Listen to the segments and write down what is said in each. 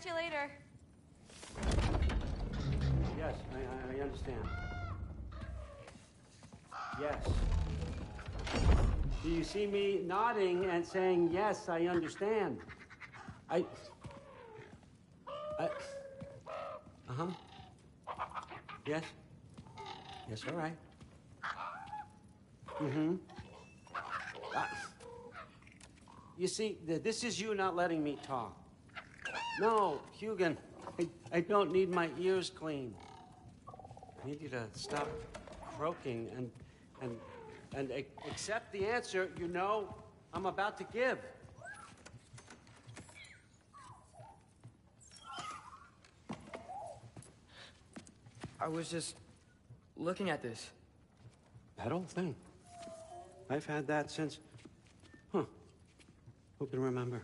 Catch you later. Yes, I understand. Yes. Do you see me nodding and saying, yes, I understand? Uh-huh. Yes? Yes, all right. Mm-hmm. You see, this is you not letting me talk. No, Hugin, I don't need my ears cleaned. I need you to stop croaking and accept the answer you know I'm about to give. I was just looking at this. That old thing. I've had that since... Huh. Who can remember?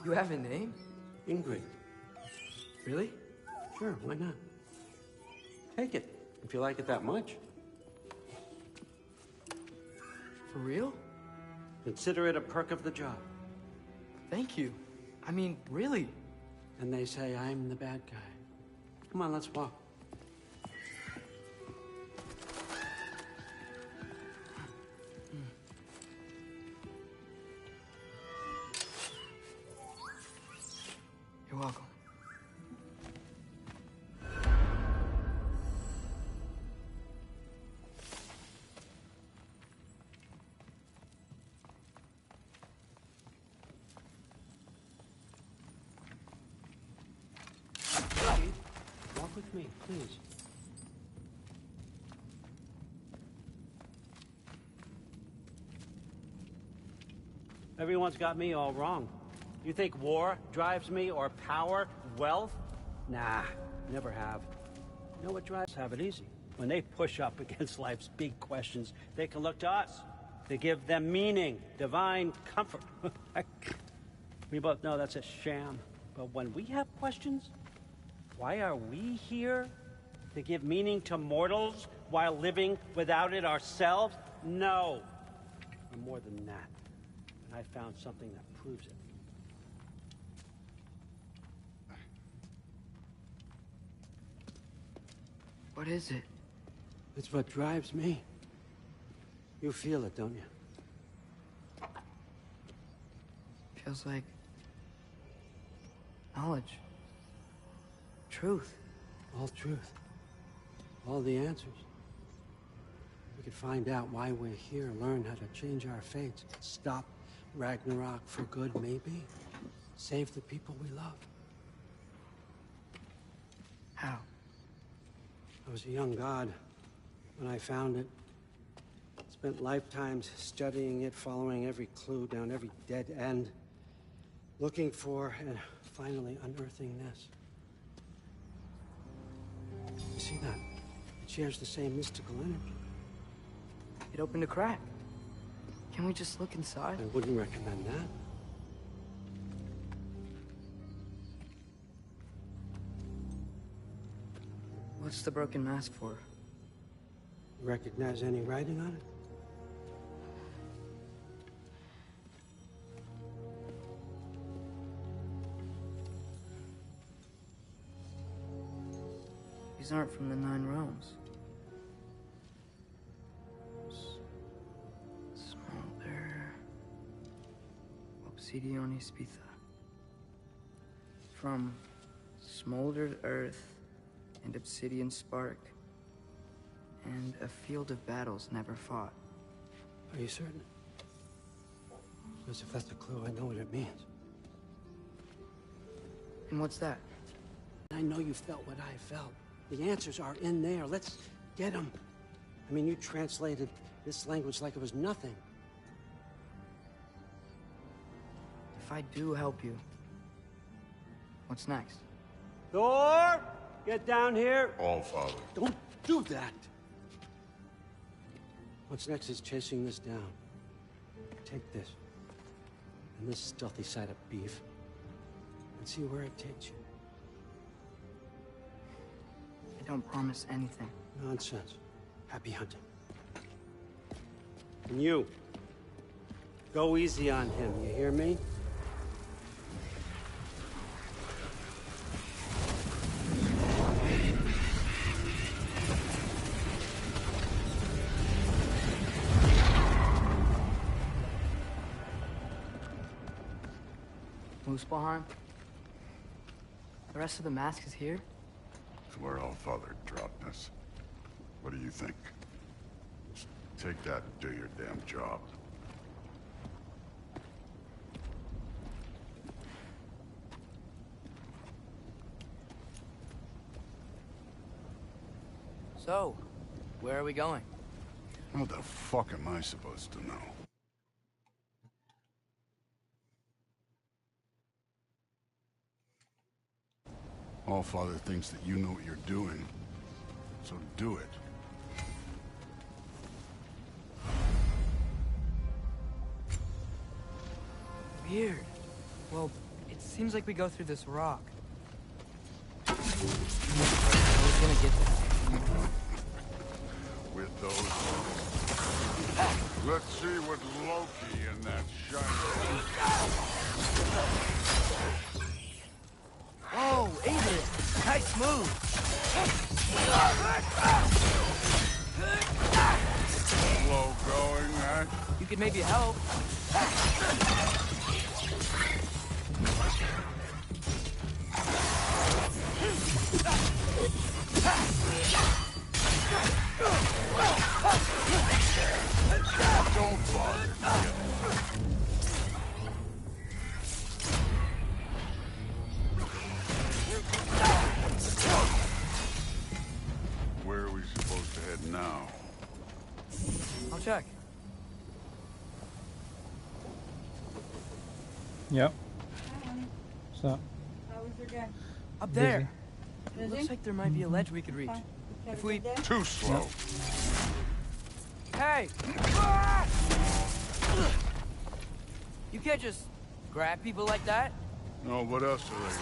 You have a name? Ingrid. Really? Sure, why not? Take it, if you like it that much. For real? Consider it a perk of the job. Thank you. I mean, really. And they say I'm the bad guy. Come on, let's walk. You're welcome. Walk with me, please. Everyone's got me all wrong. You think war drives me, or power, wealth? Nah, never have. You know what drives have it easy? When they push up against life's big questions, they can look to us to give them meaning, divine comfort. We both know that's a sham. But when we have questions, why are we here? To give meaning to mortals while living without it ourselves? No. And more than that. And I found something that proves it. What is it? It's what drives me. You feel it, don't you? Feels like knowledge. Truth. All truth. All the answers. We could find out why we're here, learn how to change our fates, stop Ragnarok for good, maybe. Save the people we love. How? I was a young god when I found it. Spent lifetimes studying it, following every clue down every dead end, looking for and finally unearthing this. You see that? It shares the same mystical energy. It opened a crack. Can we just look inside? I wouldn't recommend that. What's the broken mask for? You recognize any writing on it? These aren't from the Nine Realms. Smolder. Obsidione Spitha. From smoldered earth and obsidian spark, and a field of battles never fought. Are you certain? Because if that's a clue, I know what it means. And what's that? I know you felt what I felt. The answers are in there. Let's get them. I mean, you translated this language like it was nothing. If I do help you, what's next? Thor! Get down here! All, Father. Don't do that! What's next is chasing this down. Take this, and this stealthy side of beef, and see where it takes you. I don't promise anything. Nonsense. Happy hunting. And you, go easy on him, you hear me? Muspelheim? The rest of the mask is here? It's where Allfather dropped us. What do you think? Just take that and do your damn job. So, where are we going? How the fuck am I supposed to know? Allfather thinks that you know what you're doing, so do it. Weird. Well, it seems like we go through this rock. I was gonna get that. With those... Let's see what Loki and that shiny... Oh, Adrian! Nice move! Slow going, huh? You could maybe help. Don't bother. Where are we supposed to head now? I'll check. Yep. What's up? How was your day? Up there! Busy? Looks like there might be a ledge we could reach. Fine. Have If a we... good day? Too slow. Hey! You can't just grab people like that. No, what else are they gonna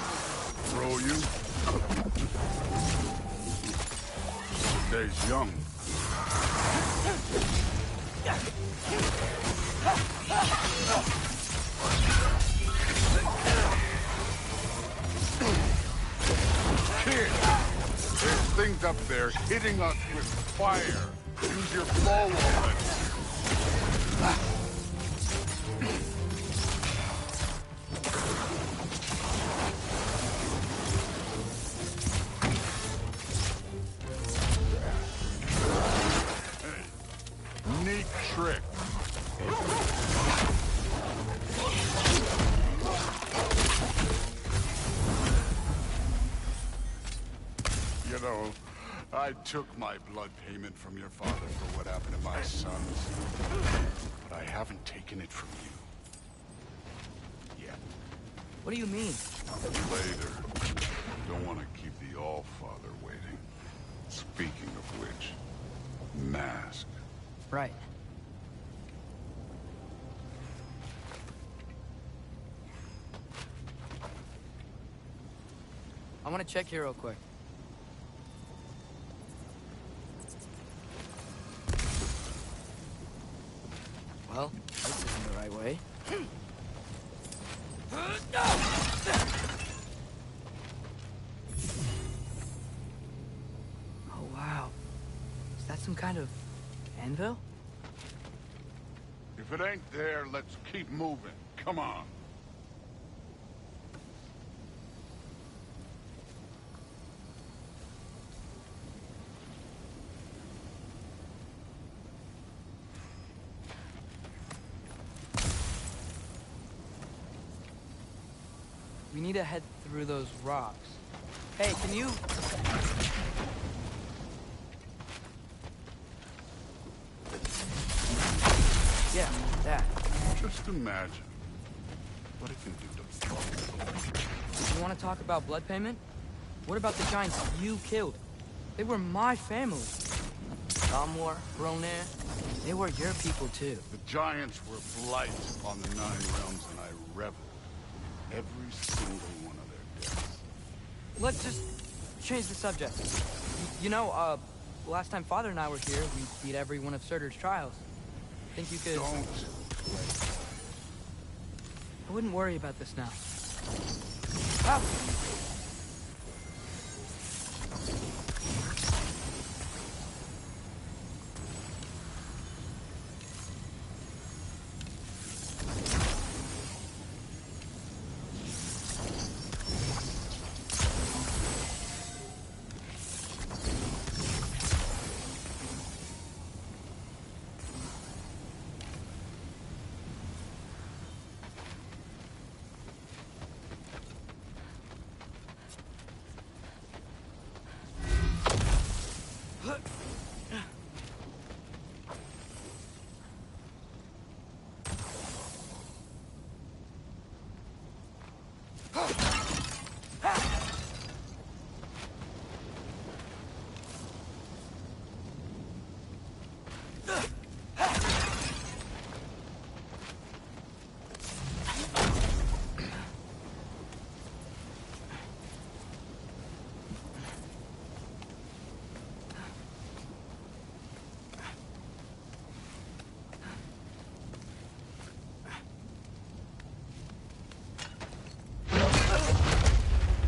throw you? Today's young. Kid, there's things up there hitting us with fire. Use your bow already. Neat trick. You know, I took my blood payment from your father for what happened to my sons. But I haven't taken it from you. Yet. What do you mean? Later. Don't want to keep the Allfather waiting. Speaking of which, mask. Right. I want to check here real quick. Well, this isn't the right way. Oh, wow. Is that some kind of anvil? If it ain't there, let's keep moving. Come on. We need to head through those rocks. Hey, can you... Yeah, that. Just imagine what it can do to people. You want to talk about blood payment? What about the giants you killed? They were my family. Gamor, Hrungnir, they were your people too. The giants were blight on the Nine Realms, and I reveled every single one of their deaths. Let's just change the subject. You know, last time Father and I were here, we beat every one of Surtur's trials. think you could... Don't. I wouldn't worry about this now.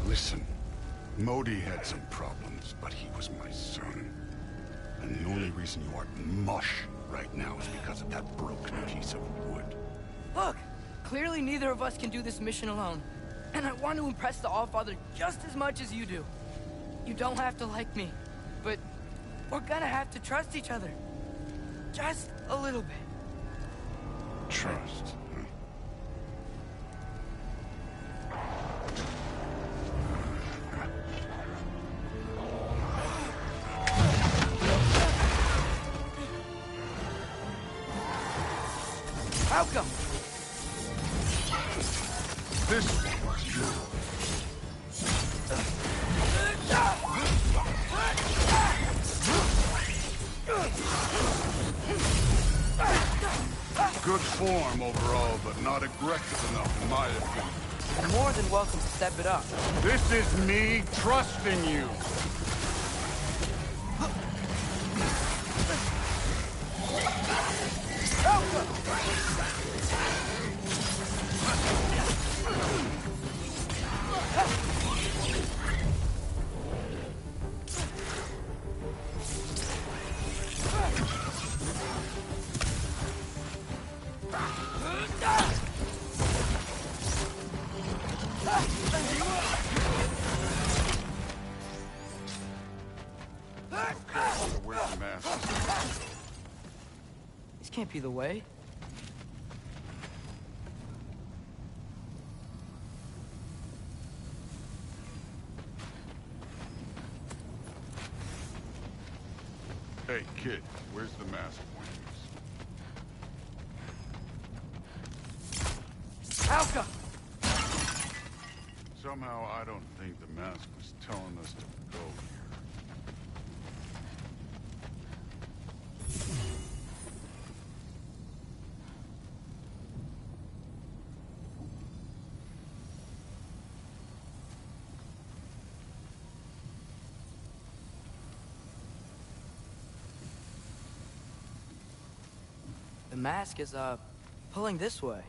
Listen, Modi had some problems, but he was my son. And the only reason you are mush right now is because of that broken piece of wood. Look! Clearly neither of us can do this mission alone. And I want to impress the Allfather just as much as you do. You don't have to like me, but we're gonna have to trust each other. Just a little bit. Trust. Huh? How come? This one's yours. Good form overall, but not aggressive enough in my opinion. You're more than welcome to step it up. This is me trusting you. Where's the mask? This can't be the way. Hey, kid, where's the mask pointers? Alka! Somehow I don't think the mask was telling us to go here. The mask is, pulling this way.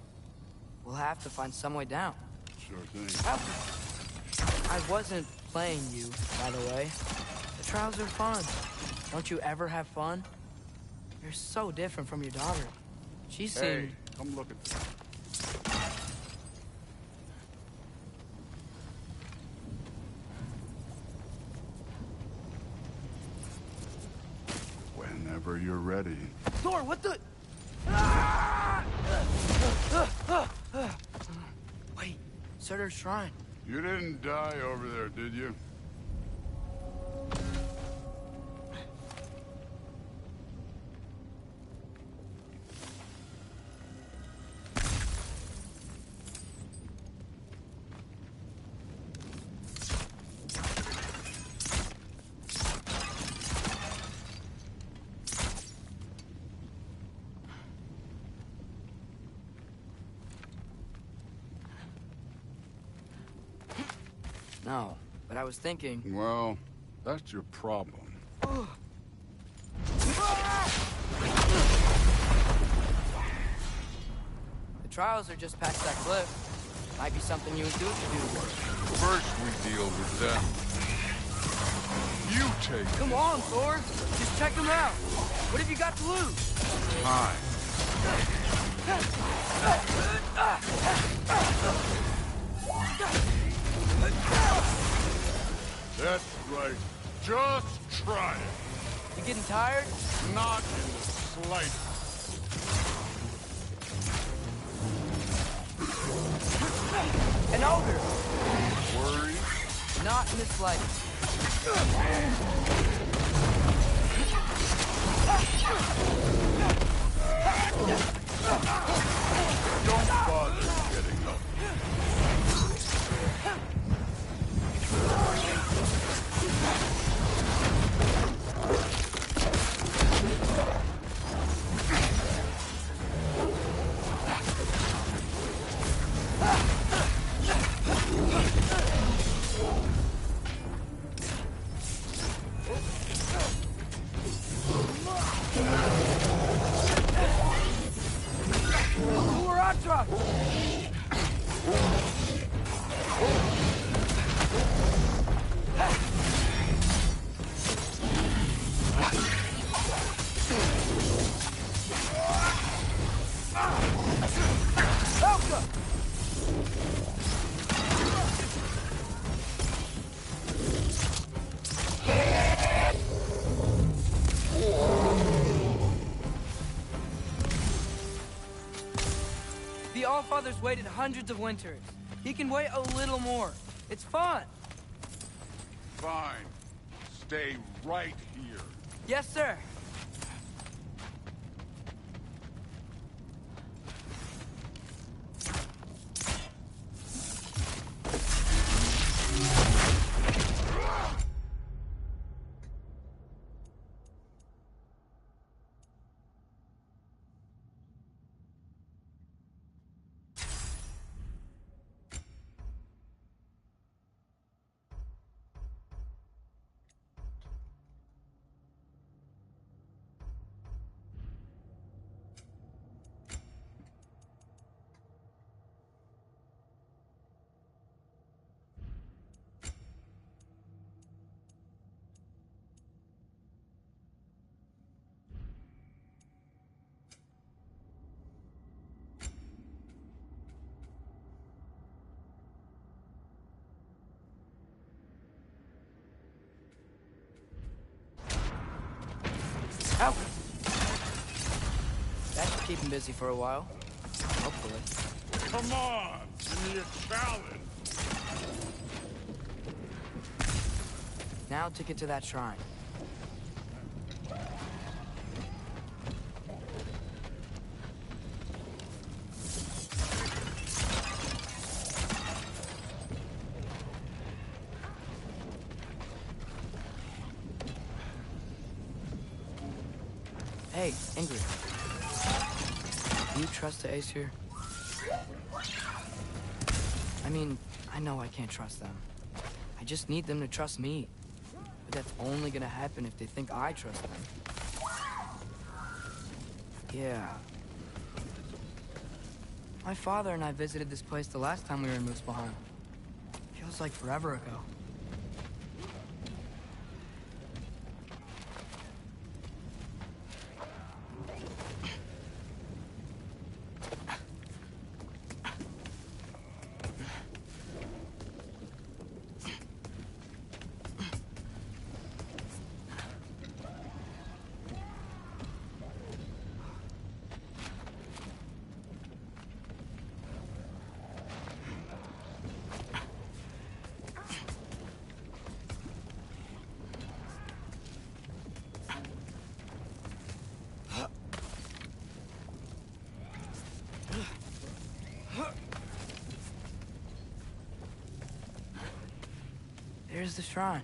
We'll have to find some way down. Sure thing. I wasn't playing you, by the way. The trials are fun. Don't you ever have fun? You're so different from your daughter. She seemed... Hey, come look at this. Whenever you're ready. Thor, what the... Wait, Surtur's shrine. You didn't die over there, did you? No, but I was thinking... Well, that's your problem. trials are just past that cliff. Might be something you and Duke could do. First we deal with them. You take Come on, Thor. Just check them out. What have you got to lose? time. That's right. Just try it. You getting tired? Not in the slightest. An ogre. Worry? Not in the slightest. Don't bother getting up. Uratra! Helka! The Allfather's waited hundreds of winters. He can wait a little more. It's fun. Fine. Stay right here. Yes, sir. Out. That should keep him busy for a while. Hopefully. Come on! Give me a challenge! Now to get to that shrine. Hey, Ingrid. Do you trust the Aesir? I mean, I know I can't trust them. I just need them to trust me. But that's only gonna happen if they think I trust them. Yeah. My father and I visited this place the last time we were in Muspelheim. Feels like forever ago. There's the shrine.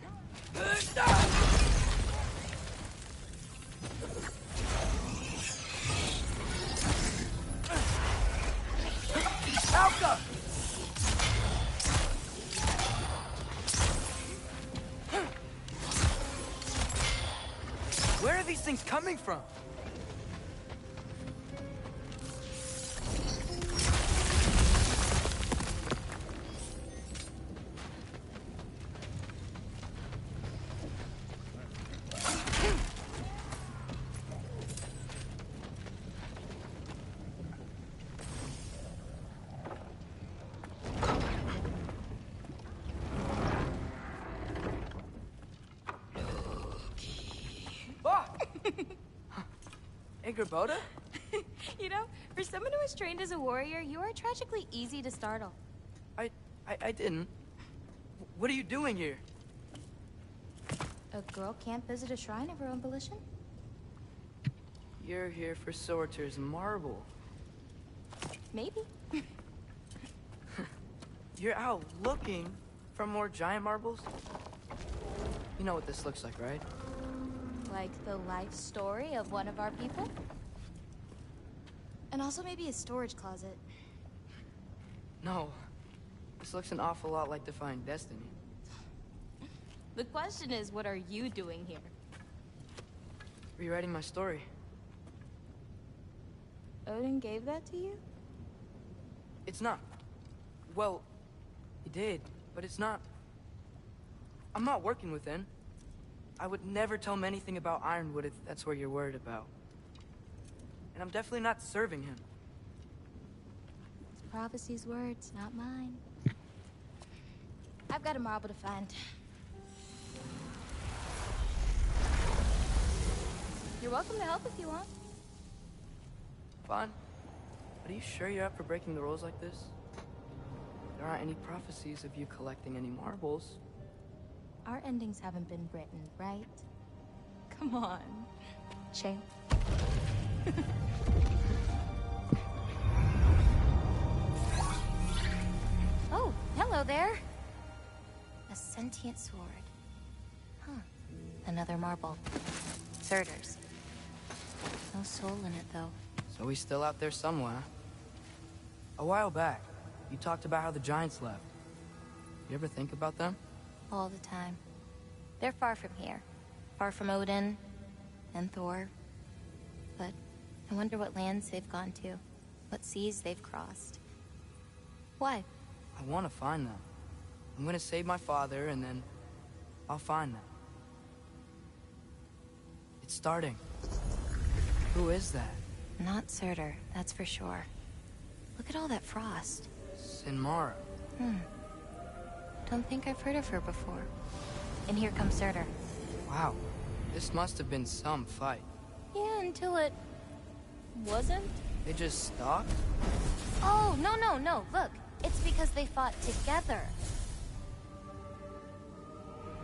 Alka! Where are these things coming from? Gerboda? You know, for someone who was trained as a warrior, you are tragically easy to startle. I didn't. What are you doing here? A girl can't visit a shrine of her own volition? You're here for Sorter's marble. Maybe. You're out looking for more giant marbles? You know what this looks like, right? Like the life story of one of our people? And also maybe a storage closet. No. This looks an awful lot like Defying Destiny. The question is, what are you doing here? Rewriting my story. Odin gave that to you? It's not. Well, he did, but it's not. I'm not working with him. I would never tell him anything about Ironwood if that's what you're worried about. And I'm definitely not serving him. It's prophecy's words, not mine. I've got a marble to find. You're welcome to help if you want. Fine. But are you sure you're up for breaking the rules like this? There aren't any prophecies of you collecting any marbles. Our endings haven't been written, right? Come on, champ. Oh, hello there. A sentient sword. Huh. Another marble. Surtur's. No soul in it, though. So he's still out there somewhere. A while back, you talked about how the Giants left. You ever think about them? All the time. They're far from here. Far from Odin and Thor. But I wonder what lands they've gone to. What seas they've crossed. Why? I want to find them. I'm gonna save my father, and then I'll find them. It's starting. Who is that? Not Surtur, that's for sure. Look at all that frost. Sinmara. Don't think I've heard of her before. And here comes Surtur. Wow. This must have been some fight. Yeah, until it... wasn't? They just stopped? Oh, no. Look, it's because they fought together.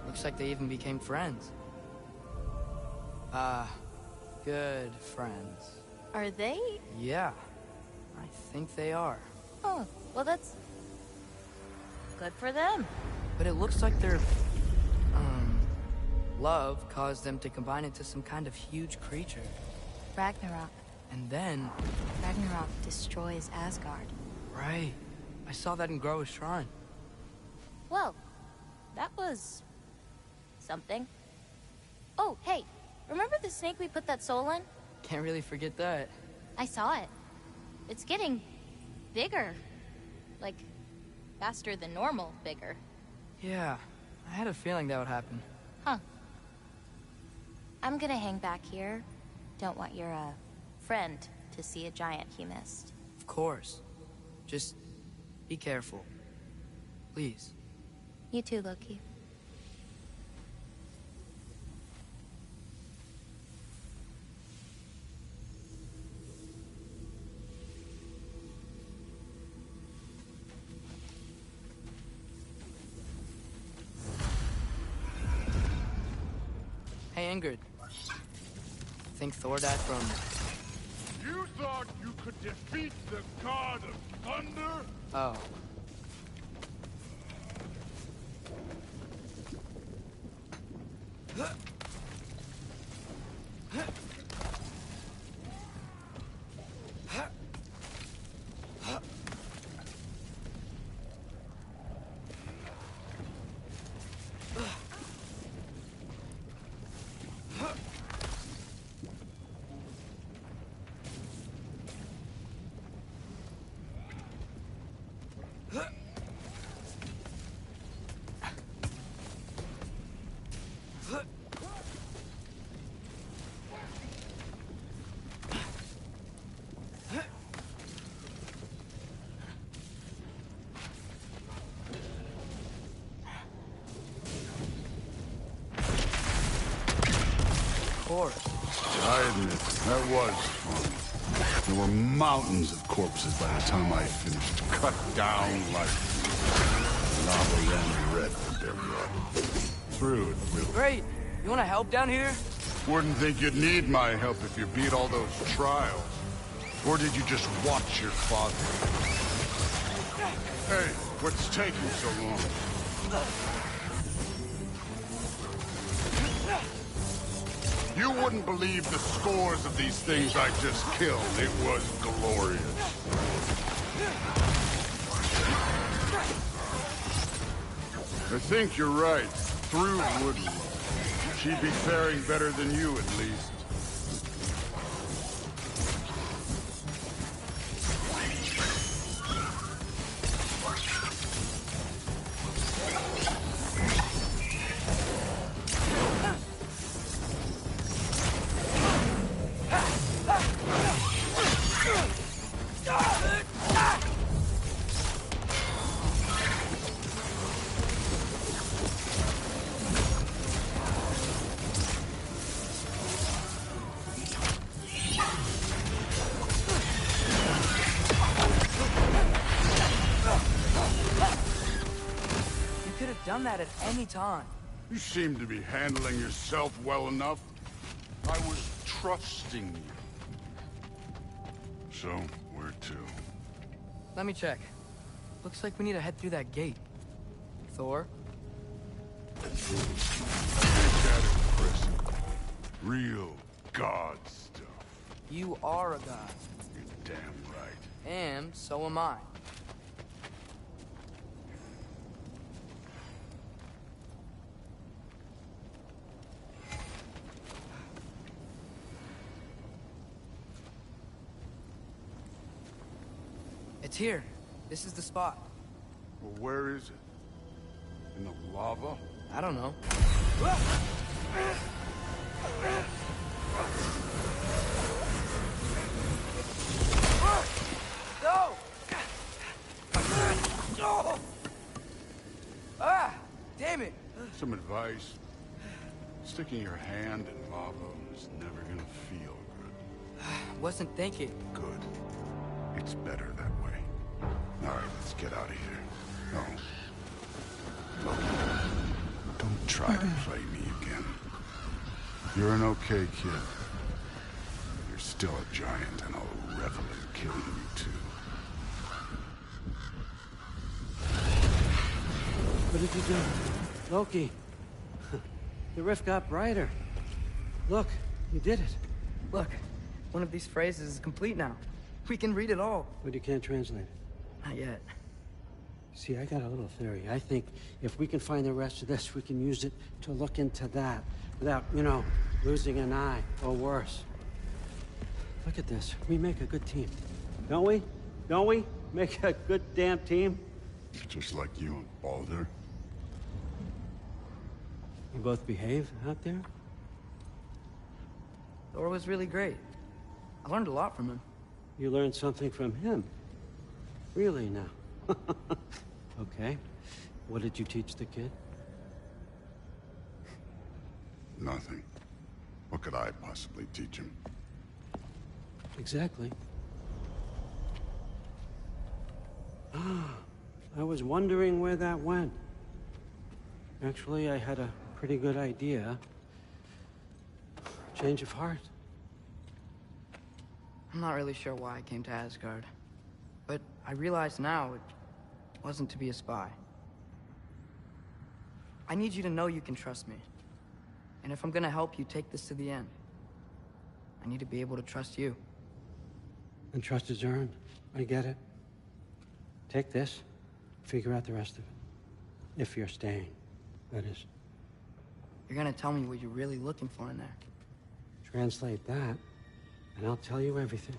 Looks like they even became friends. Good friends. Are they? Yeah, I think they are. Oh, well that's... good for them. But it looks like their, love caused them to combine into some kind of huge creature. Ragnarok. And then... Ragnarok destroys Asgard. Right. I saw that in Groa's shrine. Well, that was... something. Oh, hey, remember the snake we put that soul in? Can't really forget that. I saw it. It's getting... bigger. Like, faster than normal bigger. Yeah, I had a feeling that would happen. Huh. I'm gonna hang back here. Don't want your, friend to see a giant he missed. Of course. Just be careful. Please. You too, Loki. Hey, Ingrid. Think Thor died from... You thought you could defeat the god of thunder? Oh. Of course. I admit, that was fun. There were mountains of corpses by the time I finished. Cut down like lava ran red with their blood. Through it, really. Great. You want to help down here? Wouldn't think you'd need my help if you beat all those trials. Or did you just watch your father? Hey, what's taking so long? You wouldn't believe the scores of these things I just killed. It was glorious. I think you're right. Through wouldn't. She'd be faring better than you, at least. Done that at any time. You seem to be handling yourself well enough. I was trusting you. So, where to? Let me check. Looks like we need to head through that gate. Thor? Look at it, Chris. Real god stuff. You are a god. You're damn right. And so am I. It's here. This is the spot. Well, where is it? In the lava? I don't know. No! No! Ah! Damn it! Some advice. Sticking your hand in lava is never gonna feel good. Wasn't thinking. Good. It's better that way. All right, let's get out of here. No. Look, don't try to play me again. You're an okay kid. You're still a giant, and I'll revel in killing you too. What did you do? Loki. The rift got brighter. Look, you did it. Look, one of these phrases is complete now. We can read it all. But you can't translate it. Not yet. See, I got a little theory. I think if we can find the rest of this, we can use it to look into that without, you know, losing an eye or worse. Look at this. We make a good team. Don't we? Don't we? Make a good damn team? Just like you and Baldur. You both behave out there? Thor was really great. I learned a lot from him. You learned something from him? Really now? Okay. What did you teach the kid? Nothing. What could I possibly teach him? Exactly. I was wondering where that went. Actually, I had a pretty good idea. Change of heart. I'm not really sure why I came to Asgard. But I realize now it wasn't to be a spy. I need you to know you can trust me. And if I'm gonna help you take this to the end, I need to be able to trust you. And trust is earned. I get it. Take this, figure out the rest of it. If you're staying, that is. You're gonna tell me what you're really looking for in there. Translate that, and I'll tell you everything.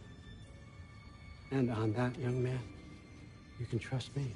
And on that, young man, you can trust me.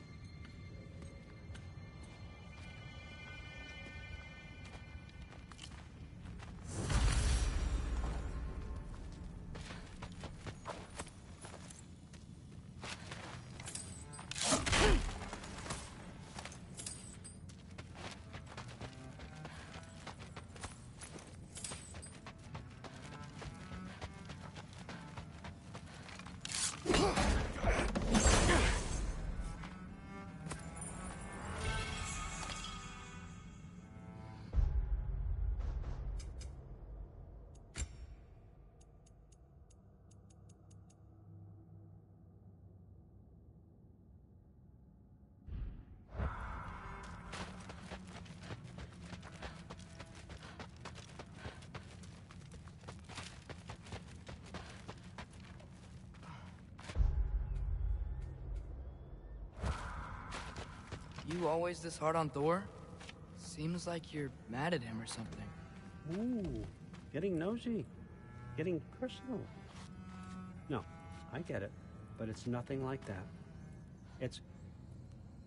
You always this hard on Thor? Seems like you're mad at him or something. Ooh, getting nosy. Getting personal. No, I get it. But it's nothing like that. It's...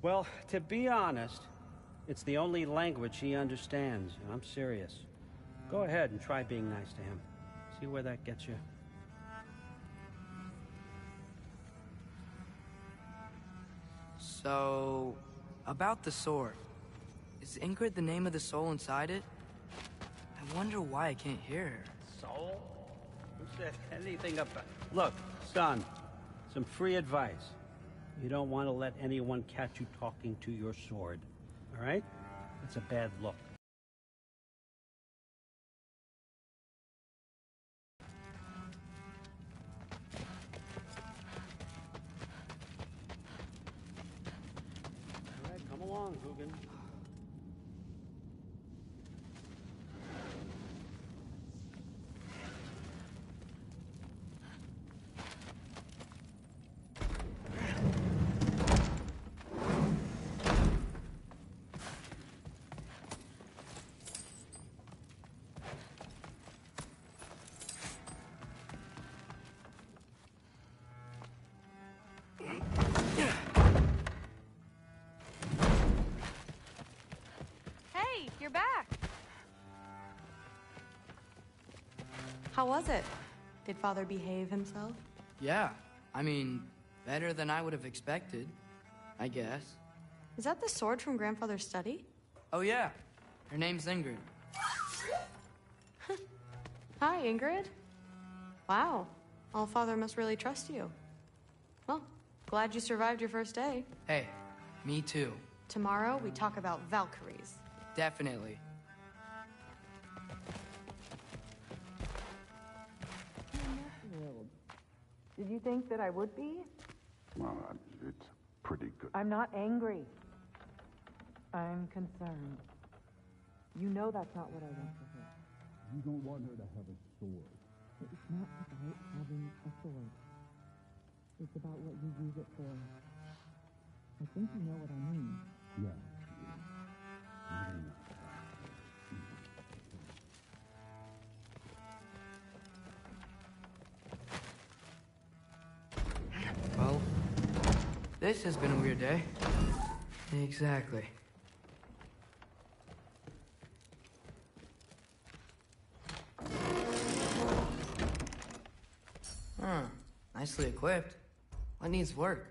Well, to be honest, it's the only language he understands, and I'm serious. Go ahead and try being nice to him. See where that gets you. So, about the sword. Is Ingrid the name of the soul inside it? I wonder why I can't hear her. Soul? Who said anything about... Look, son, some free advice. You don't want to let anyone catch you talking to your sword. All right? It's a bad look. All right, come along, Hugin. Hey, you're back. How was it? Did Father behave himself? Yeah, I mean, better than I would have expected, I guess. Is that the sword from Grandfather's study? Oh yeah, her name's Ingrid. Hi, Ingrid. Wow, Allfather must really trust you. Well, glad you survived your first day. Hey, me too. Tomorrow, we talk about Valkyries. Definitely. Did you think that I would be? Well, it's pretty good. I'm not angry. I'm concerned. You know that's not what I want for her. You don't want her to have a sword. It's not about having a sword. It's about what you use it for. I think you know what I mean. Yeah. Well, this has been a weird day. Exactly. Huh. Nicely equipped. What needs work?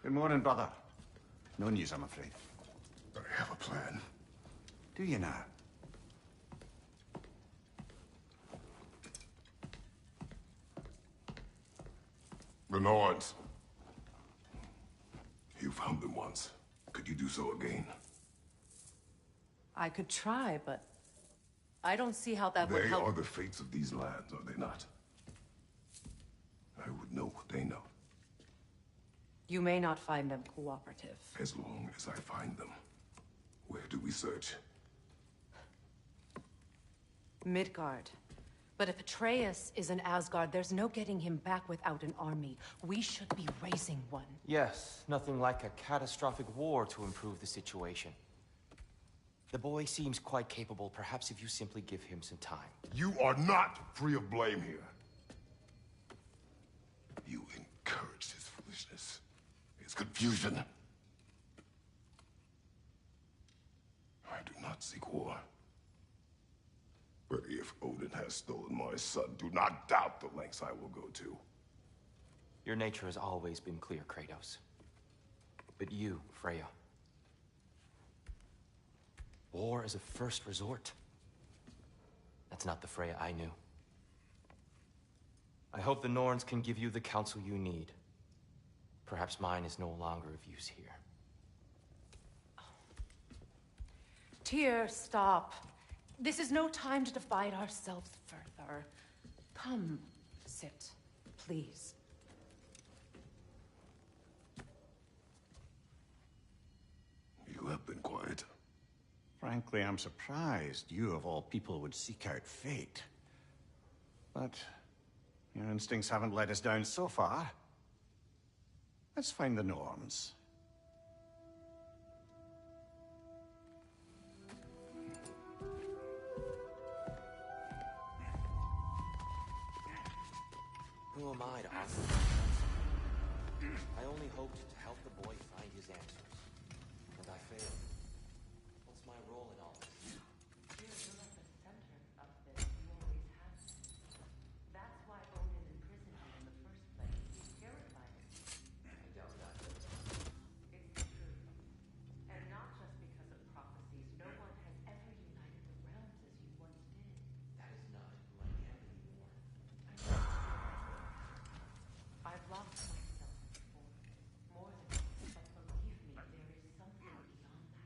Good morning, brother. No news, I'm afraid. I have a plan. Do you now? The Norns. You found them once. Could you do so again? I could try, but I don't see how that would They help. are the fates of these lands, are they not? I would know what they know, You may not find them cooperative. as long as I find them. Where do we search? Midgard. But if Atreus is in Asgard, there's no getting him back without an army. We should be raising one. Yes, nothing like a catastrophic war to improve the situation. The boy seems quite capable. Perhaps if you simply give him some time. You are not free of blame here. You encouraged his foolishness, his confusion. I do not seek war. But if Odin has stolen my son, do not doubt the lengths I will go to. Your nature has always been clear, Kratos. But you, Freya. War is a first resort. That's not the Freya I knew. I hope the Norns can give you the counsel you need. Perhaps mine is no longer of use here. Tyr, stop. This is no time to divide ourselves further. Come, sit, please. You have been quiet. Frankly, I'm surprised you, of all people, would seek out fate. But your instincts haven't let us down so far. Let's find the Norns. Who am I to offer? I only hoped to help the boy find his answers. And I failed. What's my role in all this? You're at the center of this. You always have been. That's why Odin imprisoned you in the first place. He's terrified of you. I doubt that. It's the truth. And not just because of prophecies. No one has ever united the realms as you once did. That is not who I am anymore. I've lost myself before. More than once, but believe me, there is something beyond that.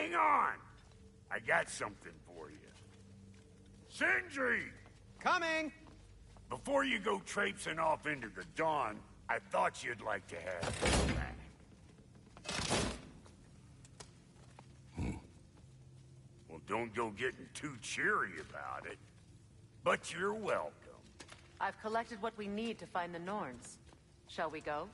Hang on! I got something for you. Sindri! Coming! Before you go traipsing off into the dawn, I thought you'd like to have this back. Well, don't go getting too cheery about it. But you're welcome. I've collected what we need to find the Norns. Shall we go?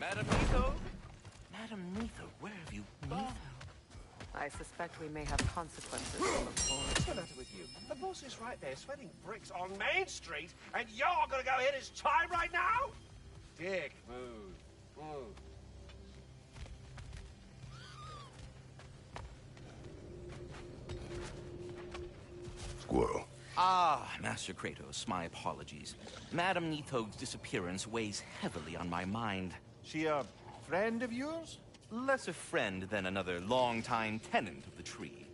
Madam Neato? Madam Neato, where have you been? I suspect we may have consequences to look forward What's the to. matter with you? The boss is right there, sweating bricks on Main Street, and you're gonna go hit his chime right now? Dick, move. Move. Squirrel. Ah, Master Kratos, my apologies. Madam Neathog's disappearance weighs heavily on my mind. She a friend of yours? Less a friend than another longtime tenant of the tree.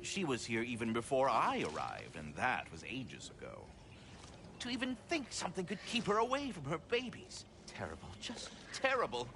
She was here even before I arrived, and that was ages ago. To even think something could keep her away from her babies. Terrible, just terrible.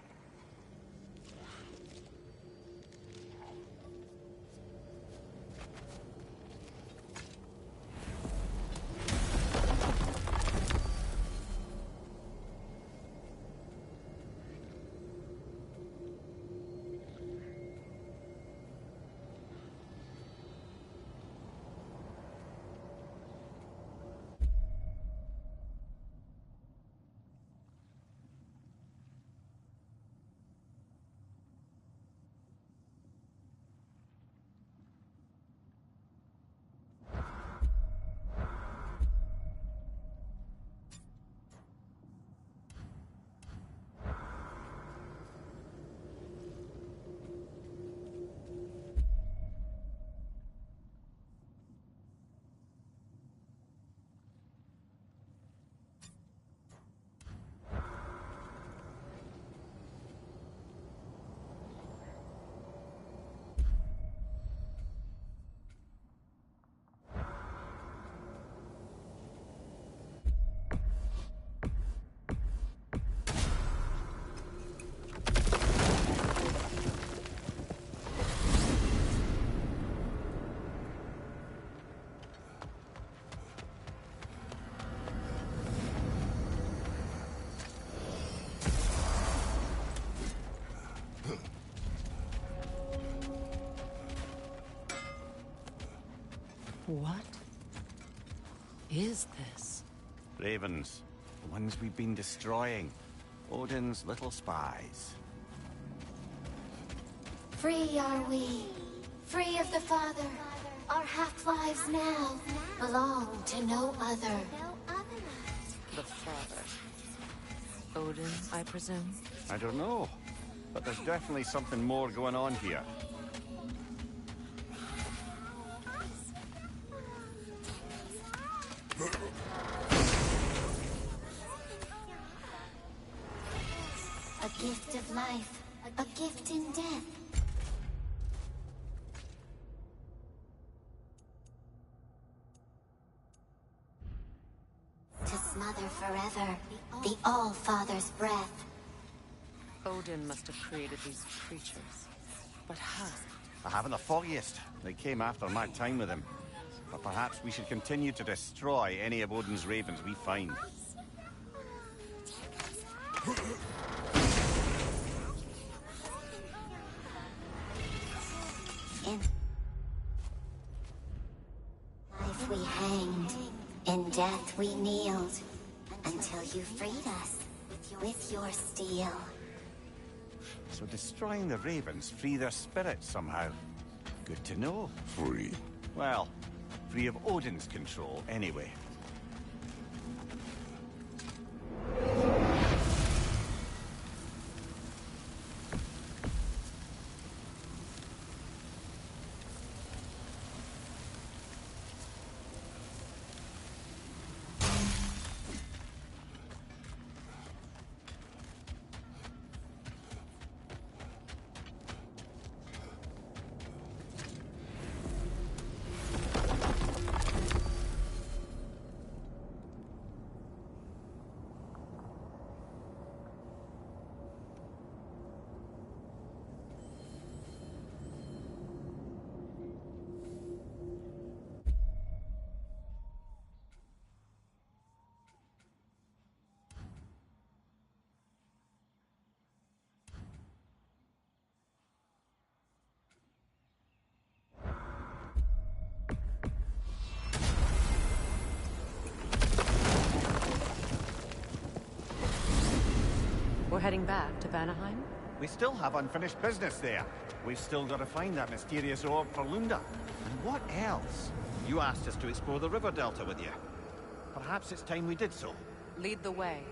What is this? Ravens. The ones we've been destroying. Odin's little spies. Free are we, free of the Father. Our half-lives now belong to no other. The Father. Odin, I presume? I don't know, but there's definitely something more going on here. A gift of life, a gift in death. To smother forever the All-Father's breath. Odin must have created these creatures. But how? I haven't the foggiest. They came after my time with him. But perhaps we should continue to destroy any of Odin's ravens we find. In life we hanged, in death we kneeled, until you freed us with your steel. So destroying the ravens free their spirits somehow. Good to know. Free? Well, free of Odin's control, anyway. We're heading back to Vanaheim? We still have unfinished business there. We've still got to find that mysterious orb for Lunda. And what else? You asked us to explore the river delta with you. Perhaps it's time we did so. Lead the way.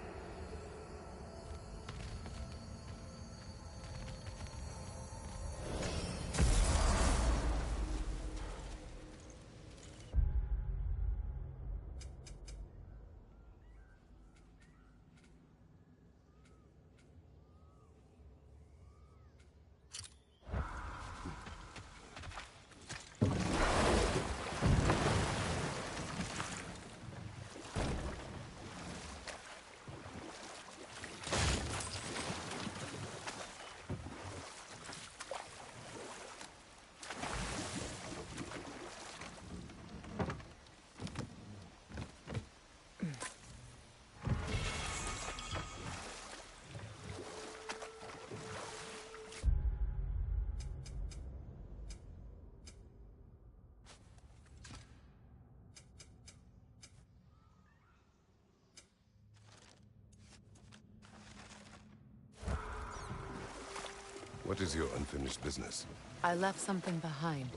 What is your unfinished business? I left something behind,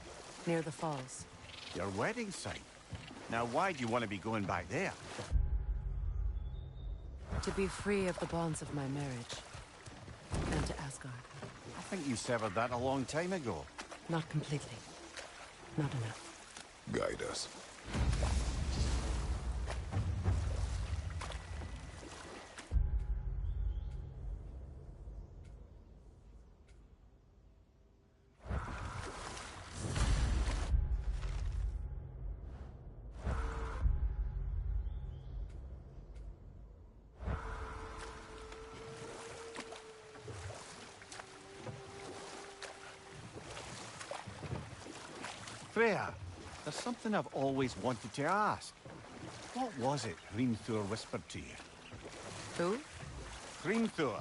near the falls. Your wedding site? Now why do you want to be going back there? To be free of the bonds of my marriage. And to Asgard. I think you severed that a long time ago. Not completely. Not enough. Guide us. Freya, there's something I've always wanted to ask. What was it Hrimthur whispered to you? Who? Hrimthur,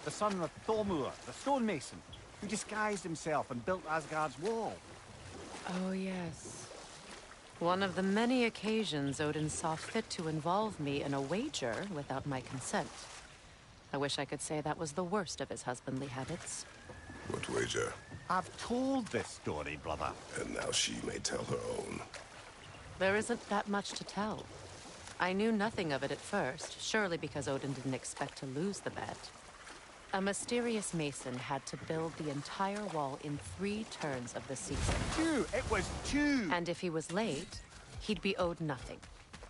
the son of Thormur, the stonemason, who disguised himself and built Asgard's wall. Oh, yes. One of the many occasions Odin saw fit to involve me in a wager without my consent. I wish I could say that was the worst of his husbandly habits. What wager? I've told this story, brother. And now she may tell her own. There isn't that much to tell. I knew nothing of it at first, surely because Odin didn't expect to lose the bet. A mysterious mason had to build the entire wall in 3 turns of the season. 2! It was 2! And if he was late, he'd be owed nothing.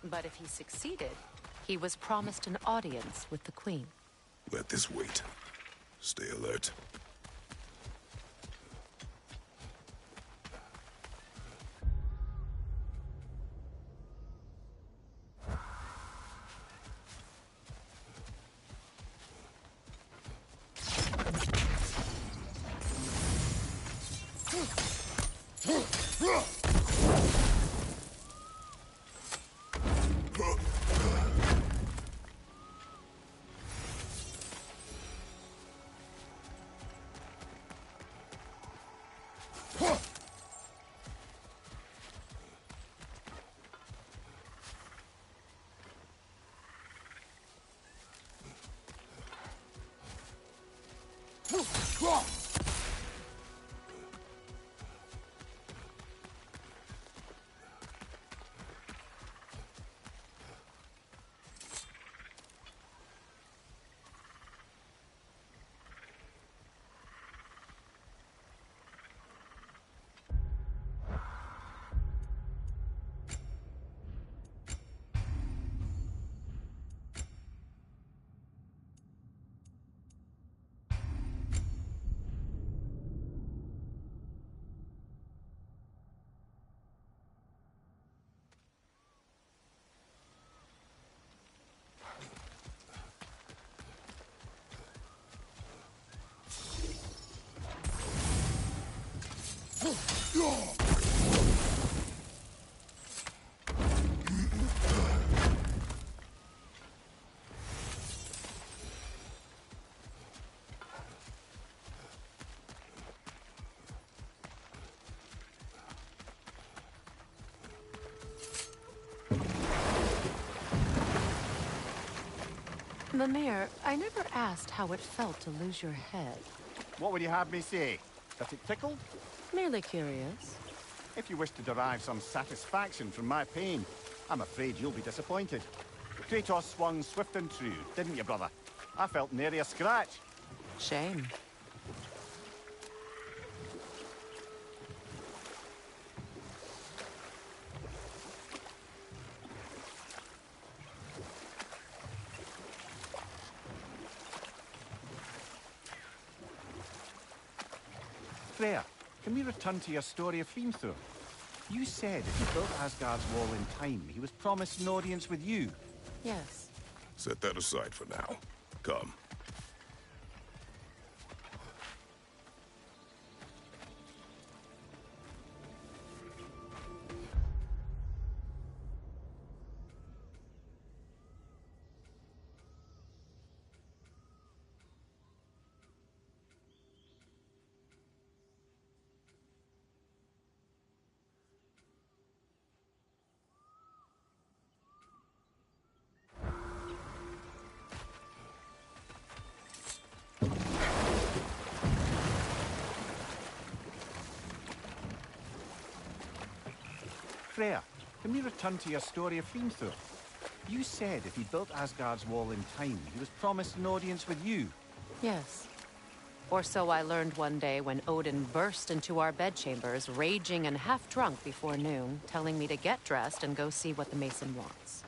But if he succeeded, he was promised an audience with the queen. Let this wait. Stay alert. Mimir, I never asked how it felt to lose your head. What would you have me say? That it tickled? Merely curious. If you wish to derive some satisfaction from my pain, I'm afraid you'll be disappointed. Kratos swung swift and true, didn't you, brother? I felt nary a scratch. Shame. Freya, can we return to your story of Hrimthur? You said if he built Asgard's wall in time, he was promised an audience with you. Yes. Set that aside for now. Come. Freya, can we return to your story of Hrimthur? You said if he built Asgard's wall in time, he was promised an audience with you. Yes. Or so I learned one day when Odin burst into our bedchambers, raging and half drunk before noon, telling me to get dressed and go see what the Mason wants.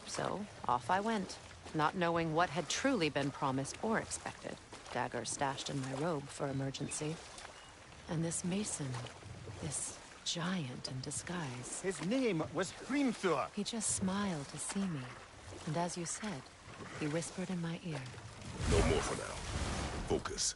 So, off I went, not knowing what had truly been promised or expected. Dagger stashed in my robe for emergency. And this Mason, this giant in disguise. His name was Hrimthur. He just smiled to see me. And as you said, he whispered in my ear. No more for now. Focus.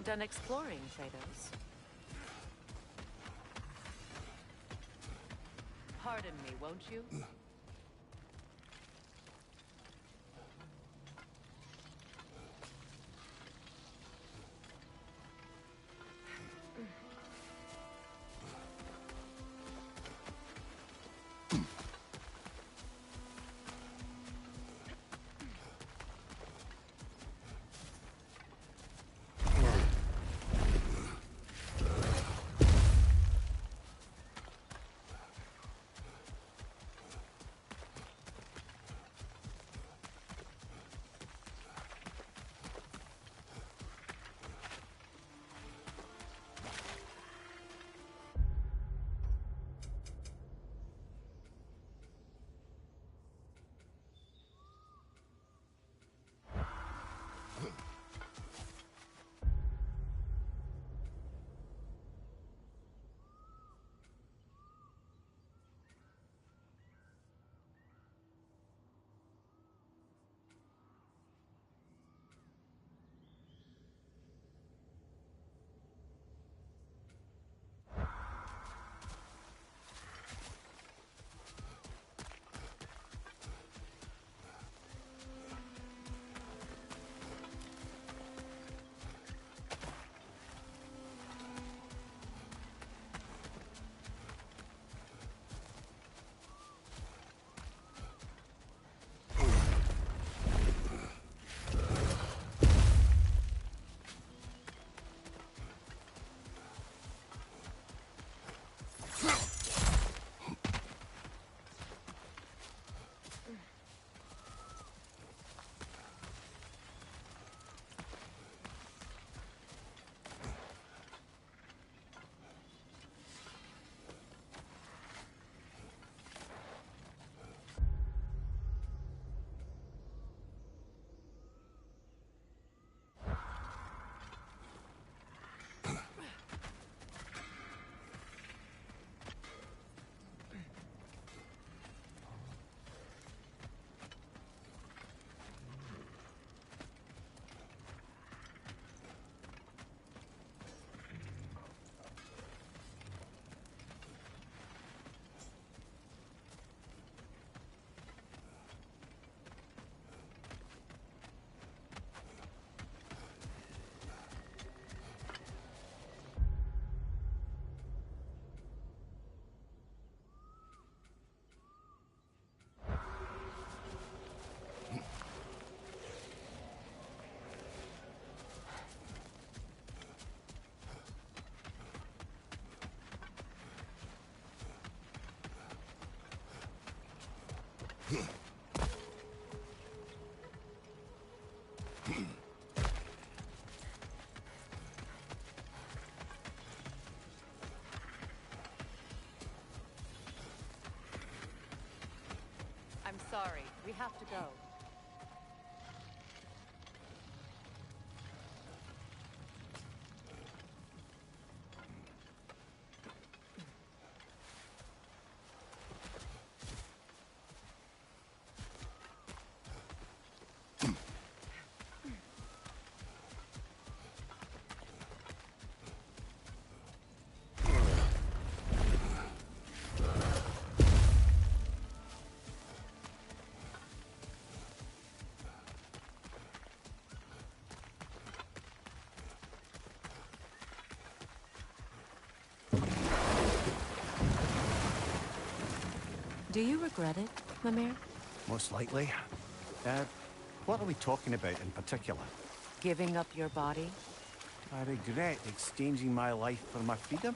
Done exploring, Kratos. Pardon me, won't you? I'm sorry. We have to go. Do you regret it, Mimir? Most likely. What are we talking about in particular? Giving up your body? I regret exchanging my life for my freedom?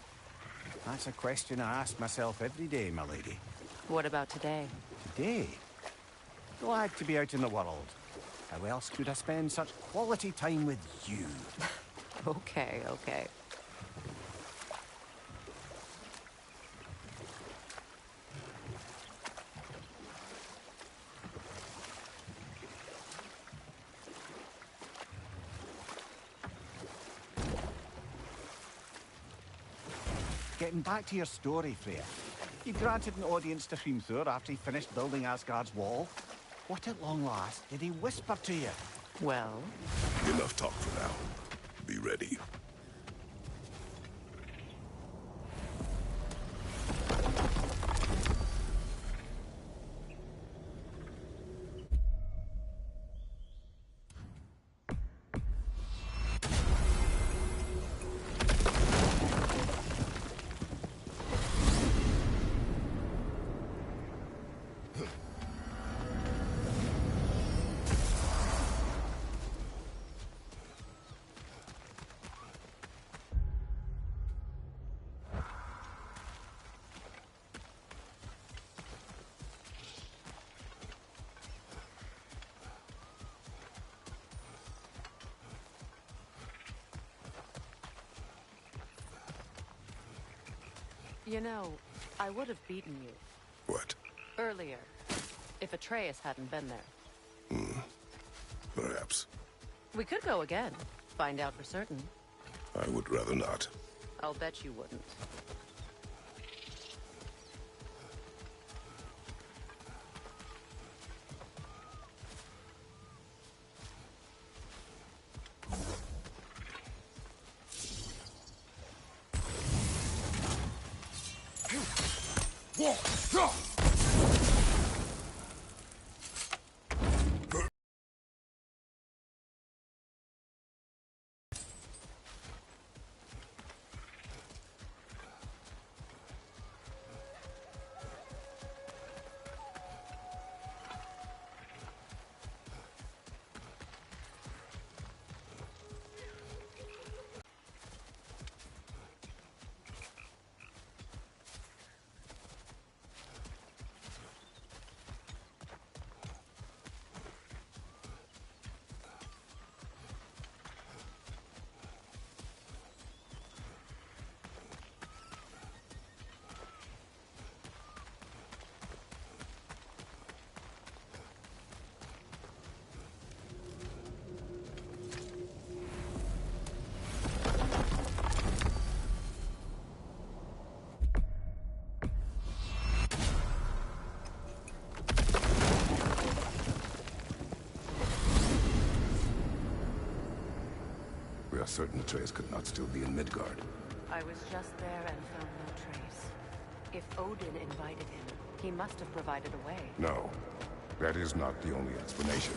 That's a question I ask myself every day, my lady. What about today? Today? Glad to be out in the world. How else could I spend such quality time with you? Okay, okay. Getting back to your story, Freya. You granted an audience to Hrimthur after he finished building Asgard's wall. What at long last did he whisper to you? Well? Enough talk for now. Be ready. You know, I would have beaten you. What? Earlier. If Atreus hadn't been there. Perhaps. We could go again. Find out for certain. I would rather not. I'll bet you wouldn't. We are certain Atreus could not still be in Midgard. I was just there and found no trace. If Odin invited him, he must have provided a way. No, that is not the only explanation.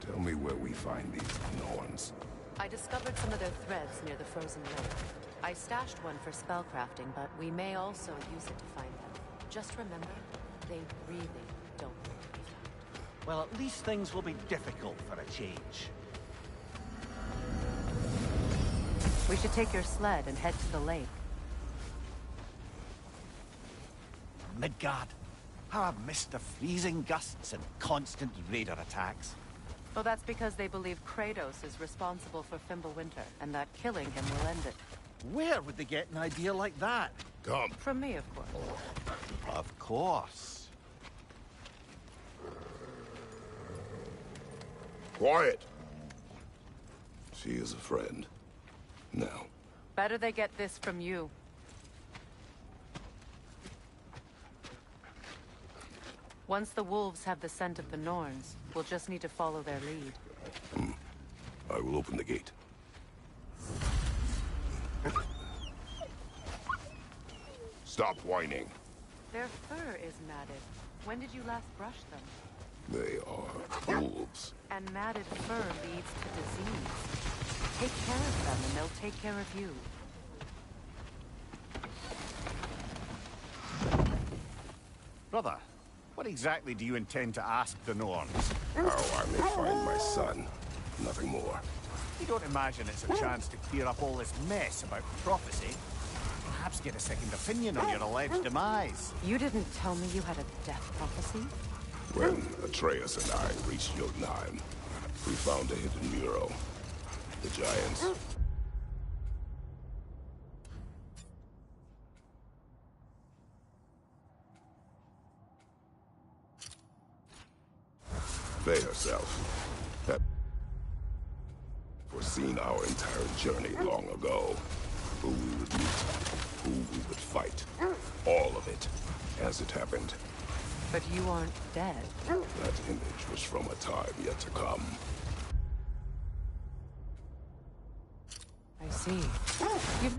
Tell me where we find these Norns. I discovered some of their threads near the frozen lake. I stashed one for spellcrafting, but we may also use it to find them. Just remember, they really don't want to be found. Well, at least things will be difficult for a change. We should take your sled and head to the lake. Midgard. Mist of freezing gusts and constant raider attacks. Well, that's because they believe Kratos is responsible for Fimbulwinter, and that killing him will end it. Where would they get an idea like that? Come. From me, of course. Of course. Quiet. She is a friend. Now. Better they get this from you. Once the wolves have the scent of the Norns, we'll just need to follow their lead. I will open the gate. Stop whining. Their fur is matted. When did you last brush them? They are wolves. And matted fur leads to disease. Take care of them and they'll take care of you. Brother, what exactly do you intend to ask the Norns? How I may find my son. Nothing more. You don't imagine it's a chance to clear up all this mess about prophecy? Perhaps get a second opinion on your alleged demise. You didn't tell me you had a death prophecy? When Atreus and I reached Jotunheim, we found a hidden mural. The giants. They herself had foreseen our entire journey long ago. Who we would meet, who we would fight. All of it, as it happened. But you aren't dead. That image was from a time yet to come. I see. You've...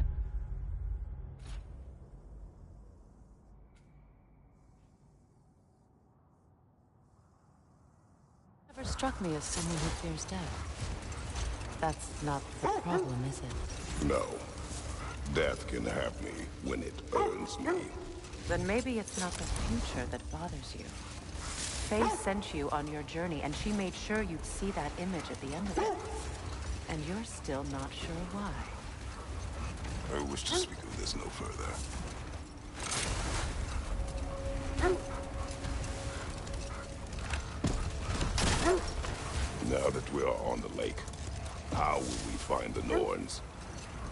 never struck me as someone who fears death. That's not the problem, is it? No. Death can have me when it earns me. Then maybe it's not the future that bothers you. Faye sent you on your journey, and she made sure you'd see that image at the end of it. And you're still not sure why. I wish to speak of this no further. Now that we are on the lake, how will we find the Norns?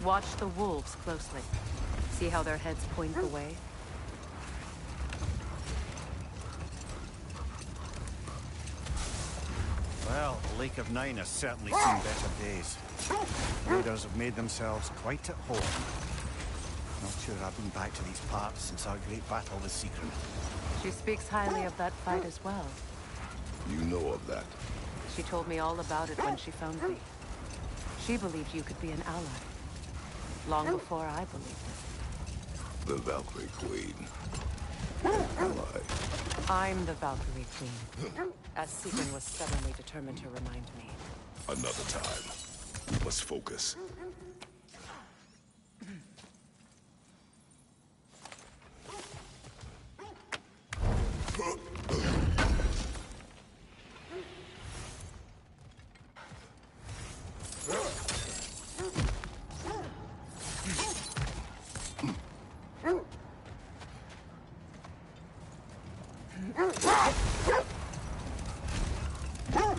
Watch the wolves closely. See how their heads point the way? Well, the Lake of Nine has certainly seen better days. Raiders have made themselves quite at home. Not sure I've been back to these parts since our great battle with Sigrun. She speaks highly of that fight as well. You know of that? She told me all about it when she found me. She believed you could be an ally. Long before I believed it. The Valkyrie Queen. Ally. I'm the Valkyrie Queen. As Sigrun was stubbornly determined to remind me. Another time. We must focus.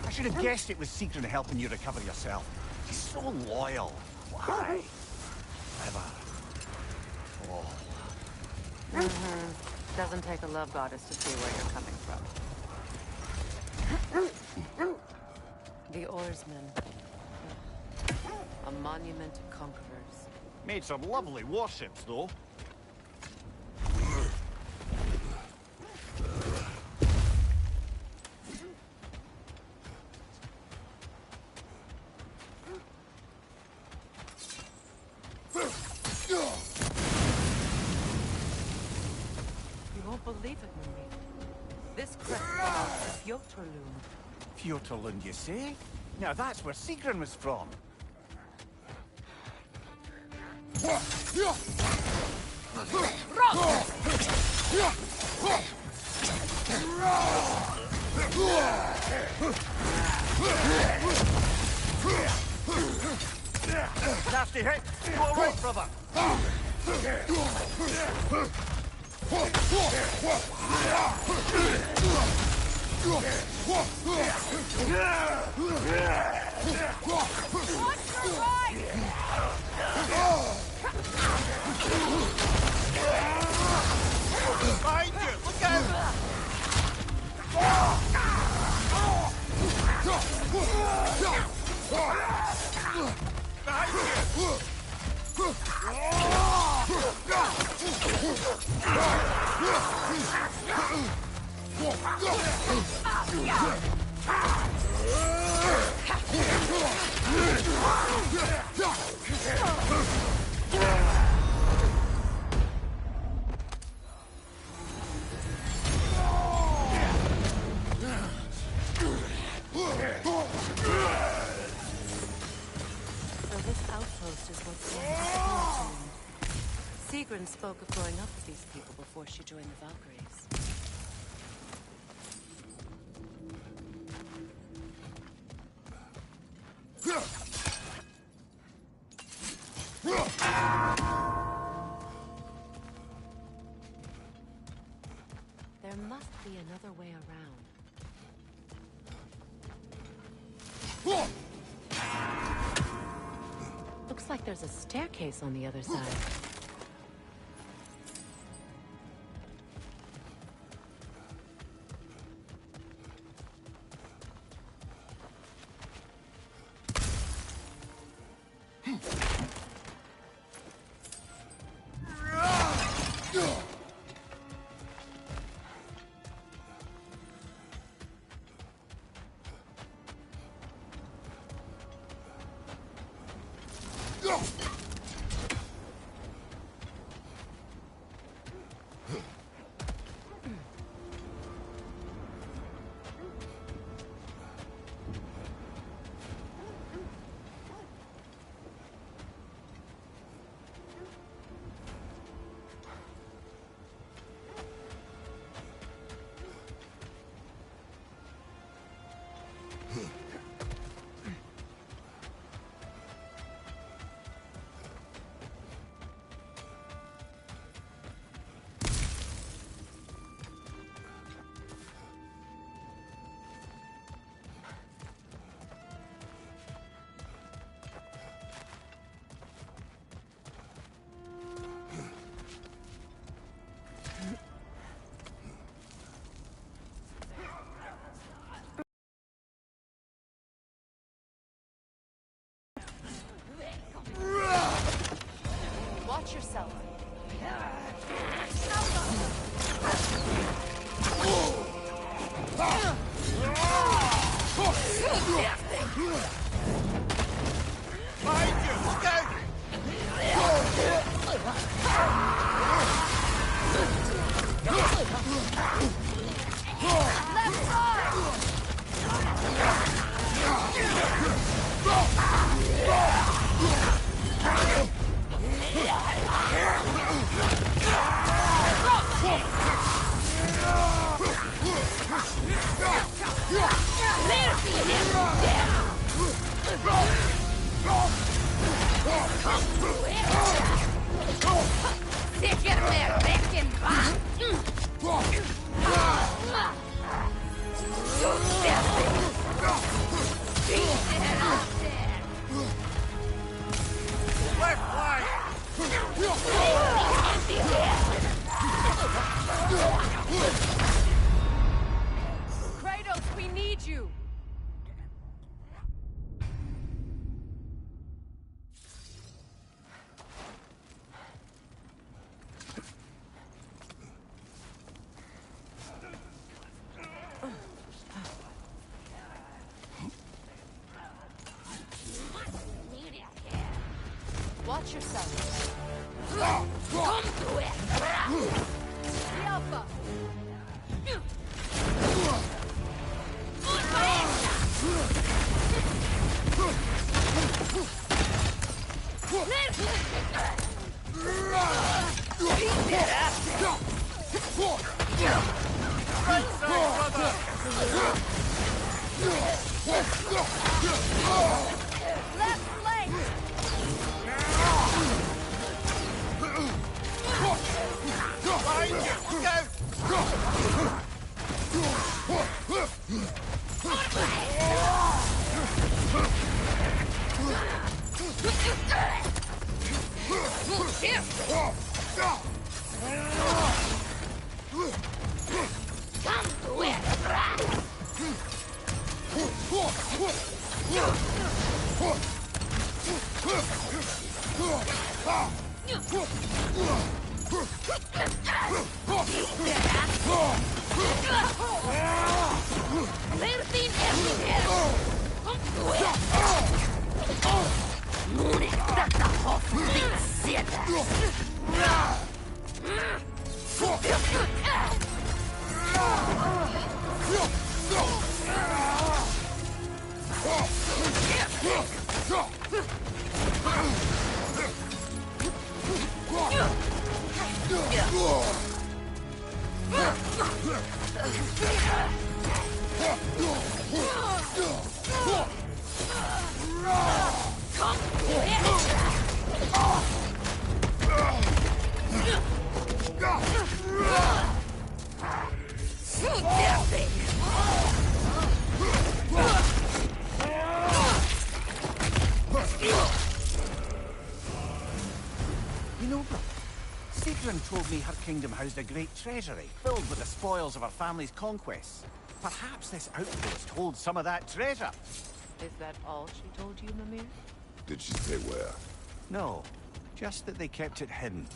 I should have guessed it was Sigrun helping you recover yourself. He's so loyal. Why? Never. Oh. Doesn't take a love goddess to see where you're coming from. The Oarsmen. A monument to conquerors. Made some lovely warships, though. Believe it, Mooney. This crest belongs to Fjotorlund. Fjotorlund, you say? Now that's where Sigrun was from. Nasty hit! You all right, brother? Behind you! Look out! So this outpost is what's going. Sigrun spoke of growing up with these people before she joined the Valkyries. There must be another way around. Looks like there's a staircase on the other side. Watch yourself. Behind you! Look out! Kratos, we need you! Watch yourself. Come to it! The Alpha! Left flank! Behind you! You know, brother, Sigrun told me her kingdom housed a great treasury filled with the spoils of her family's conquests. Perhaps this outpost holds some of that treasure. Is that all she told you, Mimir? Did she say where? No, just that they kept it hidden.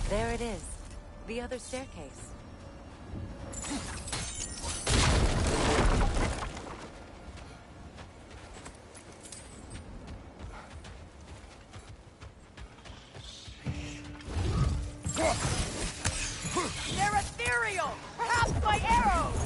There it is. The other staircase. They're ethereal! Perhaps my arrows!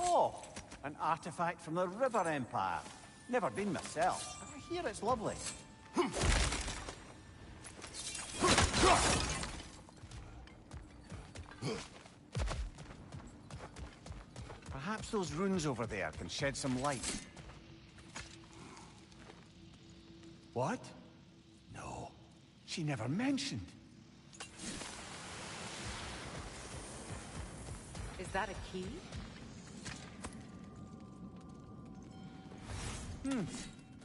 Oh, an artifact from the River Empire. Never been myself, but I hear it's lovely. Perhaps those runes over there can shed some light. What? No, she never mentioned. Is that a key?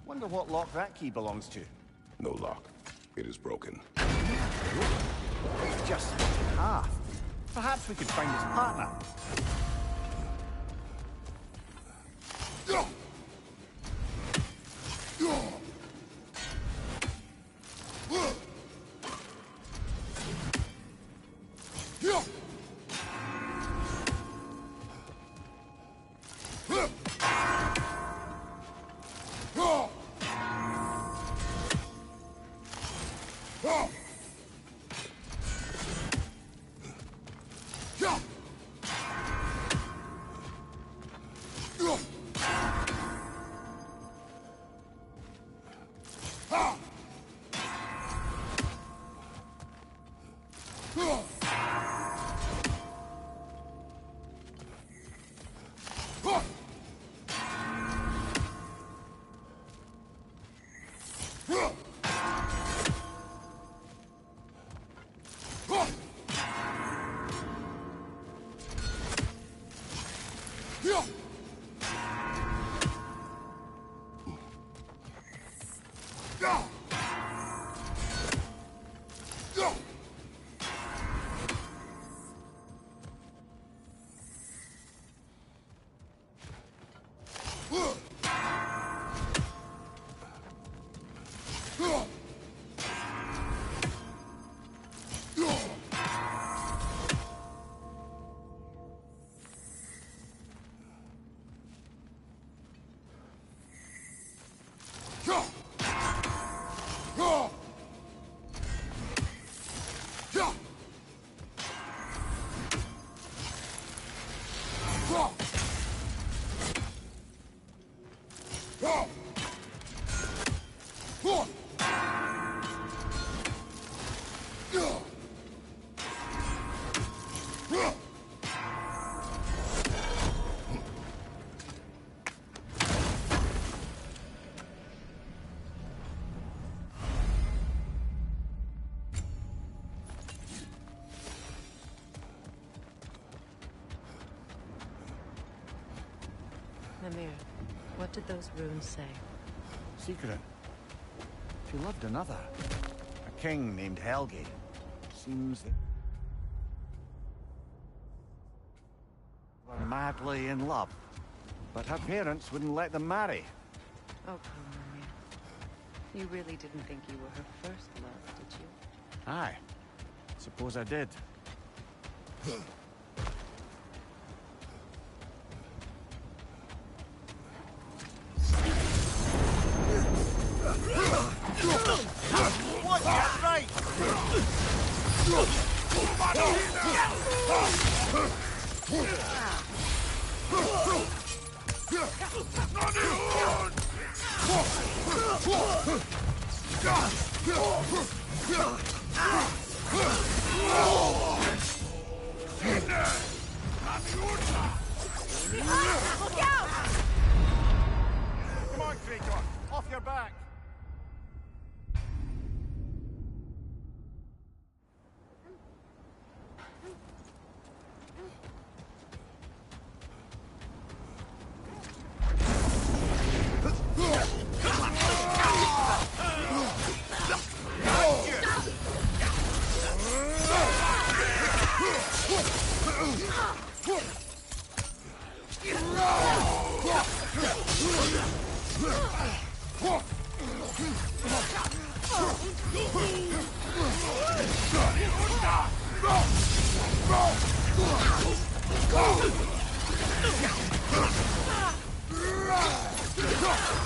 Wonder what lock that key belongs to. No lock. It is broken. It's just split in half. Perhaps we could find his partner. Mimir, what did those runes say? Secret. She loved another. A king named Helgi. Seems that... were madly in love. But her parents wouldn't let them marry. Oh, poor Mimir. You really didn't think you were her first love, did you? Aye. Suppose I did. What? That's right! Look out! Come on, Kratos! Off your back!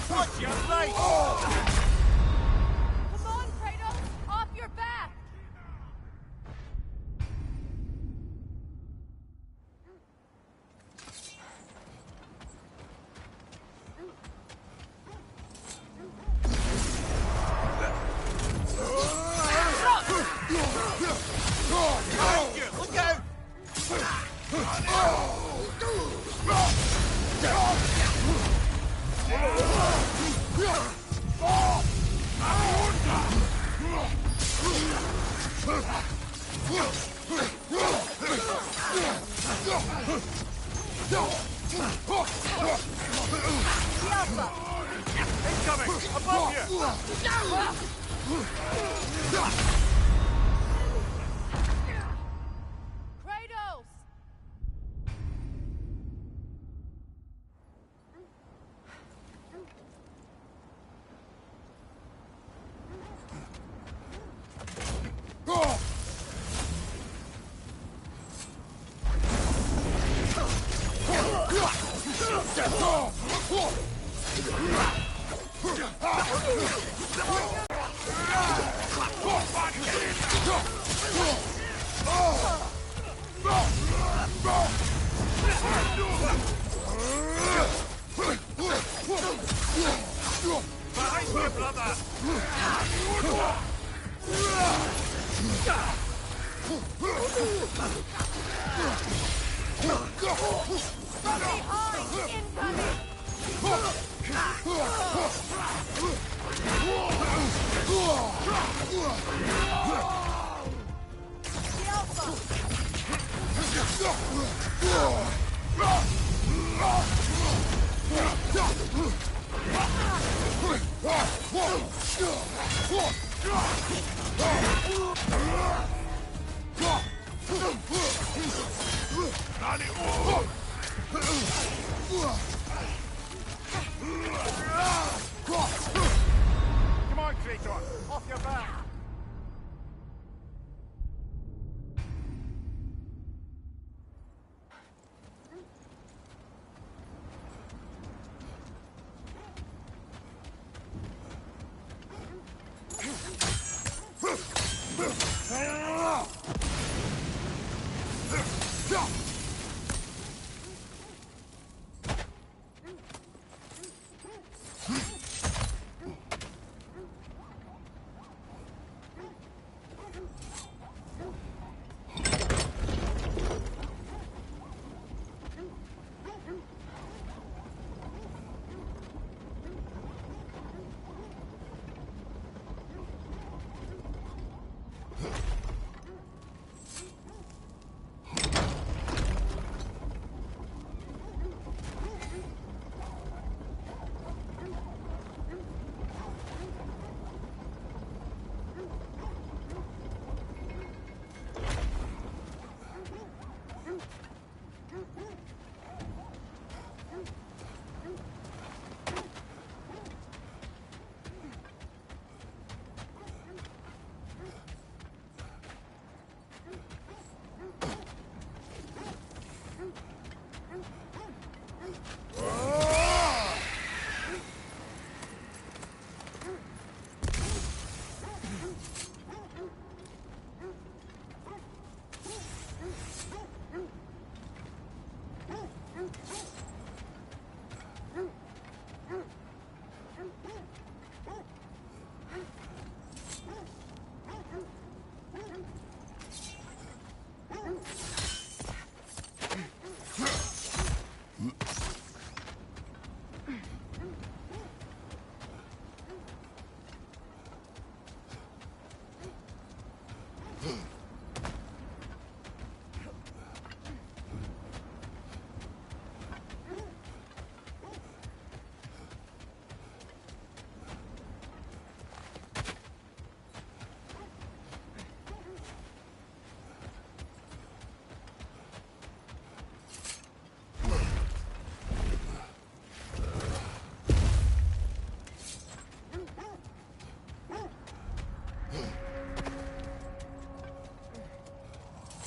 Watch your right! Come on, Kratos! Off your back! Look out! Incoming! Above you! Kratos! Behind you, brother! Behind! Incoming! The Alpha! Come on, Kratos! Off your back!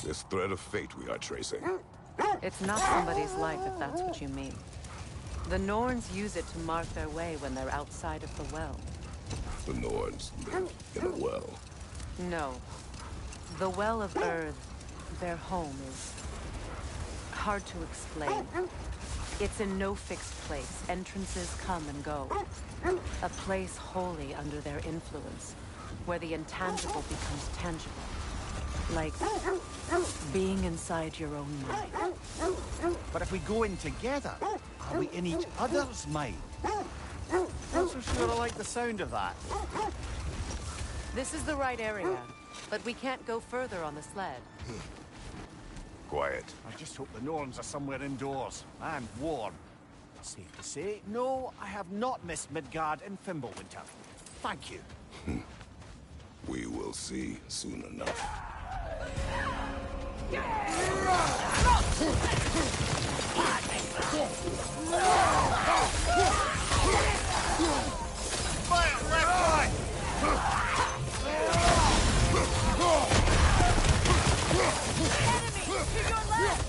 This thread of fate we are tracing. It's not somebody's life, if that's what you mean. The Norns use it to mark their way when they're outside of the well. The Norns live in a well. No. The Well of Earth, their home, is hard to explain. It's in no fixed place. Entrances come and go. A place wholly under their influence, where the intangible becomes tangible. Like being inside your own mind. But if we go in together, are we in each other's mind? Not so sure I like the sound of that. This is the right area, but we can't go further on the sled. Quiet. I just hope the Norns are somewhere indoors and warm. Safe to say, no, I have not missed Midgard and Fimbulwinter. Thank you. We will see soon enough. Fire, left, Enemy! To your left!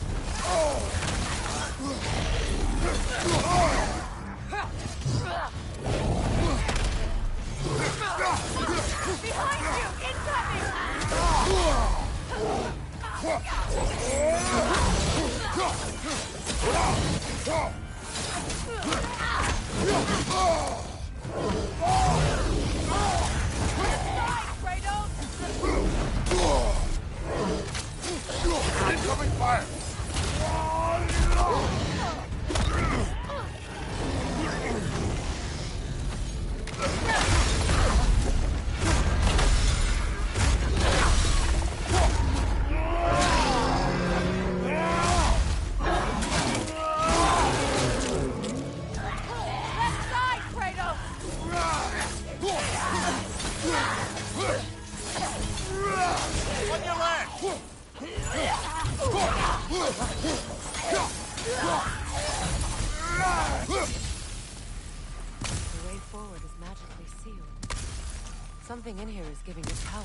Behind you! Incoming! Incoming fire! The way forward is magically sealed. Something in here is giving it power.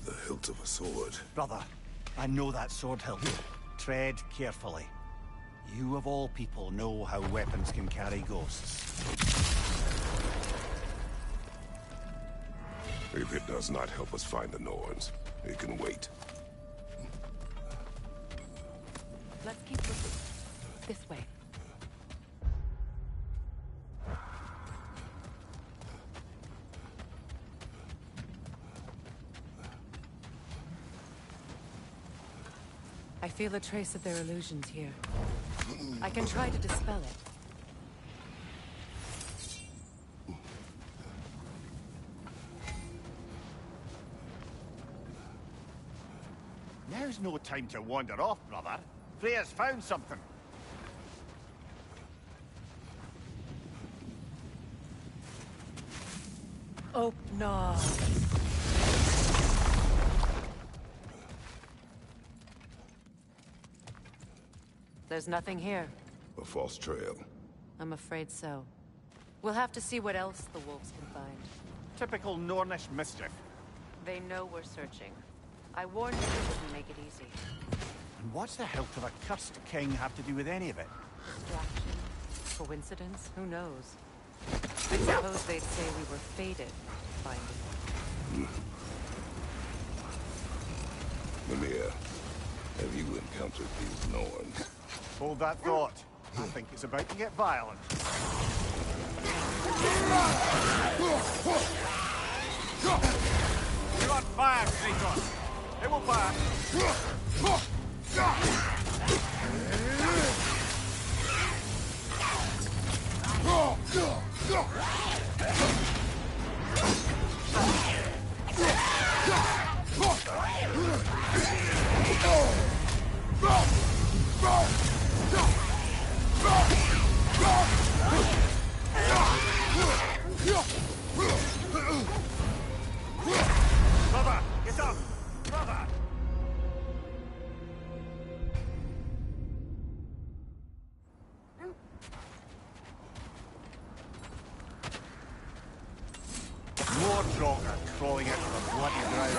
The hilt of a sword. Brother, I know that sword hilt. Tread carefully. You of all people know how weapons can carry ghosts. If it does not help us find the Norns, it can wait. Let's keep looking. This way. I feel a trace of their illusions here. I can try to dispel it. Now's no time to wander off, brother. Freya's found something. Oh, no. There's nothing here. A false trail. I'm afraid so. We'll have to see what else the wolves can find. Typical Nornish mischief. They know we're searching. I warned you it wouldn't make it easy. And what's the hilt of a cursed king have to do with any of it? Distraction? Coincidence? Who knows? I suppose they'd say we were fated to find it. Mimir, have you encountered these Norns? Hold that thought. I think it's about to get violent. You're on fire, Kratos! It will fire! Brother, get up! Brother! More Draugr crawling out of the bloody ground.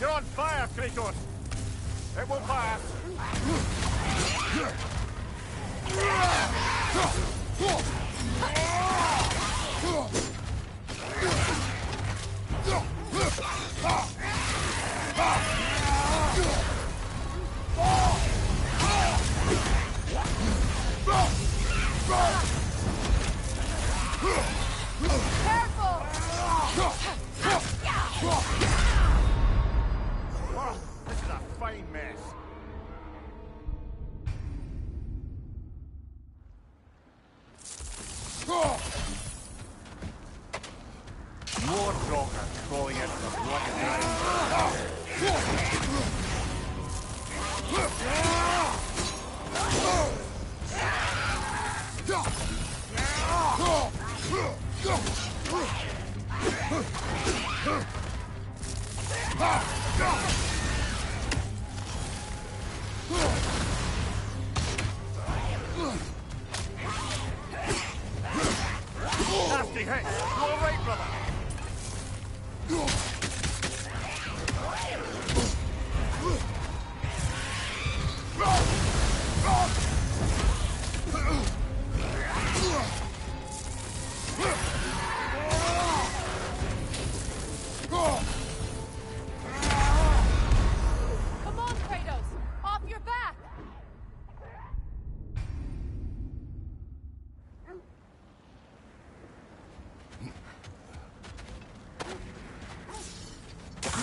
You're on fire, Kratos! It will pass! This is a fine mess. More Draugr crawling out of the bloody ground. Nasty hit! You all right, brother? Come on, Kratos! Off your back!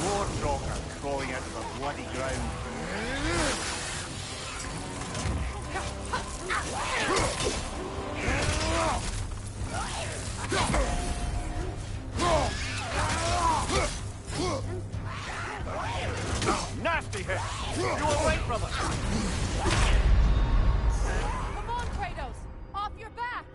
More Draugr crawling out of the bloody ground. Nasty hit! You all right, brother? Come on, Kratos! Off your back!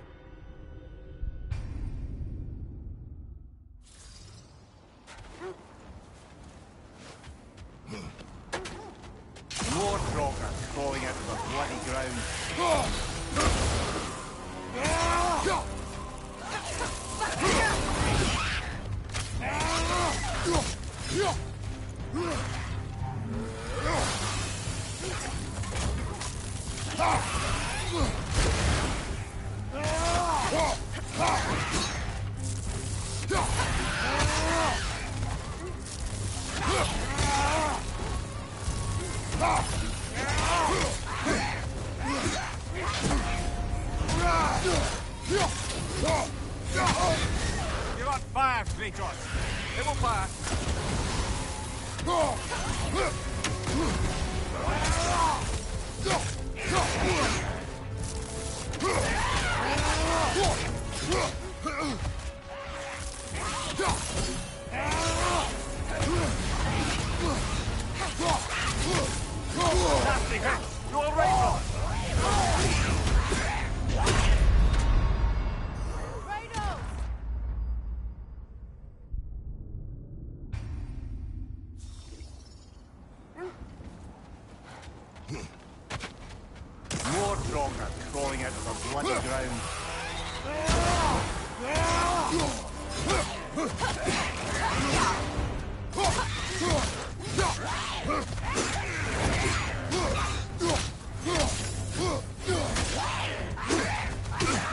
bloody ground. You're on fire, Kratos. It will pass. Nasty hit! You all right, brother? More Draugr crawling out of the bloody ground.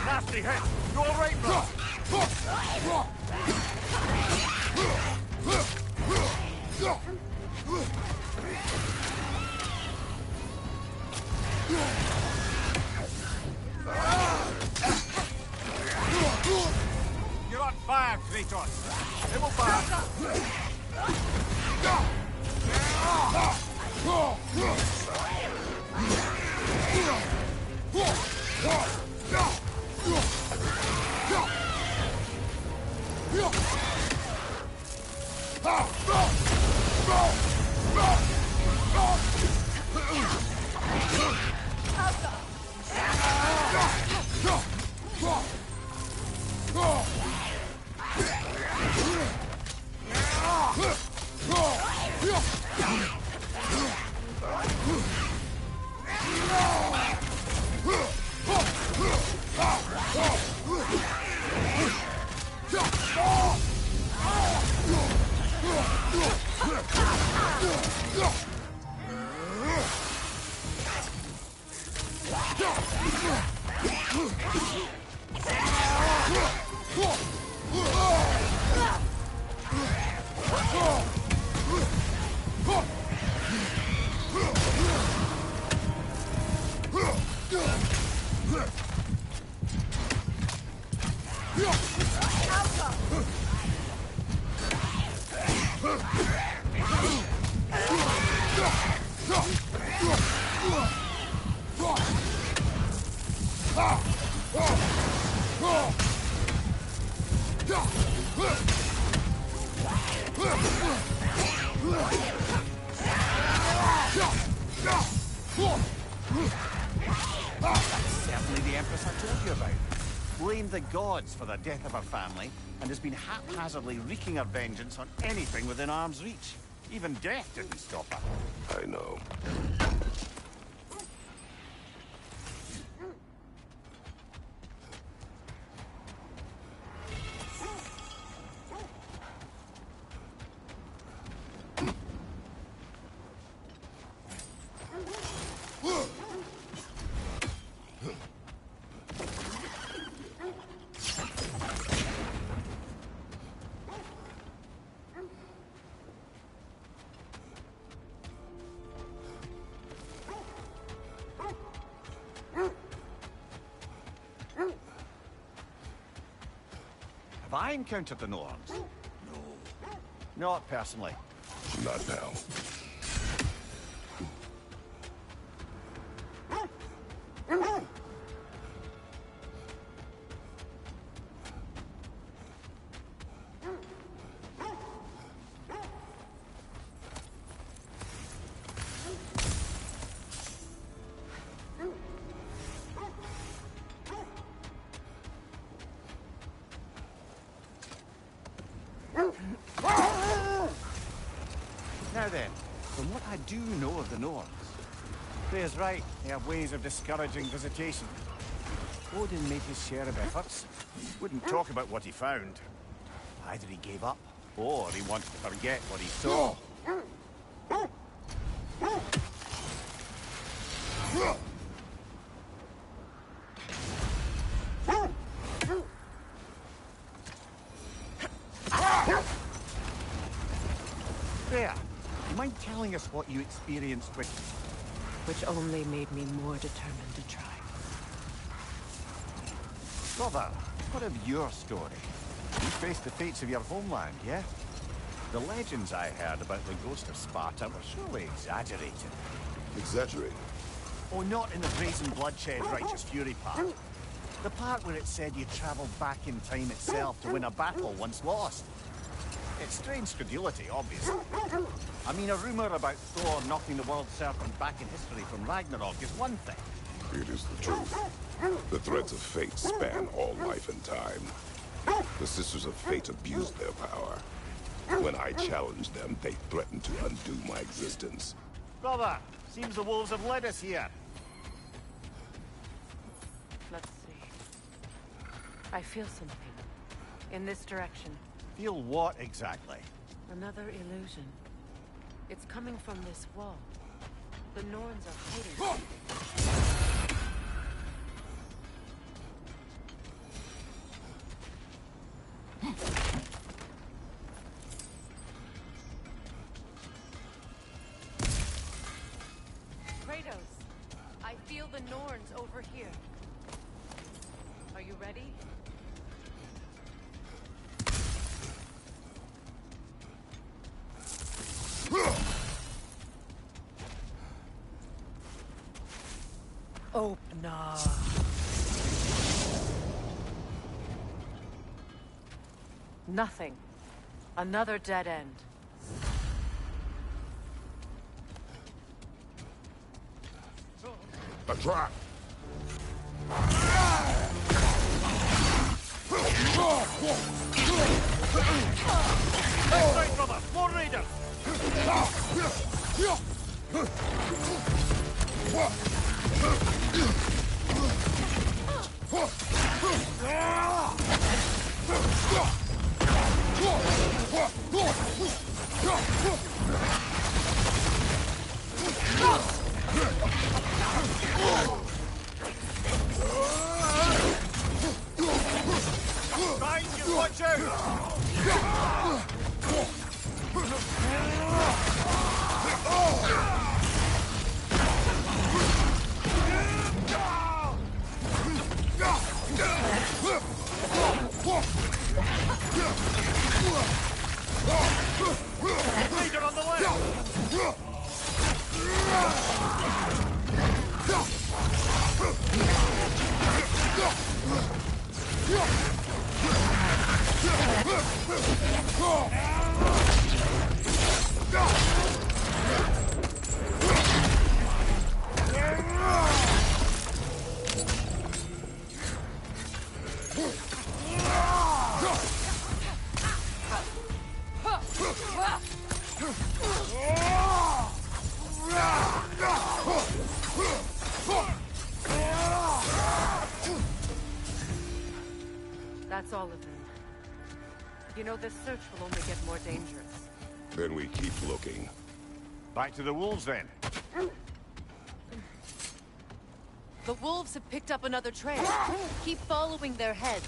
Nasty hit! You all right, brother? You're on fire, Kratos. It will pass. Certainly the Empress I told you about. Blamed the gods for the death of her family, and has been haphazardly wreaking her vengeance on anything within arm's reach. Even death didn't stop her. I know. Have I encountered the Norns? No. Not personally. Not now. Now then, from what I do know of the Norns, Freya's right. They have ways of discouraging visitation. Odin made his share of efforts. Wouldn't talk about what he found. Either he gave up, or he wanted to forget what he saw. Freya, you mind telling us what you experienced with... Which only made me more determined to try. Brother, what of your story? You faced the fates of your homeland, yeah? The legends I heard about the ghost of Sparta were surely exaggerated. Exaggerated? Oh, not in the brazen bloodshed righteous fury part. The part where it said you travelled back in time itself to win a battle once lost. It's strange credulity, obviously. I mean, a rumour about Thor knocking the world serpent back in history from Ragnarok is one thing. It is the truth. The threads of fate span all life and time. The Sisters of Fate abused their power. When I challenged them, they threatened to undo my existence. Brother, seems the wolves have led us here. Let's see. I feel something. In this direction. Feel what exactly? Another illusion. It's coming from this wall. The Norns are hiding. Kratos, I feel the Norns over here. Are you ready? Open up. Nothing. Another dead end. A trap! That's right, brother! More raiders! Behind you, watch out! Leader on the left! That's all of them. You know, this search will only get more dangerous. Then we keep looking. Back to the wolves, then. The wolves have picked up another trail. Keep following their heads.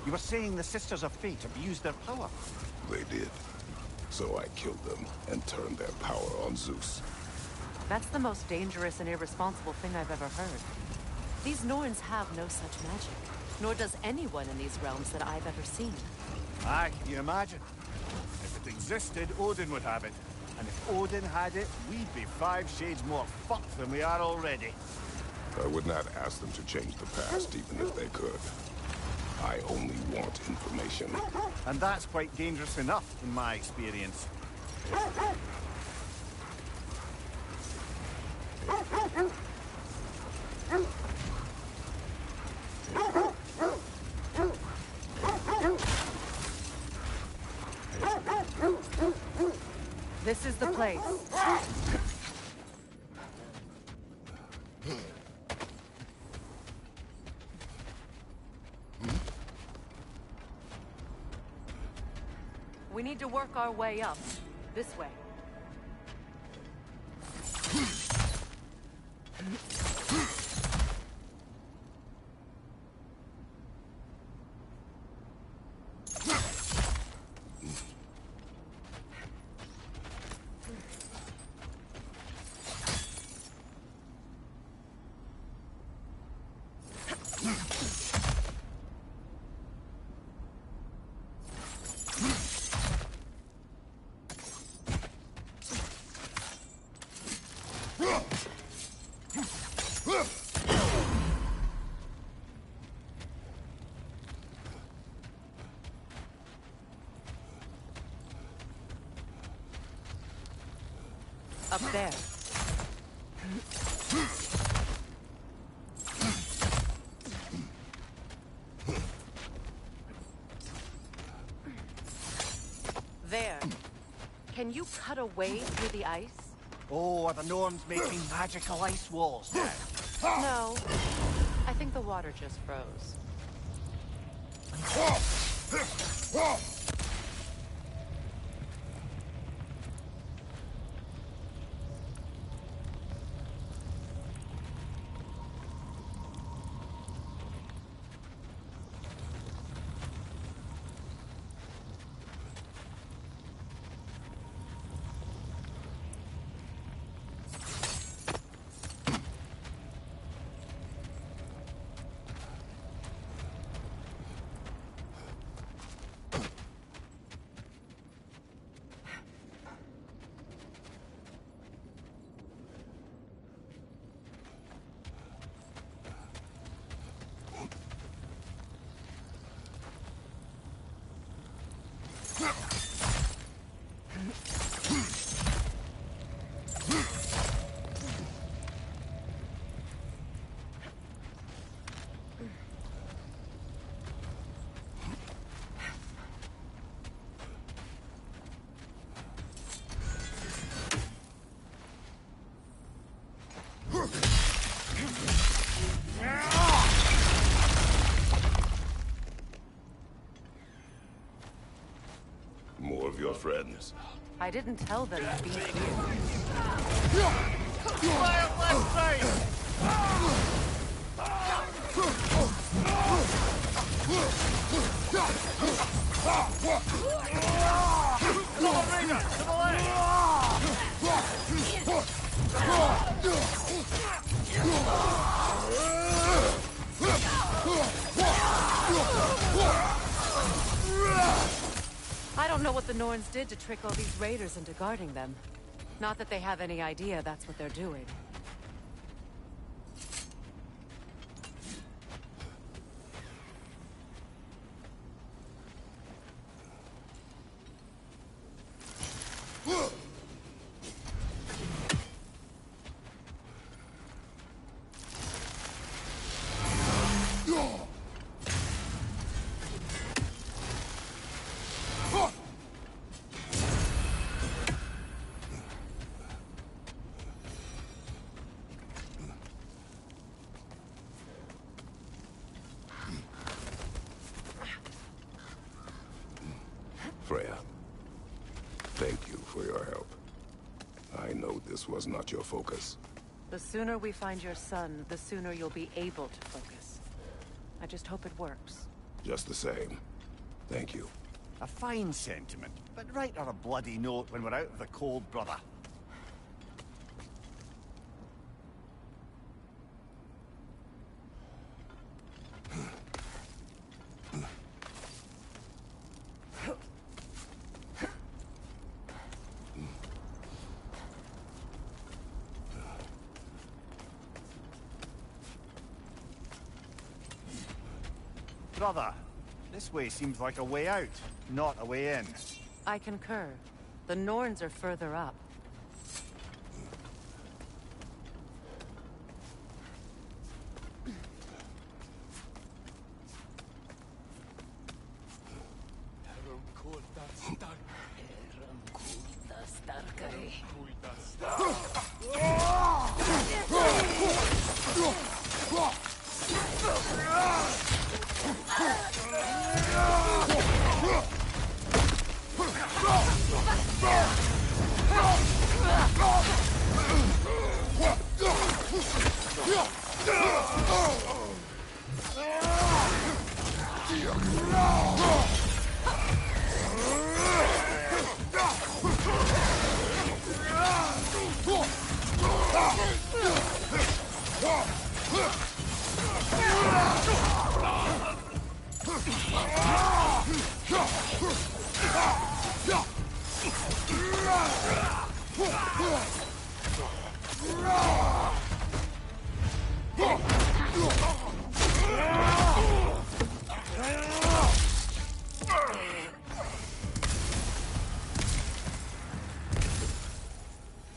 You were saying the Sisters of Fate abused their power? They did. So I killed them and turned their power on Zeus. That's the most dangerous and irresponsible thing I've ever heard. These Norns have no such magic, nor does anyone in these realms that I've ever seen. Aye, can you imagine? If it existed, Odin would have it. And if Odin had it, we'd be 5 shades more fucked than we are already. I would not ask them to change the past, even if they could. I only want information. And that's quite dangerous enough, in my experience. This is the place. We need to work our way up. This way. Up there. There. Can you cut a way through the ice? Oh, are the Norns making magical ice walls now? No. I think the water just froze. More of your friends. I didn't tell them to be here. Fire left side! Ballerina, to the I don't know what the Norns did to trick all these raiders into guarding them. Not that they have any idea that's what they're doing. Freya, thank you for your help. I know this was not your focus. The sooner we find your son, the sooner you'll be able to focus. I just hope it works. Just the same, thank you. A fine sentiment, but write her a bloody note when we're out of the cold, brother. Brother, this way seems like a way out, not a way in. I concur. The Norns are further up.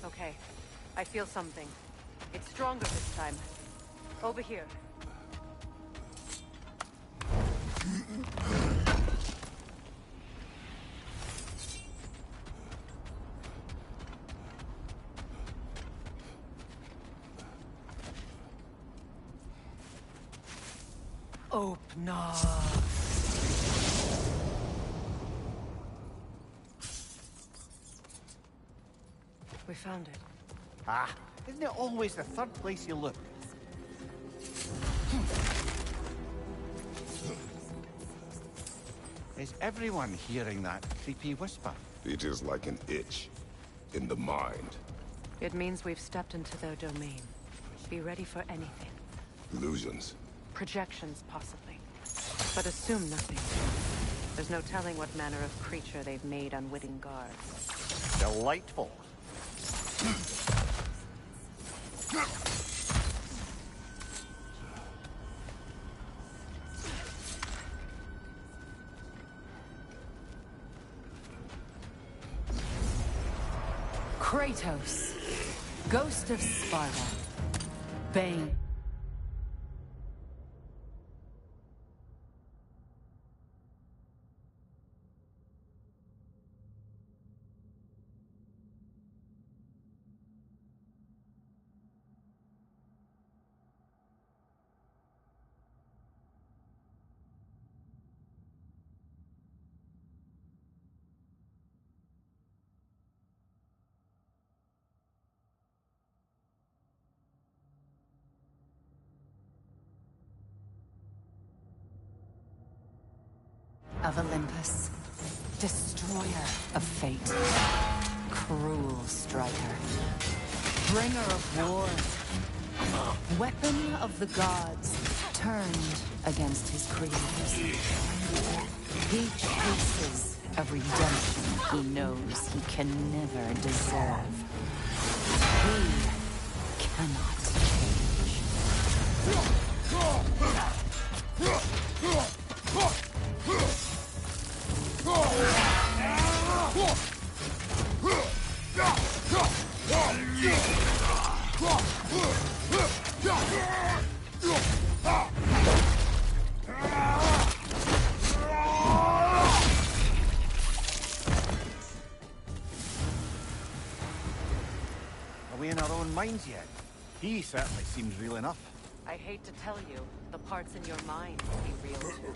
Okay, I feel something. It's stronger this time. Over here. Open up. We found it. Ah, isn't it always the third place you look? Is everyone hearing that creepy whisper? It is like an itch in the mind. It means we've stepped into their domain. Be ready for anything. Illusions. Projections, possibly. But assume nothing. There's no telling what manner of creature they've made unwitting guards. Delightful. Kratos, Ghost of Sparta, Bane. Of Olympus, destroyer of fate, cruel striker, bringer of war, weapon of the gods, turned against his creators. He chases a redemption he knows he can never deserve. He cannot change. Are we in our own minds yet? He certainly seems real enough. I hate to tell you, the parts in your mind will be real too.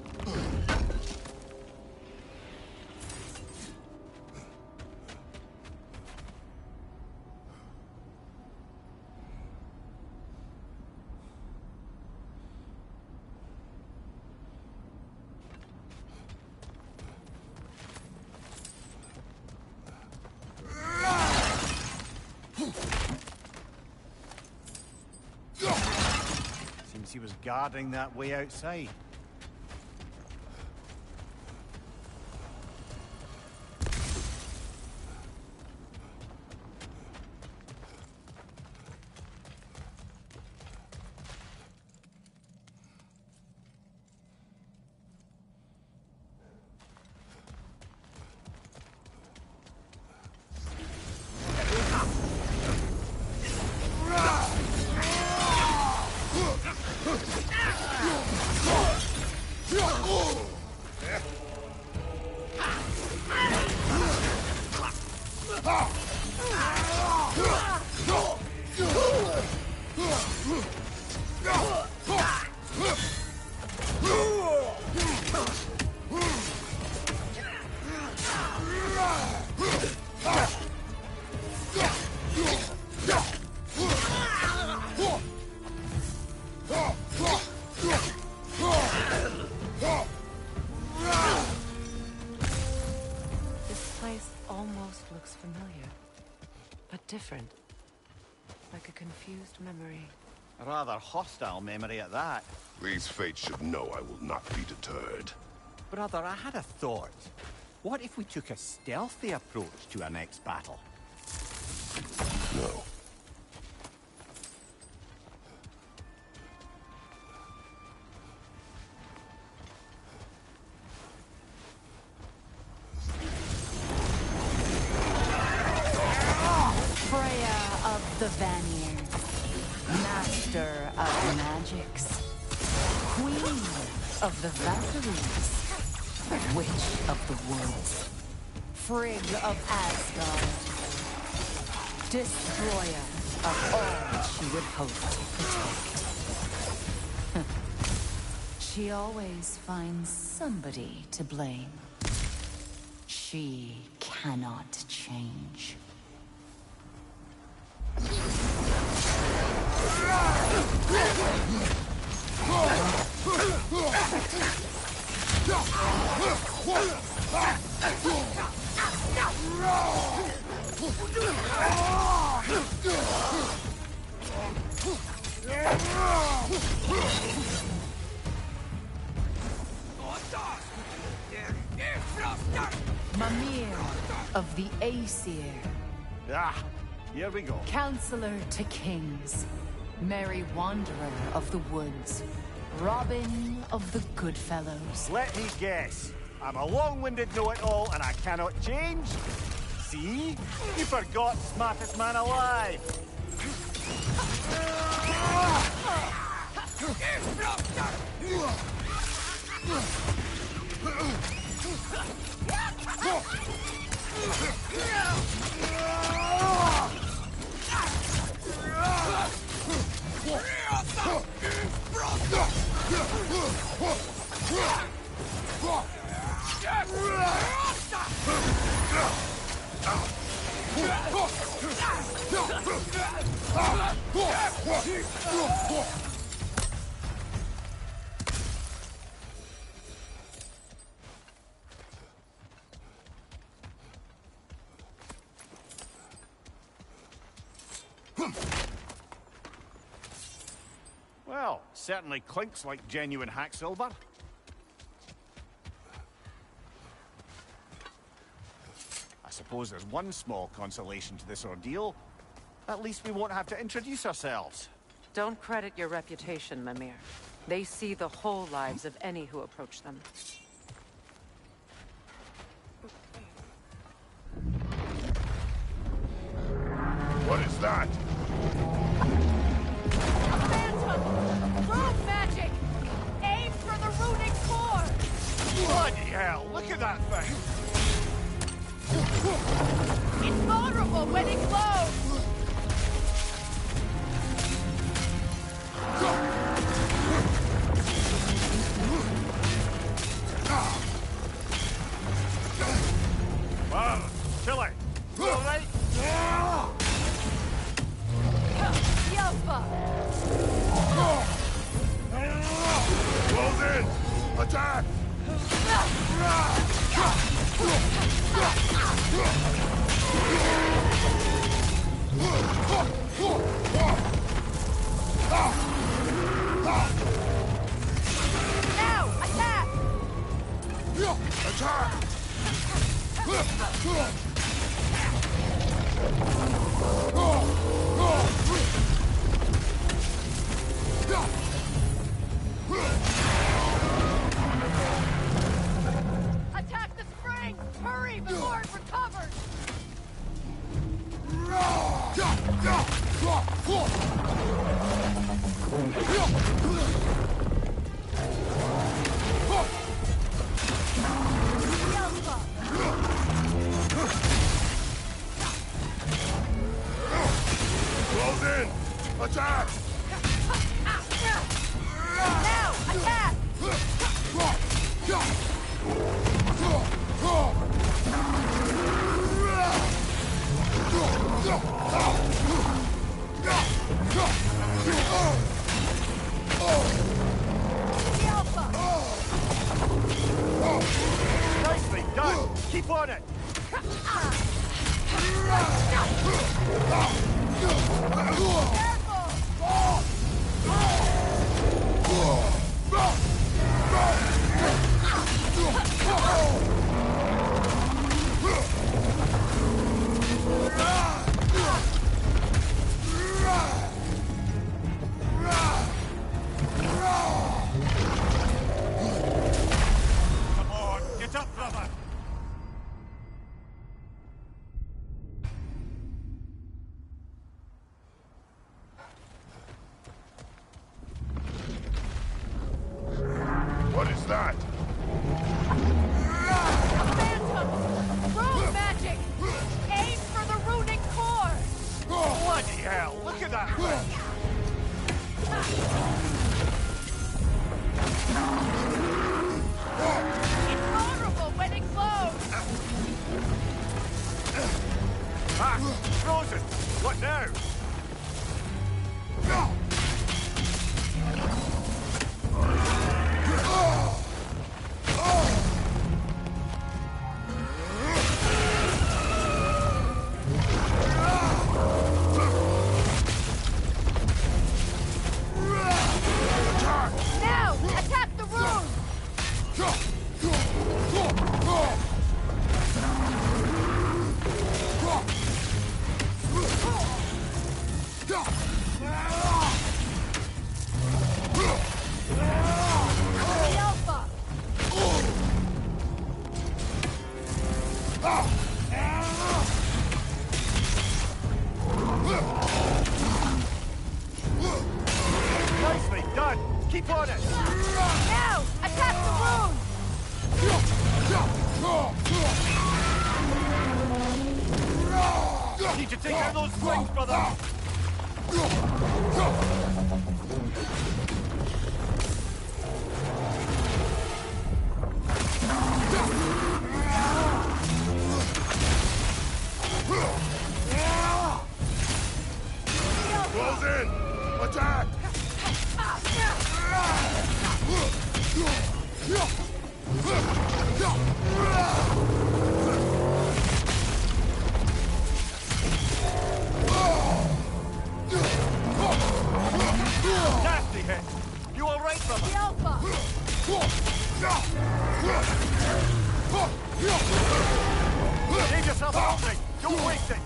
Seems he was guarding that way outside. different. Like a confused memory. A rather hostile memory at that. These fates should know I will not be deterred. Brother, I had a thought. What if we took a stealthy approach to our next battle? No. Freya of the Vanir, master of magics, queen of the Valkyries, witch of the woods, Frigg of Asgard, destroyer of all she would hope to protect. She always finds somebody to blame. She cannot change. Mimir of the Aesir. Ah, here we go. Counselor to kings, merry wanderer of the woods, Robin of the Goodfellows. Let me guess. I'm a long-winded know-it-all and I cannot change? See? You forgot smartest man alive. Well, certainly clinks like genuine hack silver. I suppose there's one small consolation to this ordeal. At least we won't have to introduce ourselves. Don't credit your reputation, Mimir. They see the whole lives of any who approach them. What is that? Rune magic! Aim for the runic core! Bloody hell, look at that thing! It's vulnerable when it glows! Wow, chilly. You all right? Yelpa! Close in! Attack! Now! Attack! Attack! Attack the spring! Hurry before it recovers! Close in! Attack! Now! Attack! Nicely done! Keep on it! No! Come on, get up, brother! What is that? Rune magic! Aim for the runic core! Bloody hell, look at that witch! It's vulnerable when it glows! Ah, frozen! What now? Now! Attack the rune! The Alpha! Nicely done! Keep on it! Now! Attack the rune! Need to take out those flames, brother! Close in! Attack! Nasty hit! You alright, brother? The Alpha! Give yourself an opening! Don't waste it!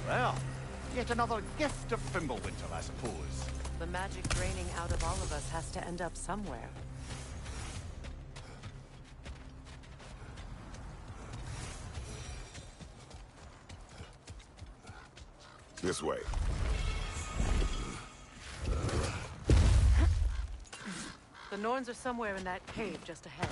Well, yet another gift of Fimbulwinter, I suppose. The magic draining out of all of us has to end up somewhere. This way. The Norns are somewhere in that cave just ahead.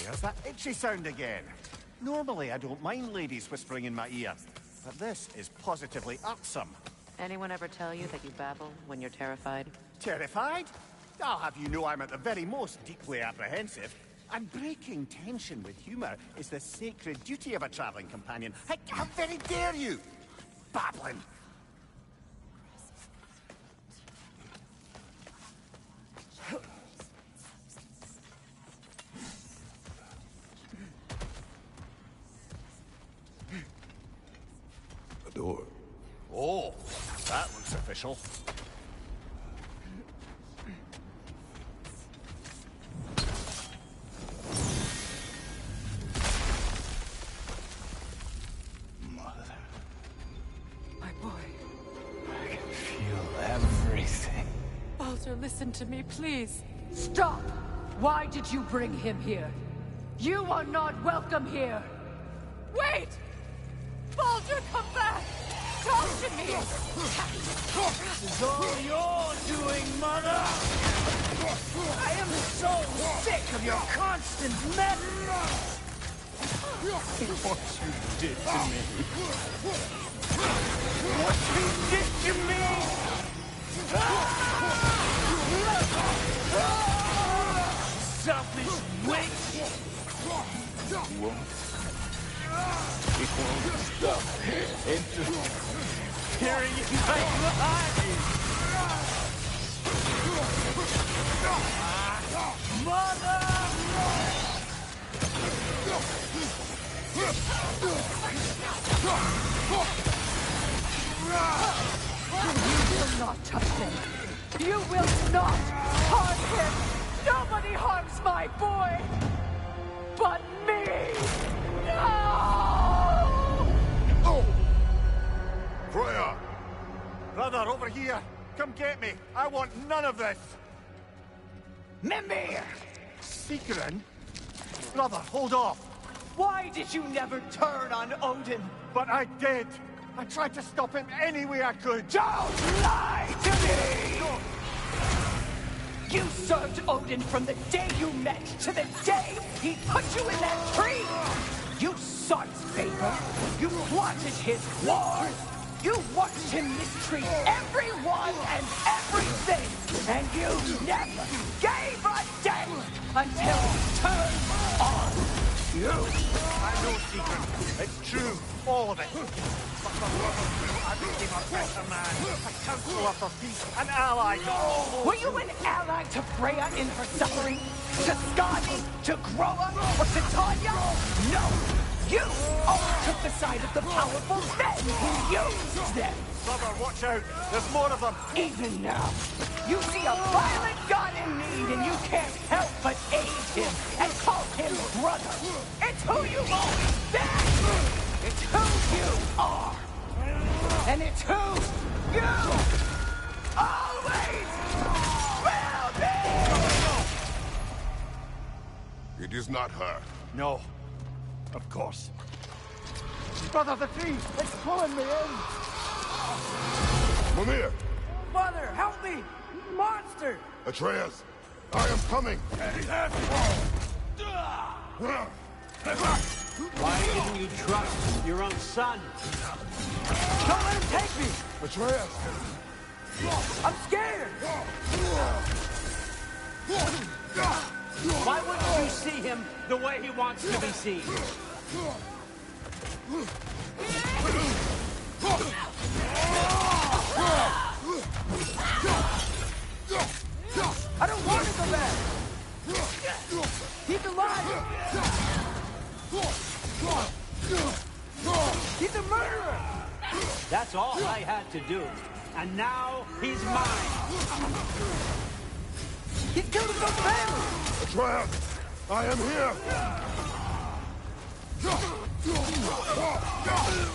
There's that itchy sound again. Normally, I don't mind ladies whispering in my ear, but this is positively irksome. Anyone ever tell you that you babble when you're terrified? Terrified? I'll have you know I'm at the very most deeply apprehensive. And breaking tension with humor is the sacred duty of a traveling companion. How very dare you! Babbling! A door. Oh, that looks official. Baldur, listen to me, please. Stop! Why did you bring him here? You are not welcome here! Wait! Baldur, come back! Talk to me! This is all you're doing, Mother! I am so sick of your constant mess! What you did to me. What you did to me! Selfish witch! It won't stop interfering in my life! Mother! You will not touch him. You will not harm him. Nobody harms my boy, but me. No! Oh! Freya! Brother, over here! Come get me! I want none of this! Mimir! Sigrun? Brother, hold off! Why did you never turn on Odin? But I did! I tried to stop him any way I could! Don't lie to me! You served Odin from the day you met to the day he put you in that tree! You sought his favor. You wanted his wars. You watched him mistreat everyone and everything. And you never gave a damn until he turned on you. I know, Secret. It's true. All of it. But the love of you, I became a better man. A counselor for peace. An ally. Were you an ally to Freya in her suffering? To Skadi? To Groa? Or to Tanya? No! You always took the side of the powerful, then used them! Brother, watch out! There's more of them! Even now, you see a violent god in need and you can't help but aid him and call him brother! It's who you've always been! It's who you are! And it's who you always will be! It is not her. No. Of course. Brother, the tree! It's pulling me in! Mimir! Mother, help me! Monster! Atreus! I am coming! Why didn't you trust your own son? Don't let him take me! Atreus! I'm scared! Why wouldn't you see him the way he wants to be seen? I don't want to go back! He's alive! He's a murderer! That's all I had to do. And now he's mine! He killed his own family! Atreus! I am here!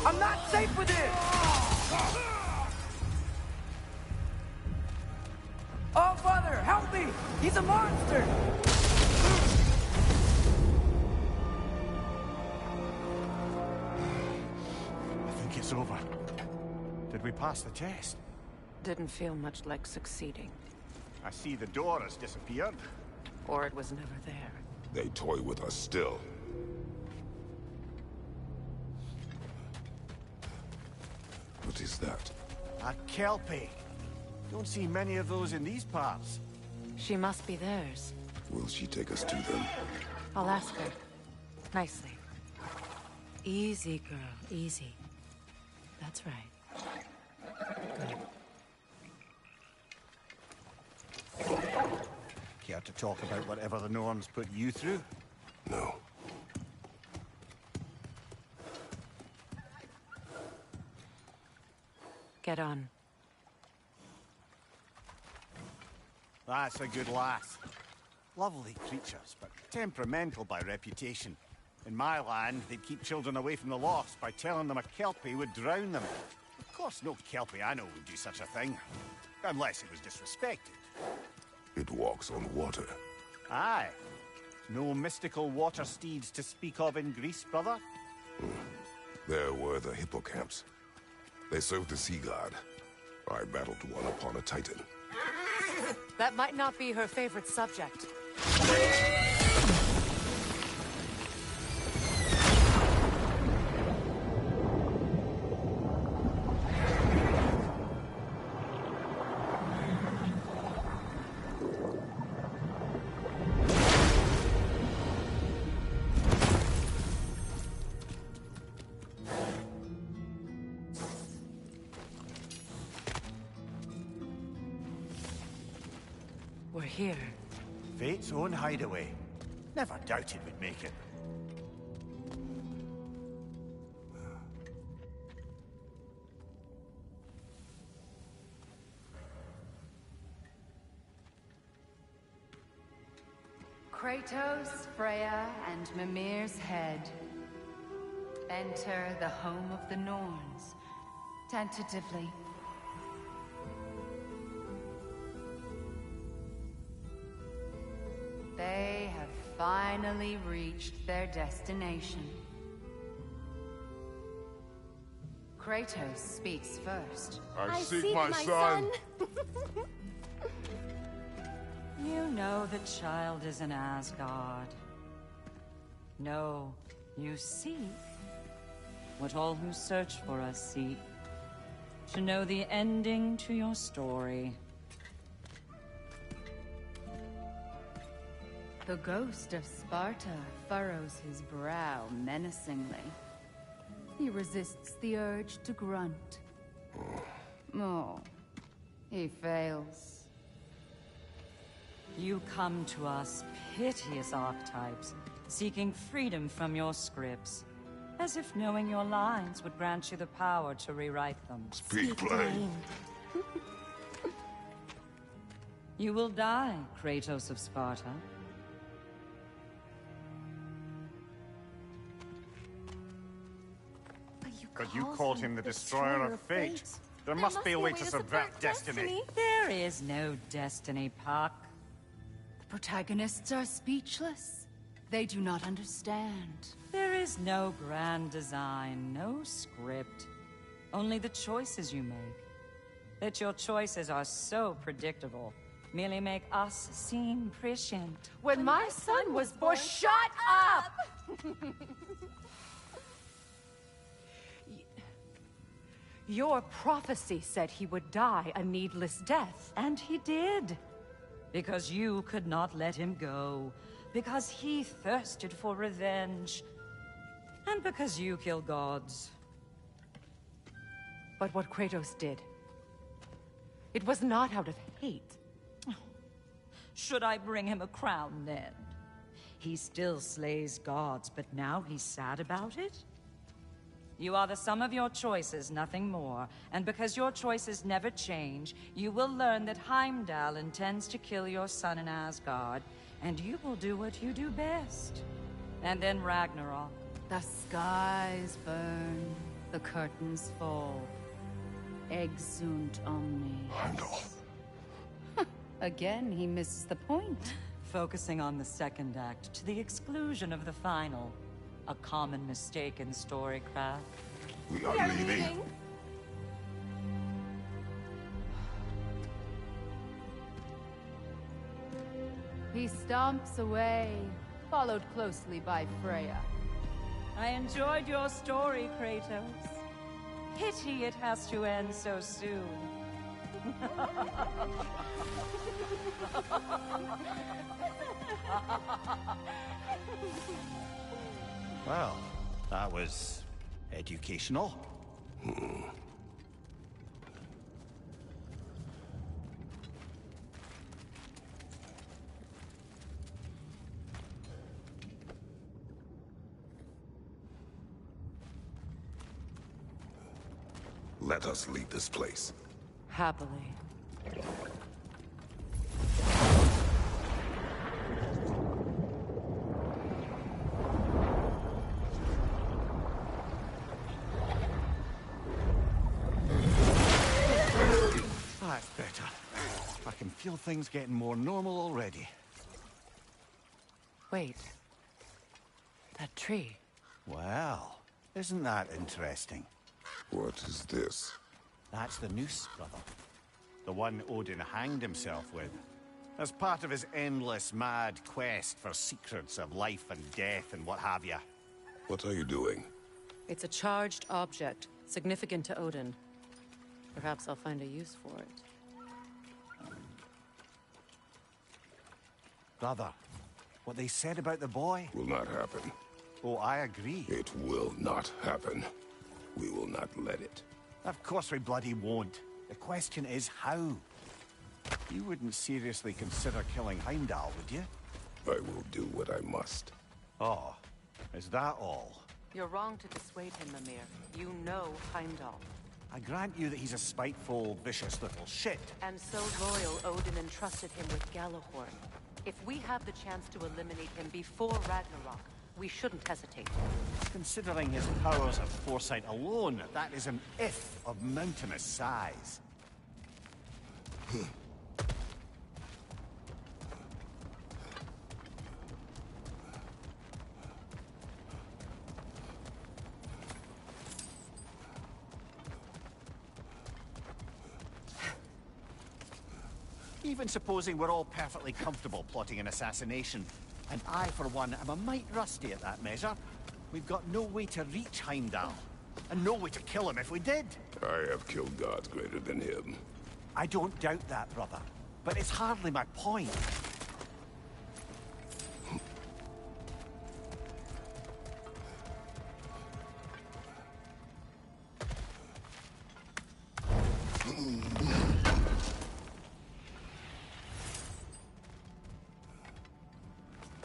I'm not safe with him! Oh, Father, help me! He's a monster! I think it's over. Did we pass the test? Didn't feel much like succeeding. I see the door has disappeared. Or it was never there. They toy with us still. What is that? A Kelpie. Don't see many of those in these parts. She must be theirs. Will she take us to them? I'll ask her. Nicely. Easy, girl. Easy. That's right. Good. Care to talk about whatever the Norns put you through? No. Get on. That's a good lass. Lovely creatures, but temperamental by reputation. In my land, they'd keep children away from the lost by telling them a Kelpie would drown them. Of course, no Kelpie I know would do such a thing. Unless it was disrespected. It walks on water. Aye. No mystical water steeds to speak of in Greece, brother? There were the hippocamps. They served the sea god. I battled one upon a titan. That might not be her favorite subject. We're here. Fate's own hideaway. Never doubted we'd make it. Kratos, Freya, and Mimir's head. Enter the home of the Norns, tentatively. They have finally reached their destination. Kratos speaks first. I seek my son. You know the child is in Asgard. No, you seek what all who search for us seek. To know the ending to your story. The ghost of Sparta furrows his brow menacingly. He resists the urge to grunt. Oh, he fails. You come to us, piteous archetypes, seeking freedom from your scripts. As if knowing your lines would grant you the power to rewrite them. Speak plain. You will die, Kratos of Sparta. But you called him the Destroyer of Fate. There must be a way to subvert destiny. There is no destiny, Puck. The protagonists are speechless. They do not understand. There is no grand design, no script. Only the choices you make. That your choices are so predictable merely make us seem prescient. When my son was born... Shut up! Your prophecy said he would die a needless death. And he did. Because you could not let him go. Because he thirsted for revenge. And because you kill gods. But what Kratos did, it was not out of hate. Should I bring him a crown then? He still slays gods, but now he's sad about it? You are the sum of your choices, nothing more. And because your choices never change, you will learn that Heimdall intends to kill your son in Asgard, and you will do what you do best. And then Ragnarok. The skies burn, the curtains fall. Exunt omnes. Heimdall. Again, he misses the point. Focusing on the second act to the exclusion of the final. A common mistake in storycraft. We are leaving. He stomps away, followed closely by Freya. I enjoyed your story, Kratos. Pity it has to end so soon. Well, that was educational. Let us leave this place. Happily. That's better. can feel things getting more normal already. Wait. That tree. Well, isn't that interesting? What is this? That's the noose, brother. The one Odin hanged himself with. As part of his endless, mad quest for secrets of life and death and what have you. What are you doing? It's a charged object, significant to Odin. Perhaps I'll find a use for it. Brother, what they said about the boy? Will not happen. Oh, I agree. It will not happen. We will not let it. Of course we bloody won't. The question is how? You wouldn't seriously consider killing Heimdall, would you? I will do what I must. Oh, is that all? You're wrong to dissuade him, Mimir. You know Heimdall. I grant you that he's a spiteful, vicious little shit. And so loyal, Odin entrusted him with Gjallarhorn. If we have the chance to eliminate him before Ragnarok, we shouldn't hesitate. Considering his powers of foresight alone, that is an if of mountainous size. Even supposing we're all perfectly comfortable plotting an assassination, and I, for one, am a mite rusty at that measure, we've got no way to reach Heimdall, and no way to kill him if we did. I have killed gods greater than him. I don't doubt that, brother, but it's hardly my point.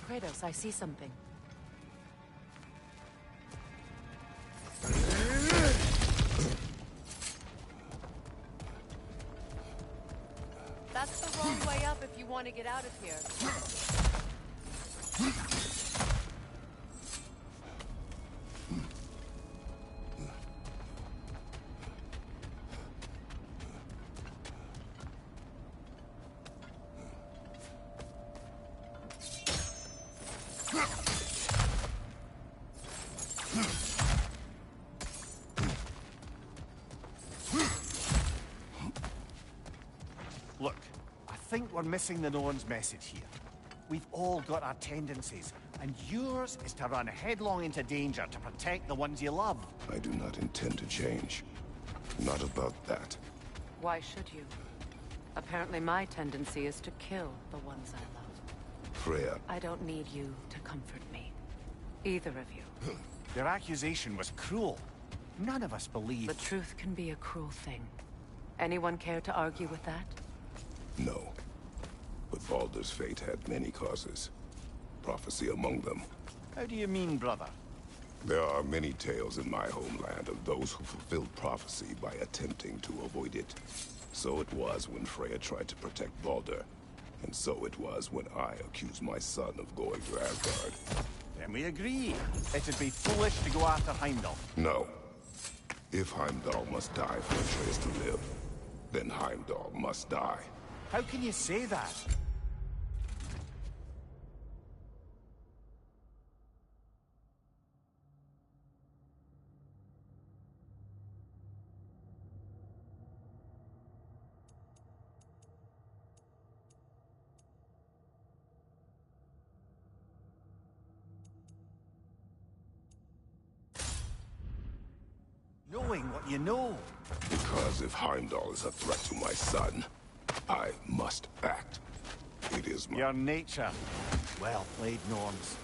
Kratos, I see something. That's the wrong way up if you want to get out of here. Look, I think we're missing the Norn's message here. We've all got our tendencies, and yours is to run headlong into danger to protect the ones you love. I do not intend to change. Not about that. Why should you? Apparently my tendency is to kill the ones I love. Freya. I don't need you to comfort me. Either of you. Your accusation was cruel. None of us believe... The truth can be a cruel thing. Anyone care to argue with that? No. But Baldur's fate had many causes. Prophecy among them. How do you mean, brother? There are many tales in my homeland of those who fulfilled prophecy by attempting to avoid it. So it was when Freya tried to protect Baldur. And so it was when I accused my son of going to Asgard. Then we agree. It'd be foolish to go after Heimdall. No. If Heimdall must die for Atreus to live, then Heimdall must die. How can you say that? Knowing what you know. Because if Heimdall is a threat to my son, I must act. It is my... Your nature. Well played, Norns.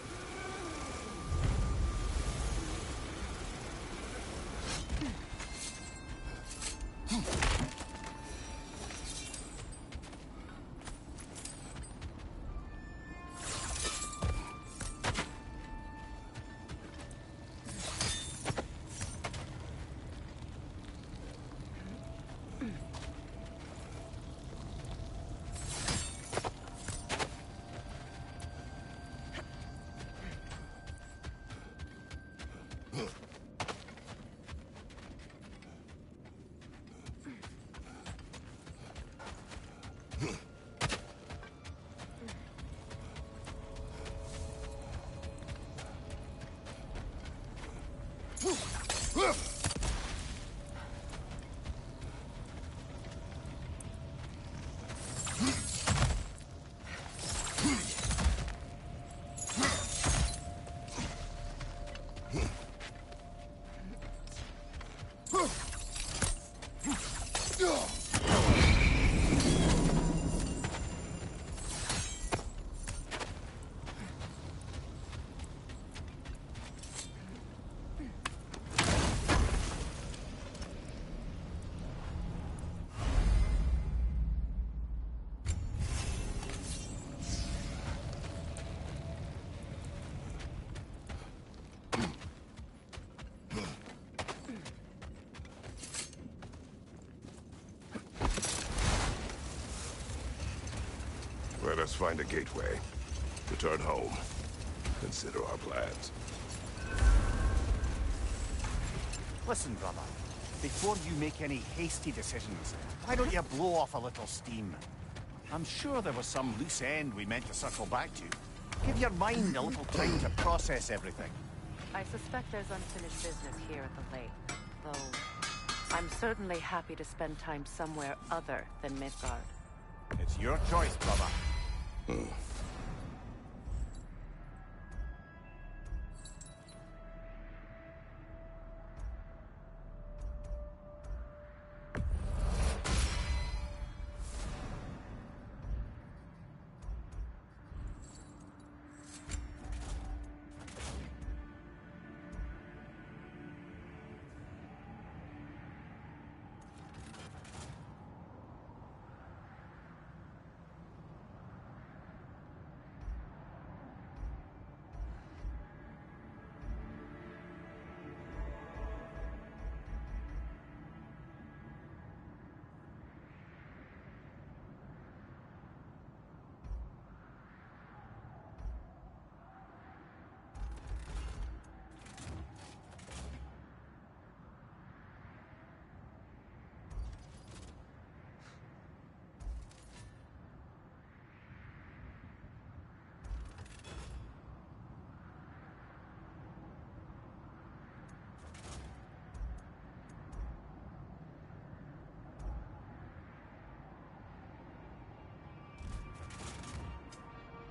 Let us find a gateway. Return home. Consider our plans. Listen, brother. Before you make any hasty decisions, why don't you blow off a little steam? I'm sure there was some loose end we meant to circle back to. Give your mind a little time to process everything. I suspect there's unfinished business here at the lake, though I'm certainly happy to spend time somewhere other than Midgard. It's your choice, brother.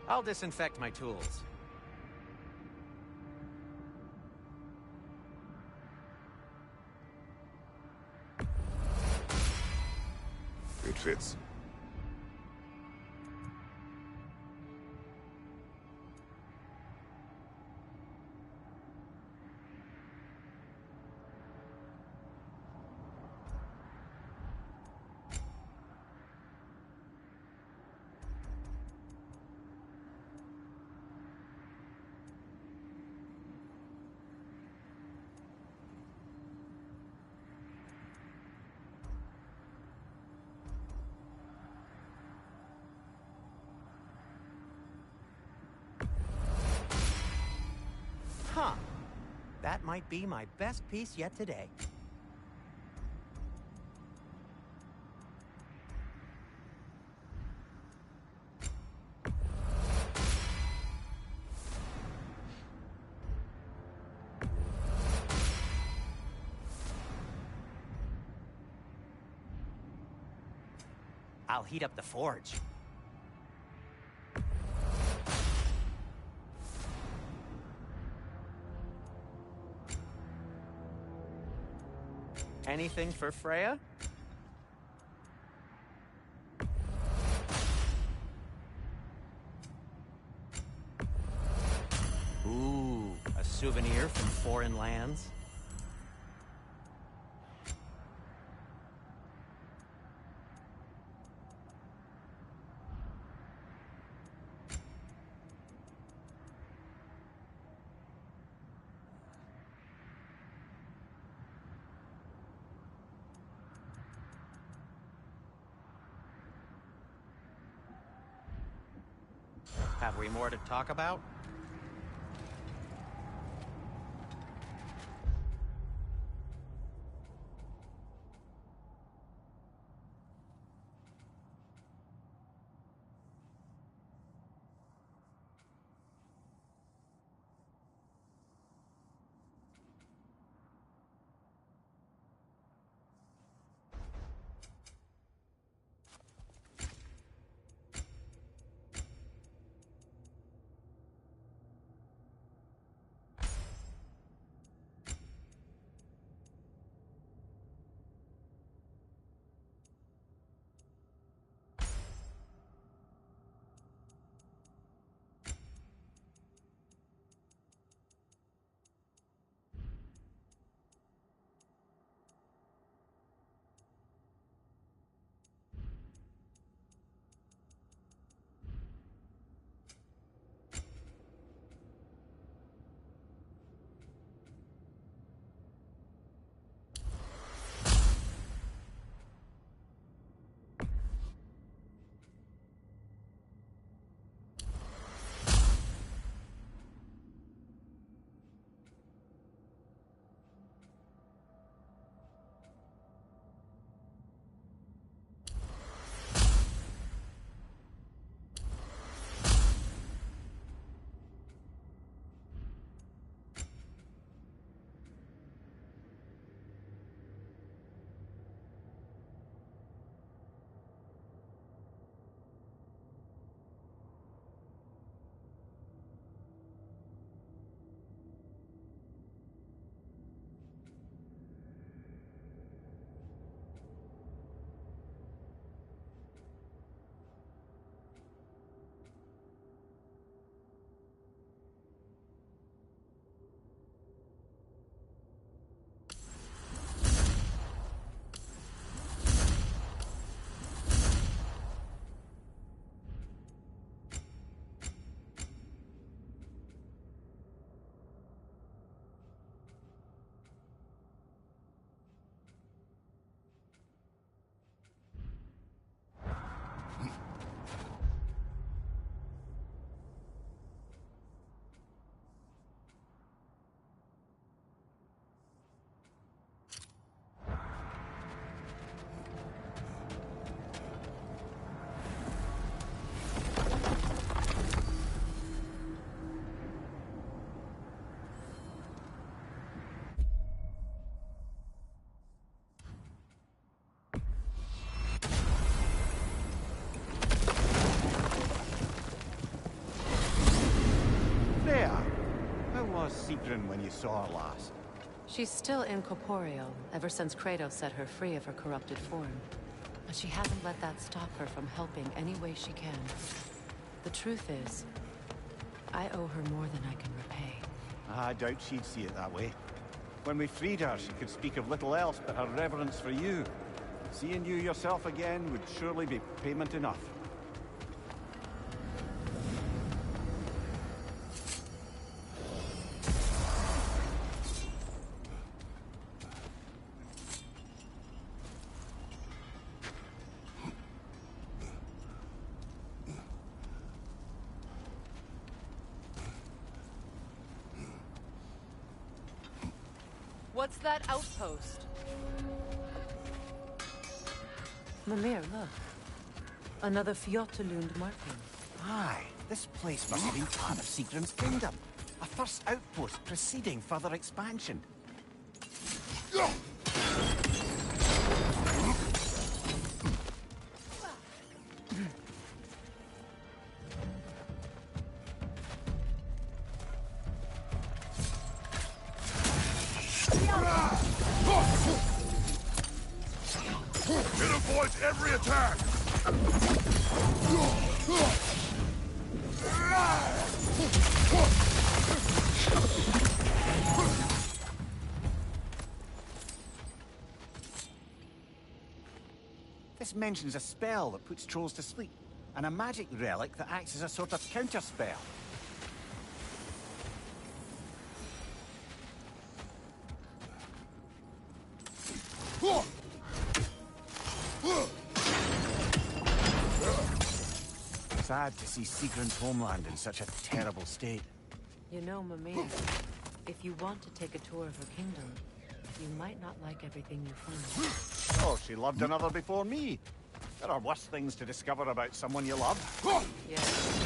I'll disinfect my tools. It fits. Huh. That might be my best piece yet today. I'll heat up the forge. Anything for Freya? Ooh, a souvenir from foreign lands? Have we more to talk about? Sigrun when you saw her last? She's still incorporeal, ever since Kratos set her free of her corrupted form. But she hasn't let that stop her from helping any way she can. The truth is, I owe her more than I can repay. I doubt she'd see it that way. When we freed her, she could speak of little else but her reverence for you. Seeing you yourself again would surely be payment enough. What's that outpost? Mimir, look. Another Fjotalund marking. Aye, this place must have been part of Sigrun's kingdom. A first outpost preceding further expansion. It avoids every attack! This mentions a spell that puts trolls to sleep, and a magic relic that acts as a sort of counterspell. Sad to see Sigrun's homeland in such a terrible state. You know, Mimir, if you want to take a tour of her kingdom, you might not like everything you find. Oh, she loved another before me. There are worse things to discover about someone you love. Yes.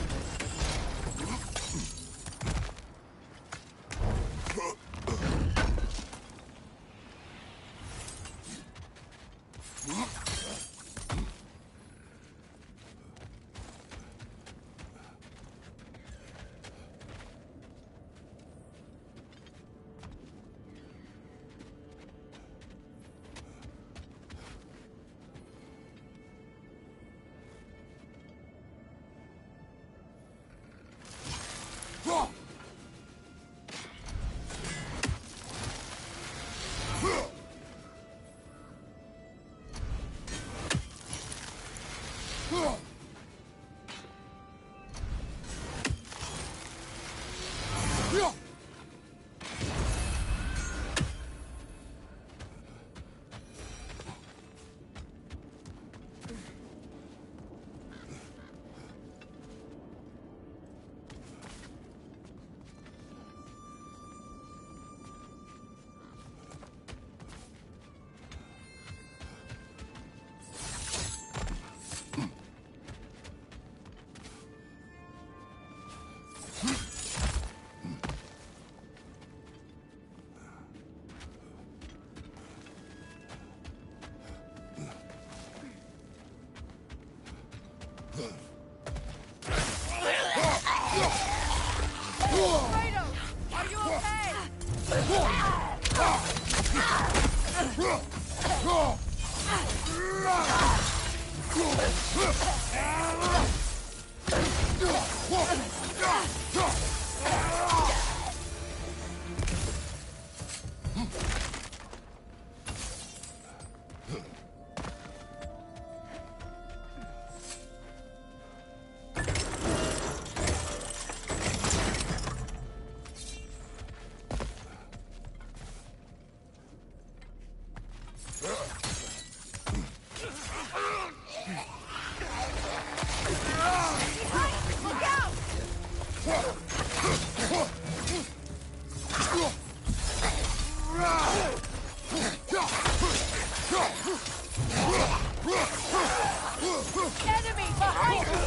Enemy behind you,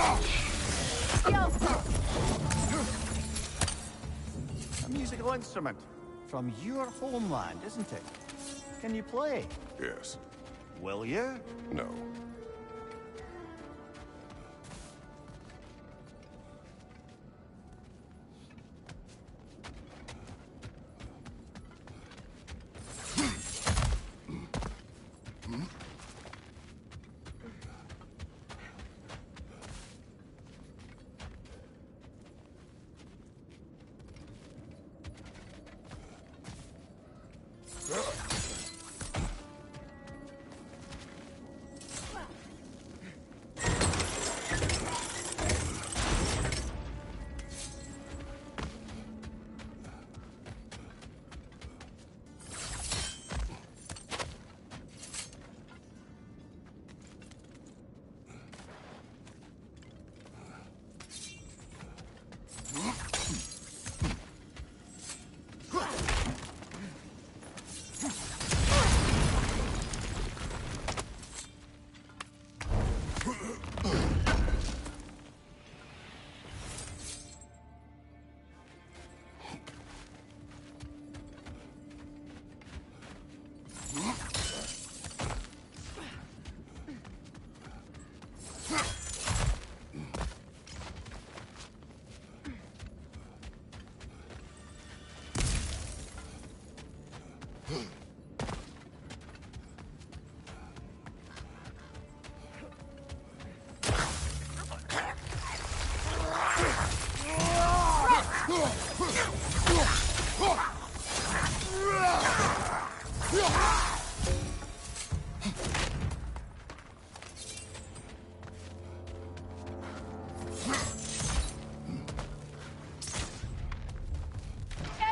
A musical instrument from your homeland, isn't it? Can you play? Yes. Will you? No.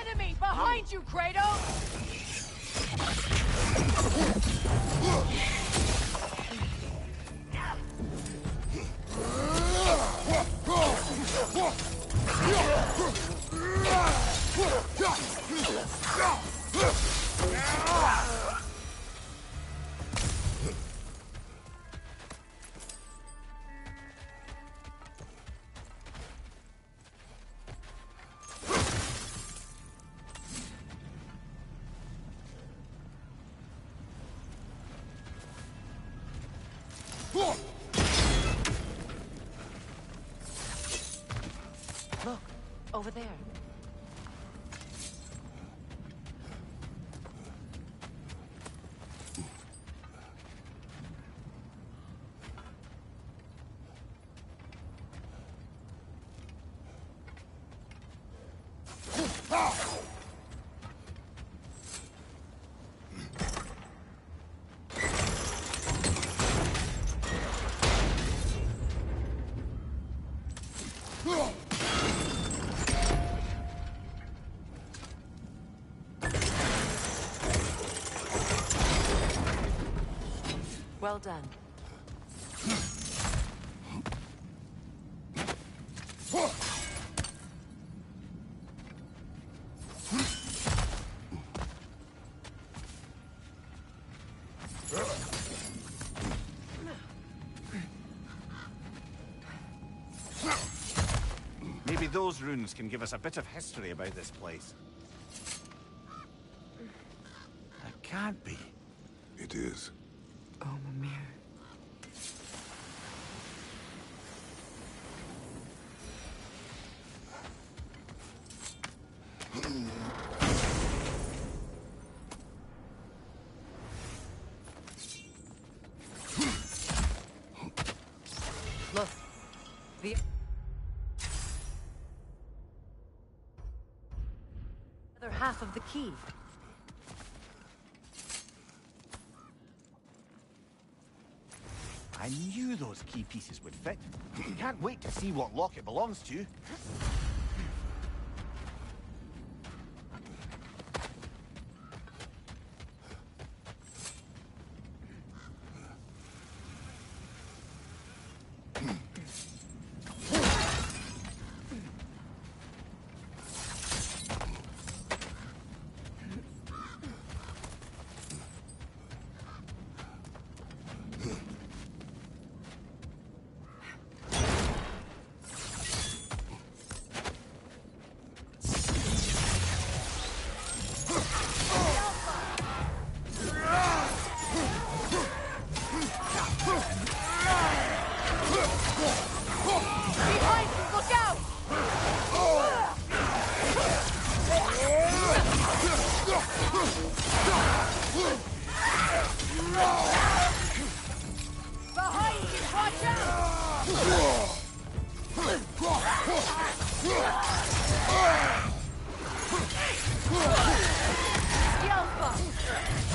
Enemy behind you, Kratos! Look, over there. Well done. Maybe those runes can give us a bit of history about this place. It can't be. It is. Oh, Mimir. Look. The other half of the key. I knew those key pieces would fit. Can't wait to see what lock it belongs to.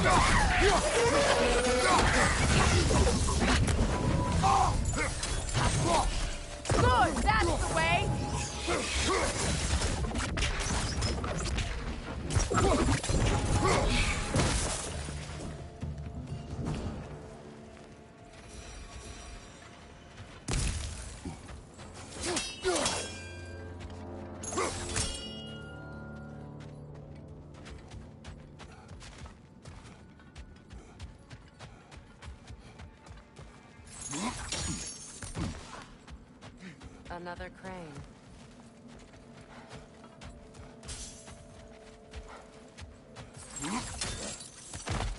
Good, that's the way! Another crane.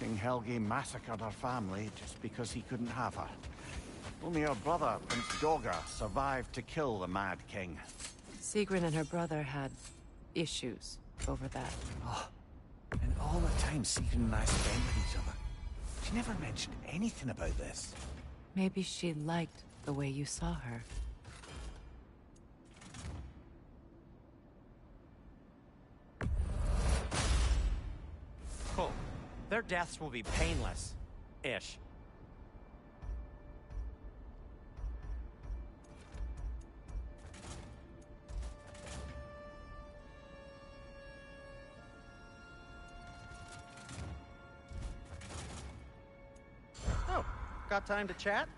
King Helge massacred her family just because he couldn't have her. Only her brother, Prince Dogger, survived to kill the Mad King. Sigrun and her brother had issues over that. Oh, and all the time Sigrun and I spent with each other. She never mentioned anything about this. Maybe she liked the way you saw her. Cool. Their deaths will be painless. Ish. Oh, got time to chat?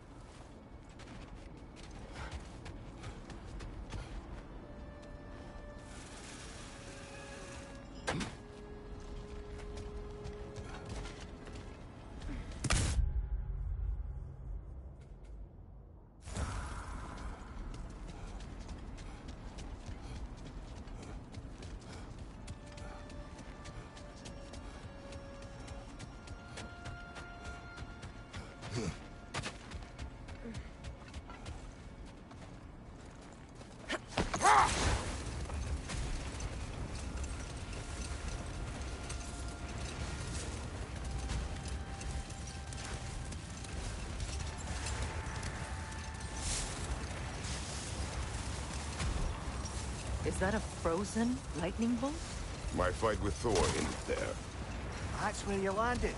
Is that a frozen lightning bolt? My fight with Thor ended there. That's where you landed.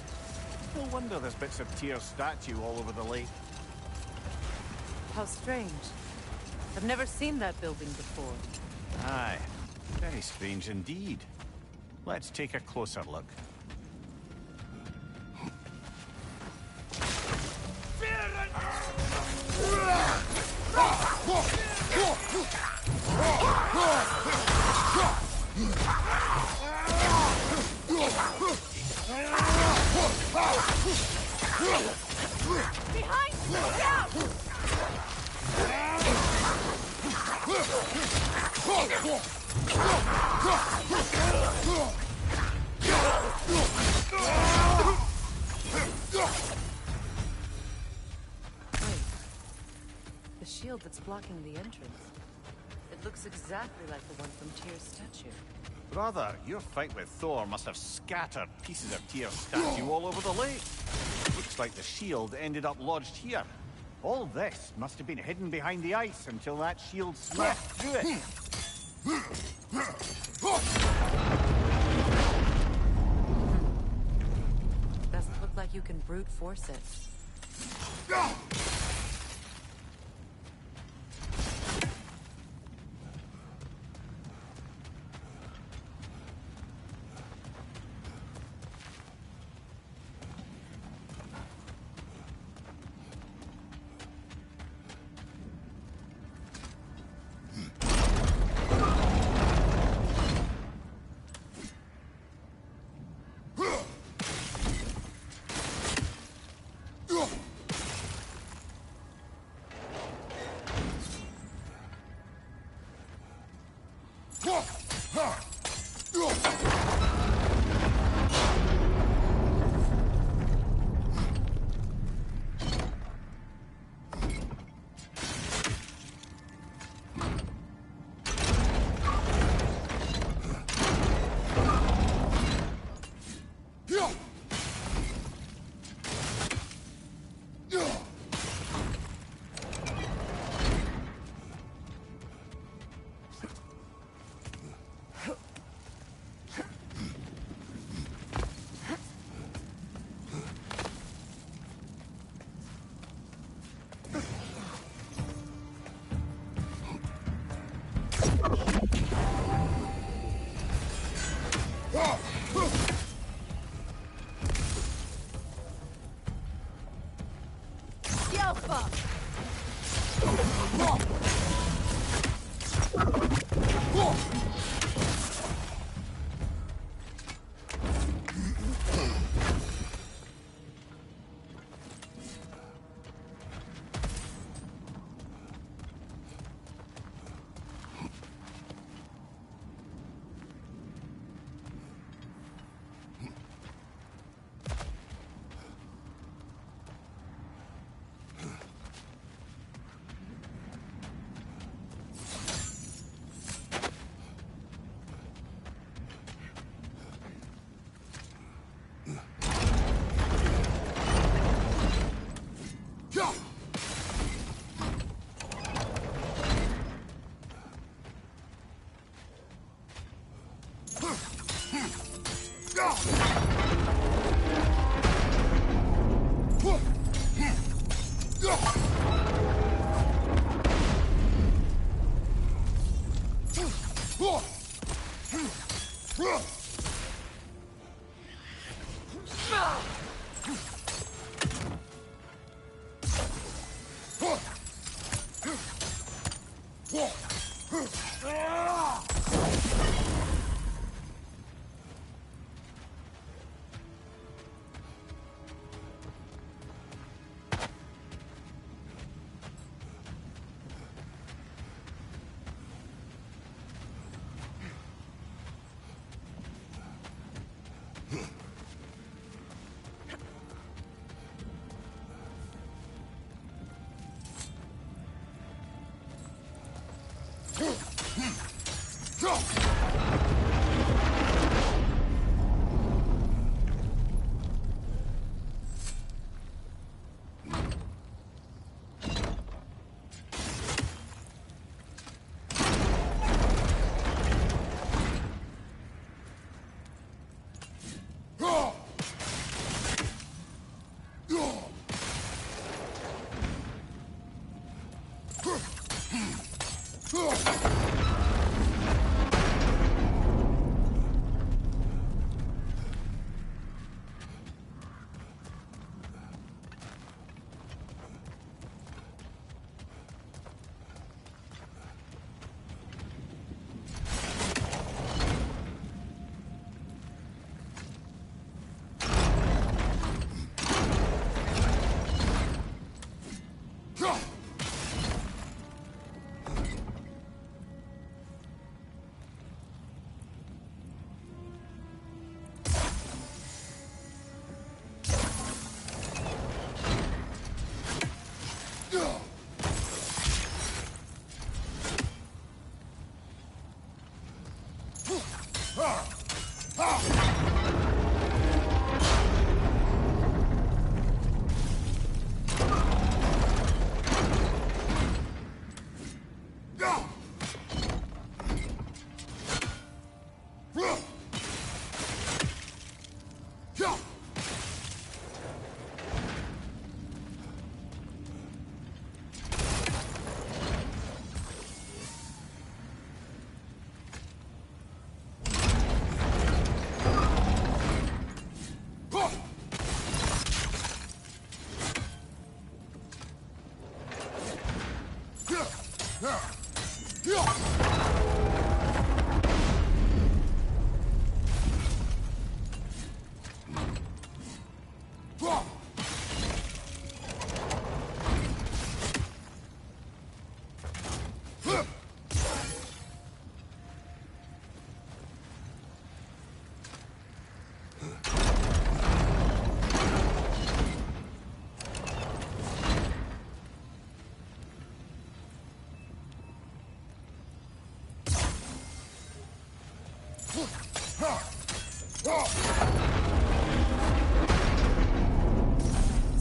No wonder there's bits of Tyr's statue all over the lake. How strange. I've never seen that building before. Aye, very strange indeed. Let's take a closer look. Behind you! Down! Wait. The shield that's blocking the entrance. It looks exactly like the one from Tyr's statue. Brother, your fight with Thor must have scattered pieces of Tyr's statue all over the lake. Looks like the shield ended up lodged here. All this must have been hidden behind the ice until that shield smashed through it. Doesn't look like you can brute force it.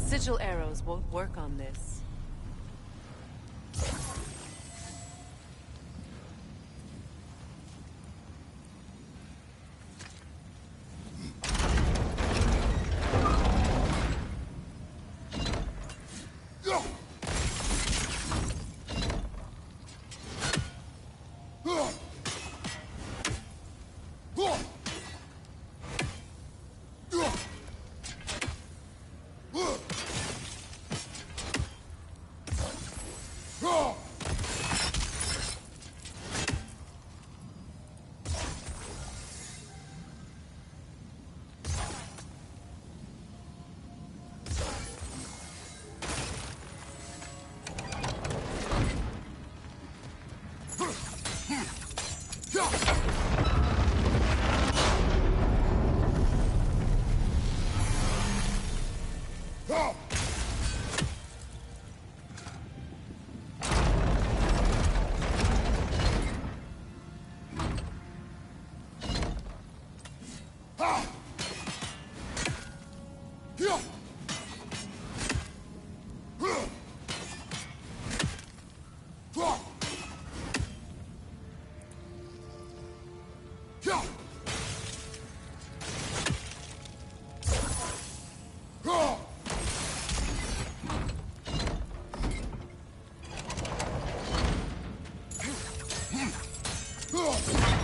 Sigil arrows won't work on this. Ugh!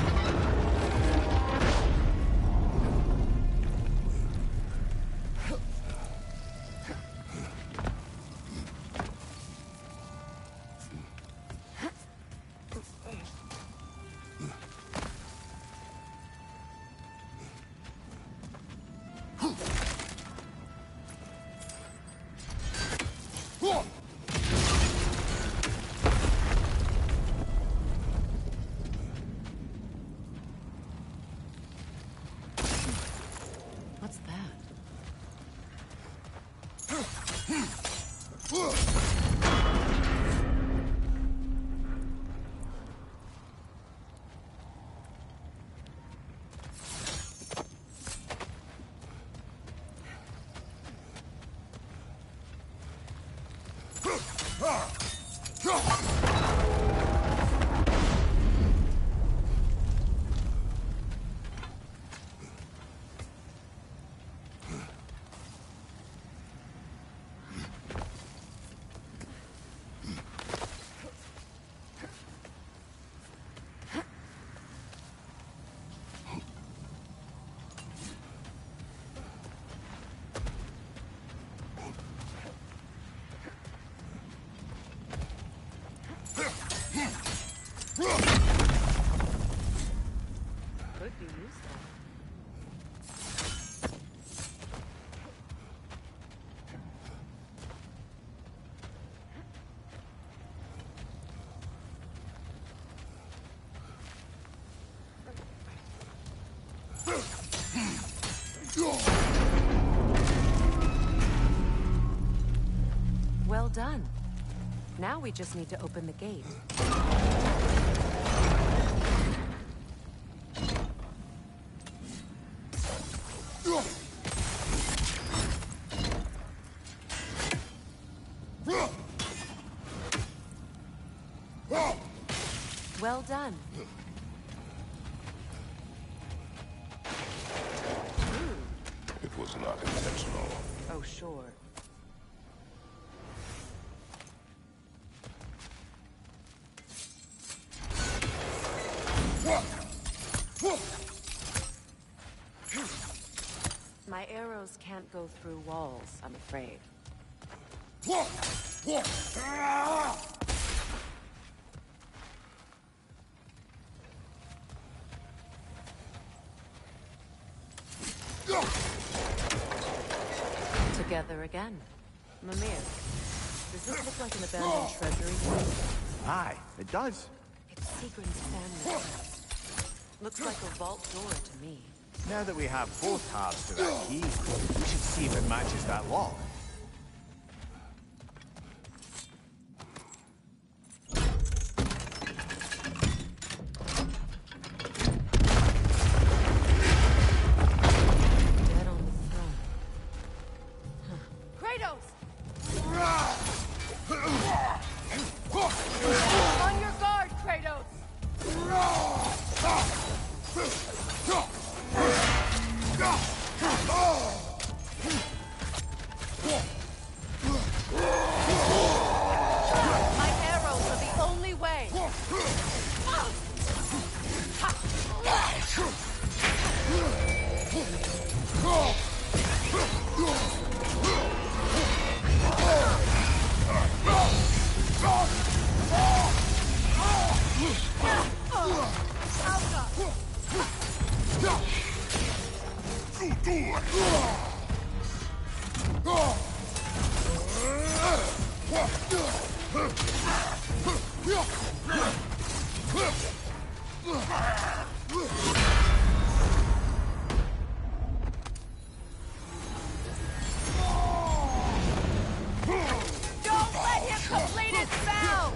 Could be useful. Well done. Now we just need to open the gate. Well done. It was not intentional. Oh, sure. My arrows can't go through walls, I'm afraid. Together again. Mimir, does this look like an abandoned treasury? Aye, it does. It's Sigrun's family crest. Looks like a vault door to me. Now that we have both halves to that key, we should see if it matches that lock. Dead on the throne. Kratos! On your guard, Kratos! My arrows are the only way. Don't let him complete his spell!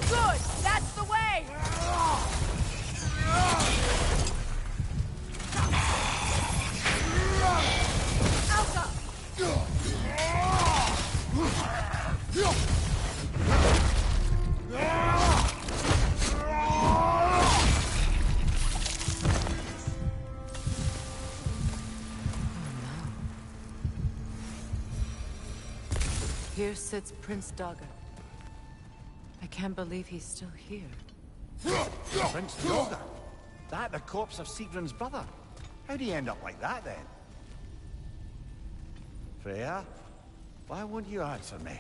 Good! That's the way! Here sits Prince Dagger. I can't believe he's still here. Prince Dagger? That the corpse of Sigrun's brother? How'd he end up like that, then? Freya? Why won't you answer me?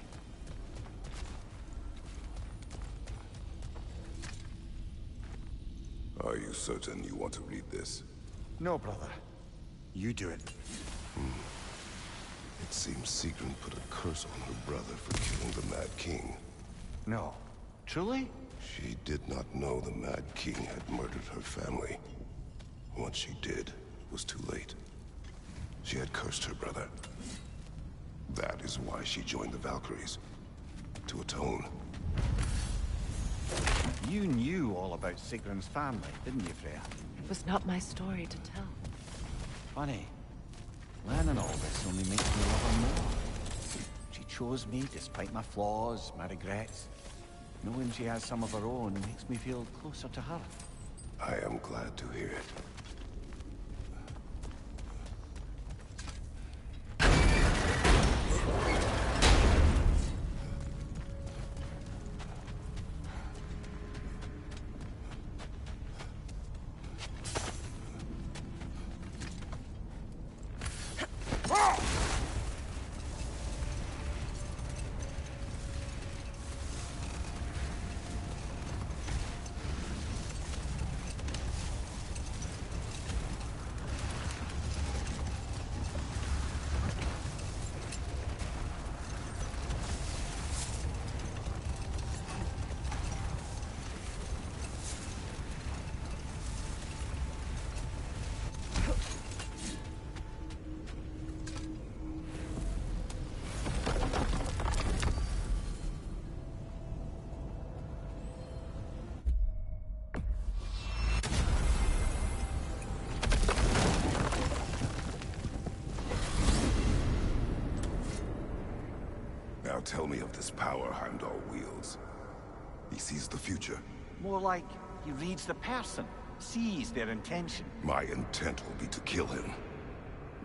Are you certain you want to read this? No, brother. You do it. It seems Sigrun put a curse on her brother for killing the Mad King. No. Truly? She did not know the Mad King had murdered her family. Once she did, it was too late. She had cursed her brother. That is why she joined the Valkyries. To atone. You knew all about Sigrun's family, didn't you, Freya? It was not my story to tell. Funny. Learning all this only makes me love her more. She chose me despite my flaws, my regrets. Knowing she has some of her own makes me feel closer to her. I am glad to hear it. tell me of this power Heimdall wields? He sees the future. More like he reads the person, sees their intention. My intent will be to kill him.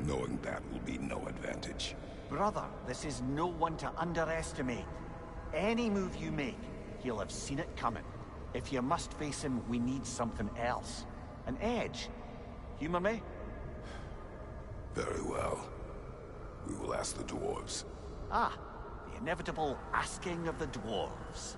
Knowing that will be no advantage. Brother, this is no one to underestimate. Any move you make, he'll have seen it coming. If you must face him, we need something else. An edge. Humor me? Very well. We will ask the dwarves. Ah, the inevitable asking of the dwarves.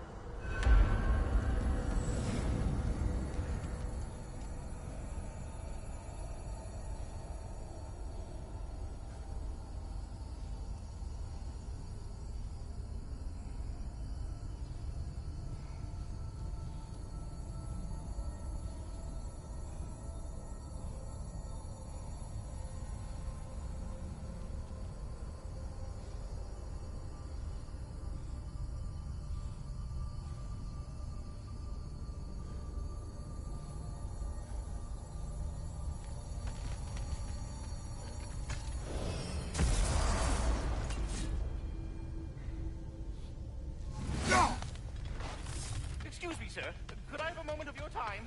Excuse me, sir. Could I have a moment of your time?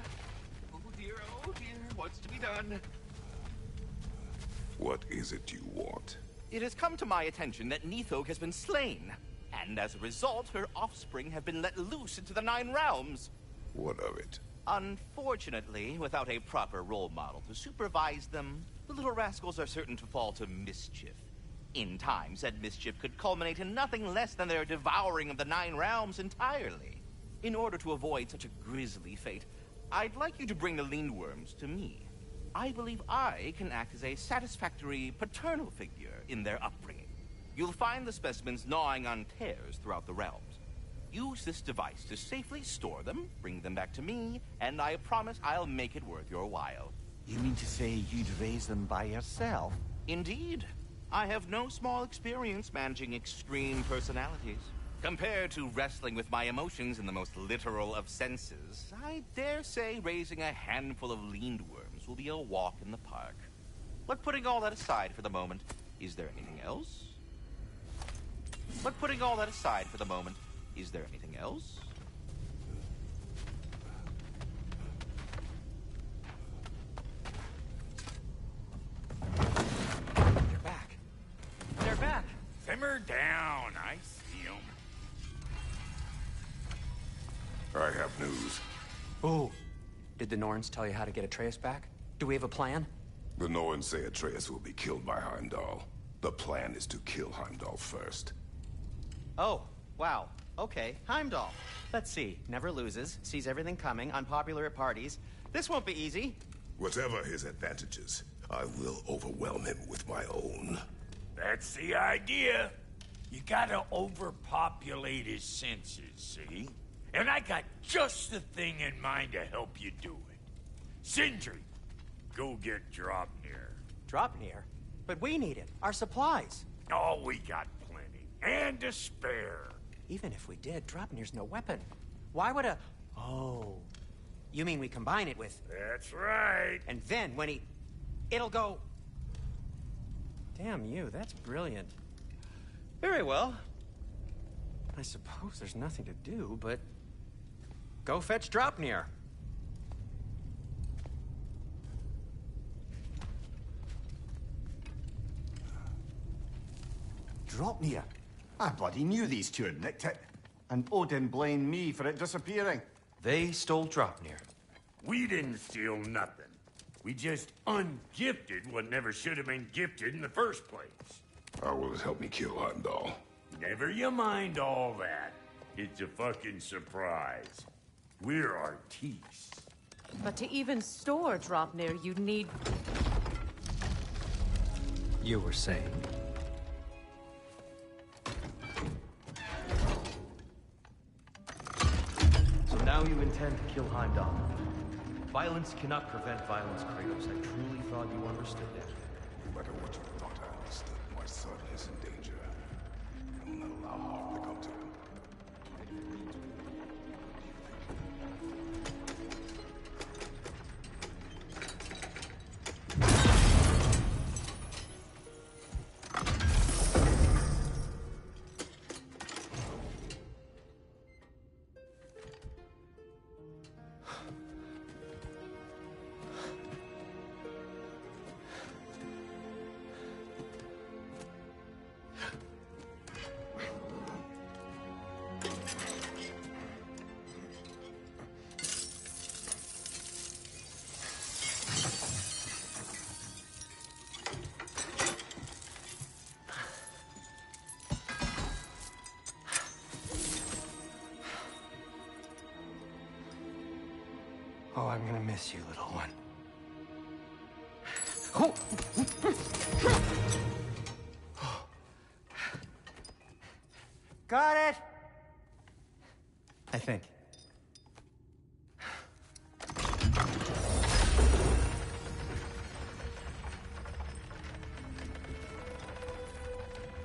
Oh dear, what's to be done? What is it you want? It has come to my attention that Nithog has been slain, and as a result, her offspring have been let loose into the Nine Realms. What of it? Unfortunately, without a proper role model to supervise them, the little rascals are certain to fall to mischief. In time, said mischief could culminate in nothing less than their devouring of the Nine Realms entirely. In order to avoid such a grisly fate, I'd like you to bring the Lindworms to me. I believe I can act as a satisfactory paternal figure in their upbringing. You'll find the specimens gnawing on tears throughout the realms. Use this device to safely store them, bring them back to me, and I promise I'll make it worth your while. You mean to say you'd raise them by yourself? Indeed. I have no small experience managing extreme personalities. Compared to wrestling with my emotions in the most literal of senses, I dare say raising a handful of Lindworms will be a walk in the park. But putting all that aside for the moment, is there anything else? Is there anything else? They're back. They're back. Simmer down. I see 'em. I have news. Oh. Did the Norns tell you how to get Atreus back? Do we have a plan? The Norns say Atreus will be killed by Heimdall. The plan is to kill Heimdall first. Oh, wow. Okay, Heimdall. Let's see. Never loses, sees everything coming, unpopular at parties. This won't be easy. Whatever his advantages, I will overwhelm him with my own. That's the idea. You gotta overpopulate his senses, see? And I got just the thing in mind to help you do it. Sindri, go get Draupnir. Draupnir? But we need it. Our supplies. Oh, we got plenty. And to spare. Even if we did, Draupnir's no weapon. Why would a... Oh. You mean we combine it with... That's right. And then when he... It'll go... Damn you, that's brilliant. Very well. I suppose there's nothing to do, but... Go fetch Draupnir. Draupnir? I bloody knew these two had nicked it. And Odin blamed me for it disappearing. They stole Draupnir. We didn't steal nothing. We just ungifted what never should have been gifted in the first place. How will it help me kill Heimdall? Never you mind all that. It's a fucking surprise. We're artistes. But to even store Draupnir, you'd need... You were saying? So now you intend to kill Heimdall. Violence cannot prevent violence, Kratos. I truly thought you understood that. No matter what you thought I understood, my son is in danger. I will not allow harm to come to him. Oh, I'm gonna miss you, little one. Oh. Got it! I think. I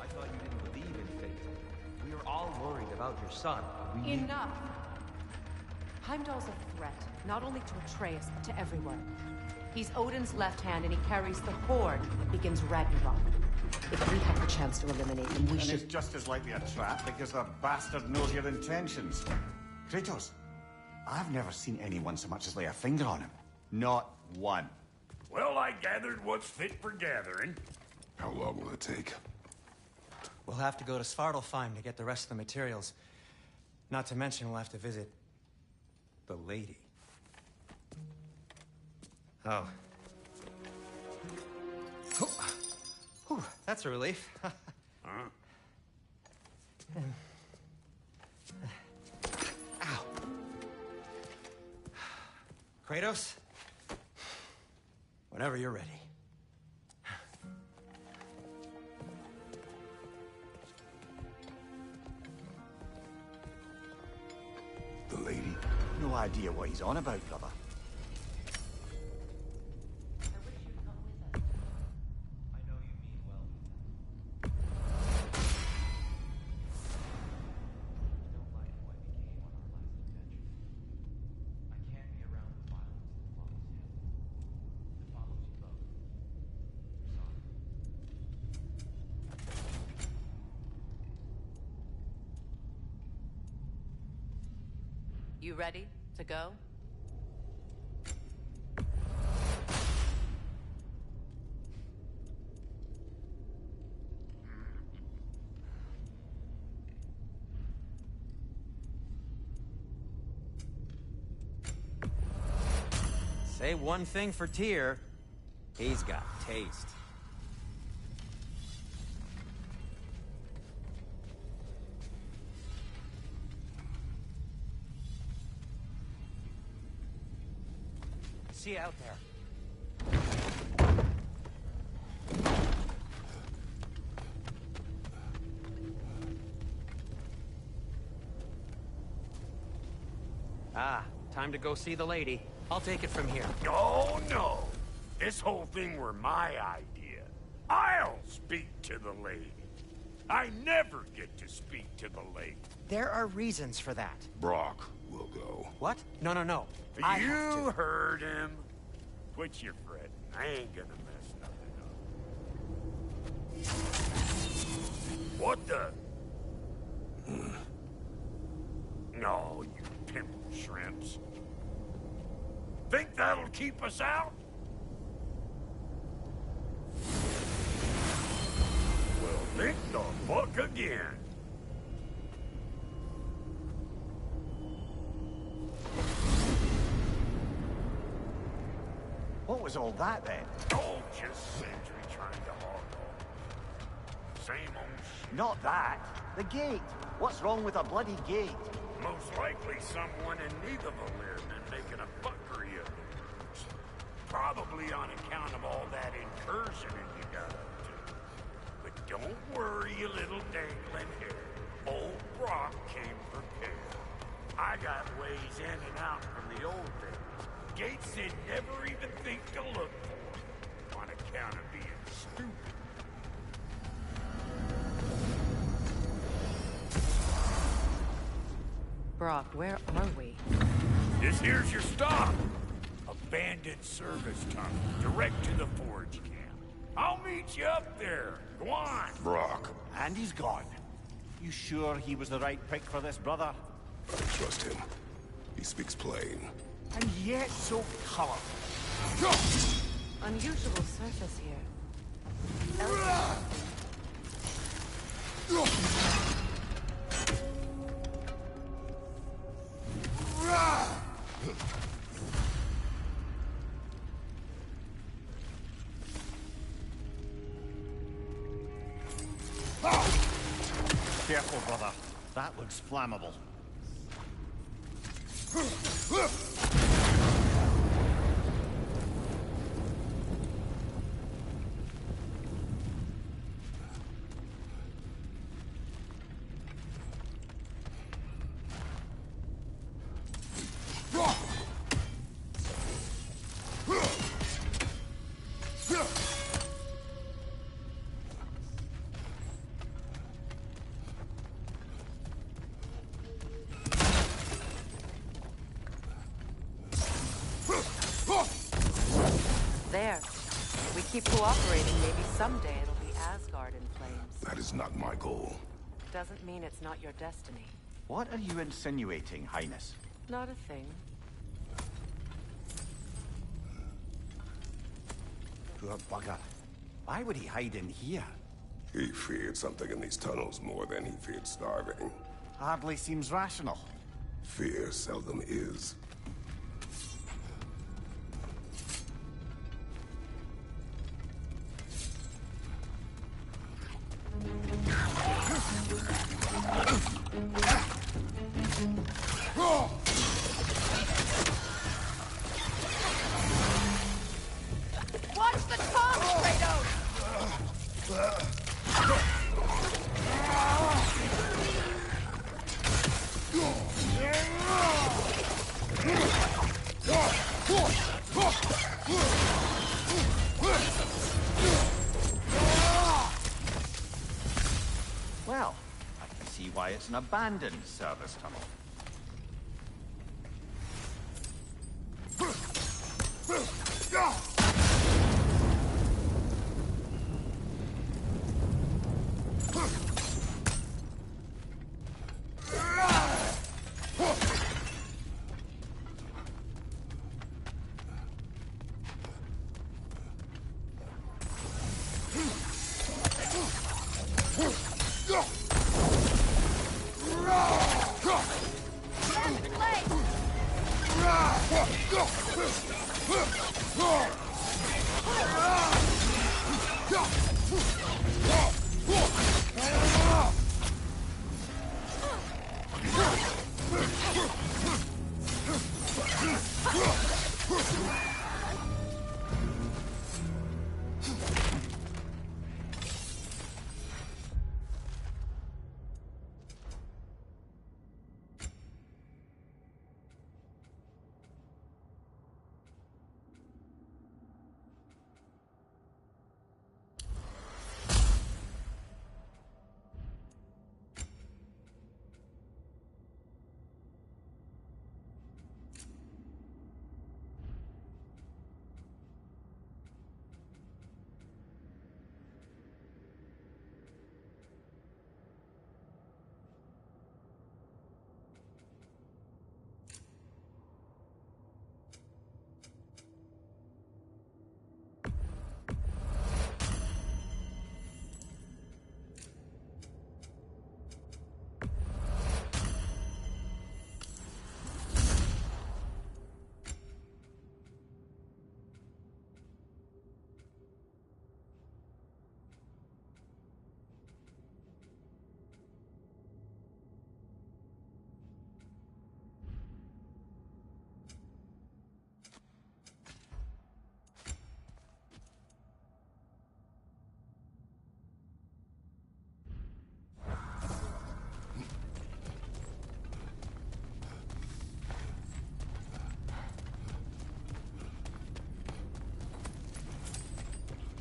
thought you didn't believe in fate. We were all worried about your son, but we... Enough! Heimdall's a threat, not only to Atreus, but to everyone. He's Odin's left hand, and he carries the Horde that begins Ragnarok. If we have the chance to eliminate him, we should... it's just as likely a trap because the bastard knows your intentions. Kratos, I've never seen anyone so much as lay a finger on him. Not one. Well, I gathered what's fit for gathering. How long will it take? We'll have to go to Svartalfheim to get the rest of the materials. Not to mention we'll have to visit... the lady. Oh. Whew, that's a relief. Huh? Ow. Kratos? Whenever you're ready. The lady? No idea what he's on about, brother. You ready to go? Say one thing for Tyr, he's got taste. See you out there. Ah, time to go see the lady. I'll take it from here. Oh, no. This whole thing were my idea. I'll speak to the lady. I never get to speak to the lady. There are reasons for that. Brock will go. What? No. You heard him. Quit your fretting. I ain't gonna mess nothing up. What the? No, you pimple shrimps. Think that'll keep us out? Well, think the fuck again. What was all that then? Oh, just Sentry trying to hog off. Same old shit. Not that. The gate. What's wrong with a bloody gate? Most likely someone in Nidavellir been making a fuckery of theirs. Probably on account of all that incursion you got up to. But don't worry, you little dangling hair. Old Brock came prepared. I got ways in and out from the old days. Gates they'd never even think to look for, on account of being stupid. Brock, where are we? This here's your stop. Abandoned service tunnel, direct to the forge camp. I'll meet you up there. Go on. Brock. And he's gone. You sure he was the right pick for this, brother? I trust him. He speaks plain. And yet so colorful. Unusual surface here. Careful, brother. That looks flammable. There. If we keep cooperating, maybe someday it'll be Asgard in flames. That is not my goal. Doesn't mean it's not your destiny. What are you insinuating, Highness? Not a thing. Poor bugger. Why would he hide in here? He feared something in these tunnels more than he feared starving. Hardly seems rational. Fear seldom is. Watch the tongue, Kratos! Well, I can see why it's an abandoned service tunnel.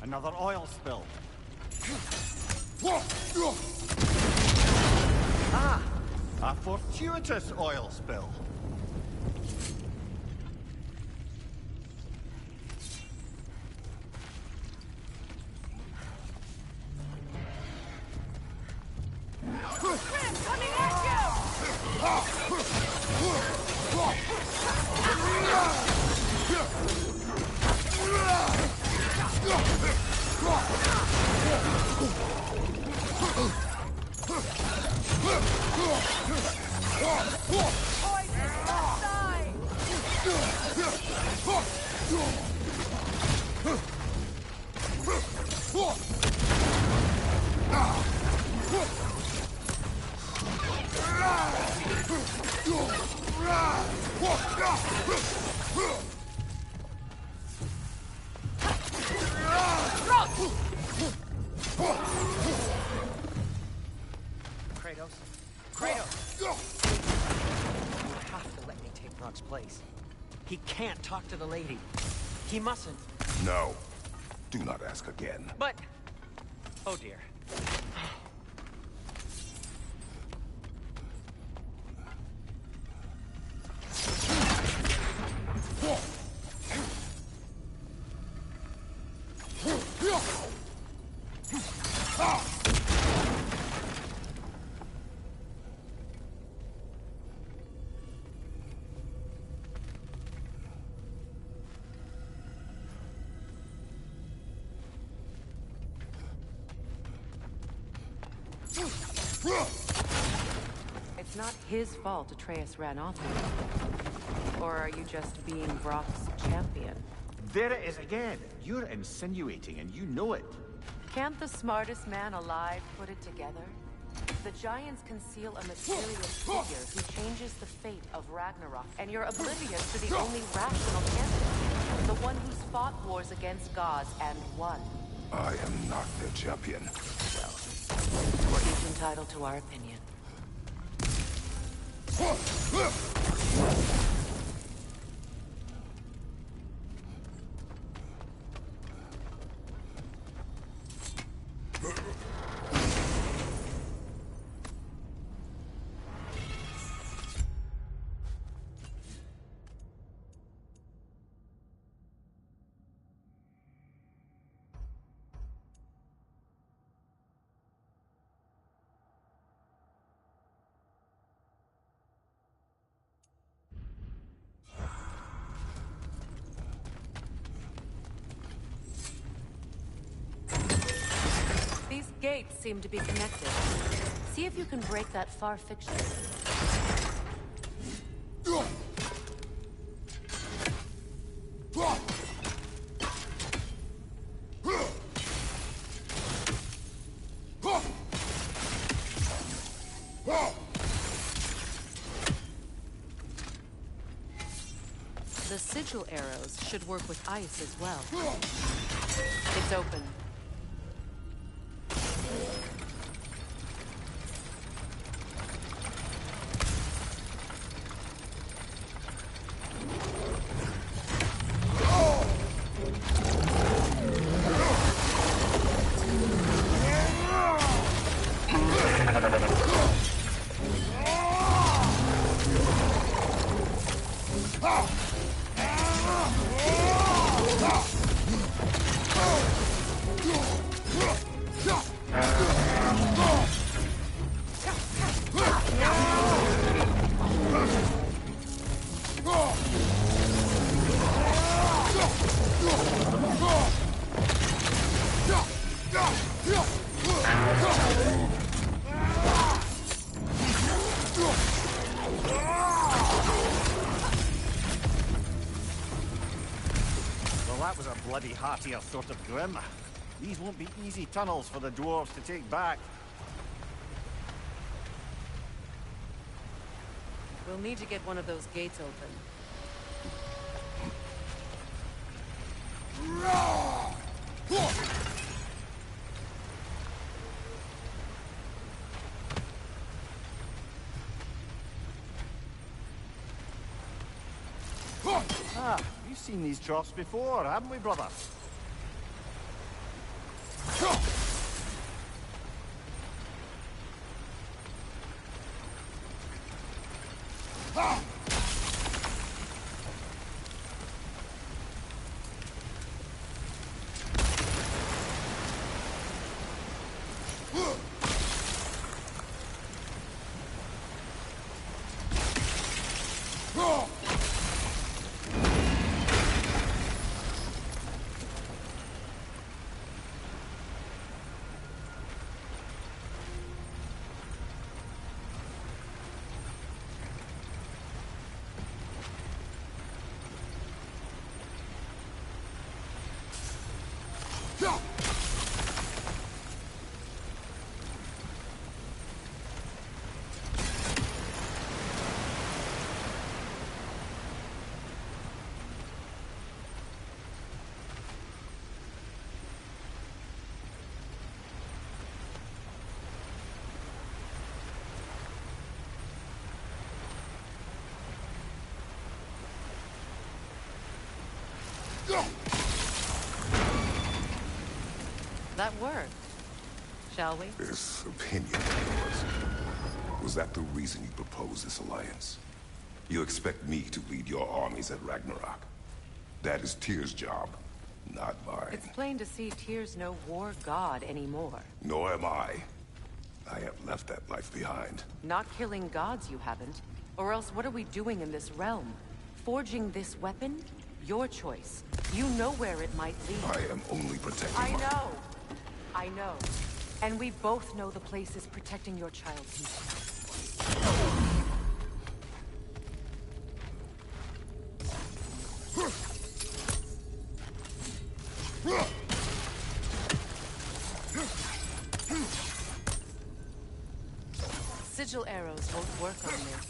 Another oil spill. Ah! A fortuitous oil spill. Coming at Kratos? Kratos! You have to let me take Rock's place. He can't talk to the lady. He mustn't. No. Do not ask again. But... Oh dear. It's not his fault Atreus ran off with you. Or are you just being Brock's champion? There it is again. You're insinuating, and you know it. Can't the smartest man alive put it together? The Giants conceal a mysterious figure who changes the fate of Ragnarok, and you're oblivious to the only rational candidate, the one who's fought wars against gods and won. I am not their champion. We're each entitled to our opinion. These gates seem to be connected. See if you can break that far fiction. The sigil arrows should work with ice as well. It's open. Bloody heartier sort of grim. These won't be easy tunnels for the dwarves to take back. We'll need to get one of those gates open. Ah, we've seen these troughs before, haven't we, brother? That worked. Shall we? This opinion of yours, was that the reason you proposed this alliance? You expect me to lead your armies at Ragnarok? That is Tyr's job, not mine. It's plain to see Tyr's no war god anymore. Nor am I. I have left that life behind. Not killing gods, you haven't. Or else what are we doing in this realm? Forging this weapon? Your choice. You know where it might lead. I am only protecting I know. And we both know the place is protecting your child's future. Sigil arrows won't work on this.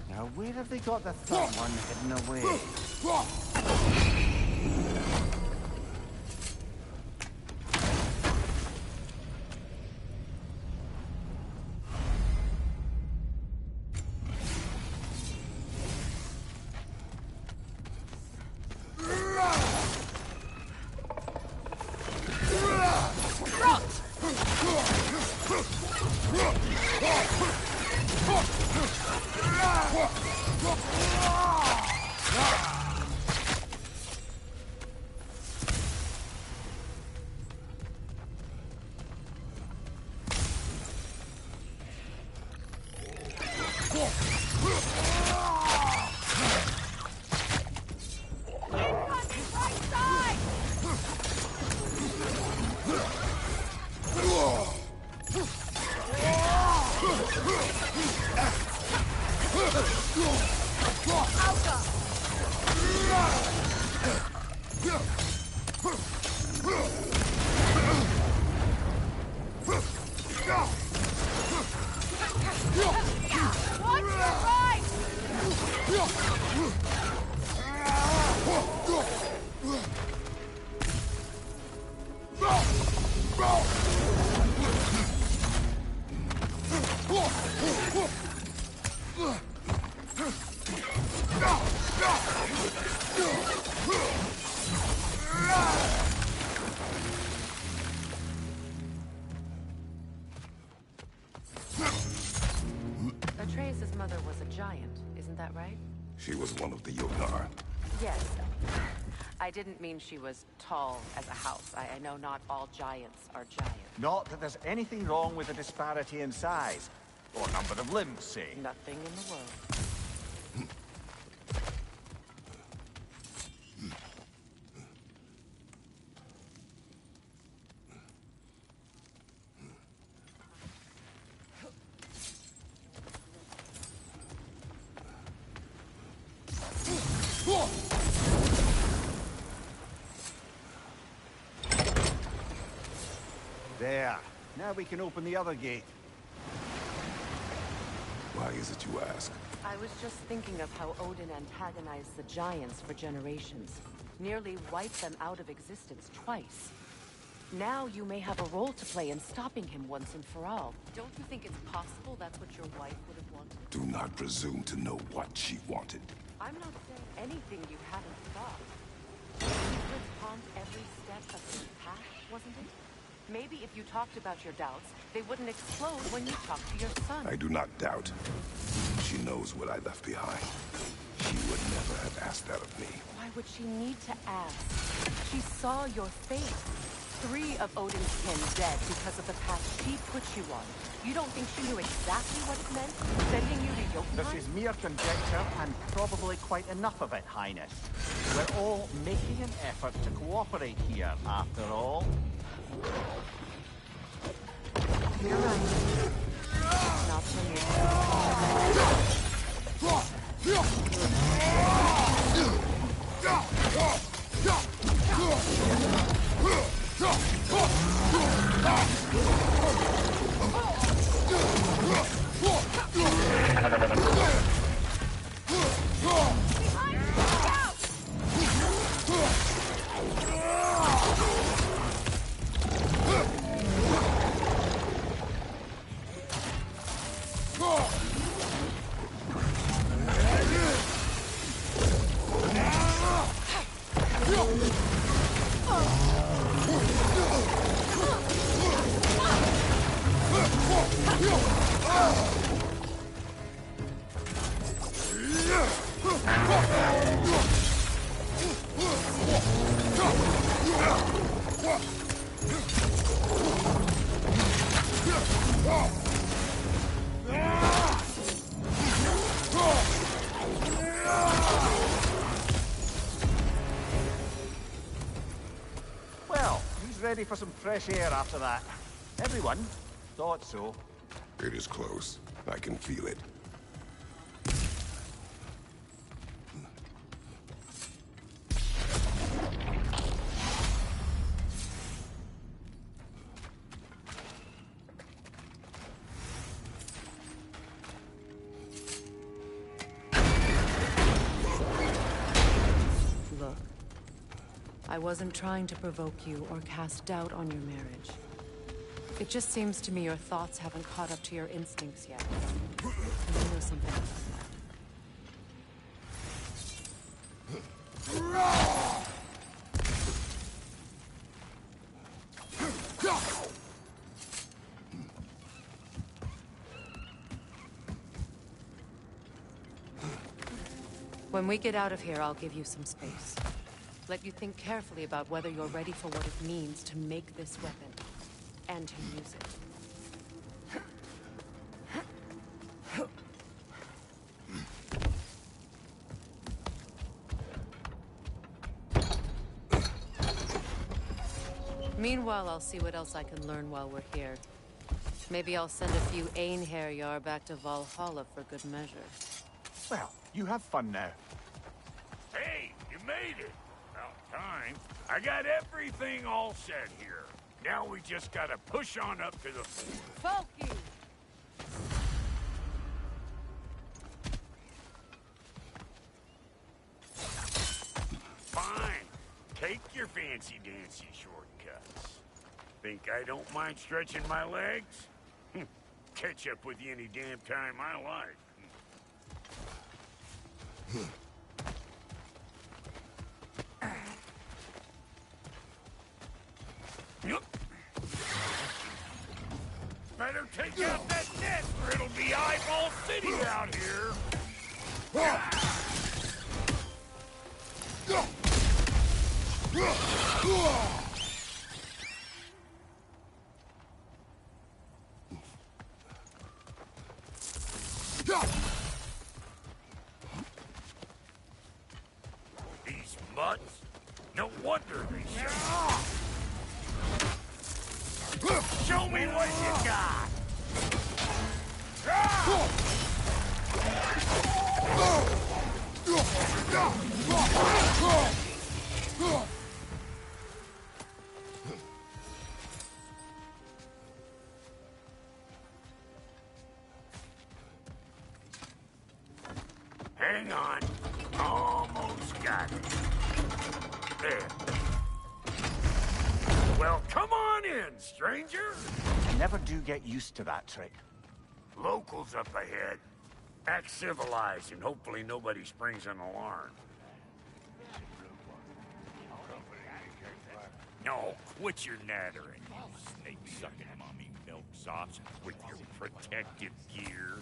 Now, where have they got the third one hidden away? Atreus' mother was a giant, isn't that right? She was one of the Yonar. Yes. I didn't mean she was tall as a house. I know not all giants are giants. Not that there's anything wrong with the disparity in size. Or number of limbs, say. Nothing in the world. There. Now we can open the other gate. Why is it you ask? I was just thinking of how Odin antagonized the giants for generations. Nearly wiped them out of existence twice. Now you may have a role to play in stopping him once and for all. Don't you think it's possible that's what your wife would have wanted? Do not presume to know what she wanted. I'm not saying anything you haven't thought. Secrets haunt every step of your path, wasn't it? Maybe if you talked about your doubts, they wouldn't explode when you talked to your son. I do not doubt. She knows what I left behind. She would never have asked that of me. Why would she need to ask? She saw your fate. 3 of Odin's kin dead because of the path she put you on. You don't think she knew exactly what it meant, sending you to Jotunheim? This is mere conjecture, and probably quite enough of it, Highness. We're all making an effort to cooperate here, after all. You're right. Not for me. ready for some fresh air after that. Everyone thought so. It is close. I can feel it. Look, I wasn't trying to provoke you or cast doubt on your marriage. It just seems to me your thoughts haven't caught up to your instincts yet. And I know something else. When we get out of here, I'll give you some space. Let you think carefully about whether you're ready for what it means to make this weapon, and to use it. Meanwhile, I'll see what else I can learn while we're here. Maybe I'll send a few Einherjar back to Valhalla for good measure. Well, you have fun now. Hey, you made it. About time. I got everything all set here. Now we just gotta push on up to the fort. Folky! Fine. Take your fancy-dancy shortcuts. Think I don't mind stretching my legs? Catch up with you any damn time I like. Better take out that net, or it'll be Eyeball City out here. These mutts? No wonder they show. Show me what you got! Hang on. Almost got it. There. Well, come on in, stranger. I never do get used to that trick. Locals up ahead. Act civilized, and hopefully nobody springs an alarm. No, quit your nattering, you snake-sucking mommy milksops with your protective gear.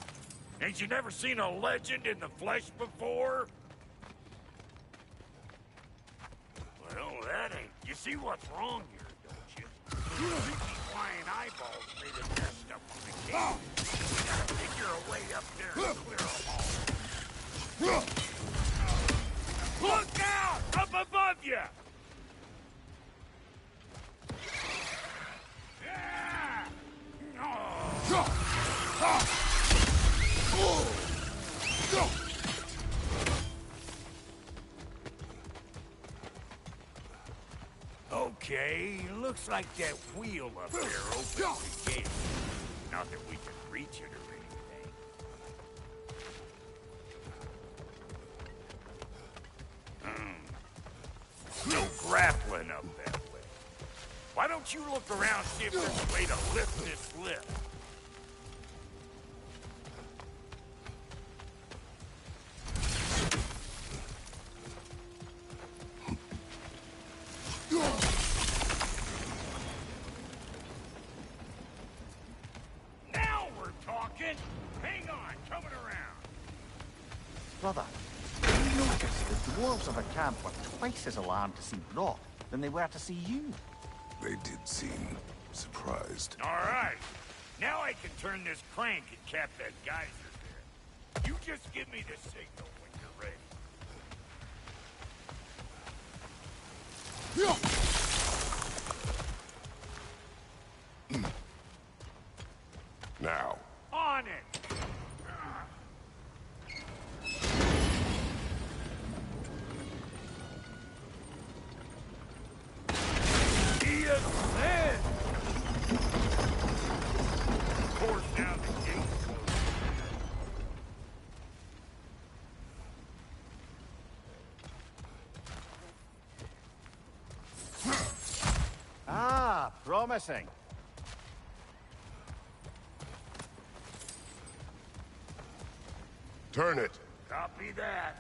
Ain't you never seen a legend in the flesh before? Well, that ain't. You see what's wrong here, don't you? Freaky flying eyeballs made it messed up on the game. You gotta figure a way up there and clear them all. Look out! Up above you! Yeah! Okay, looks like that wheel up there opens the gate. Not that we can reach it or anything. No grappling up that way. Why don't you look around, see if there's a way to lift this lift? Now we're talking! Hang on, coming around. Brother, you noticed the dwarves of a camp were twice as alarmed to see Rock than they were to see you. They did seem surprised. All right. Now I can turn this crank and cap that geyser there. You just give me the signal when you're ready. promising. Turn it. Copy that.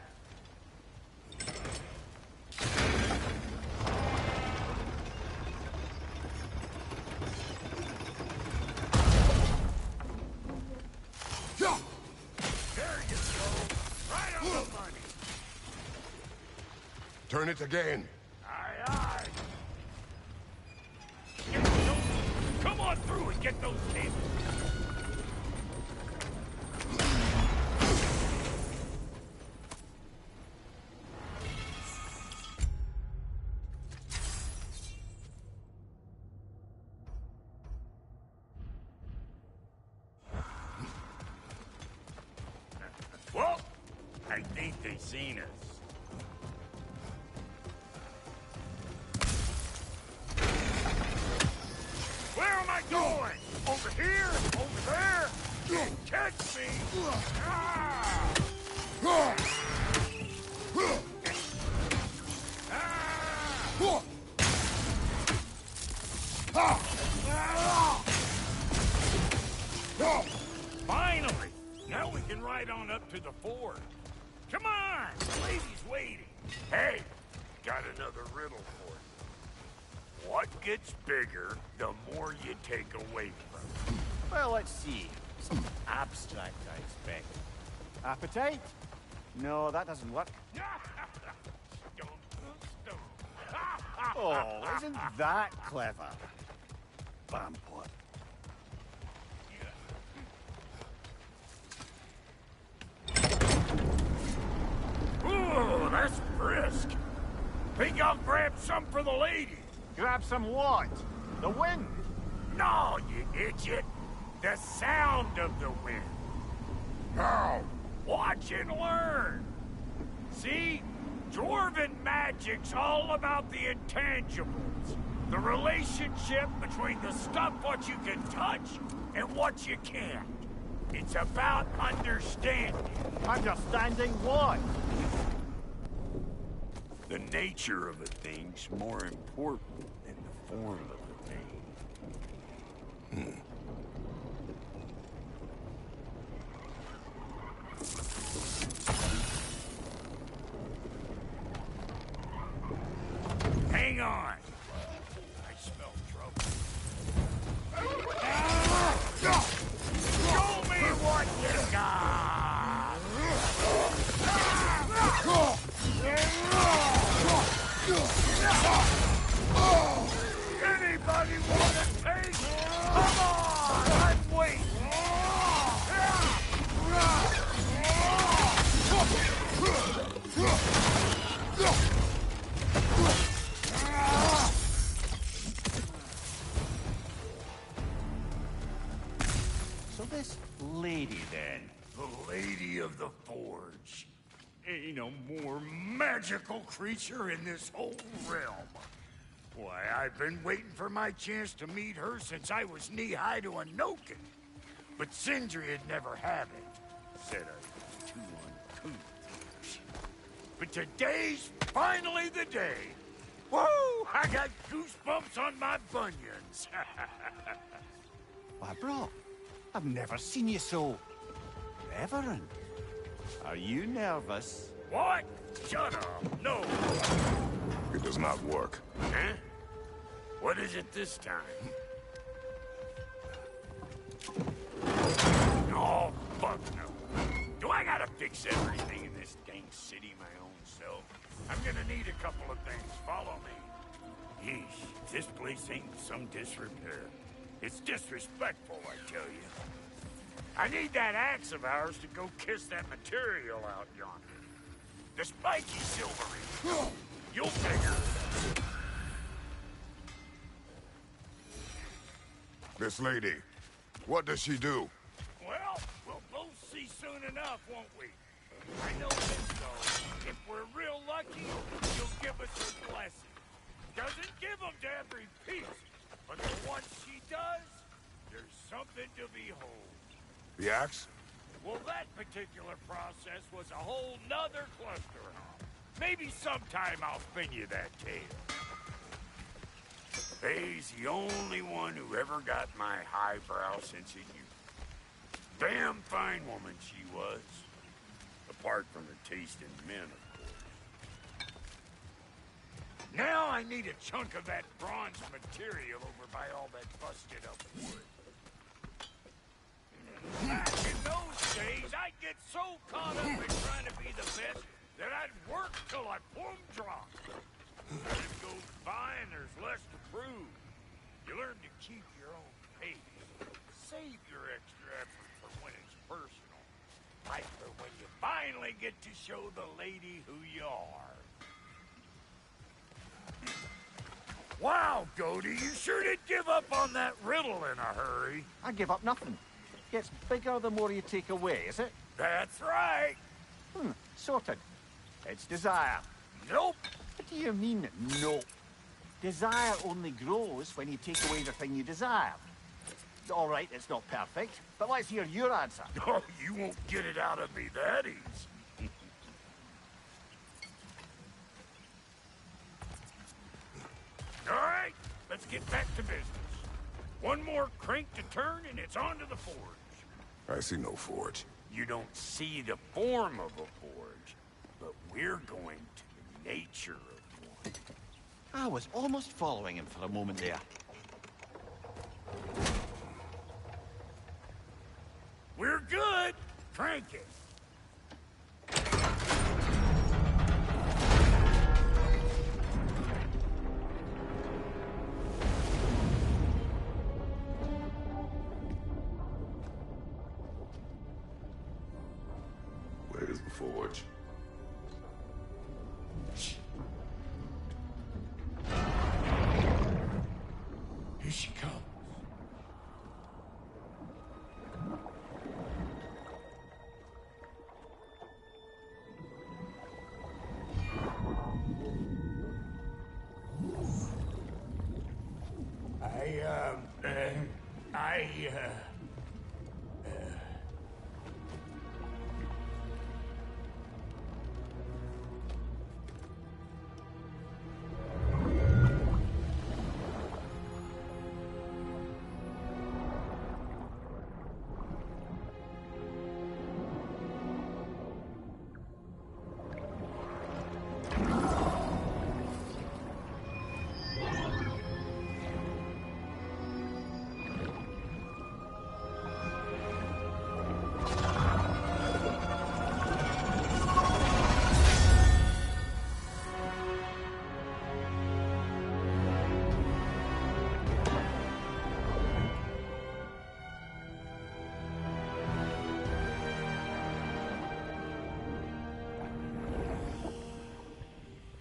There you go. Right on the money. Turn it again. Aye, aye. Get those. Come on through and get those cables. Well, I think they seen us. Where am I going? Over here? Over there? Can't catch me! Ah! Finally! Now we can ride on up to the fort. Come on! The lady's waiting. Hey, got another riddle for you. What gets bigger, the more you take away from it? Well, let's see. Some abstract, I expect. Appetite? No, that doesn't work. Oh, isn't that clever? Vampire. Ooh, that's brisk. Think I'll grab some for the lady. Grab some what? The wind? No, you idiot. The sound of the wind. How? Watch and learn. See? Dwarven magic's all about the intangibles. The relationship between the stuff what you can touch and what you can't. It's about understanding. Understanding what? The nature of a thing's more important than the form of a thing. Hang on. I smell trouble. Show me what you got! Anybody want a taste? Come on! I'm waiting! So this lady, then? The Lady of the Forge. Ain't no more magical creature in this whole realm. Why, I've been waiting for my chance to meet her since I was knee-high to a Noken. But Sindri had never had it. Said I was too uncouth. But today's finally the day. Woo! I got goosebumps on my bunions. Why, bro, I've never seen you so reverent. Are you nervous? What? Shut up. No. It does not work. Huh? What is it this time? Oh, fuck no. Do I gotta fix everything in this dang city my own self? I'm gonna need a couple of things. Follow me. Yeesh, this place ain't some disrepair. It's disrespectful, I tell you. I need that axe of ours to go kiss that material out yonder. The spiky silvery. You'll figure. This lady, what does she do? Well, we'll both see soon enough, won't we? I know this, though. If we're real lucky, she'll give us her blessing. Doesn't give them to every piece, but the ones she does, there's something to behold. The axe? Well, that particular process was a whole nother cluster. Maybe sometime I'll spin you that tale. Faye's the only one who ever got my highbrow sense of humor. Damn fine woman she was. Apart from her taste in men, of course. Now I need a chunk of that bronze material over by all that busted up wood. Back in those days, I'd get so caught up in trying to be the best that I'd work till I plumb dropped. Time goes by and there's less to prove. You learn to keep your own pace. Save your extra effort for when it's personal. Like for when you finally get to show the lady who you are. Wow, Goldie, you sure did give up on that riddle in a hurry. I give up nothing. Gets bigger the more you take away, is it? That's right. Sorted. It's desire. Nope. What do you mean, nope? Desire only grows when you take away the thing you desire. All right, it's not perfect, but let's hear your answer. Oh, you won't get it out of me that easy. All right, let's get back to business. One more crank to turn and it's on to the forge. I see no forge. You don't see the form of a forge, but we're going to the nature of one. I was almost following him for a moment there. We're good. Crank it. Where's the forge? Here she comes.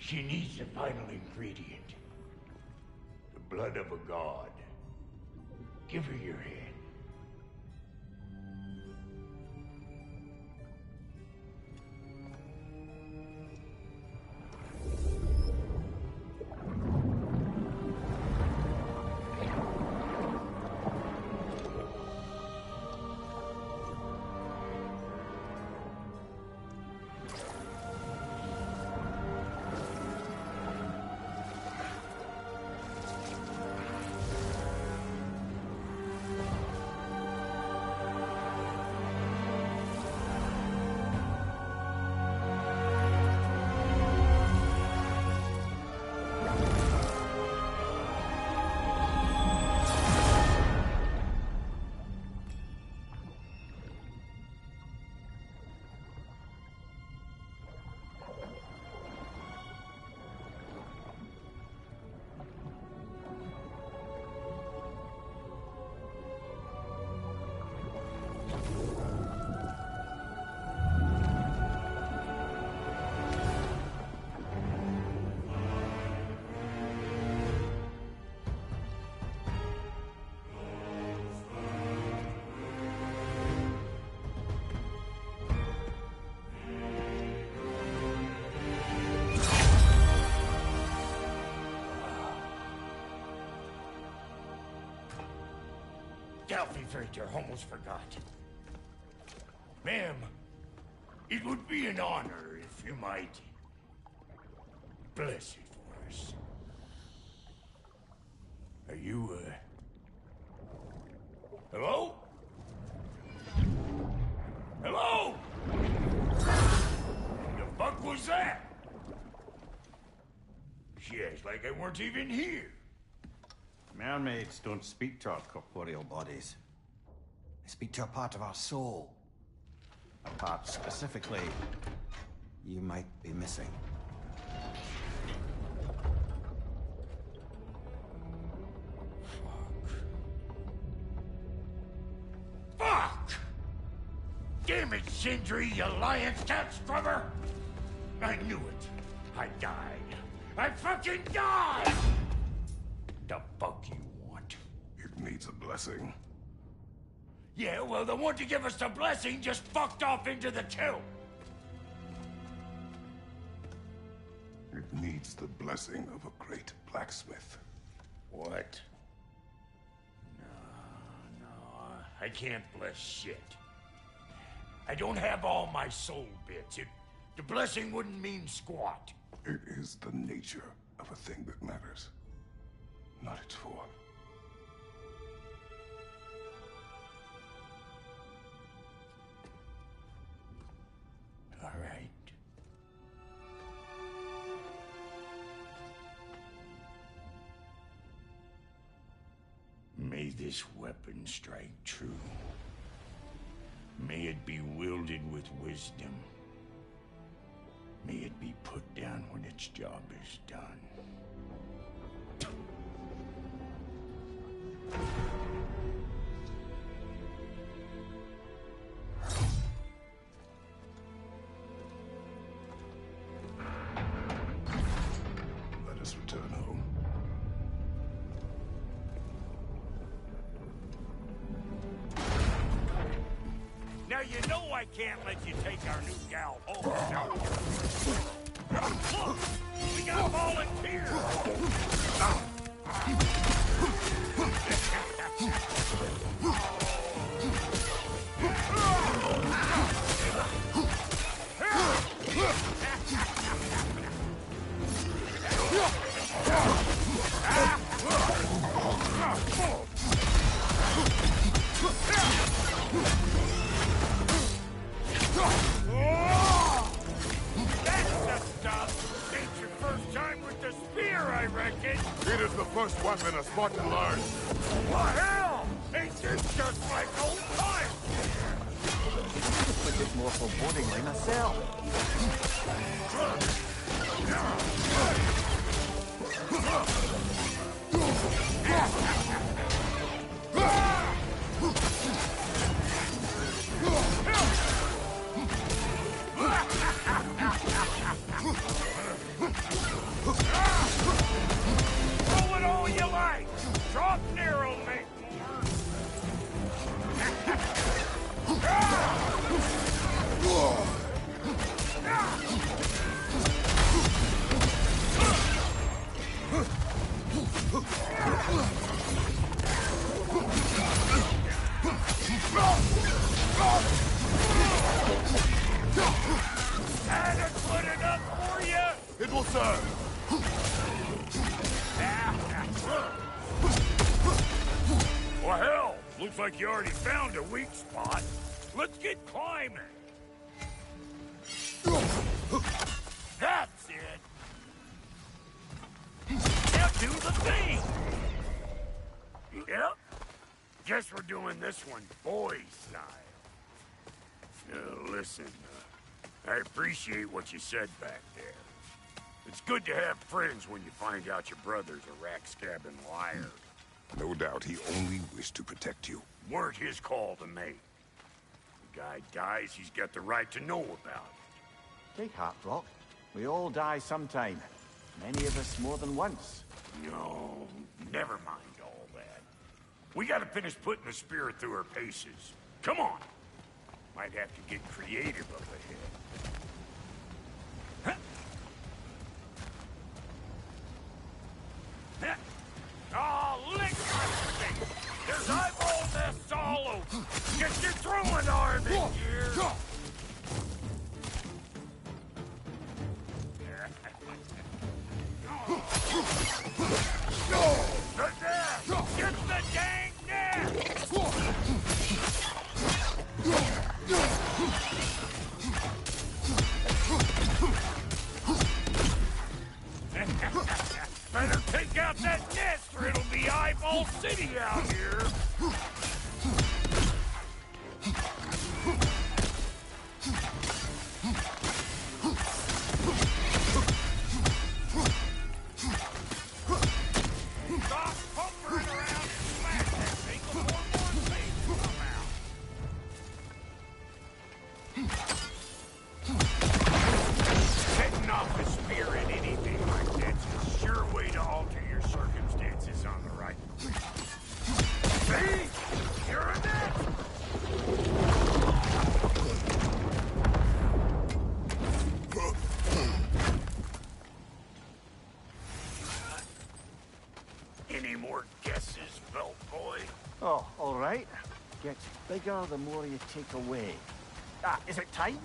She needs the final ingredient. The blood of a god. Give her your hand. Delphi Frater, almost forgot. Ma'am, it would be an honor if you might bless it for us. Are you, hello? Hello? The fuck was that? She acts like I weren't even here. Mermaids don't speak to our corporeal bodies. They speak to a part of our soul. A part specifically you might be missing. Fuck! Damn it, Sindri, you lion cat scrubber! I knew it. I died. I fucking died! The fuck you want? It needs a blessing. Yeah, well, the one to give us the blessing just fucked off into the tomb. It needs the blessing of a great blacksmith. What? No, I can't bless shit. I don't have all my soul bits. The blessing wouldn't mean squat. It is the nature of a thing that matters, not its form. All right. May this weapon strike true. May it be wielded with wisdom. May it be put down when its job is done. Let us return home. Now you know I can't let you take our new gal home without you. Look! We got volunteers! It is the first weapon a Spartan learns. What hell? Ain't this just like old times? But it's more forebodingly myself. Throw it all you like! Drop narrow, make And to put it up for you! It will serve. Well, hell, looks like you already found a weak spot. Let's get climbing. That's it. Now do the thing. Yep. Guess we're doing this one boy style. Listen, I appreciate what you said back there. It's good to have friends when you find out your brother's a rack-scabbing liar. No doubt he only wished to protect you. Weren't his call to make. The guy dies, he's got the right to know about it. Take heart, Brock. We all die sometime. Many of us more than once. No, never mind all that. We gotta finish putting the spirit through her paces. Come on. Might have to get creative up ahead. Oh, lick my thing! There's eyeball nests all over! Get your throwing arm in here! The death! whole city out here. Stop pumpering around and smash that thing before more things come out. Setting off a spear in anything like that's a sure way to alter your circumstances on the right. See? You're a net! Any more guesses, Belt Boy? Oh, all right. Gets bigger the more you take away. Ah, is it time?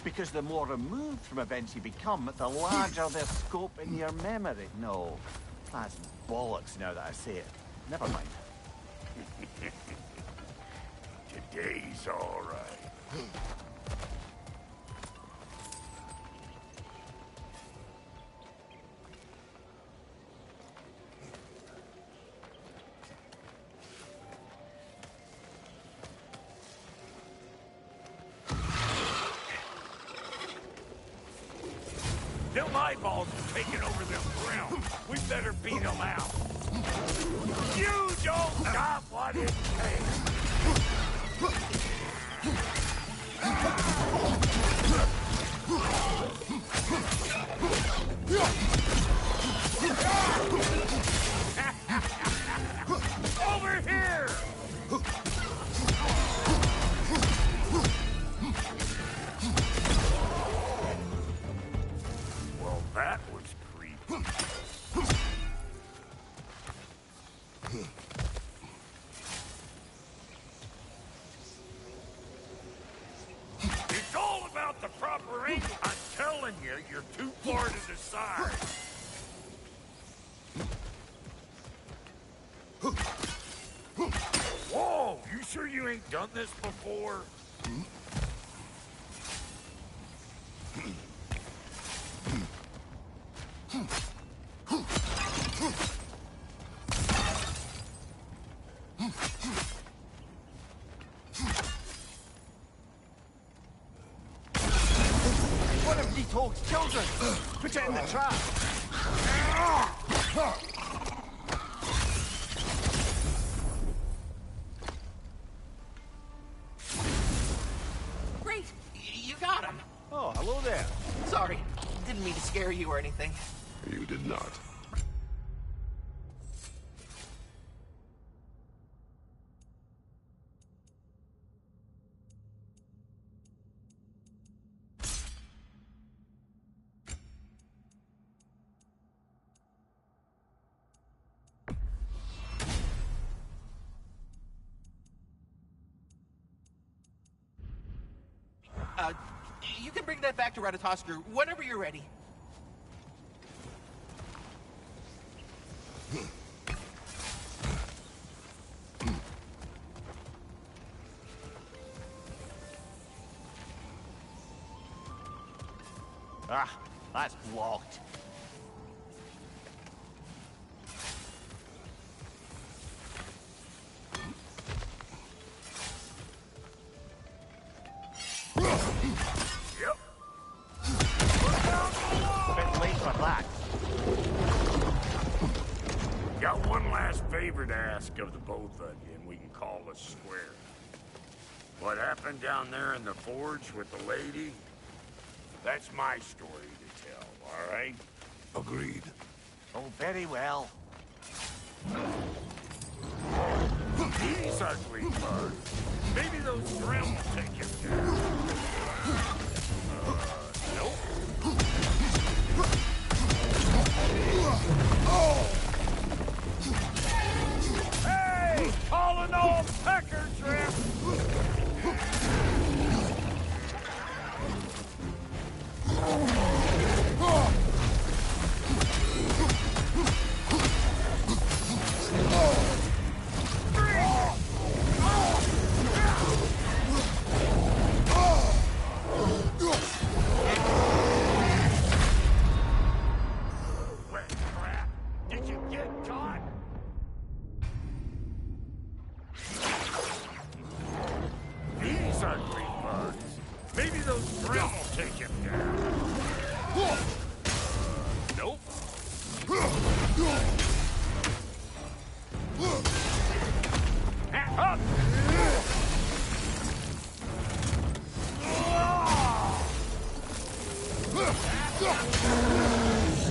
Because the more removed from events you become, the larger their scope in your memory. No, that's bollocks now that I say it. Never mind. Today's all right. Them eyeballs are taking over them realms. We better beat them out. You don't got what it takes. Over here! Well, that was creepy. It's all about the proper angle. I'm telling you, you're too far to the side. Whoa, you sure you ain't done this before? One of Deatog's children! Put it in the trap! Great! You got him! Oh, hello there. Sorry, didn't mean to scare you or anything. You did not. You can bring that back to Ratatoskr whenever you're ready. Ah, that's blocked. Yep. Bit late for that. Got one last favor to ask of the both of you, and we can call us square. What happened down there in the forge with the lady? That's my story to tell, all right? Agreed. Oh, very well. These ugly bugs. Maybe those Grimm will take him down. Nope. Hey! Calling all pecker trip!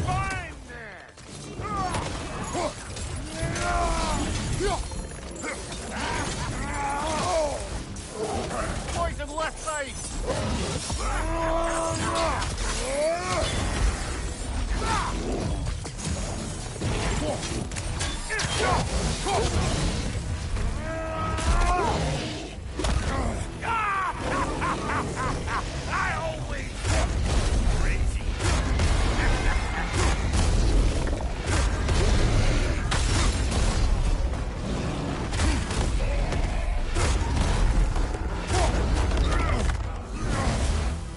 Fine then! Poison left side! I always crazy.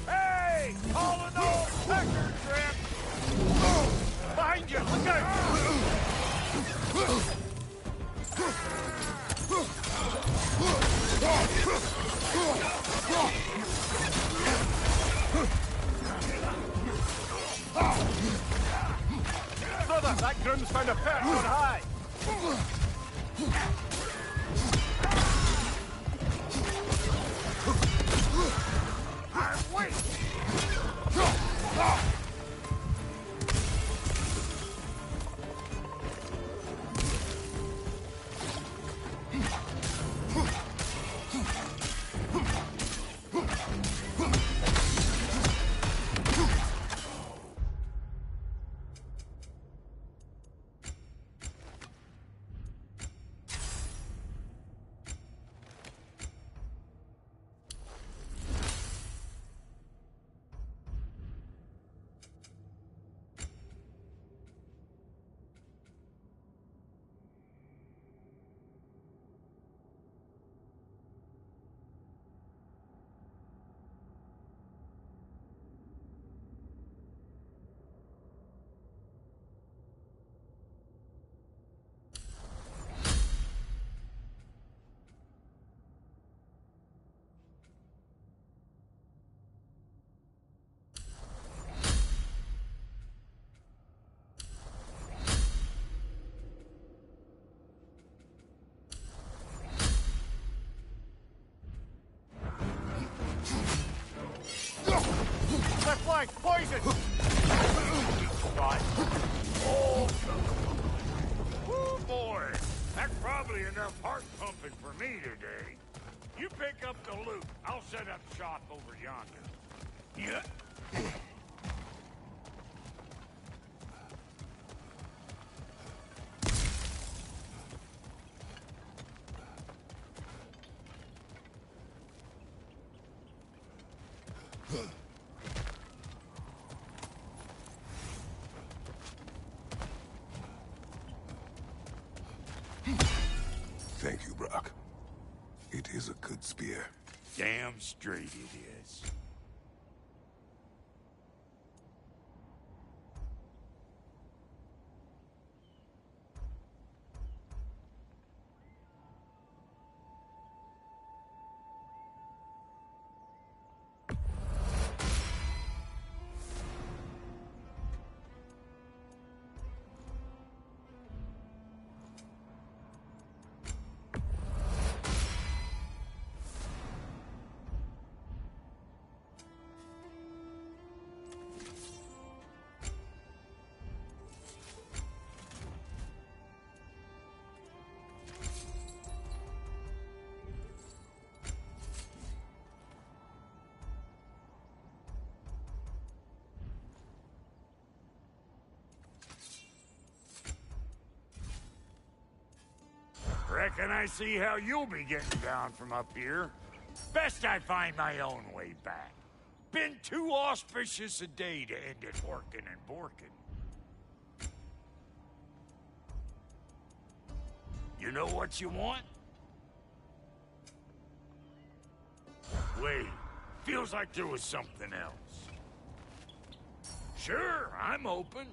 Hey! All in all, pecker trip! Behind you! Look out! Brother, that groom's found a perch on high! Wait! Left flank, poison! Right. Oh, boy. That's probably enough heart pumping for me today. You pick up the loot. I'll set up shop over yonder. Yeah. Thank you, Brock. It is a good spear. Damn straight it is. Reckon I see how you'll be getting down from up here. Best I find my own way back. Been too auspicious a day to end it working and borking. You know what you want? Wait, feels like there was something else. Sure, I'm open.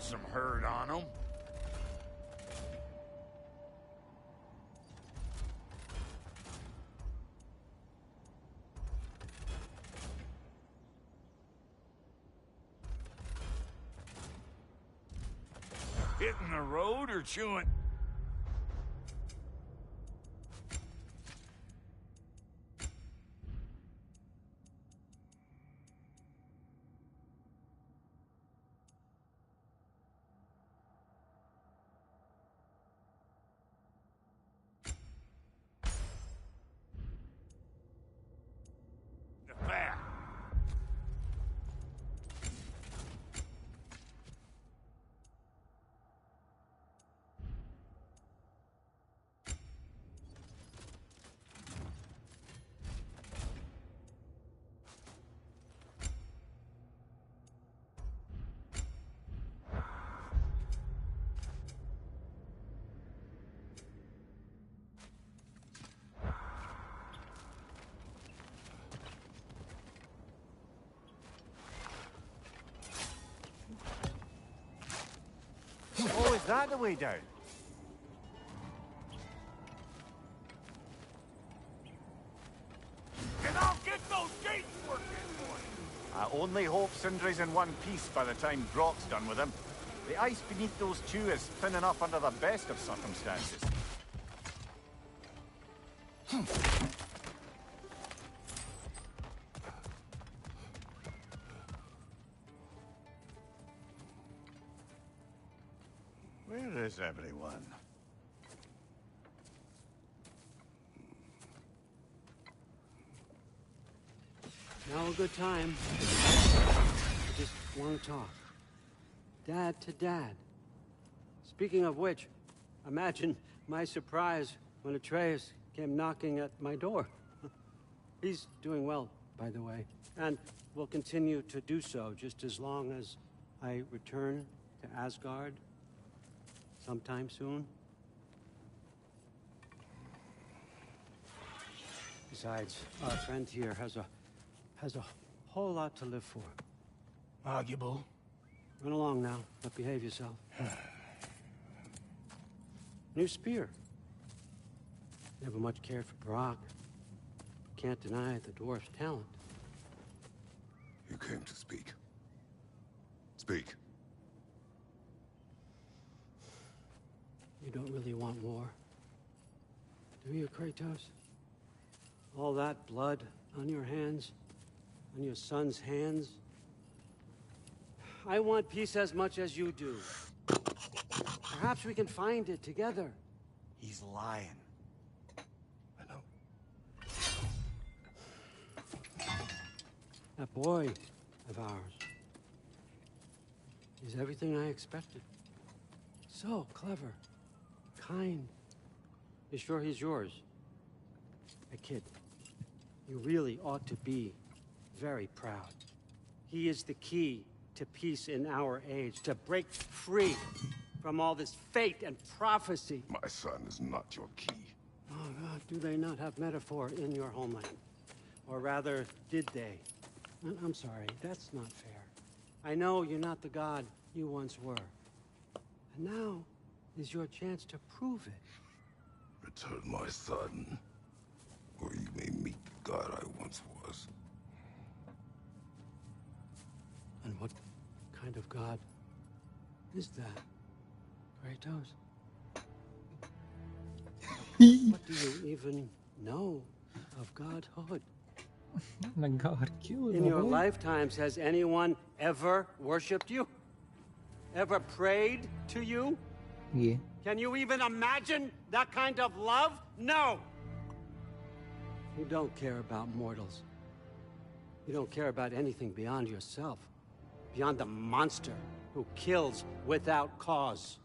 got some hurt on him. Hitting the road or chewing? Back. Oh, is that the way down? And I'll get those gates working for you. I only hope Sindri's in one piece by the time Brock's done with him. The ice beneath those two is thin enough under the best of circumstances. Where is everyone? Now a good time. I just want to talk. Dad to Dad. Speaking of which, imagine my surprise when Atreus came knocking at my door. He's doing well, by the way, and will continue to do so just as long as I return to Asgard sometime soon. Besides, our friend here has a whole lot to live for. Arguable. Run along now, but behave yourself. New spear. Never much cared for Brock. Can't deny the dwarf's talent. You came to speak. Speak. You don't really want war, do you, Kratos? All that blood on your hands, on your son's hands. I want peace as much as you do. Perhaps we can find it together. He's lying. I know. That boy of ours is everything I expected. So clever, kind. You sure he's yours? A kid. You really ought to be very proud. He is the key to peace in our age, to break free from all this fate and prophecy. My son is not your key. Oh, God, do they not have metaphor in your homeland? Or rather, did they? I'm sorry, that's not fair. I know you're not the god you once were. And now is your chance to prove it. Return my son, or you may meet the god I once was. And what kind of god is that, Kratos? What do you even know of godhood? My God, kill In your lifetimes, has anyone ever worshipped you? Ever prayed to you? Yeah. Can you even imagine that kind of love? No! You don't care about mortals. You don't care about anything beyond yourself. Beyond the monster who kills without cause.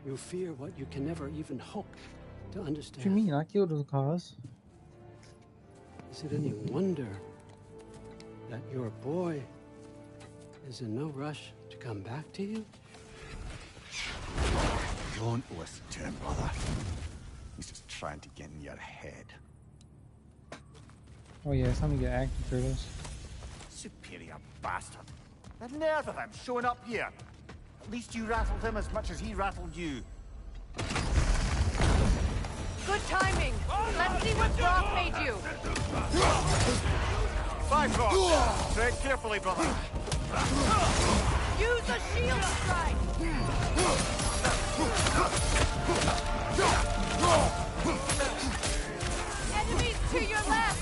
You fear what you can never even hope to understand. What do you mean? I killed with cause. Is it any wonder that your boy is in no rush to come back to you? Don't listen to him, brother. He's just trying to get in your head. Oh yeah, it's time to get active, Kratos. Superior bastard. The nerve of him showing up here. At least you rattled him as much as he rattled you. Good timing. Let's see what Brock made you. Bifrost! Tread carefully, brother. Use a shield strike. Enemies to your left.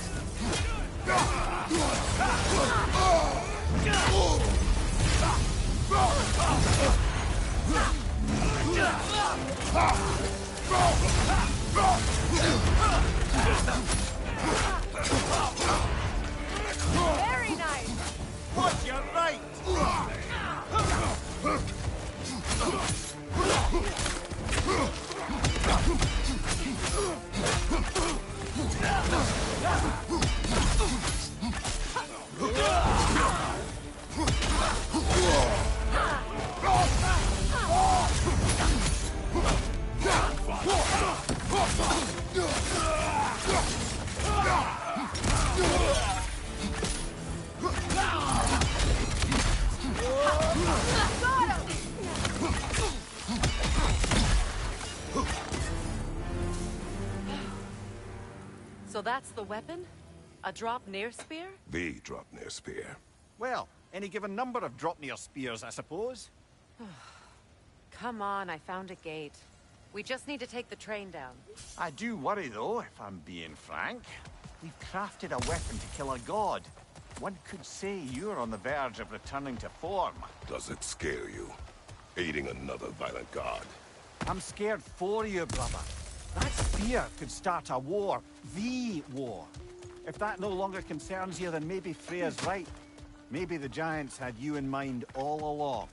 Very nice. What? You're right. So that's the weapon? A Draupnir spear? The Draupnir spear. Well, any given number of Draupnir spears, I suppose. Come on, I found a gate. We just need to take the train down. I do worry, though, if I'm being frank. We've crafted a weapon to kill a god. One could say you're on the verge of returning to form. Does it scare you? Aiding another violent god? I'm scared for you, brother. That spear could start a war. The war. If that no longer concerns you, then maybe Freya's right. Maybe the Giants had you in mind all along.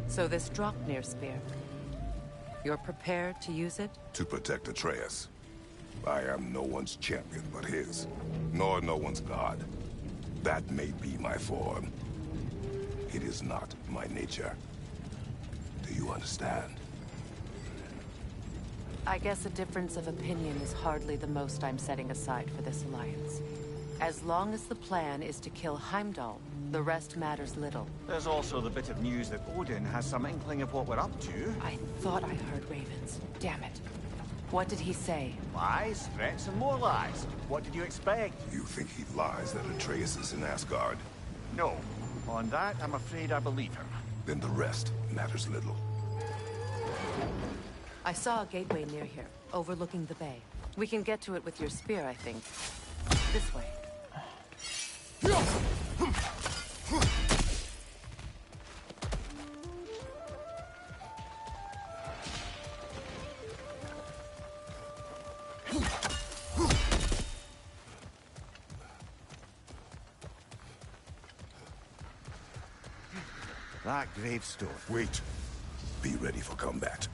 So this Draupnir spear, you're prepared to use it? To protect Atreus. I am no one's champion but his, nor no one's god. That may be my form. It is not my nature. Do you understand? I guess a difference of opinion is hardly the most I'm setting aside for this alliance. As long as the plan is to kill Heimdall, the rest matters little. There's also the bit of news that Odin has some inkling of what we're up to. I thought I heard ravens. Damn it. What did he say? Lies, threats, and more lies. What did you expect? You think he lies that Atreus is in Asgard? No. On that, I'm afraid I believe him. Then the rest matters little. I saw a gateway near here, overlooking the bay. We can get to it with your spear, I think. This way. That gravestone. Wait. Be ready for combat.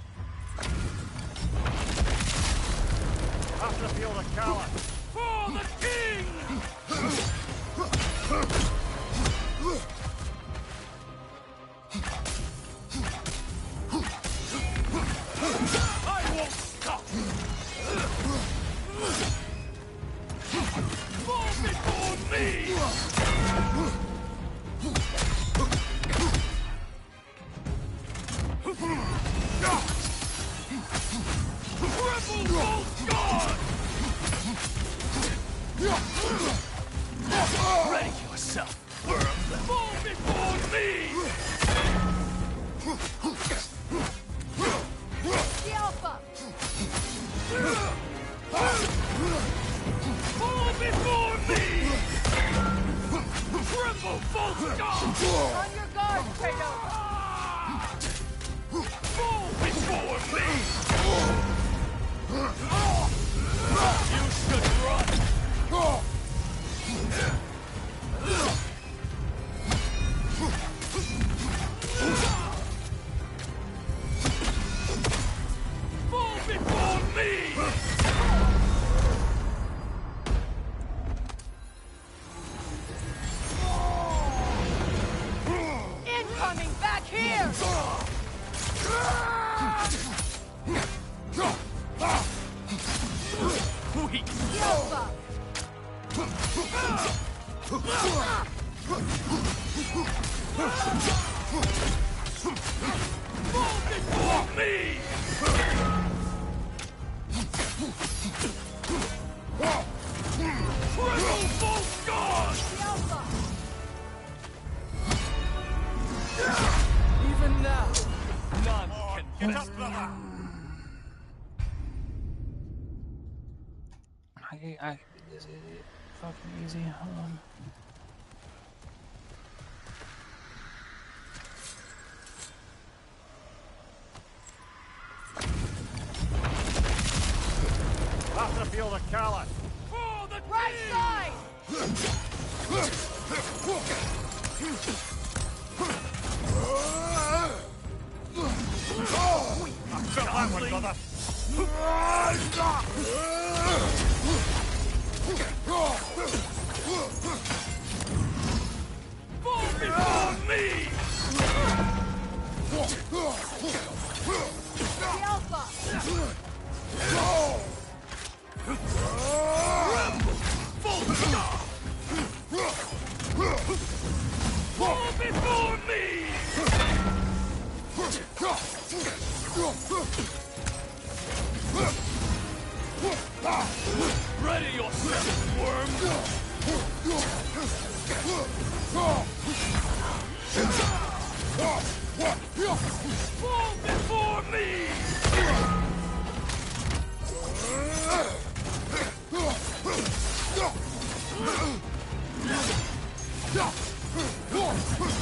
After the field of Kala. For the king! I won't stop! Move before me! Rebel both gone! Ready yourself. Move before me! The Alpha! Full stop! On your guard, Kratos! Fall before me! You should run! Fall before me! Incoming back here! Weak! Yelpa! Fall before me! Triple Bolt God! Even now, None can get up, brother! I can do this idiot. Fucking easy. Hold on. After the field of Callus. For the right side! Felt that one, brother. Fall before me! Yelpa! Full stop! Fall before me! Ready yourself, worm! Fall before me!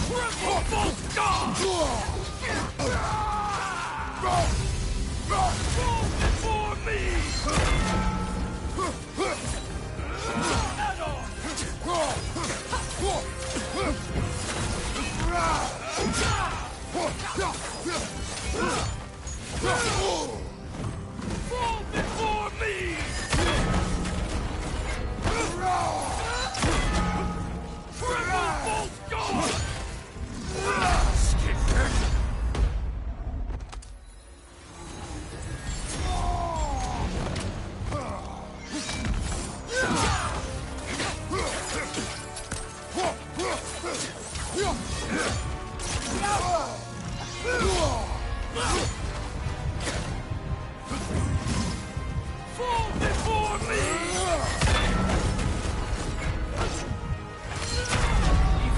Triple Bolt God! Fall before me! Fall before me! Triple Bolt God! Skipper! Fall before me!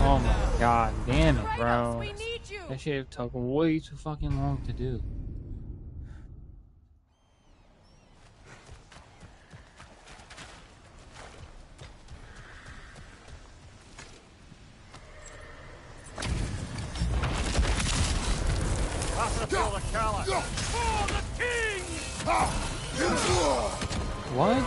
Oh my god, damn it, bro. we need you! That shit took way too fucking long to do. After the field of Callus. For the king! What?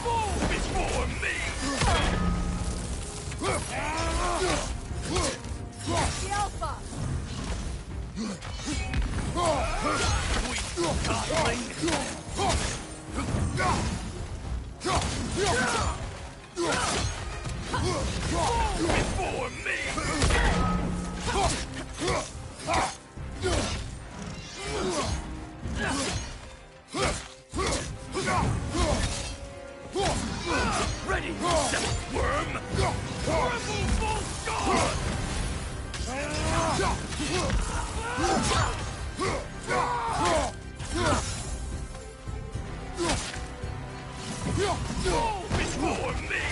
Fall before me! Yelpa! Weak godling! Fall before me! Ready yourself, worm! Triple Bolt God! Fall before me!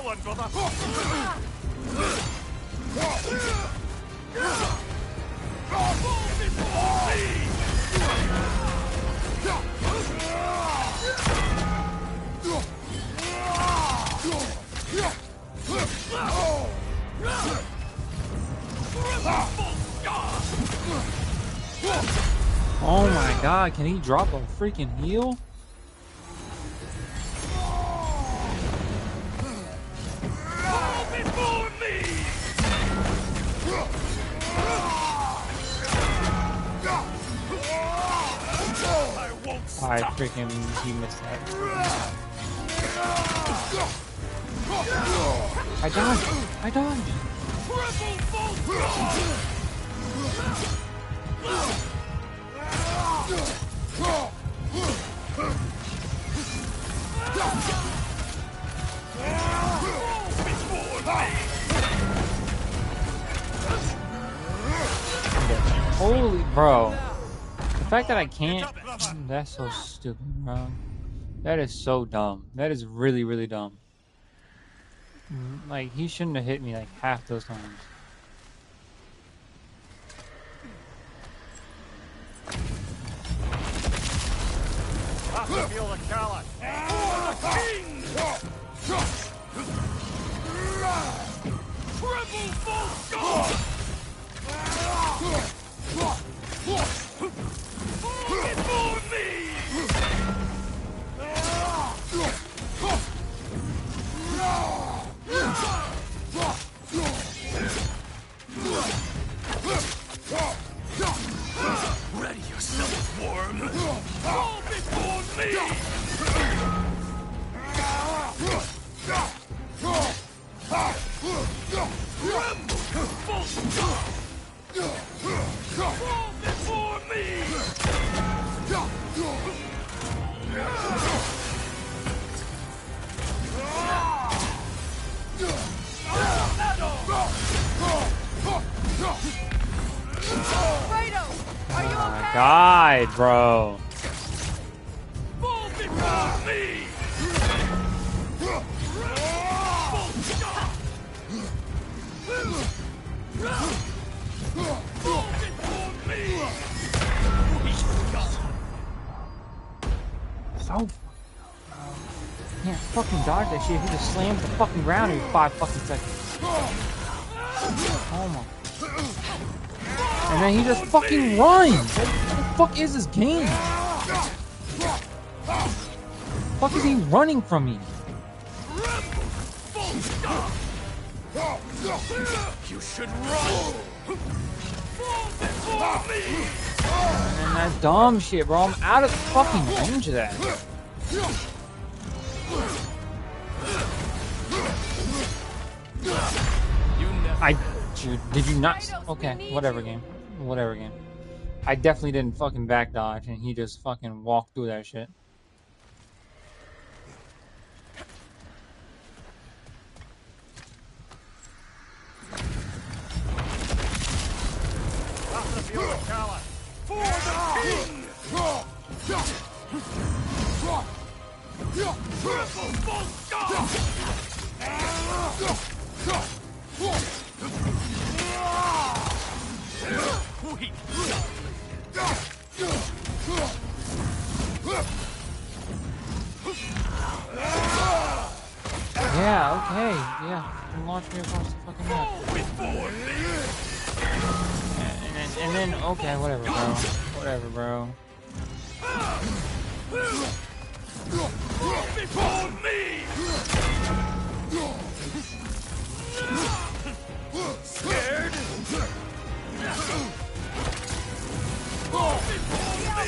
one, brother. Oh my god, can he drop a freaking heal? I freaking, he missed that. I dodged! I dodged! Holy bro. The fact that I can't, that's so stupid, bro. That is so dumb. That is really, really dumb. Like, he shouldn't have hit me like half those times. Have to feel the Kala. For the king! Triple full score! Before me! Ready yourself, worm! Fall before me! Fall before me! Fredo, are you okay? God, bro. Fall before me! So can't fucking dodge that shit. He just slams the fucking ground every 5 fucking seconds. Oh my. And then he just fucking runs. What the fuck is this game? The fuck is he running from me? You should run! Fall before me! And that dumb shit, bro. I'm out of the fucking range of that. Did you not? Okay, whatever game. Whatever game. I definitely didn't fucking back dodge, and he just fucking walked through that shit. For the king! Triple full score! Weak. Yeah, okay. Yeah, you launch me across the fucking map. And then, okay, whatever, bro. Whatever, bro. Before me! Scared? Before me!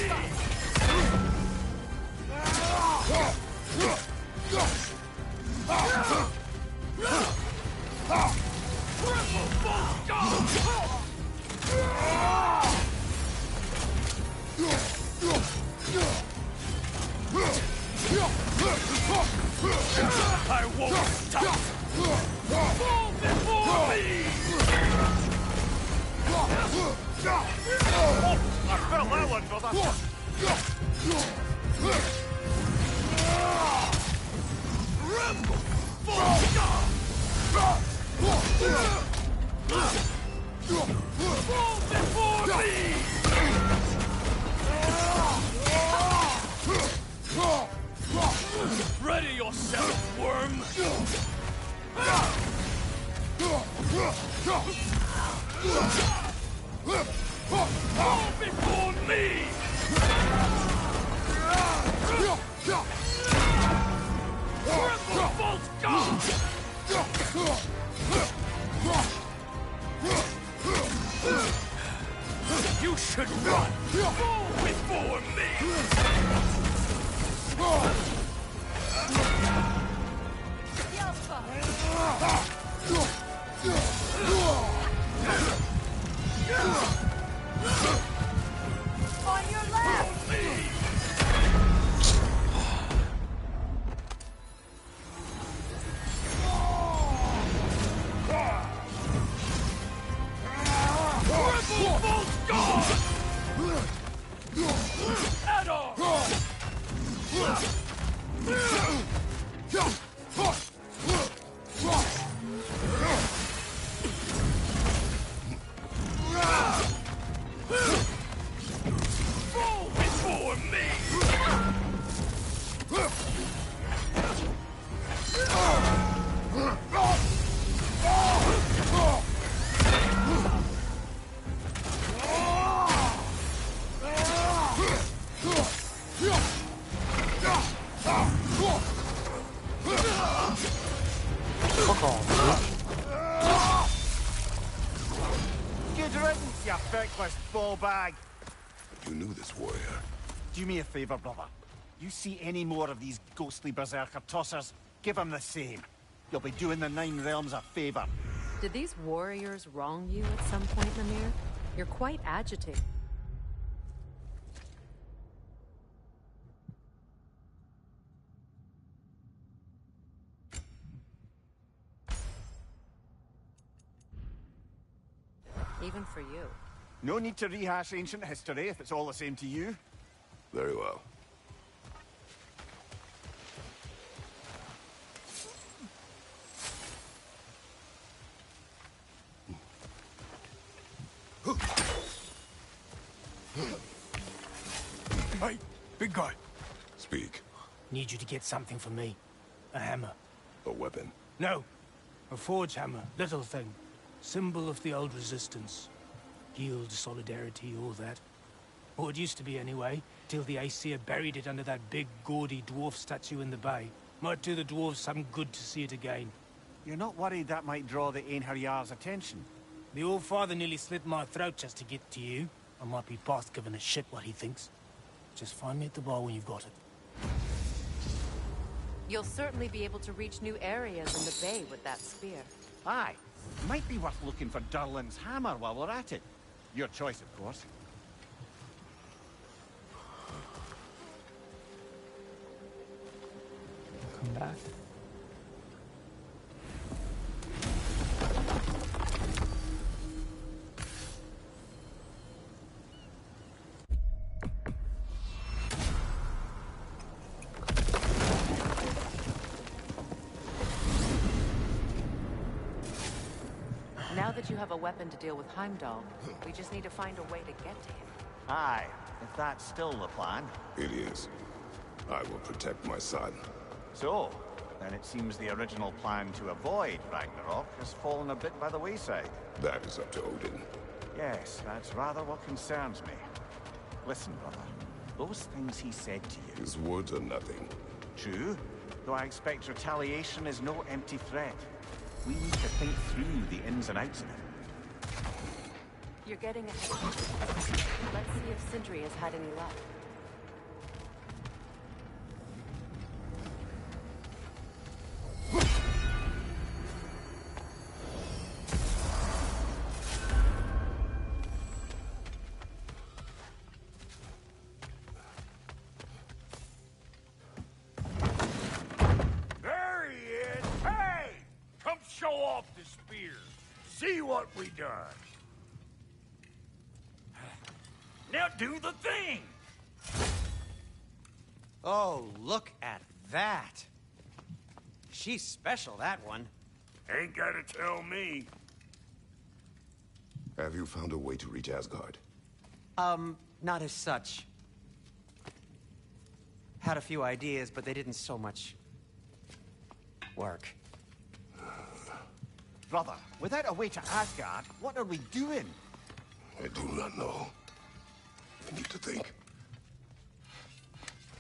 I won't stop! Fall before me! I felt that one, brother. Rebel! Full stop! before me! Ready yourself, worm! Fall before me! Triple false god! You should run! Fall before me! On your left! Triple false god! Adar! Fall before me! Fuck off, Good riddance, you feckless ball bag. You knew this warrior. Do me a favor, brother. You see any more of these ghostly berserker tossers, give them the same. You'll be doing the Nine Realms a favor. Did these warriors wrong you at some point, Mimir? You're quite agitated. Even for you. No need to rehash ancient history if it's all the same to you. Very well. Hey, big guy. Speak. Need you to get something for me. A hammer. A weapon. No. A forge hammer. Little thing. Symbol of the old resistance. Guild, solidarity, all that. Or it used to be anyway, till the Aesir buried it under that big, gaudy dwarf statue in the bay. Might do the dwarves some good to see it again. You're not worried that might draw the Einherjar's attention? The old father nearly slit my throat just to get to you. I might be past giving a shit what he thinks. Just find me at the bar when you've got it. You'll certainly be able to reach new areas in the bay with that spear. Aye. Might be worth looking for Durlin's hammer while we're at it. Your choice, of course. Come back. Now that you have a weapon to deal with Heimdall, we just need to find a way to get to him. Aye, if that's still the plan. It is. I will protect my son. So, then it seems the original plan to avoid Ragnarok has fallen a bit by the wayside. That is up to Odin. Yes, that's rather what concerns me. Listen, brother. Those things he said to you... His words are nothing. True, though I expect retaliation is no empty threat. We need to think through the ins and outs of it. You're getting ahead. Let's see if Sindri has had any luck. There he is! Hey! Come show off the spear. See what we done. Now do the thing! Oh, look at that. She's special, that one. Ain't gotta tell me. Have you found a way to reach Asgard? Not as such. Had a few ideas, but they didn't so much work. Brother, without a way to Asgard, what are we doing? I do not know. I need to think.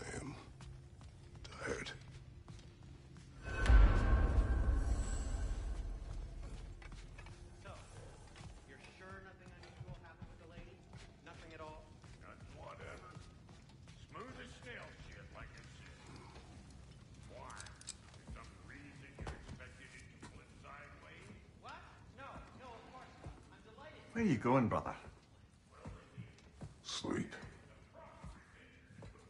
I am tired. So, you're sure nothing unusual happened with the lady? Nothing at all? Nothing whatever. Smooth as snail shit, like I said. Why? For some reason you expected it to flip sideways? What? No, of course not. I'm delighted. Where are you going, brother? Sleep.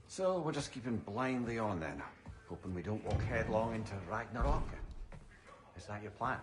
So we're just keeping blindly on then, hoping we don't walk headlong into Ragnarok. Is that your plan?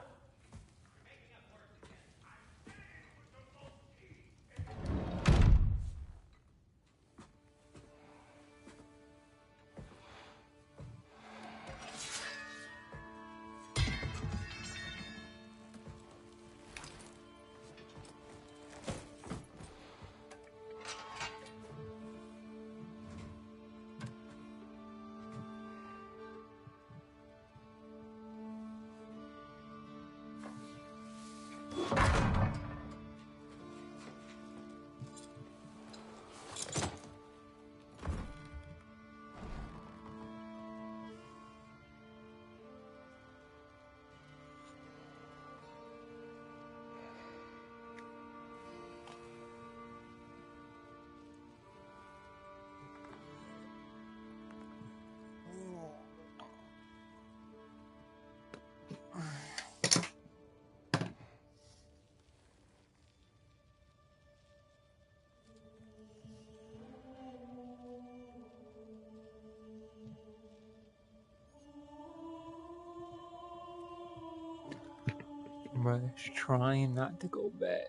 Brother's trying not to go back.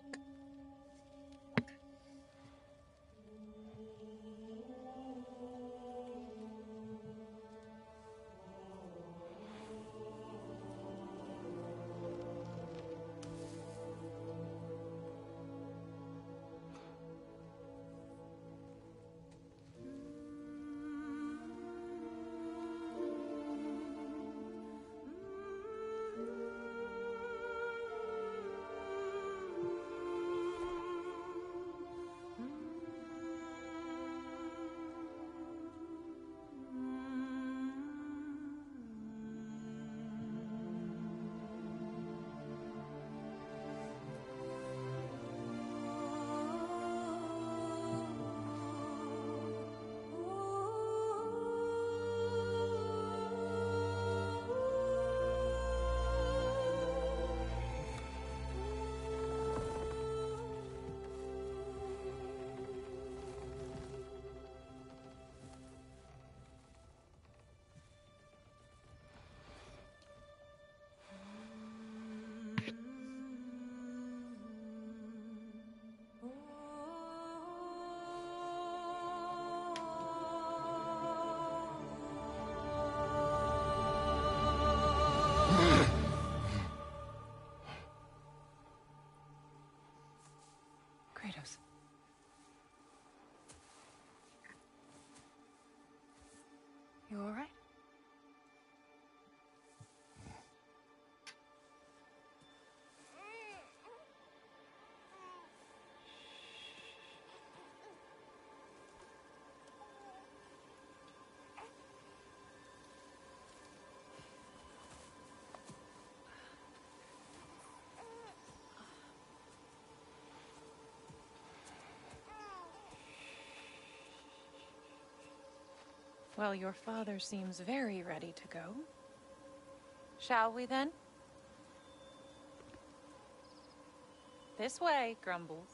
Kratos. You all right? Well, your father seems very ready to go. Shall we then? This way, Grumbles.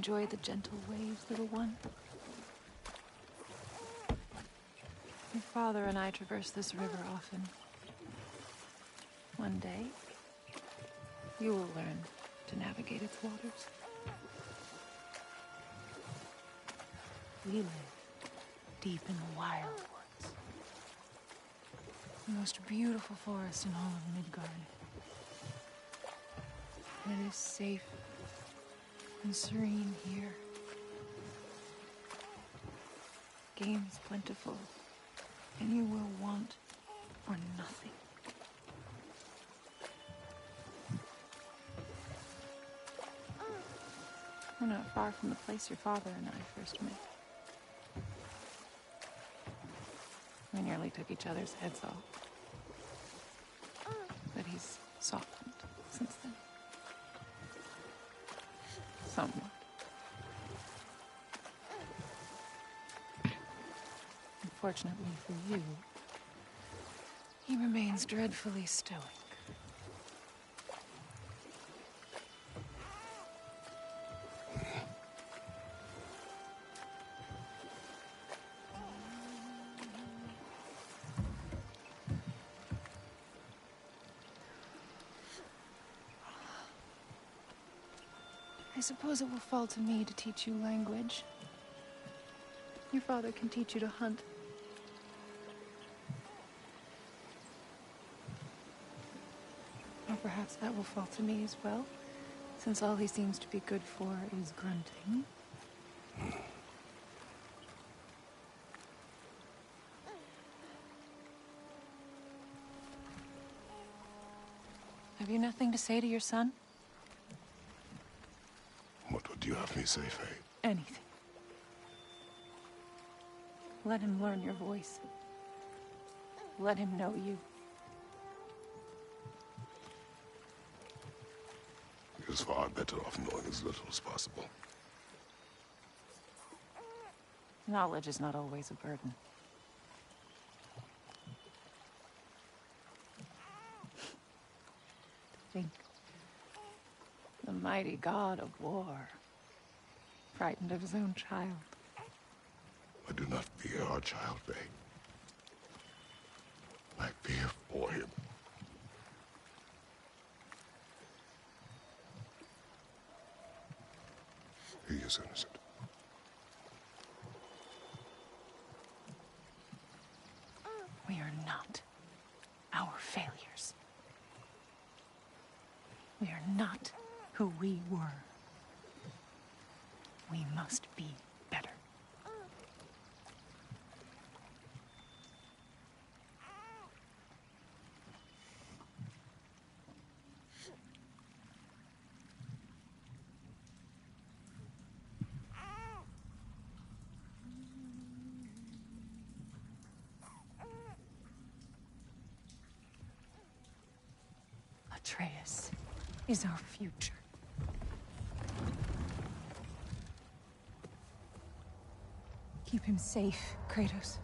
enjoy the gentle waves, little one? Your father and I traverse this river often. One day, you will learn to navigate its waters. We live deep in the wild woods. The most beautiful forest in all of Midgard. It is safe and serene here. Game is plentiful, and you will want for nothing. We're not far from the place your father and I first met. We nearly took each other's heads off. But he's softened since then. Somewhat. Unfortunately for you, he remains dreadfully stoic. I suppose it will fall to me to teach you language. Your father can teach you to hunt. Or perhaps that will fall to me as well, since all he seems to be good for is grunting. Have you nothing to say to your son? What would you have me say, Faye? Anything. Let him learn your voice. Let him know you. He is far better off knowing as little as possible. Knowledge is not always a burden. Think. The mighty god of war, frightened of his own child. I do not fear our child, Faye. I fear for him. He is innocent. We are not our failures. We are not who we were. We must be better. Atreus is our future. Keep him safe, Kratos.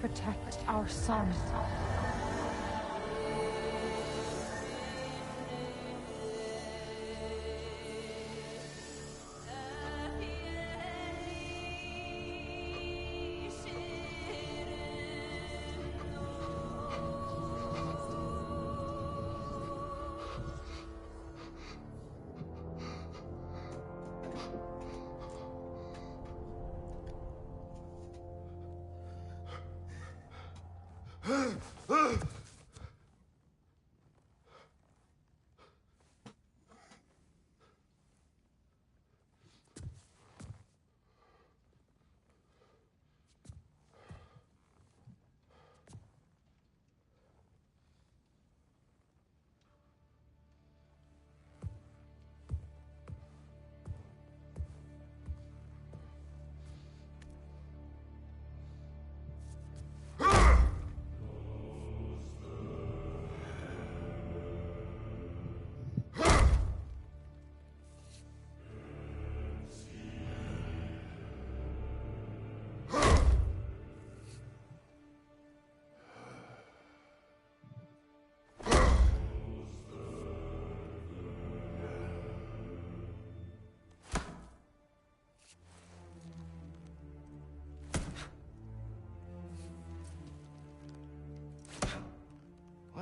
Protect our son.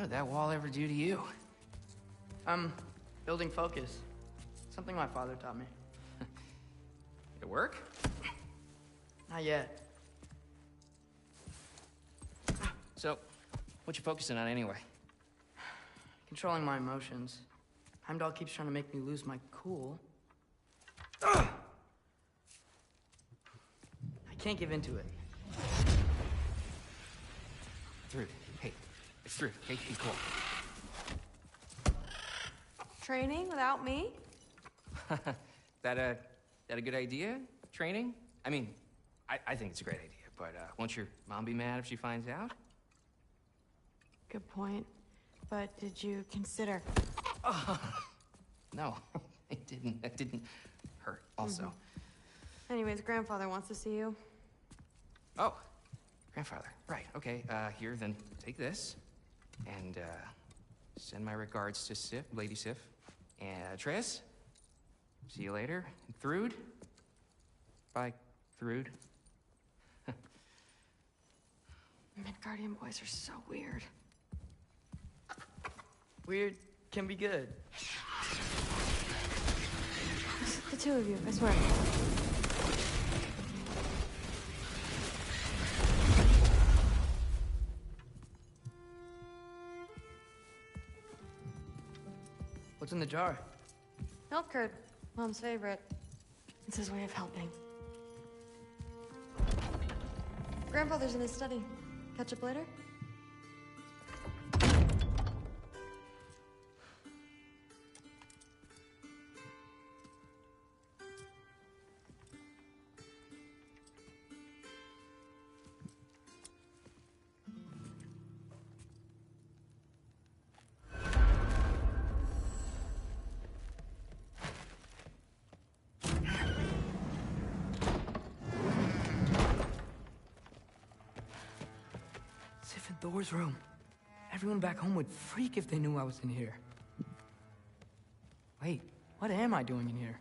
What did that wall ever do to you? Building focus. Something my father taught me. Did it work? Not yet. So, what you focusing on anyway? Controlling my emotions. Heimdall keeps trying to make me lose my cool. I can't give into it. Thrud, hey, it's Thrud. Hey, be cool. Training without me? That a good idea? Training? I mean, I think it's a great idea, but won't your mom be mad if she finds out? Good point. But did you consider... No, it didn't. It didn't hurt, also. Anyways, grandfather wants to see you. Oh, grandfather. Right, okay. Here, then take this. And, send my regards to Sif, Lady Sif. And, Triss. See you later. Thrud. Bye, Thrud. Midgardian boys are so weird. Weird can be good. The two of you, I swear. What's in the jar? Milk curd. Mom's favorite. It's his way of helping. Grandfather's in his study. Catch up later? Sif and Thor's room. Everyone back home would freak if they knew I was in here. Wait, what am I doing in here?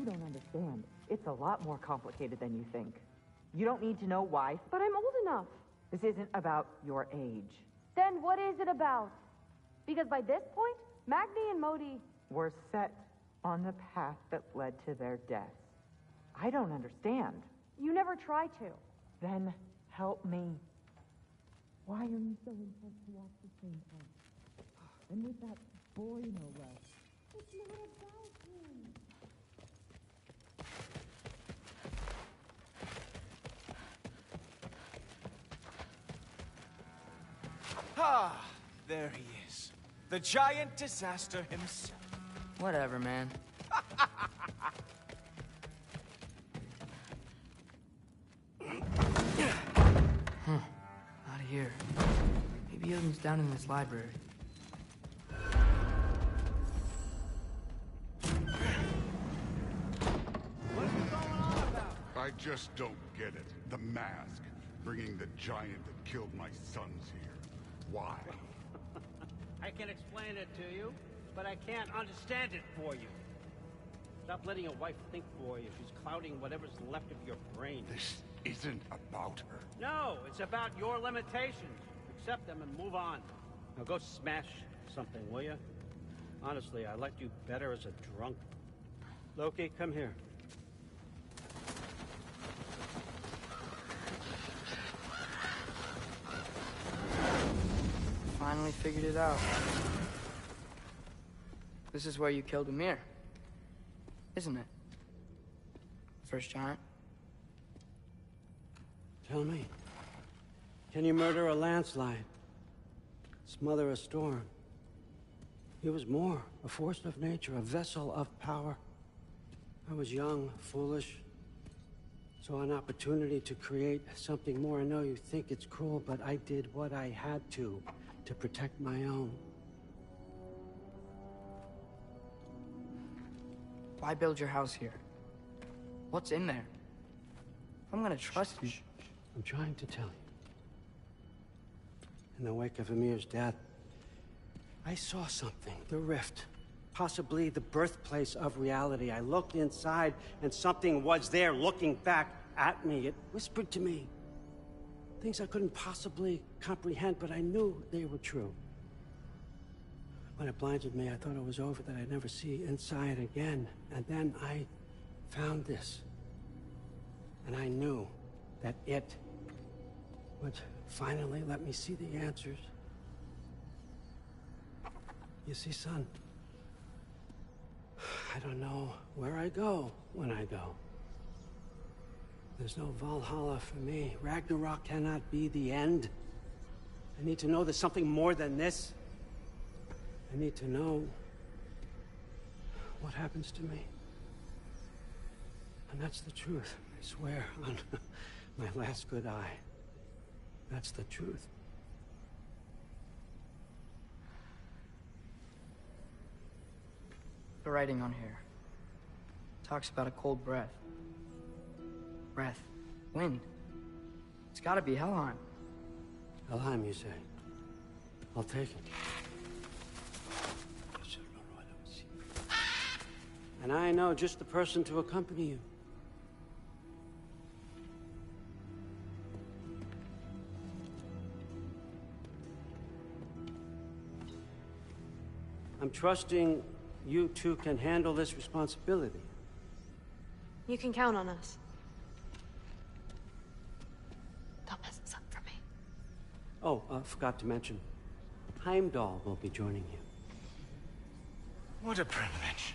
don't understand. It's a lot more complicated than you think. You don't need to know why. But I'm old enough. This isn't about your age. Then what is it about? Because by this point, Magni and Modi... were set on the path that led to their deaths. I don't understand. You never try to. Then help me. Why are you so intent to walk the same path? And with that boy, no less. It's not about him. Ah, there he is. The giant disaster himself. Whatever, man. Out of here. Maybe Odin's down in this library. I just don't get it. The mask. Bringing the giant that killed my sons here. Why? I can explain it to you, but I can't understand it for you. Stop letting your wife think for you. She's clouding whatever's left of your brain. This isn't about her. No, it's about your limitations. Accept them and move on. Now go smash something, will you? Honestly, I liked you better as a drunk. Loki, come here. Finally figured it out. This is where you killed Ymir. Isn't it? First giant. Tell me, can you murder a landslide? Smother a storm? He was more, a force of nature, a vessel of power. I was young, foolish, saw an opportunity to create something more. I know you think it's cruel, but I did what I had to protect my own. Why build your house here? What's in there? I'm gonna trust you. I'm trying to tell you. In the wake of Ymir's death, I saw something. The rift. Possibly the birthplace of reality. I looked inside, and something was there looking back at me. It whispered to me. Things I couldn't possibly comprehend, but I knew they were true. When it blinded me, I thought it was over, that I'd never see inside again. And then I found this. And I knew that it would finally let me see the answers. You see, son, I don't know where I go when I go. There's no Valhalla for me. Ragnarok cannot be the end. I need to know there's something more than this. I need to know what happens to me. And that's the truth. I swear on my last good eye. That's the truth. The writing on here talks about a cold breath. Breath. Wind. It's gotta be Helheim. Helheim, you say? I'll take it. And I know just the person to accompany you. I'm trusting you two can handle this responsibility. You can count on us. Don't mess this up for me. Oh, forgot to mention, Heimdall will be joining you. What a privilege.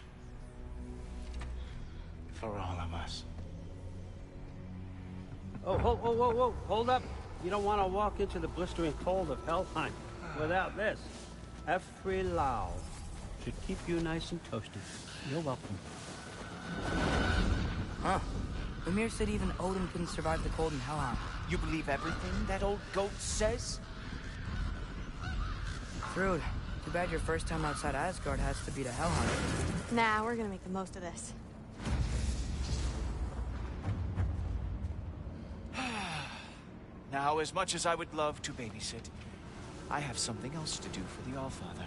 For all of us. Oh, whoa, hold up. You don't want to walk into the blistering cold of Helheim without this. Efri Lau should keep you nice and toasty. You're welcome. Huh. Ymir said even Odin couldn't survive the cold in Helheim. You believe everything that old goat says? Thrud, too bad your first time outside Asgard has to be to Helheim. Nah, we're gonna make the most of this. Now, as much as I would love to babysit, I have something else to do for the Allfather.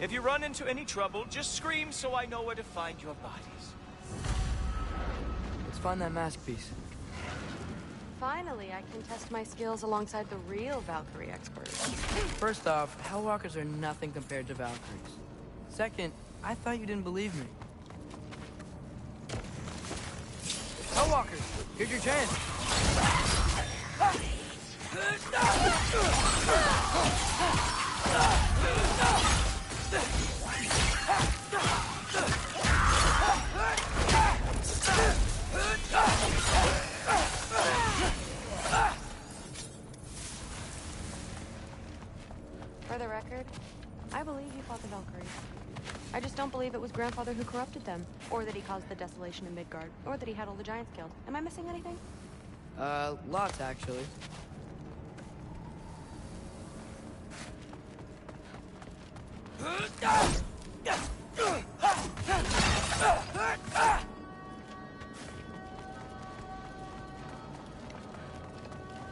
If you run into any trouble, just scream so I know where to find your bodies. Let's find that mask piece. Finally, I can test my skills alongside the real Valkyrie experts. First off, Hellwalkers are nothing compared to Valkyries. Second, I thought you didn't believe me. Hellwalkers, here's your chance. For the record, I believe you fought the Valkyries. I just don't believe it was Grandfather who corrupted them, or that he caused the desolation in Midgard, or that he had all the giants killed. Am I missing anything? Lots actually.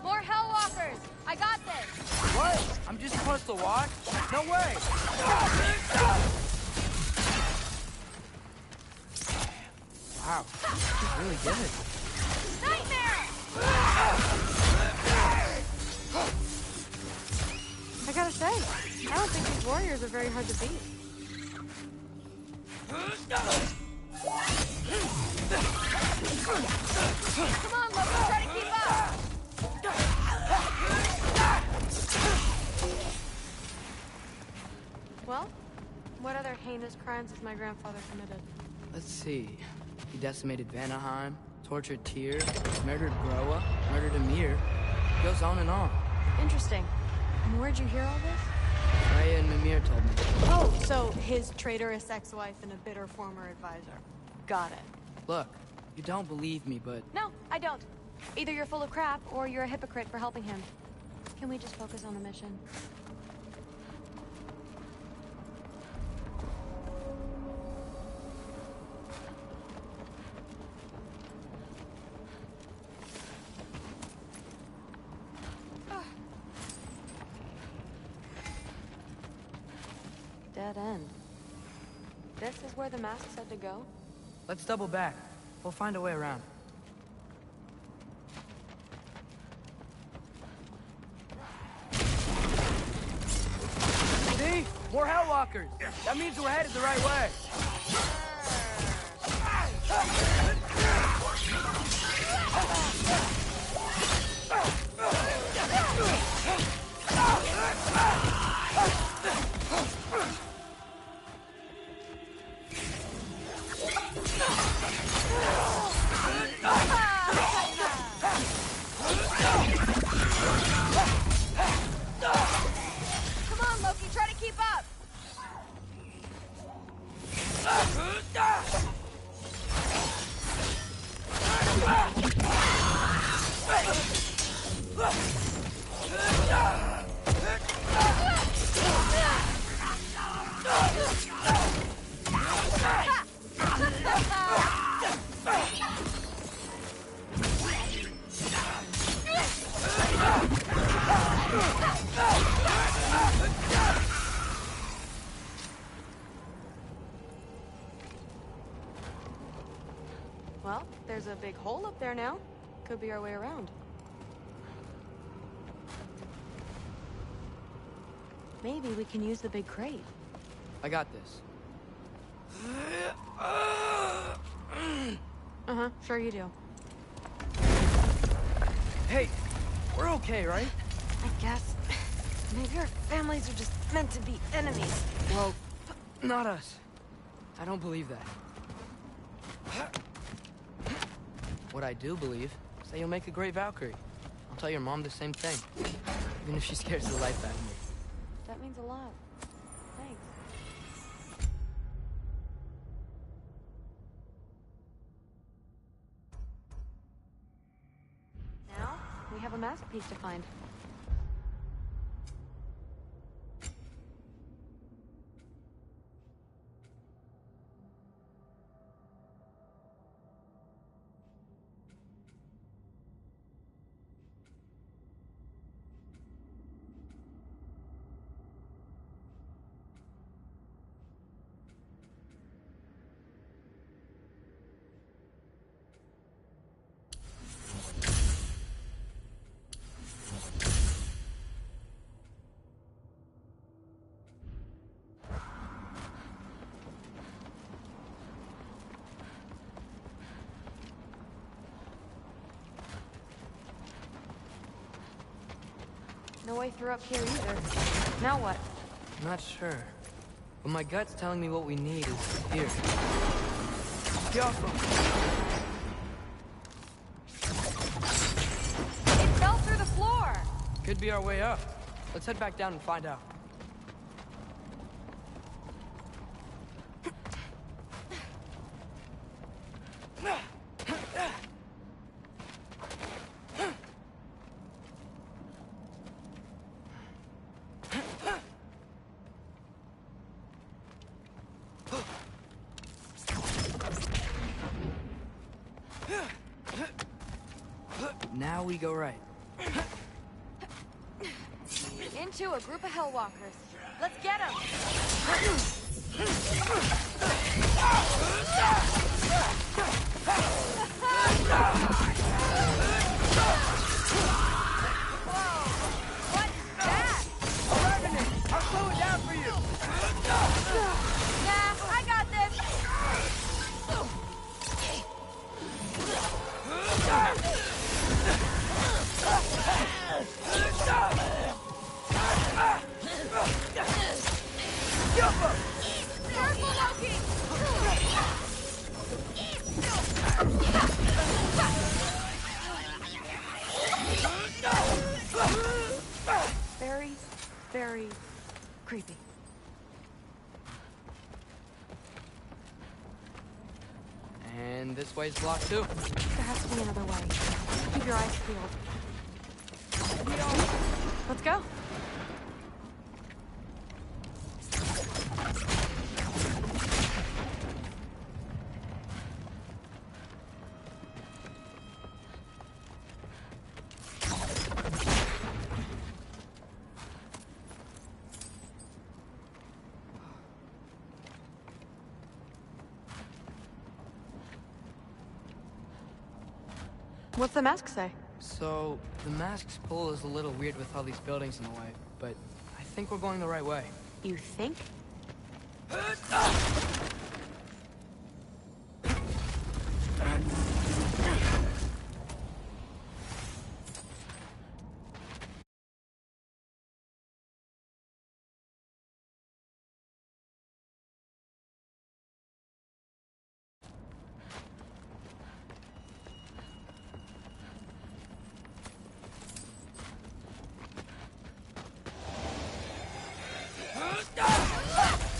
More Hellwalkers! I got this! What? I'm just supposed to watch? No way! Wow, she's really good. Nightmare! I gotta say, I don't think these warriors are very hard to beat. Come on, Loki, try to keep up! Well, what other heinous crimes has my grandfather committed? Let's see. He decimated Vanaheim, tortured Tyr, murdered Groa, murdered Ymir. Goes on and on. Interesting. And where'd you hear all this? Freya and Mimir told me. Oh, so his traitorous ex-wife and a bitter former advisor. Got it. Look, you don't believe me, but... No, I don't. Either you're full of crap, or you're a hypocrite for helping him. Can we just focus on the mission? Dead end. This is where the mask said to go? Let's double back. We'll find a way around. See? More Hellwalkers! That means we're headed the right way! Come on, Loki, try to keep up! Well, there's a big hole up there now. Could be our way around. Maybe we can use the big crate. I got this. Uh-huh, sure you do. Hey, we're okay, right? I guess. Maybe our families are just meant to be enemies. Well, not us. I don't believe that. What I do believe is that you'll make a great Valkyrie. I'll tell your mom the same thing. Even if she scares the life out of me. That means a lot. Thanks. Now, we have a masterpiece to find. No way through up here either. Now what? Not sure. But my gut's telling me what we need is here. Careful. It fell through the floor! Could be our way up. Let's head back down and find out. Now we go right. Into a group of Hellwalkers. Let's get them! What's that? A revenant! I'll slow it down for you! Yeah, I got this! Careful, Loki! Very, very creepy. And this way's blocked too. There has to be another way. Keep your eyes peeled. Let's go. What's the mask say? So, the mask's pull is a little weird with all these buildings in the way, but I think we're going the right way. You think?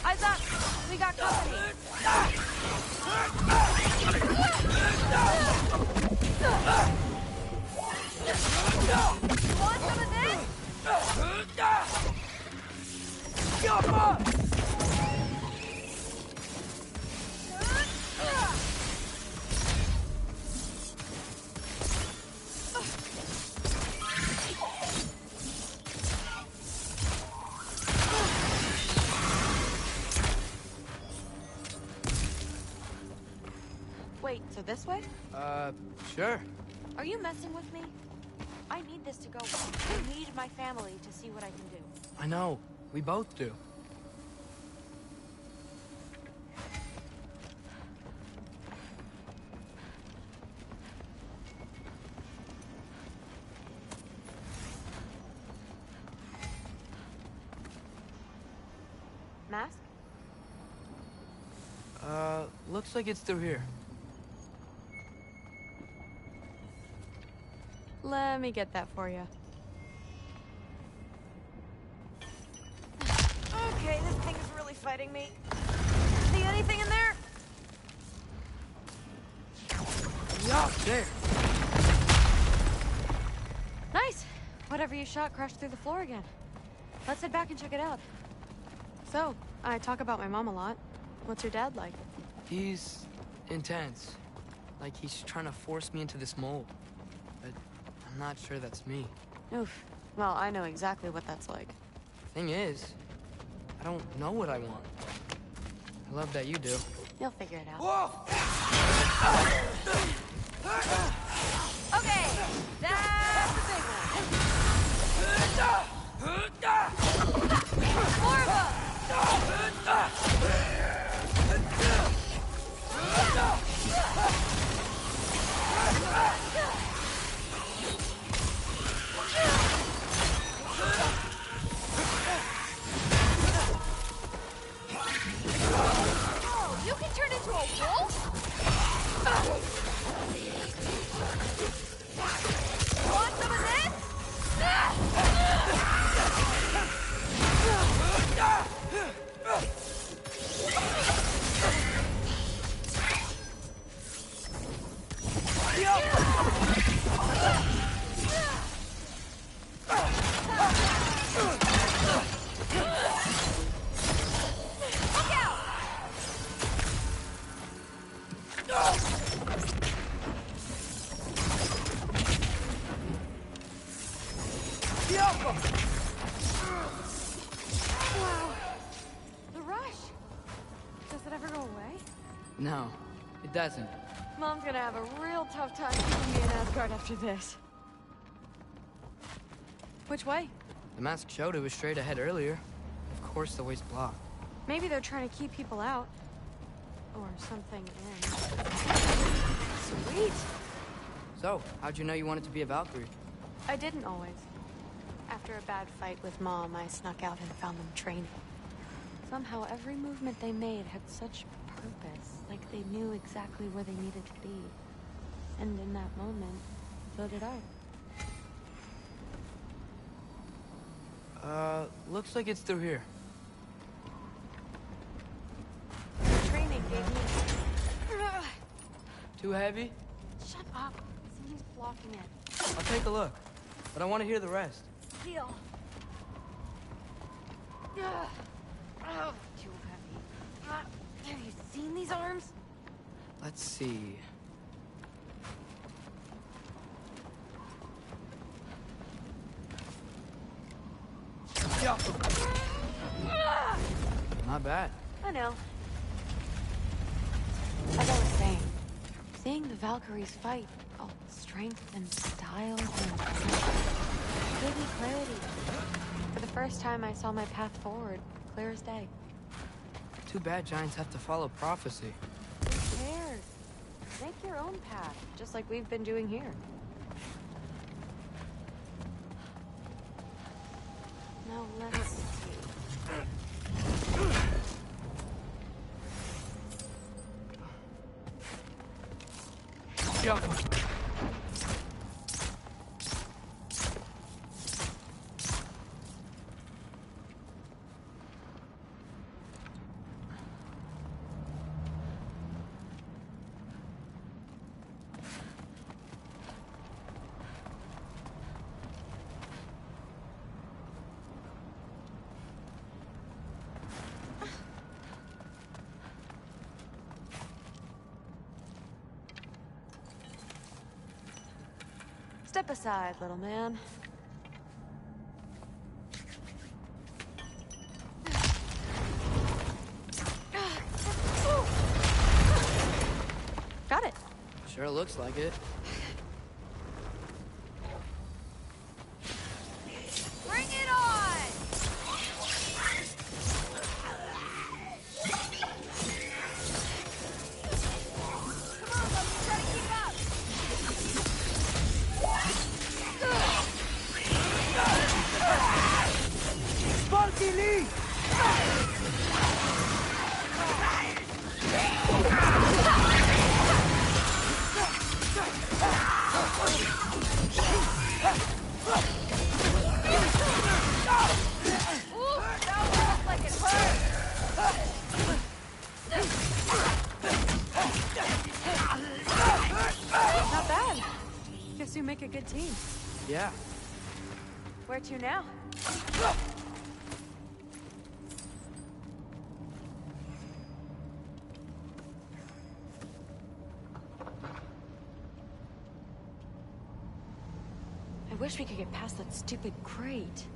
Eyes up! We got company! You want some of this? Wait, so this way? Sure. Are you messing with me? I need this to go well. I need my family to see what I can do. I know. We both do. Mask? Looks like it's through here. Let me get that for you. Okay, this thing is really fighting me. See anything in there? Yeah, there. Nice! Whatever you shot crashed through the floor again. Let's head back and check it out. So, I talk about my mom a lot. What's your dad like? He's intense. Like he's trying to force me into this mold. But I'm not sure that's me. Oof. Well, I know exactly what that's like. Thing is, I don't know what I want. I love that you do. You'll figure it out. Whoa! Okay, that's the big one. More of them! No, it doesn't. Mom's gonna have a real tough time keeping me in Asgard after this. Which way? The mask showed it was straight ahead earlier. Of course the way's blocked. Maybe they're trying to keep people out. Or something in. Sweet! So, how'd you know you wanted to be a Valkyrie? I didn't always. After a bad fight with Mom, I snuck out and found them training. Somehow every movement they made had such purpose, like they knew exactly where they needed to be. And in that moment, so did I. Looks like it's through here. The training gave me... Too heavy? Shut up. Something's blocking it. I'll take a look, but I want to hear the rest. Deal. Oh, too heavy. Have you seen these arms? Let's see. Not bad. I know. As I was saying, seeing the Valkyries fight, all strength and style and gave me clarity. For the first time, I saw my path forward, clear as day. Too bad giants have to follow prophecy. Who cares? Make your own path, just like we've been doing here. Now let's see. Jump. Step aside, little man. Got it. Sure looks like it. Bring it on! Sparky Lee! Not bad. Guess you make a good team. Yeah. Where to now? I wish we could get past that stupid crate.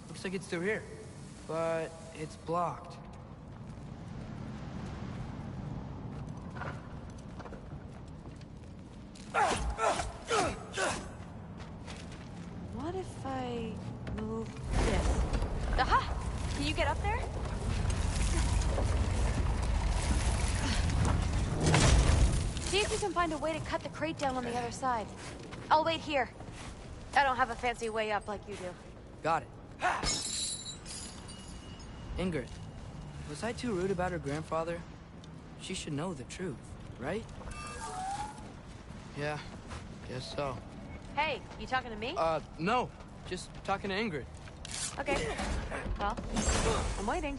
Looks like it's through here, but it's blocked. What if I move this? Aha! Can you get up there? See if you can find a way to cut the crate down on the other side. I'll wait here. I don't have a fancy way up like you do. Got it. Ingrid, was I too rude about her grandfather? She should know the truth, right? Yeah, guess so. Hey, you talking to me? No. Just talking to Ingrid. Okay. Well, I'm waiting.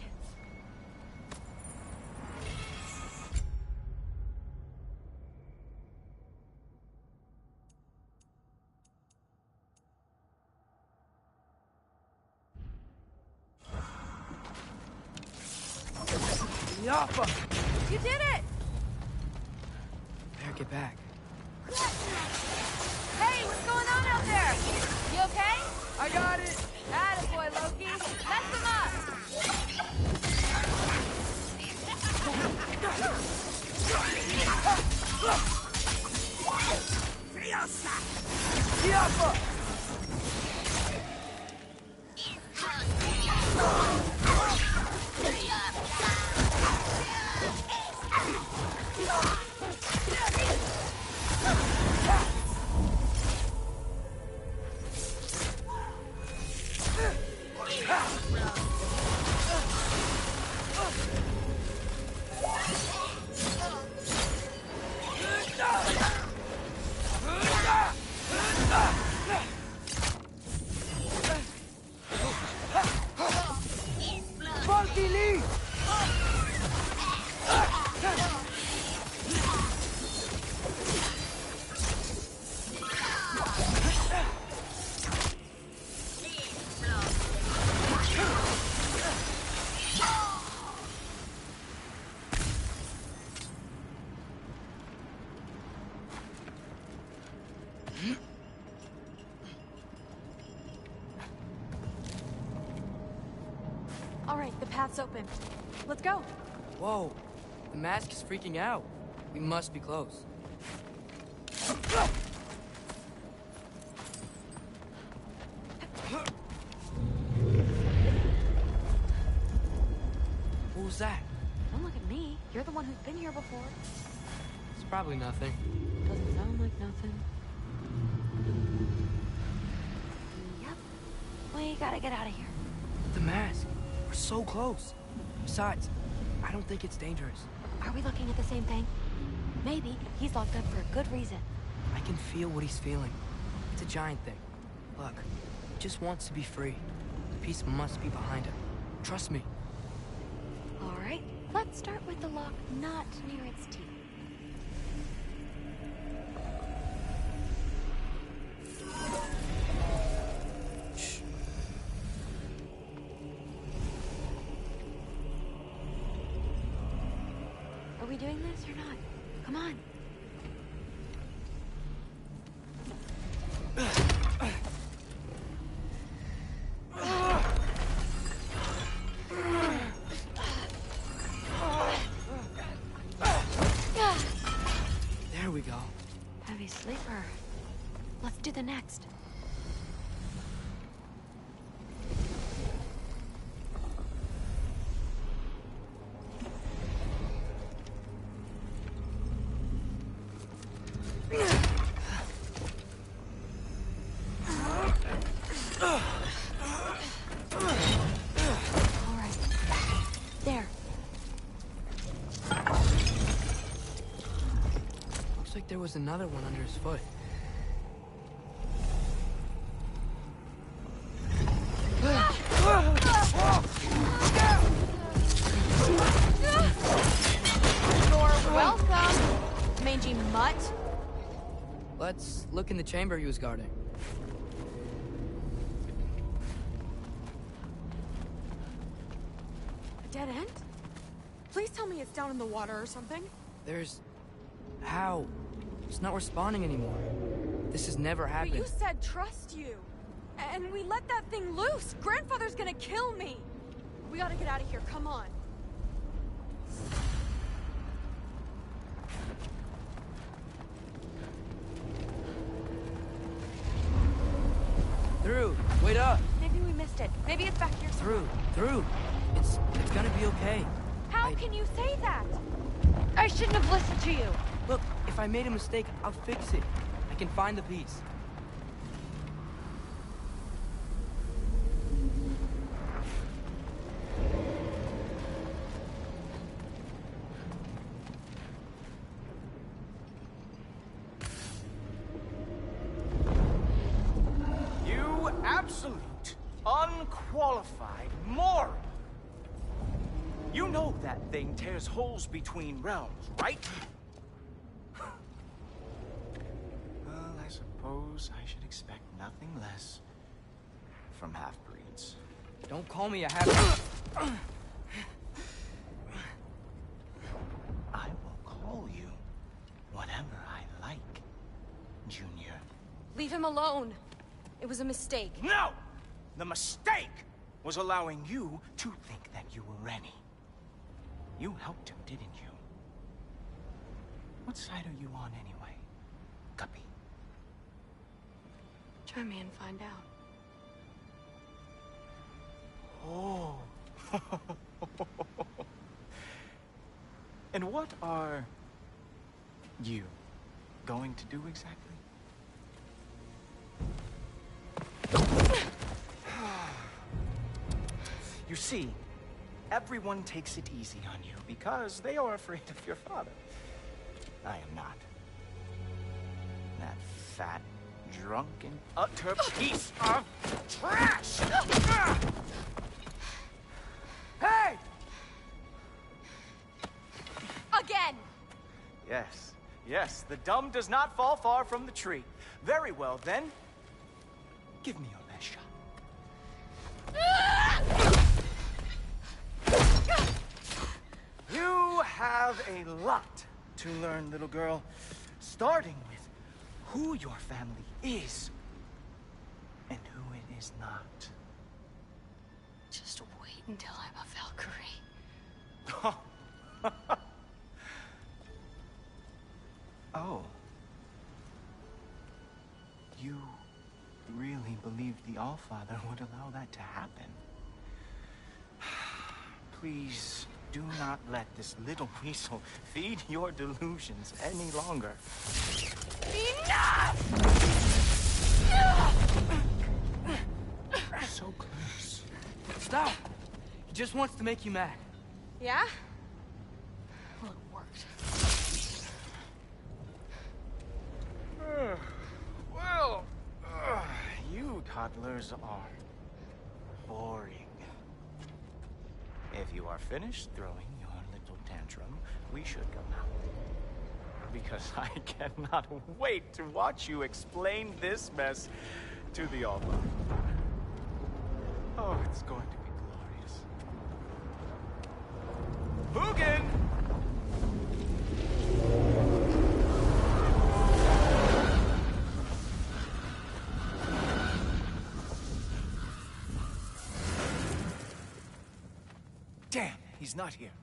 Yappa! You did it! Better get back. Hey, what's going on out there? You okay? I got it! Attaboy, Loki. Mess him up! Yappa! Funky Lee! All right, the path's open. Let's go. Whoa, the mask is freaking out. We must be close. What was that? Don't look at me. You're the one who's been here before. It's probably nothing. Doesn't sound like nothing. Yep. We gotta get out of here. The mask. We're so close. Besides, I don't think it's dangerous. Are we looking at the same thing? Maybe. He's locked up for a good reason. I can feel what he's feeling. It's a giant thing. Look, he just wants to be free. The peace must be behind him. Trust me. All right. Let's start with the lock not near its teeth. Are we doing this or not? Come on. There we go. Heavy sleeper. Let's do the next. All right. There. Looks like there was another one under his foot. You're welcome, mangy mutt. Let's look in the chamber he was guarding. A dead end? Please tell me it's down in the water or something. There's... How? It's not responding anymore. This has never But happened. you said trust you. And we let that thing loose. Grandfather's gonna kill me. We gotta get out of here. Come on. Through. Wait up. Maybe we missed it. Maybe it's back here. Through. It's gonna be okay. How can you say that? I shouldn't have listened to you. Look, if I made a mistake, I'll fix it. I can find the piece. You absolute, unqualified moron! You know that thing tears holes between realms, right? Well, I suppose I should expect nothing less from half-breeds. Don't call me a half... Leave him alone. It was a mistake. No! The mistake was allowing you to think that you were Rennie. You helped him, didn't you? What side are you on anyway, Guppy? Try me and find out. Oh. And what are you going to do exactly? You see, everyone takes it easy on you because they are afraid of your father. I am not. That fat, drunken, utter piece of trash! Hey! Again! Yes, yes, the dumb does not fall far from the tree. Very well, then. Give me your best shot. You have a lot to learn, little girl. Starting with who your family is and who it is not. Just wait until I'm a Valkyrie. Oh. You really believed the Allfather would allow that to happen? Please do not let this little weasel feed your delusions any longer. Enough! So close. Stop! He just wants to make you mad. Yeah? Well, it worked. Well, you toddlers are boring. If you are finished throwing your little tantrum, we should go now. Because I cannot wait to watch you explain this mess to the Allfather. Oh, it's going to be glorious. Hugin! Damn, he's not here.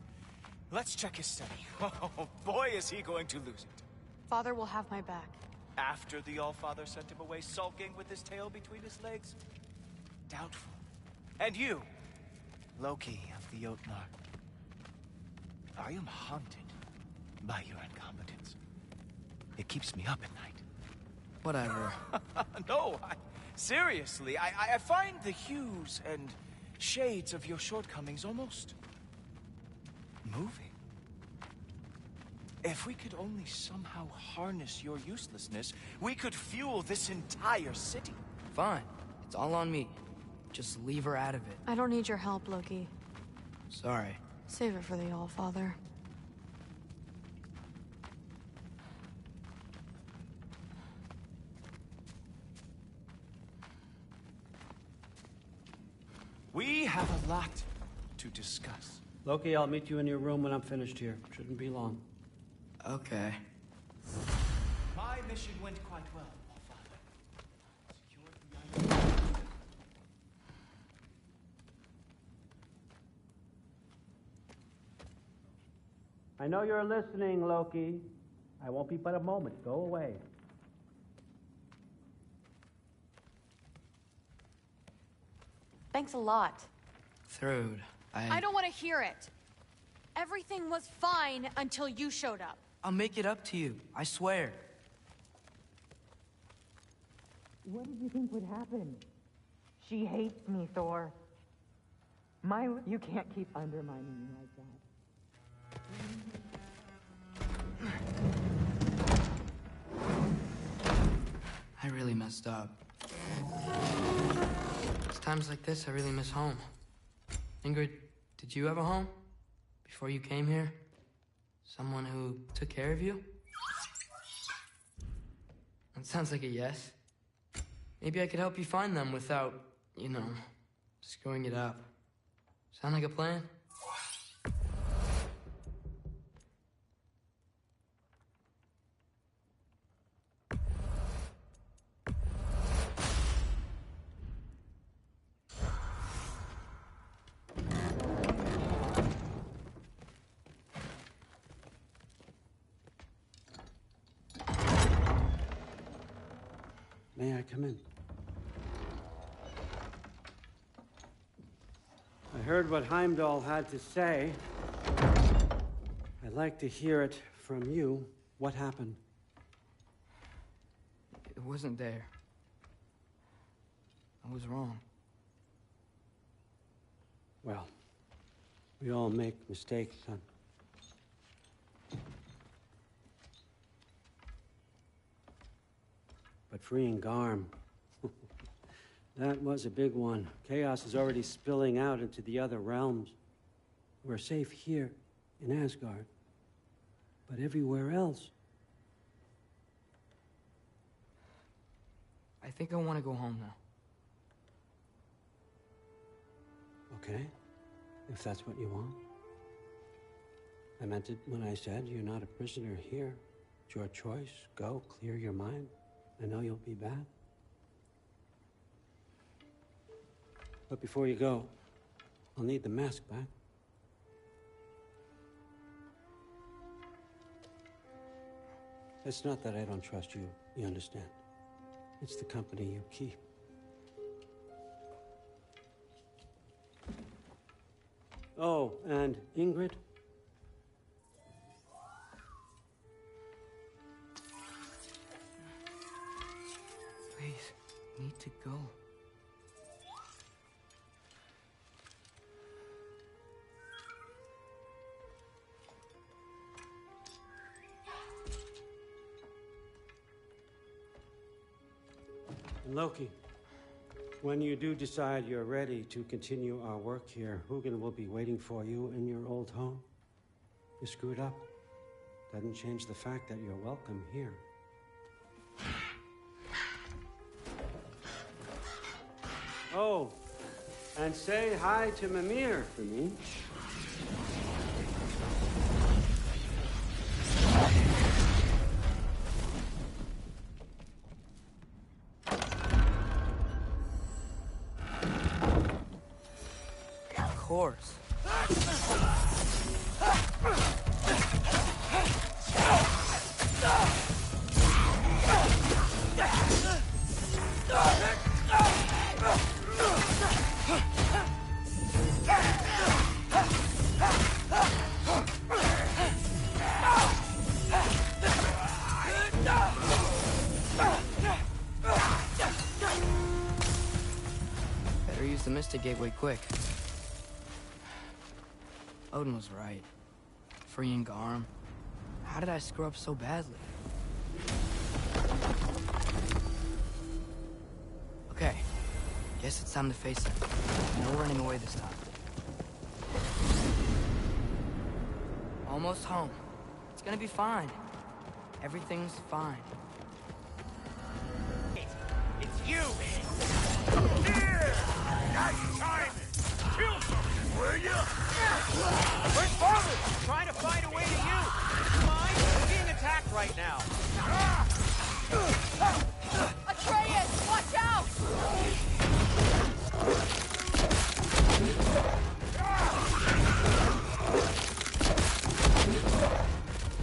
Let's check his study. Oh, boy, is he going to lose it. Father will have my back. After the Allfather sent him away sulking with his tail between his legs? Doubtful. And you, Loki of the Jotnar. I am haunted by your incompetence. It keeps me up at night. Whatever. No, seriously, I find the hues and shades of your shortcomings almost moving. If we could only somehow harness your uselessness, we could fuel this entire city. Fine. It's all on me. Just leave her out of it. I don't need your help, Loki. Sorry. Save it for the Allfather. We have a lot to discuss. Loki, I'll meet you in your room when I'm finished here. Shouldn't be long. Okay. My mission went quite well, I know you're listening, Loki. I won't be but a moment. Go away. Thanks a lot. Thrud, I don't want to hear it. Everything was fine until you showed up. I'll make it up to you. I swear. What did you think would happen? She hates me, Thor. You can't keep undermining me like that. I really messed up. It's times like this I really miss home. Ingrid, did you have a home? Before you came here? Someone who took care of you? That sounds like a yes. Maybe I could help you find them without, you know, screwing it up. Sound like a plan? May I come in? I heard what Heimdall had to say. I'd like to hear it from you. What happened? It wasn't there. I was wrong. Well, we all make mistakes, son. But freeing Garm, that was a big one. Chaos is already spilling out into the other realms. We're safe here in Asgard, but everywhere else. I think I want to go home now. Okay, if that's what you want. I meant it when I said you're not a prisoner here. It's your choice. Go, clear your mind. I know you'll be back. But before you go, I'll need the mask back. It's not that I don't trust you, you understand? It's the company you keep. Oh, and Ingrid? Please, need to go. And Loki, when you do decide you're ready to continue our work here, Hugin will be waiting for you in your old home. You screwed up. Doesn't change the fact that you're welcome here. Oh, and say hi to Mimir for me. Of course. Better use the Mystic Gateway quick. Odin was right. Freeing Garm. How did I screw up so badly? Okay. Guess it's time to face it. No running away this time. Almost home. It's gonna be fine. Everything's fine. It's you! Here! Nice timing! Kill something, will ya? Where's Father? Trying to find a way to you. You mind? We're being attacked right now. Atreus, watch out!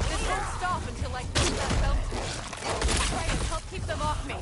This won't stop until I kill that belt. Atreus, help keep them off me.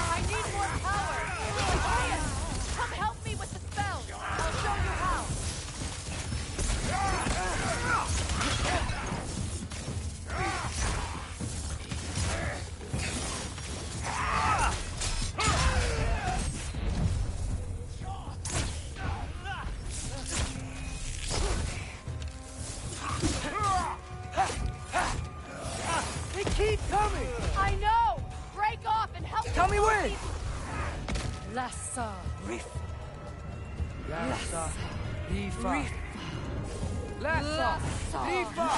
I need more power! Atreus, come help me with the spell! I'll show you how! They keep coming! I know! Break off and help Tell me when! Lassa. Lassa. Rifa. Lassa! Rifa!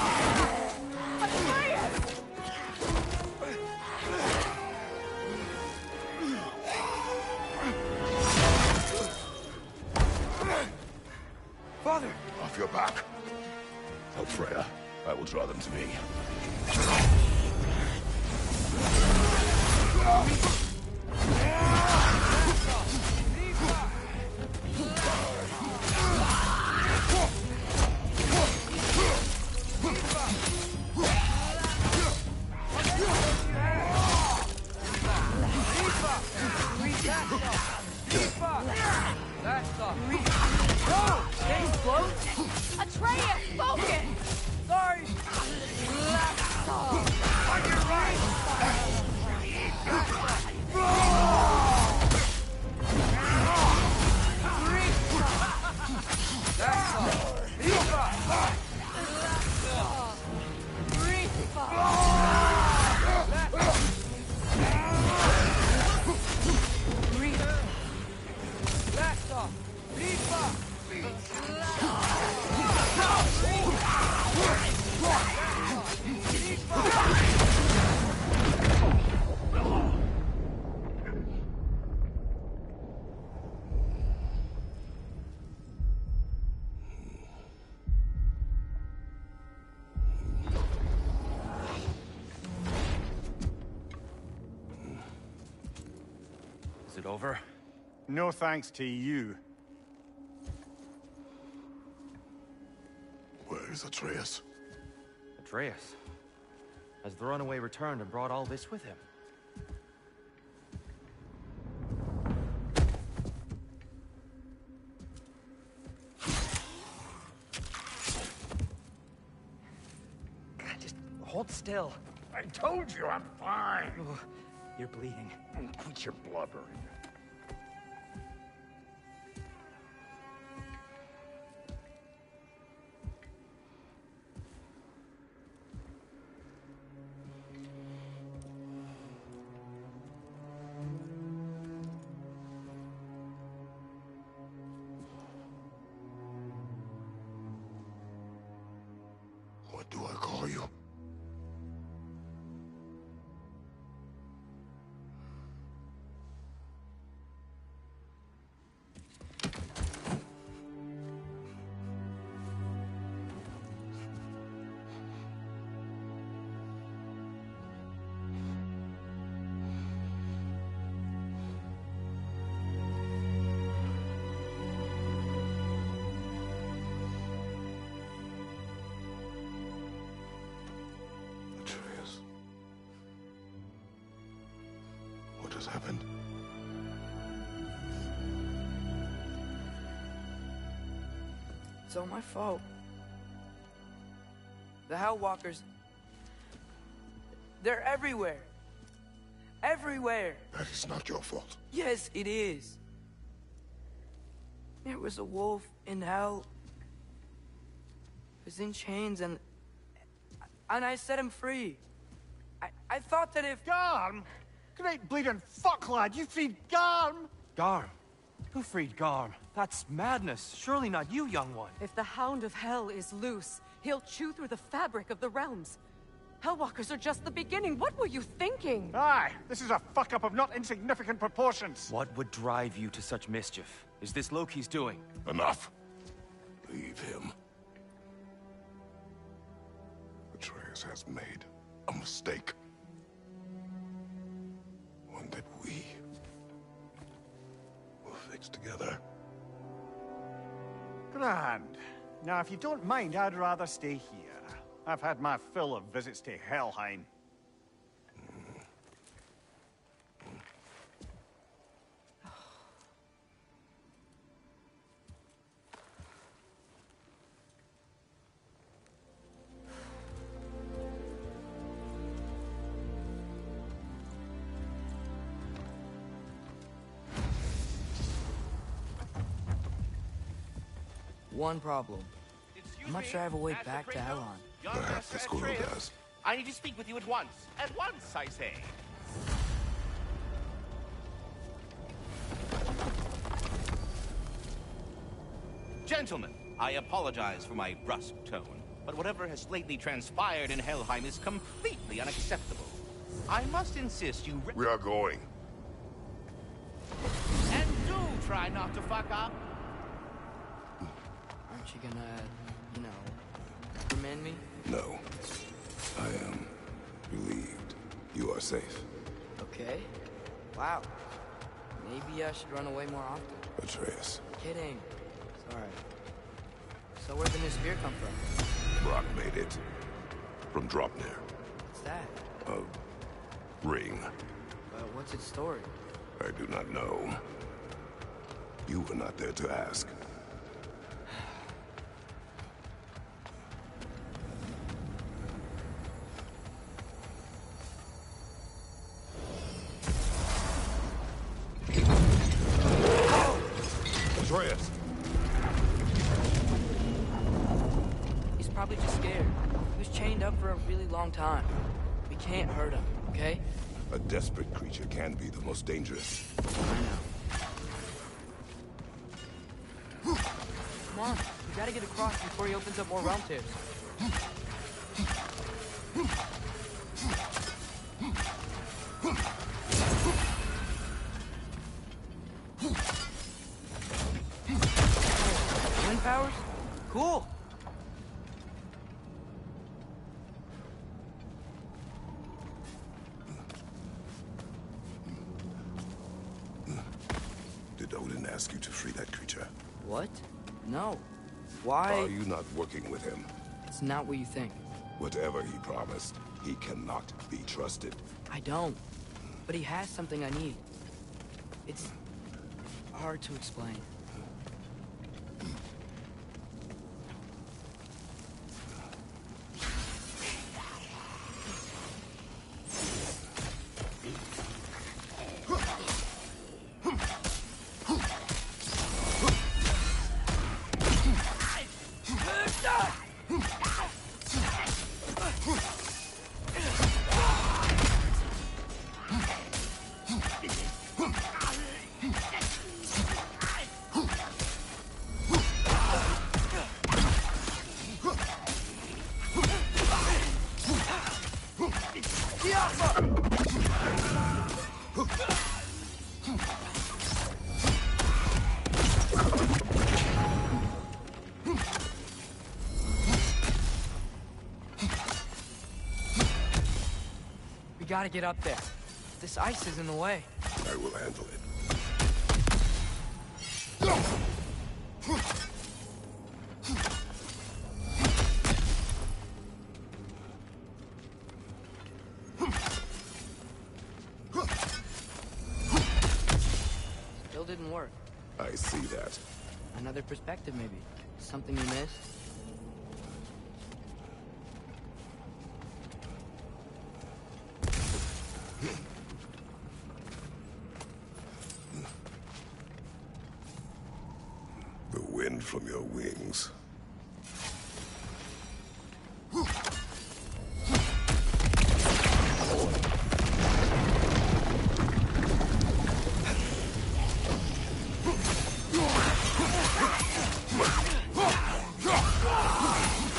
Atreus! Father! Off your back. Help Freya. I will draw them to me. Atreus, focus! Sorry! On your right! Is it over? No thanks to you. Where is Atreus? Atreus? Has the runaway returned and brought all this with him? God, just hold still. I told you I'm fine. Oh, you're bleeding. Quit your blubbering. What do I call you? Atreus. What has happened? It's all my fault. The Hellwalkers... they're everywhere. Everywhere. That is not your fault. Yes, it is. There was a wolf in hell. He was in chains and I set him free. I thought that if... Garm? Great bleeding fuck, lad. You freed Garm? Garm? Who freed Garm? That's madness. Surely not you, young one. If the Hound of Hell is loose, he'll chew through the fabric of the realms. Hellwalkers are just the beginning. What were you thinking? Aye, this is a fuck-up of not insignificant proportions. What would drive you to such mischief? Is this Loki's doing? Enough. Leave him. Atreus has made a mistake. One that we will fix together. Grand. Now, if you don't mind, I'd rather stay here. I've had my fill of visits to Helheim. One problem. I'm not sure I have a way back to Elon. Perhaps the squirrel does. I need to speak with you at once. At once, I say. Gentlemen, I apologize for my brusque tone, but whatever has lately transpired in Helheim is completely unacceptable. I must insist you... We are going. And do try not to fuck up. Aren't you gonna, you know, reprimand me? No. I am relieved. You are safe. Okay. Wow. Maybe I should run away more often. Atreus. Kidding. Sorry. So where'd the new spear come from? Brock made it. From Draupnir. What's that? A ring. What's its story? I do not know. You were not there to ask. Atreus! He's probably just scared. He was chained up for a really long time. We can't hurt him, okay? A desperate creature can be the most dangerous. I know. Come on, we gotta get across before he opens up more realm tears. Wind powers? Cool! Did Odin ask you to free that creature? What? No. Why? Are you not working with him? It's not what you think. Whatever he promised, he cannot be trusted. I don't. But he has something I need. It's hard to explain. We gotta get up there. This ice is in the way. I will handle it. Still didn't work. I see that. Another perspective, maybe. Something you missed? The wind from your wings.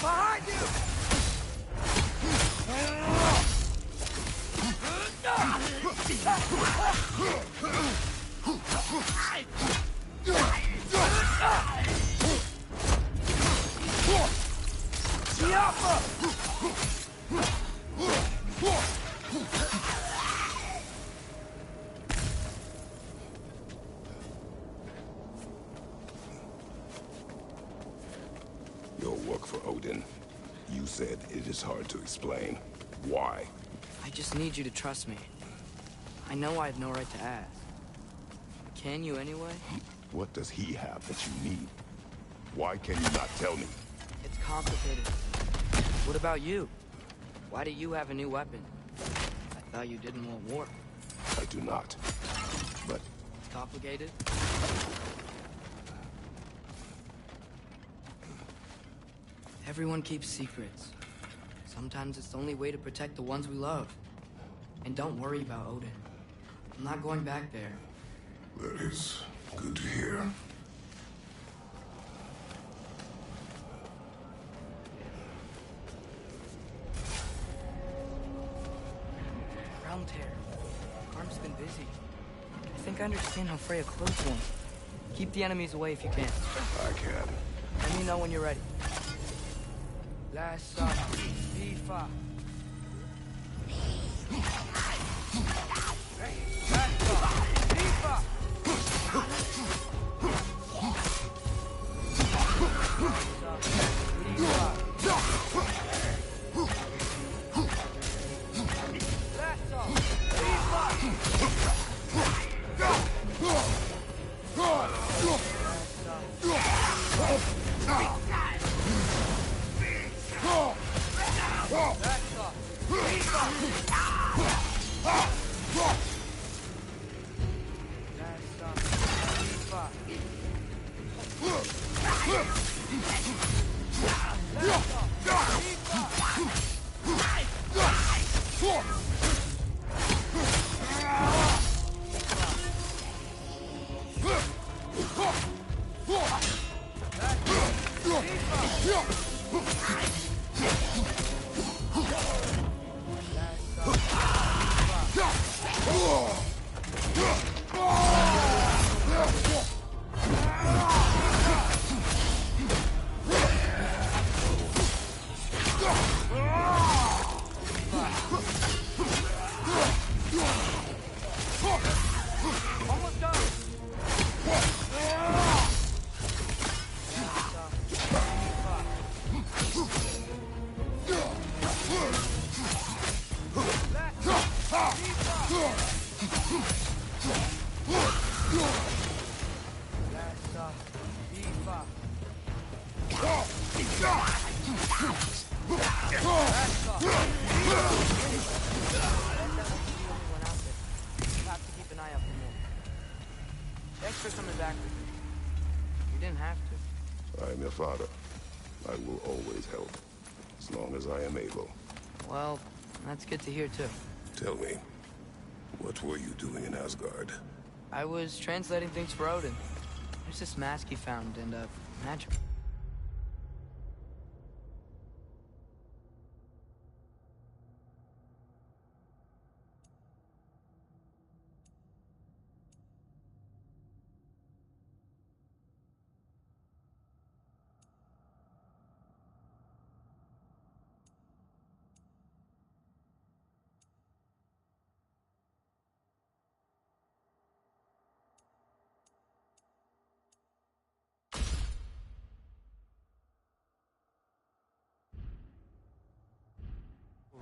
Behind you! Your work for Odin. You said it is hard to explain. Why? I just need you to trust me. I know I have no right to ask. Can you anyway? What does he have that you need? Why can you not tell me? It's complicated. What about you? Why do you have a new weapon? I thought you didn't want war. I do not. But It's complicated? Everyone keeps secrets. Sometimes it's the only way to protect the ones we love. And don't worry about Odin. I'm not going back there. that is good to hear. think I understand how Freya closed one. Keep the enemies away if you can. I can. Let me know when you're ready. Last FIFA. Thanks for coming back with me. You didn't have to. I am your father. I will always help, as long as I am able. Well, that's good to hear, too. Tell me, what were you doing in Asgard? I was translating things for Odin. There's this mask he found, and, magic.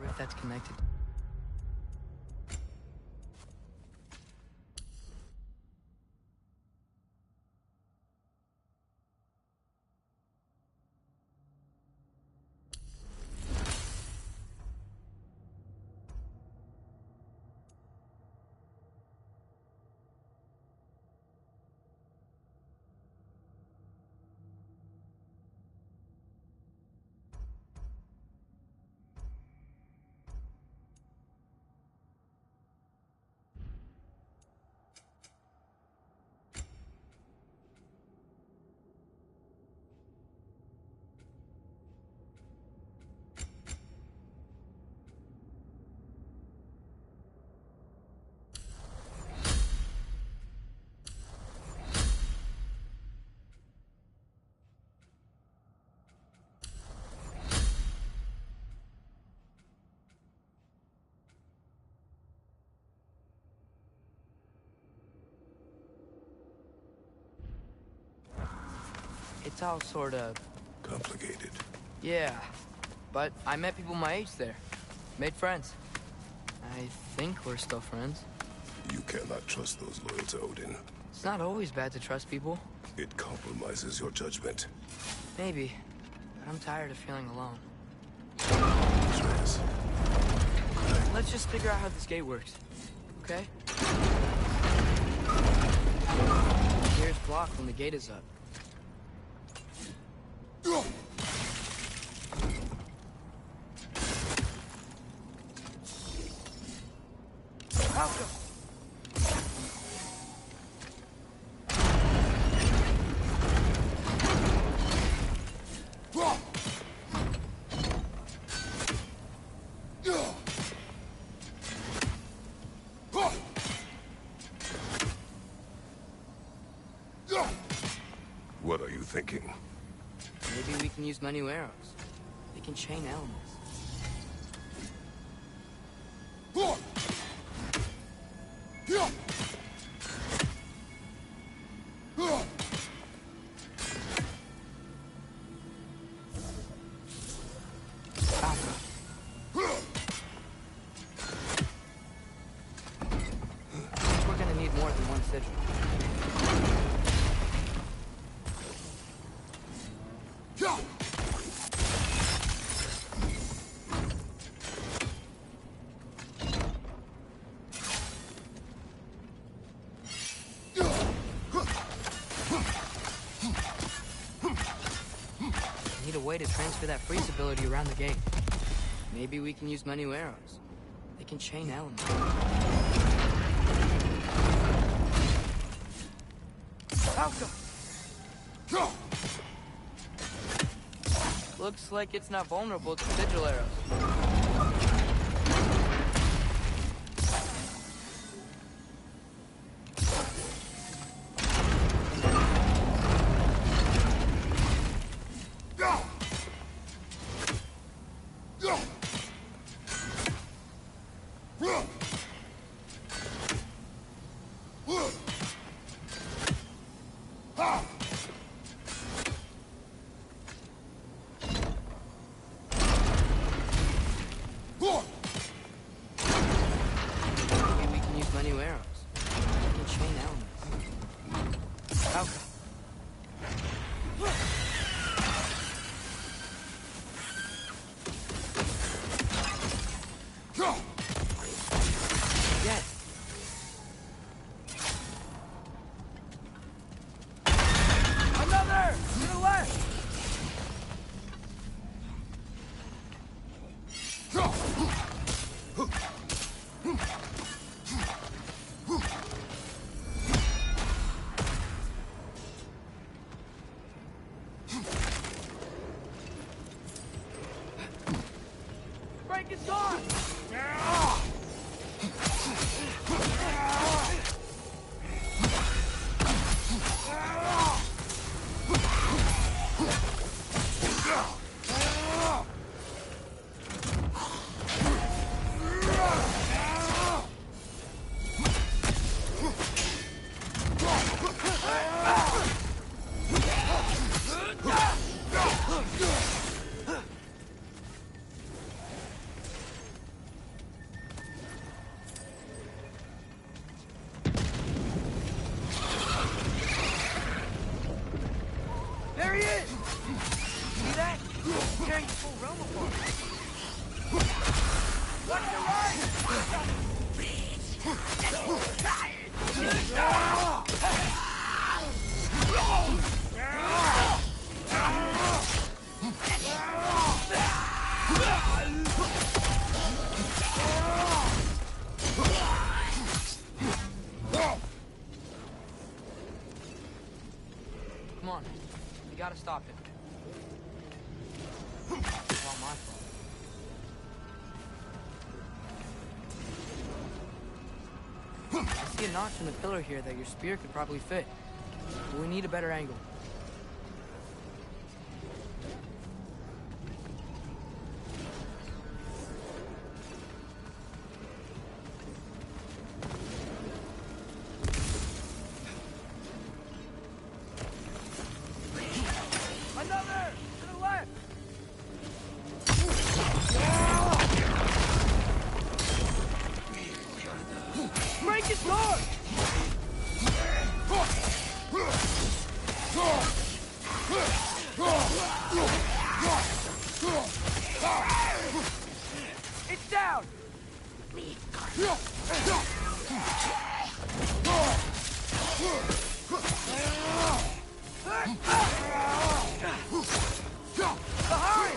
Rift that's connected. It's all sort of... complicated. Yeah, but I met people my age there. Made friends. I think we're still friends. You cannot trust those loyal to Odin. It's not always bad to trust people. It compromises your judgment. Maybe, but I'm tired of feeling alone. Atreus. Let's just figure out how this gate works, okay? Here's blocked when the gate is up. Malcolm! What are you thinking? Maybe we can use my new arrows. They can chain elements. We're gonna need more than one sigil. Need a way to transfer that freeze ability around the gate. Maybe we can use my new arrows. They can chain elements. Falco! Looks like it's not vulnerable to sigil arrows. Maybe we can use my new arrows. They can chain elements. Falco. Yes. Another! To the left! Break his guard! There he is! See that? Tearing the full realm apart. Watch the Come on. We gotta stop it. It's all my fault. I see a notch in the pillar here that your spear could probably fit. But we need a better angle. Another! To the left! Break his guard! It's down! Behind!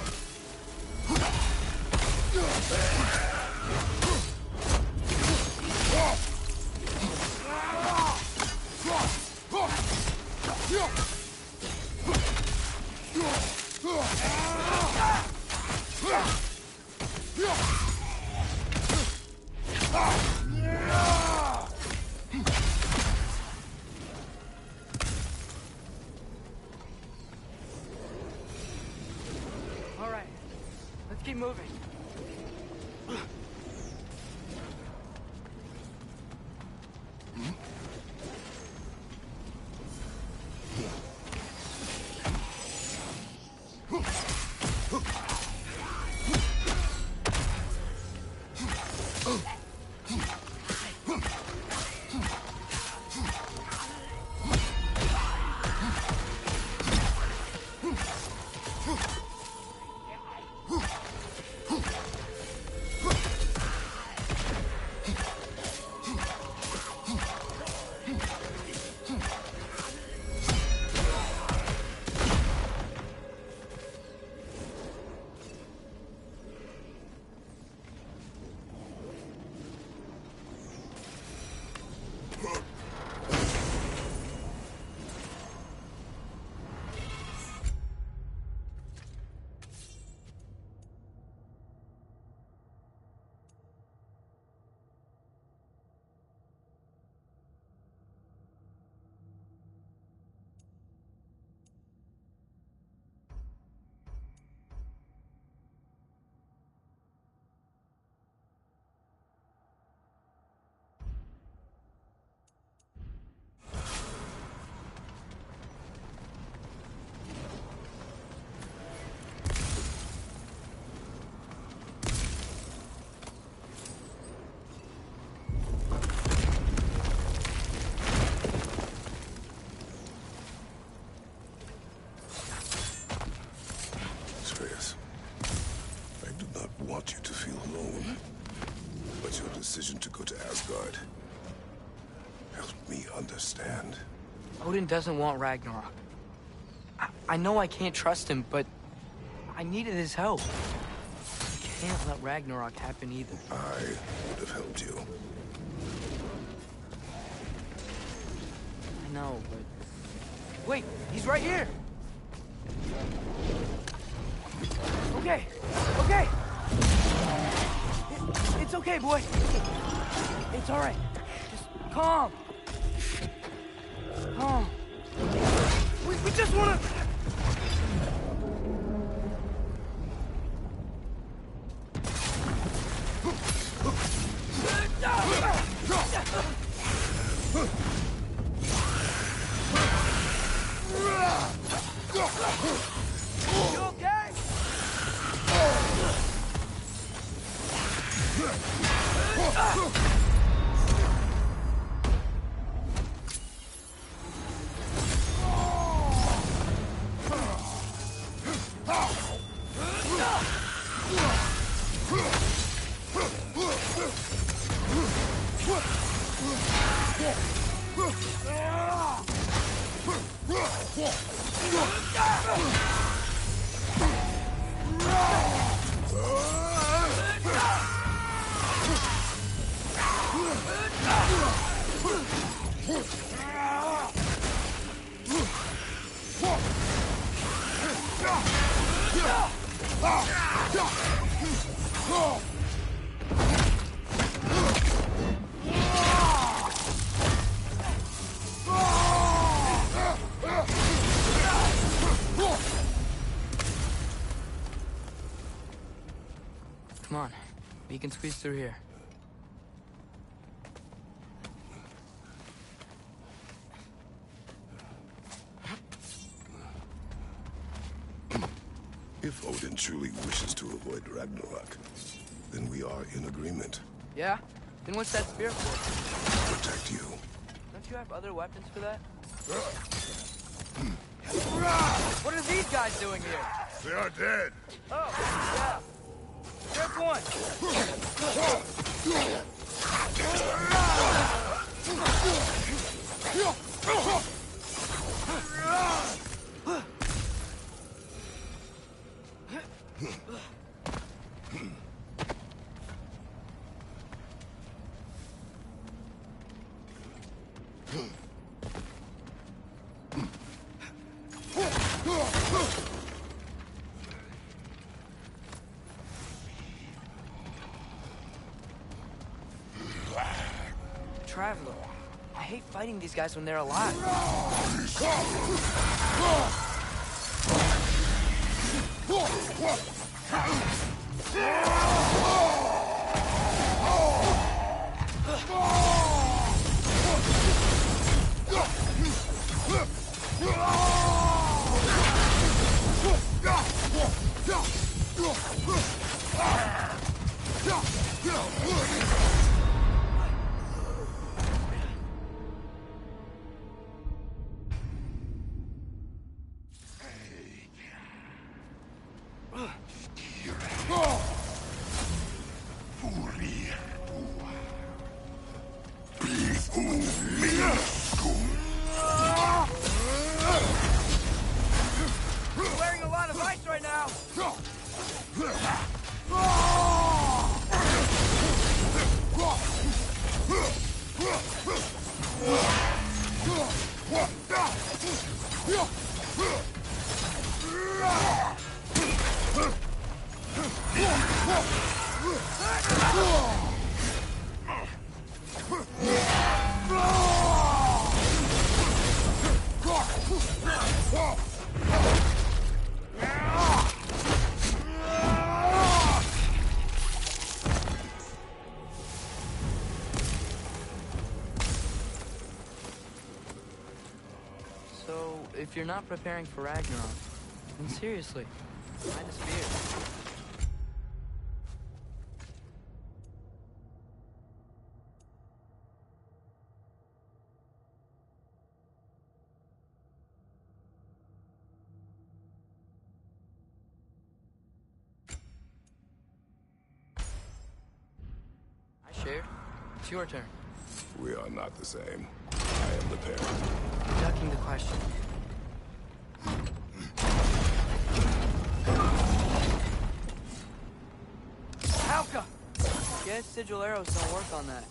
Let's keep moving. want you to feel alone. But your decision to go to Asgard helped me understand. Odin doesn't want Ragnarok. I know I can't trust him, but I needed his help. I can't let Ragnarok happen either. I would have helped you. I know, but... Wait, he's right here! Okay, okay! It's okay, boy. It's all right. Just calm. Calm. We just wanna... You okay? Come on, we can squeeze through here. If Odin truly wishes to avoid Ragnarok, then we are in agreement. Yeah? Then what's that spear for? Protect you. Don't you have other weapons for that? What are these guys doing here? They are dead. Oh, yeah. Just one. Traveler. I hate fighting these guys when they're alive. So, if you're not preparing for Ragnarok, then seriously, why this fear? I shared. It's your turn. We are not the same. I am the parent. Ducking the question. Halka! Guess sigil arrows don't work on that.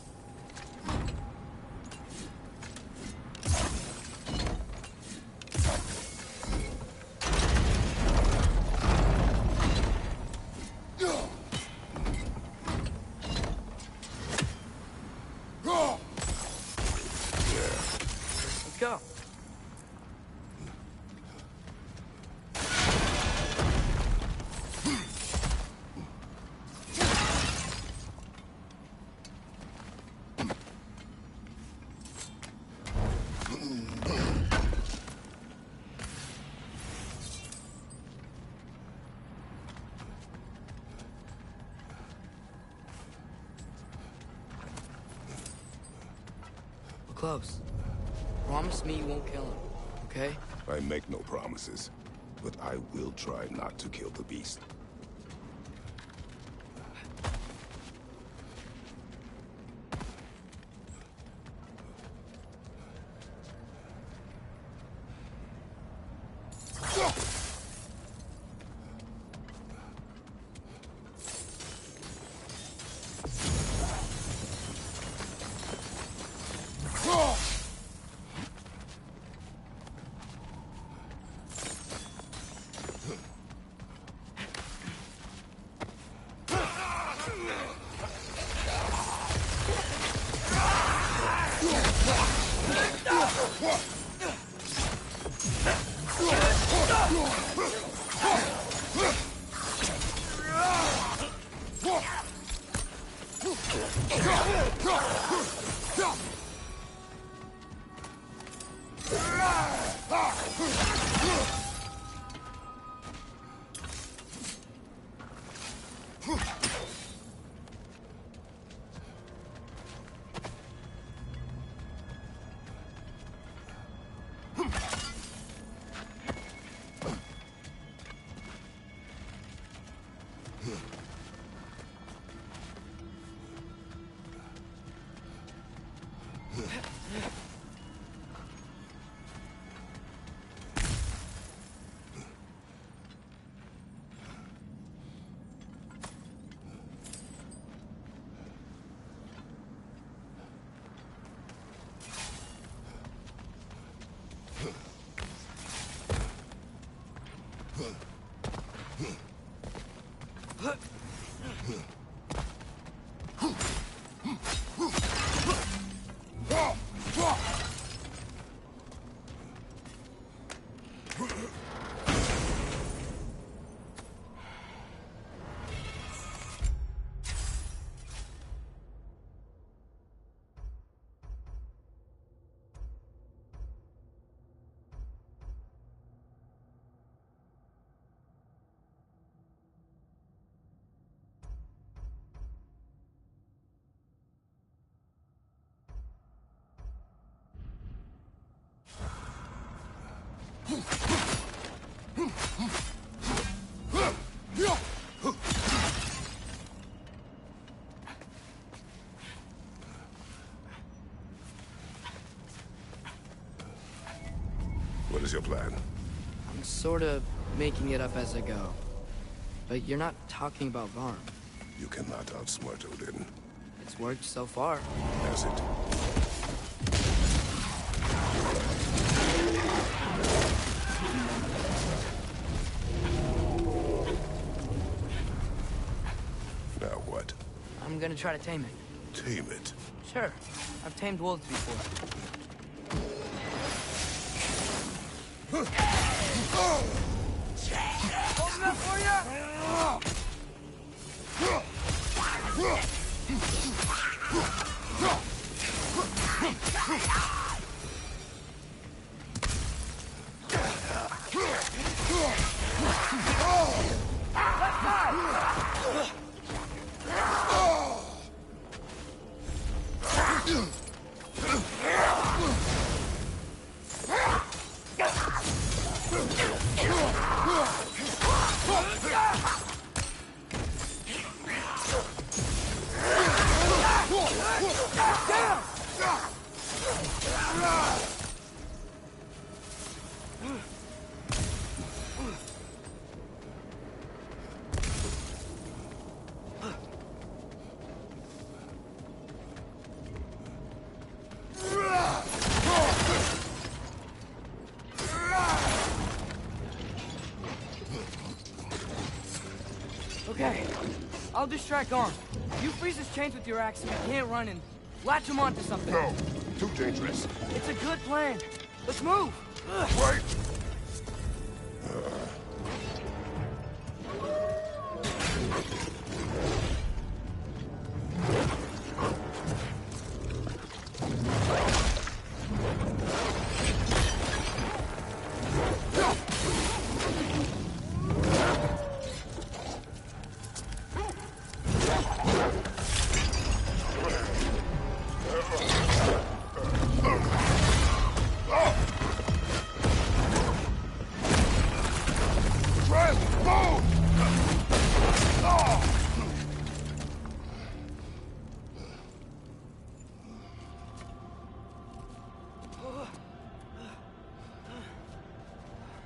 Let's go. We're close. Promise me you won't kill him, okay? I make no promises, but I will try not to kill the beast. What is your plan? I'm sort of making it up as I go. But you're not talking about Varm. You cannot outsmart Odin. It's worked so far. Has it? Now what? I'm gonna try to tame it. Tame it? Sure. I've tamed wolves before. Open up for ya! Okay, I'll distract Arm. You freeze his chains with your axe so he can't run and latch him onto something. No, too dangerous. It's a good plan. Let's move. Wait.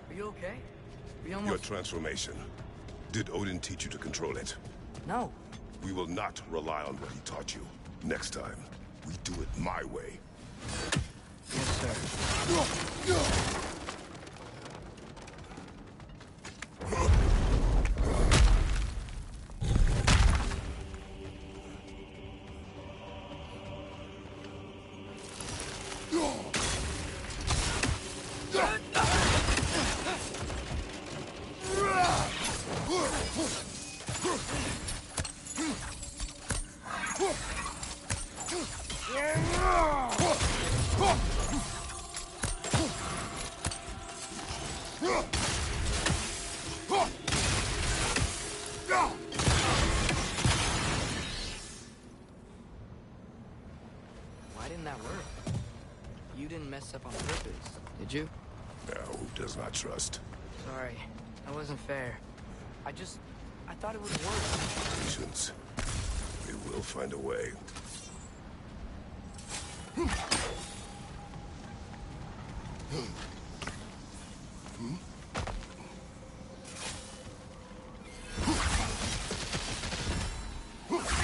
Are you okay? Your transformation. Did Odin teach you to control it? No. We will not rely on what he taught you. Next time, we do it my way. Yes, sir. Why didn't that work? You didn't mess up on purpose, did you? Now, who does not trust? Sorry, that wasn't fair. I thought it would work. Patience. We will find a way.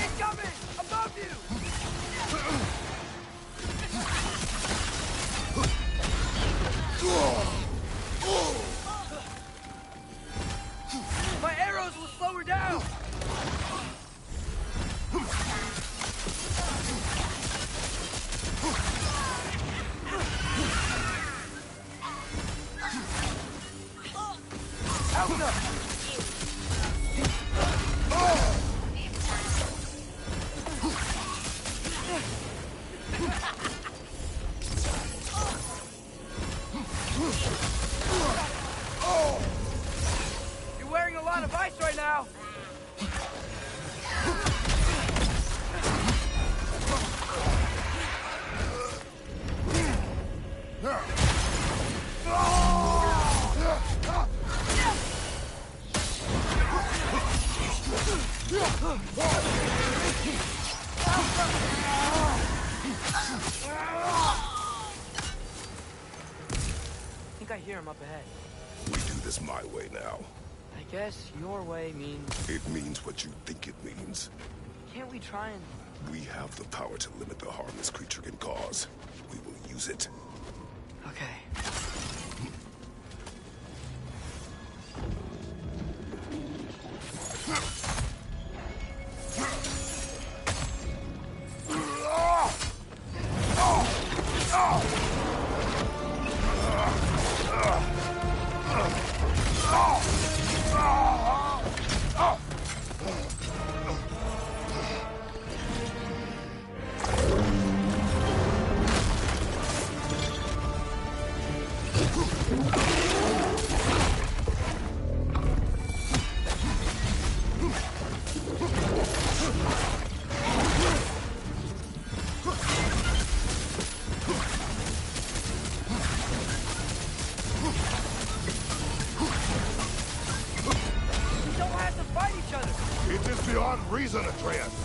Incoming! Above you! My arrows will slow her down! You're wearing a lot of ice right now. I think I hear him up ahead. We do this my way now. I guess your way means... It means what you think it means. Can't we try and... We have the power to limit the harm this creature can cause. We will use it. Okay. Reason, Atreus!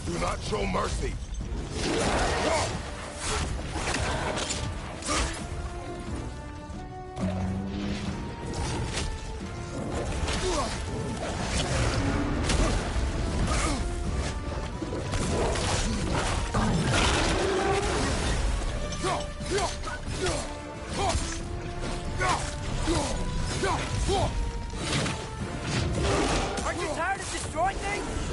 Do not show mercy. Aren't you tired of destroying things?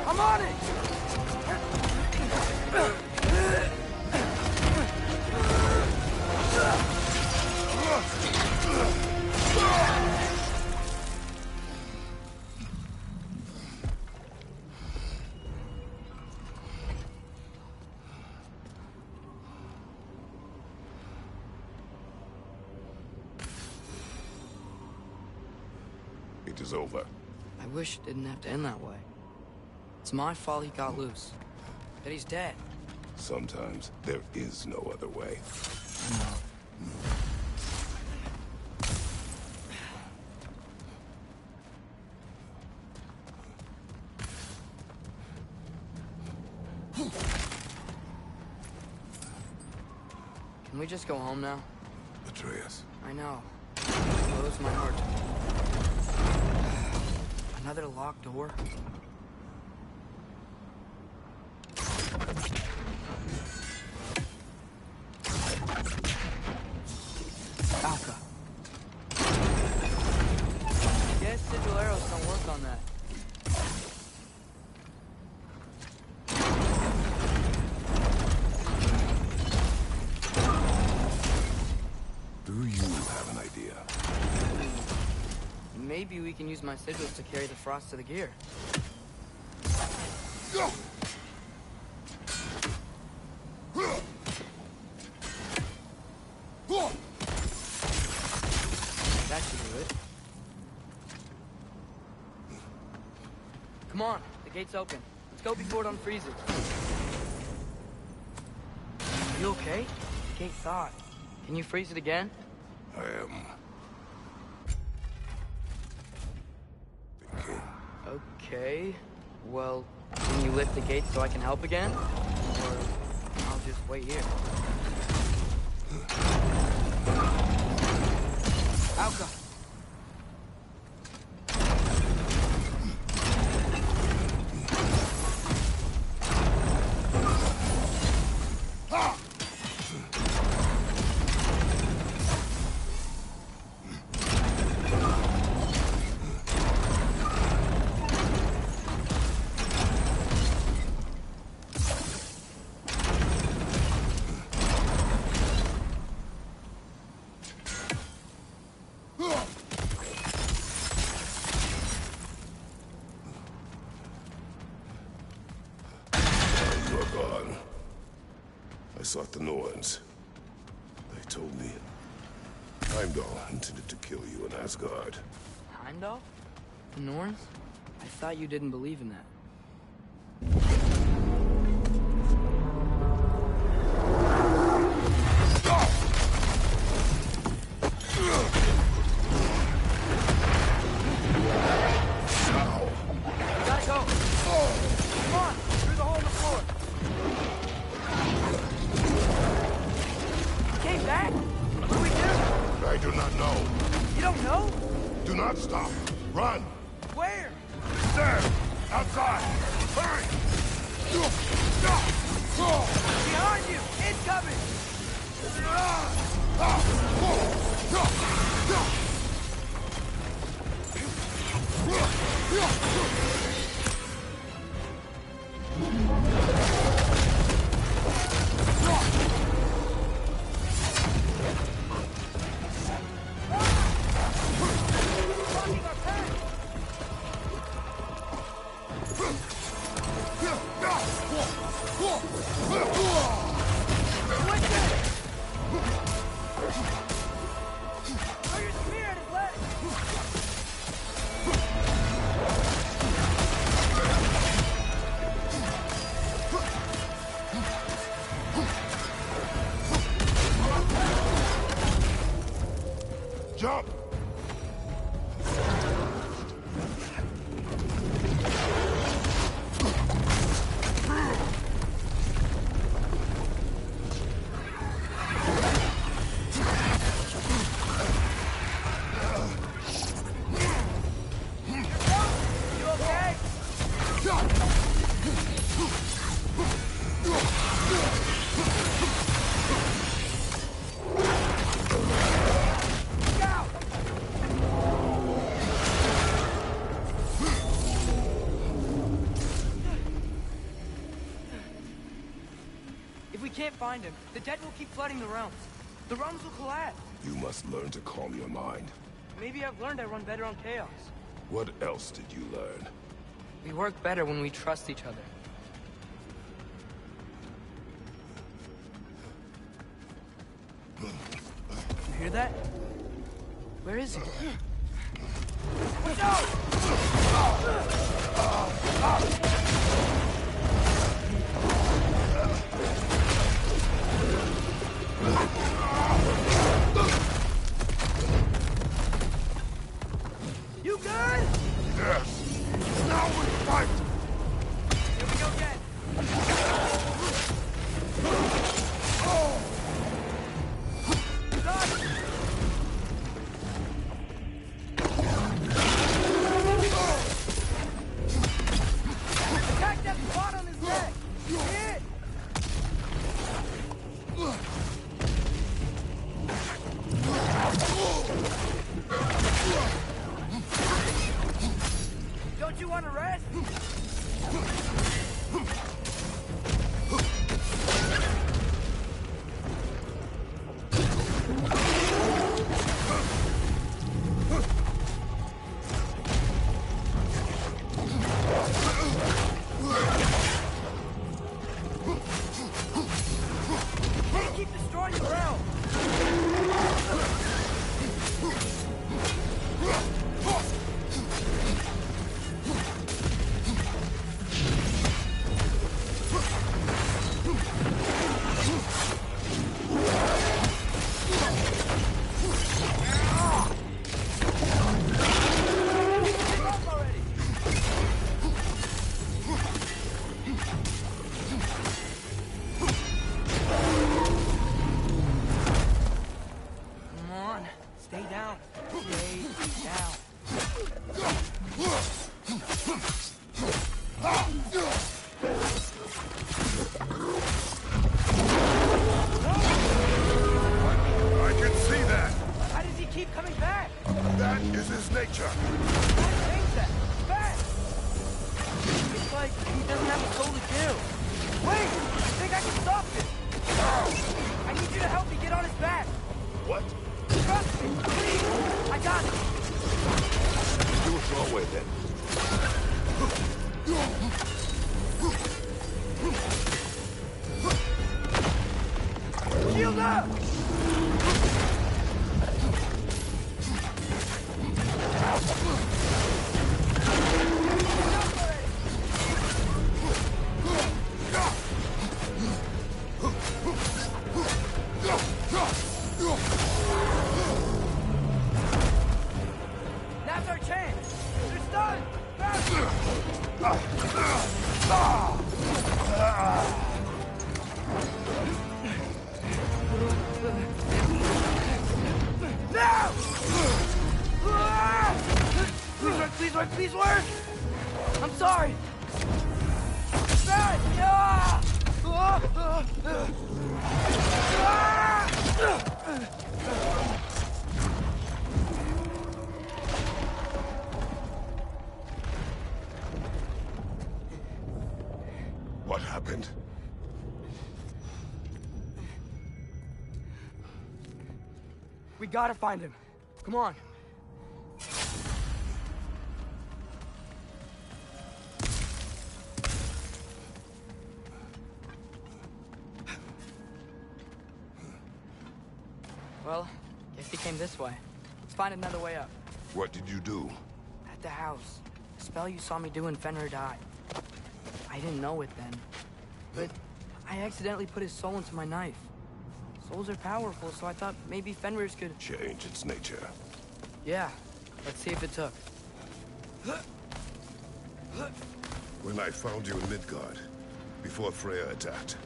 I'm on it! It is over. I wish it didn't have to end that way. It's my fault he got loose. That he's dead. Sometimes there is no other way. Can we just go home now? Atreus. I know. It blows my heart. Another locked door? Alka. Guess sigil arrows don't work on that. Do you have an idea? Maybe we can use my sigils to carry the frost to the gear. That should do it. Come on, the gate's open. Let's go before it unfreezes. You okay? The gate thawed. Can you freeze it again? I am. Okay. Well, can you lift the gate so I can help again? Or I'll just wait here. Alka! sought the Norns. They told me Heimdall intended to kill you in Asgard. Heimdall? The Norns? I thought you didn't believe in that. Gotta go. Come on, through the hole in the floor. Came back? What do we do? I do not know. You don't know? Do not stop. Run! Where? There! Outside! Hurry! Behind you! Incoming! Jump! If we can't find him, the dead will keep flooding the realms. The realms will collapse. You must learn to calm your mind. Maybe I've learned I run better on chaos. What else did you learn? We work better when we trust each other. You hear that? Where is he? Watch You good? Yes. Now we fight! Here we go again. Attack that spot on his neck! Hit! Don't you want to rest? Can't keep destroying the realm. Come on, stay down. Stay down. I can see that! How does he keep coming back? That is his nature! Don't change that. Back! It's like he doesn't have a soul to kill. Wait! I think I can stop this! I need you to help me get on his back! What? Trust me, please! I got it! Do it your way then. Now's our chance! They're stunned! No! Please work, please work! I'm sorry! What happened? We gotta find him. Come on. Well, guess he came this way. Let's find another way up. What did you do? At the house. The spell you saw me do when Fenrir died. I didn't know it then. But I accidentally put his soul into my knife. Souls are powerful, so I thought maybe Fenrir's could... Change its nature. Yeah. Let's see if it took. When I found you in Midgard, before Freya attacked,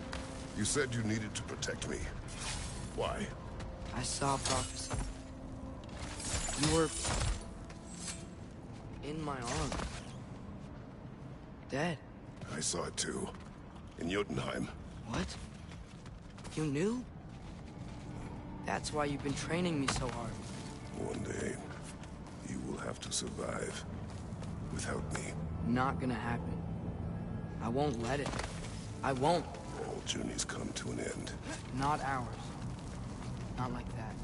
you said you needed to protect me. Why? I saw a prophecy. You were... in my arms. Dead. I saw it too. In Jotunheim. What? You knew? That's why you've been training me so hard. One day, you will have to survive without me. Not gonna happen. I won't let it. I won't. All journeys come to an end. Not ours. Not like that.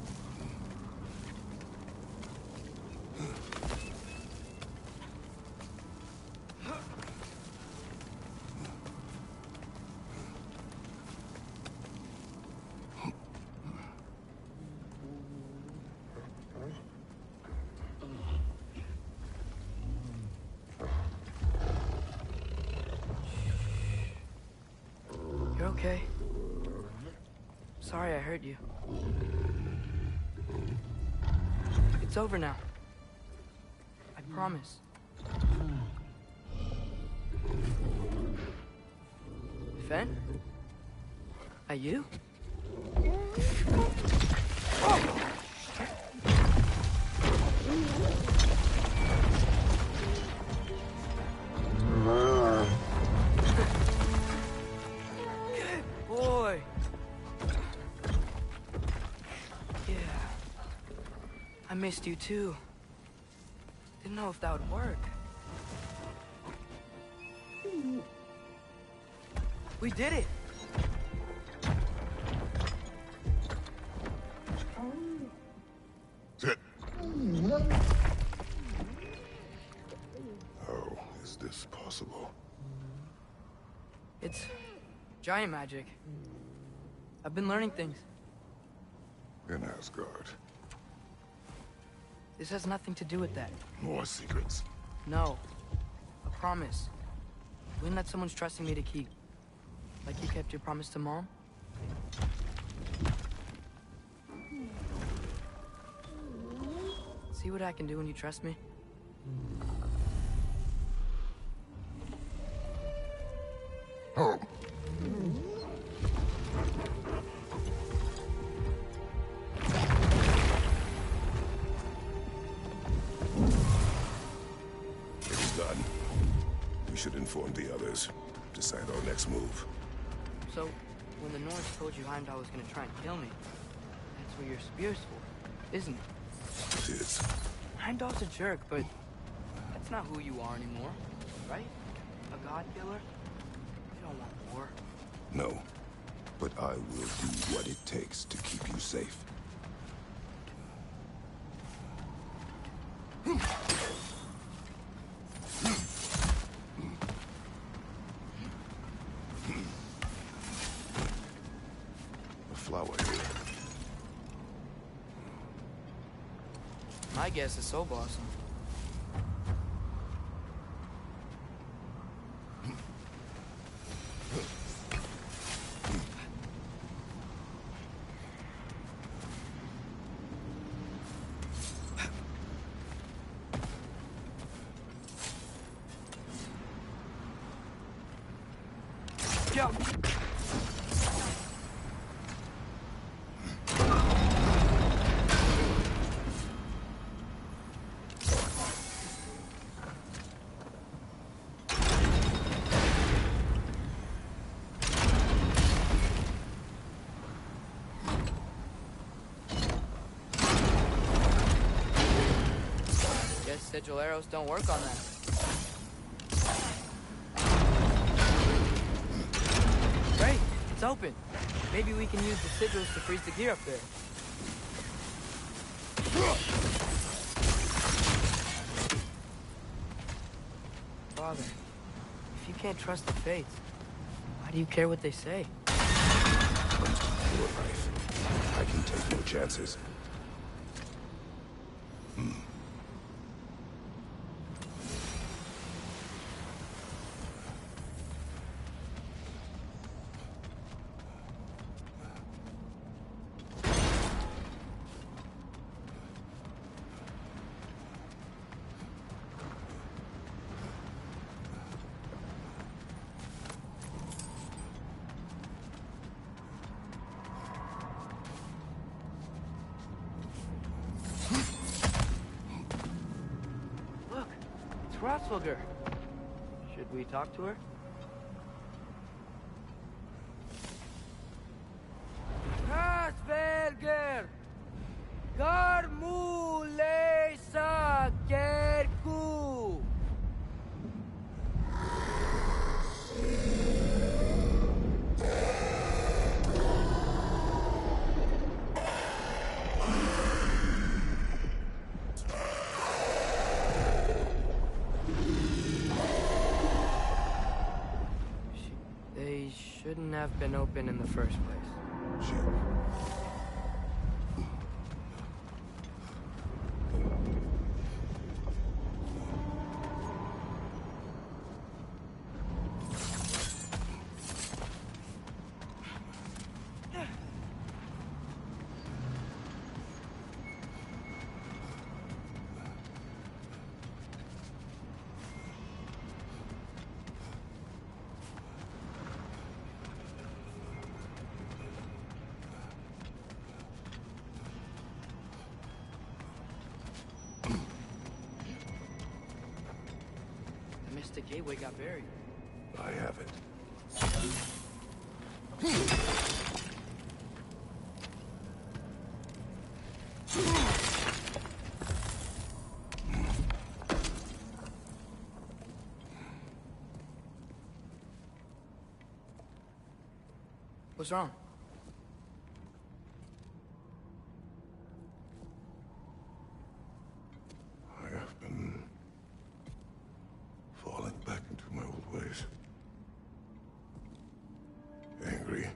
You're okay. Sorry I hurt you. It's over now. I promise. Fen? Are you? Good boy. Yeah. I missed you too. Didn't know if that would work. We did it! Sit. How is this possible? It's giant magic. I've been learning things. In Asgard. This has nothing to do with that. More secrets. No. A promise. Wouldn't let someone's trusting me to keep. Like you kept your promise to Mom? See what I can do when you trust me? Oh. It is done. We should inform the others. Decide our next move. So, when the Norse told you Heimdall was gonna try and kill me, that's what your spear's for, isn't it? It is. Heimdall's a jerk, but that's not who you are anymore, right? A god killer? You don't want war. No. But I will do what it takes to keep you safe. A flower here. My guess is so blossom. jump. Guess sigil arrows don't work on that. Great, it's open. Maybe we can use the sigils to freeze the gear up there. Father, if you can't trust the fates, why do you care what they say? Your life. I can take no chances. Look, it's Hrothgar. Should we talk to her? Hrothgar! Garmulesa Kerku! They shouldn't have been open in the first place. The Mystic Gateway got buried. I have it. What's wrong? I have been falling back into my old ways. Angry.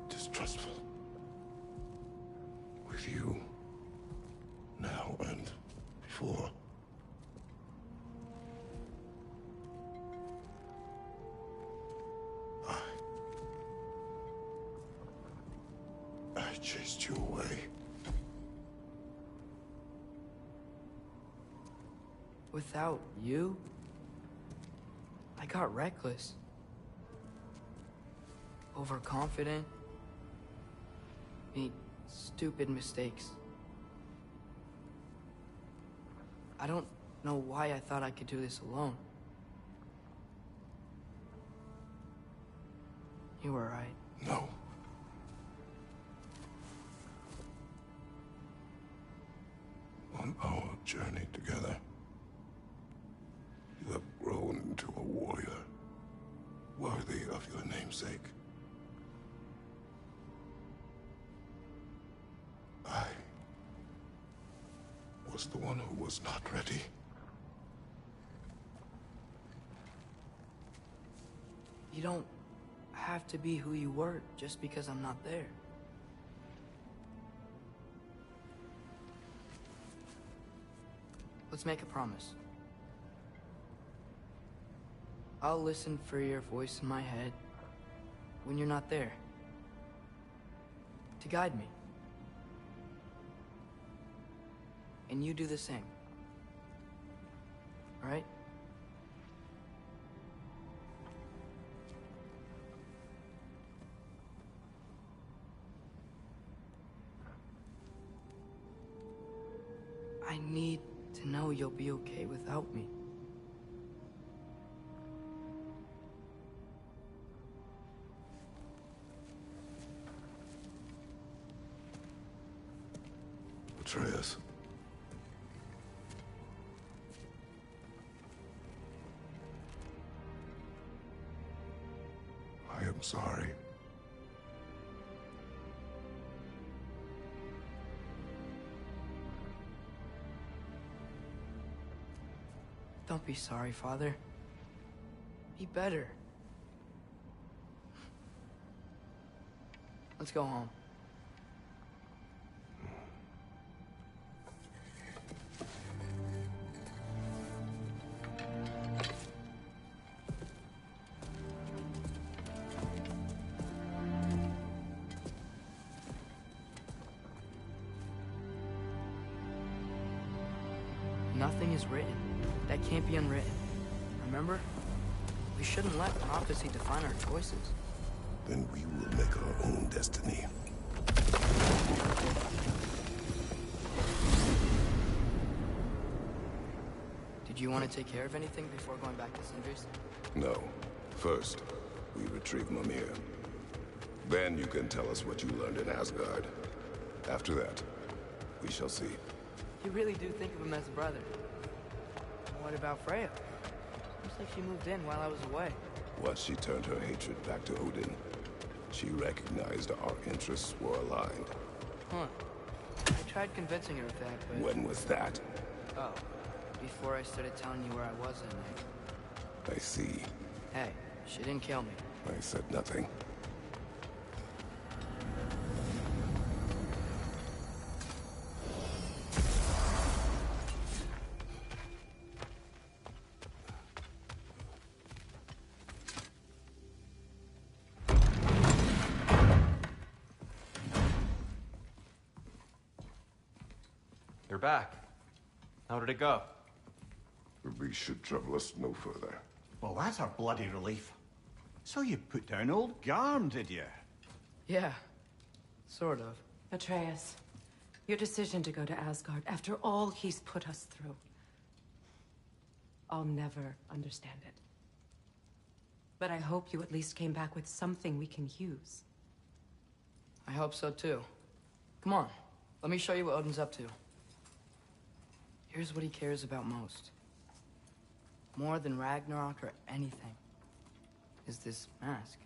Distrustful. With you. Now and before. I chased you away. Without you, I got reckless. Overconfident. Made stupid mistakes. I don't know why I thought I could do this alone. You were right. No. On our journey together, you have grown into a warrior, worthy of your namesake. I was the one who was not ready. You don't have to be who you were just because I'm not there. Let's make a promise. I'll listen for your voice in my head when you're not there, to guide me. And you do the same. All right? need to know you'll be okay without me. Atreus. I am sorry. Don't be sorry, Father. Be better. Let's go home. Nothing is written that can't be unwritten. Remember? We shouldn't let prophecy define our choices. Then we will make our own destiny. Did you want to take care of anything before going back to Sindri's? No. First, we retrieve Mimir. Then you can tell us what you learned in Asgard. After that, we shall see. You really do think of him as a brother. What about Freya? Looks like she moved in while I was away. Once she turned her hatred back to Odin, she recognized our interests were aligned. Huh. I tried convincing her of that, but... When was that? Oh, before I started telling you where I was that night. I see. Hey, she didn't kill me. I said nothing. You're back. How did it go? The beast should trouble us no further. Well, that's our bloody relief. So you put down old Garm, did you? Yeah, sort of. Atreus, your decision to go to Asgard after all he's put us through. I'll never understand it. But I hope you at least came back with something we can use. I hope so too. Come on, let me show you what Odin's up to. Here's what he cares about most. More than Ragnarok or anything. Is this mask.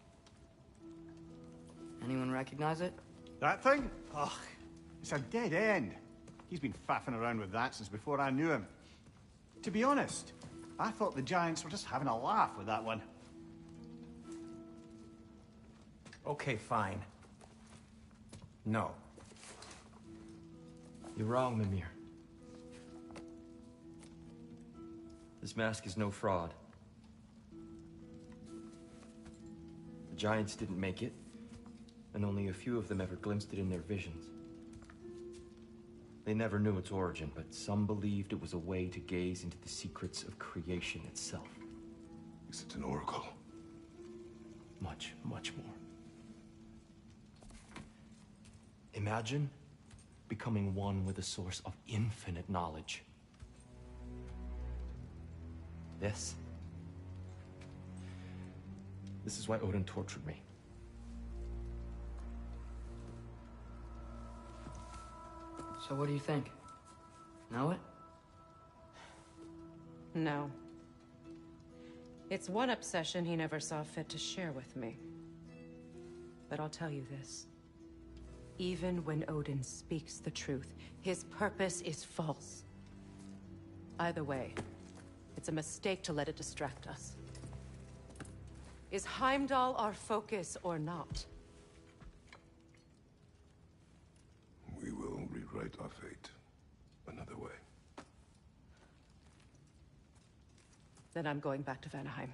Anyone recognize it? That thing? Ugh, it's a dead end. He's been faffing around with that since before I knew him. To be honest, I thought the Giants were just having a laugh with that one. Okay, fine. No. You're wrong, Mimir. This mask is no fraud. The Giants didn't make it, and only a few of them ever glimpsed it in their visions. They never knew its origin, but some believed it was a way to gaze into the secrets of creation itself. Is it an oracle? Much, much more. Imagine becoming one with a source of infinite knowledge. This is why Odin tortured me. So what do you think? Know it? No. It's one obsession he never saw fit to share with me. But I'll tell you this. Even when Odin speaks the truth, his purpose is false. Either way, it's a mistake to let it distract us. Is Heimdall our focus or not? We will rewrite our fate another way. Then I'm going back to Vanaheim.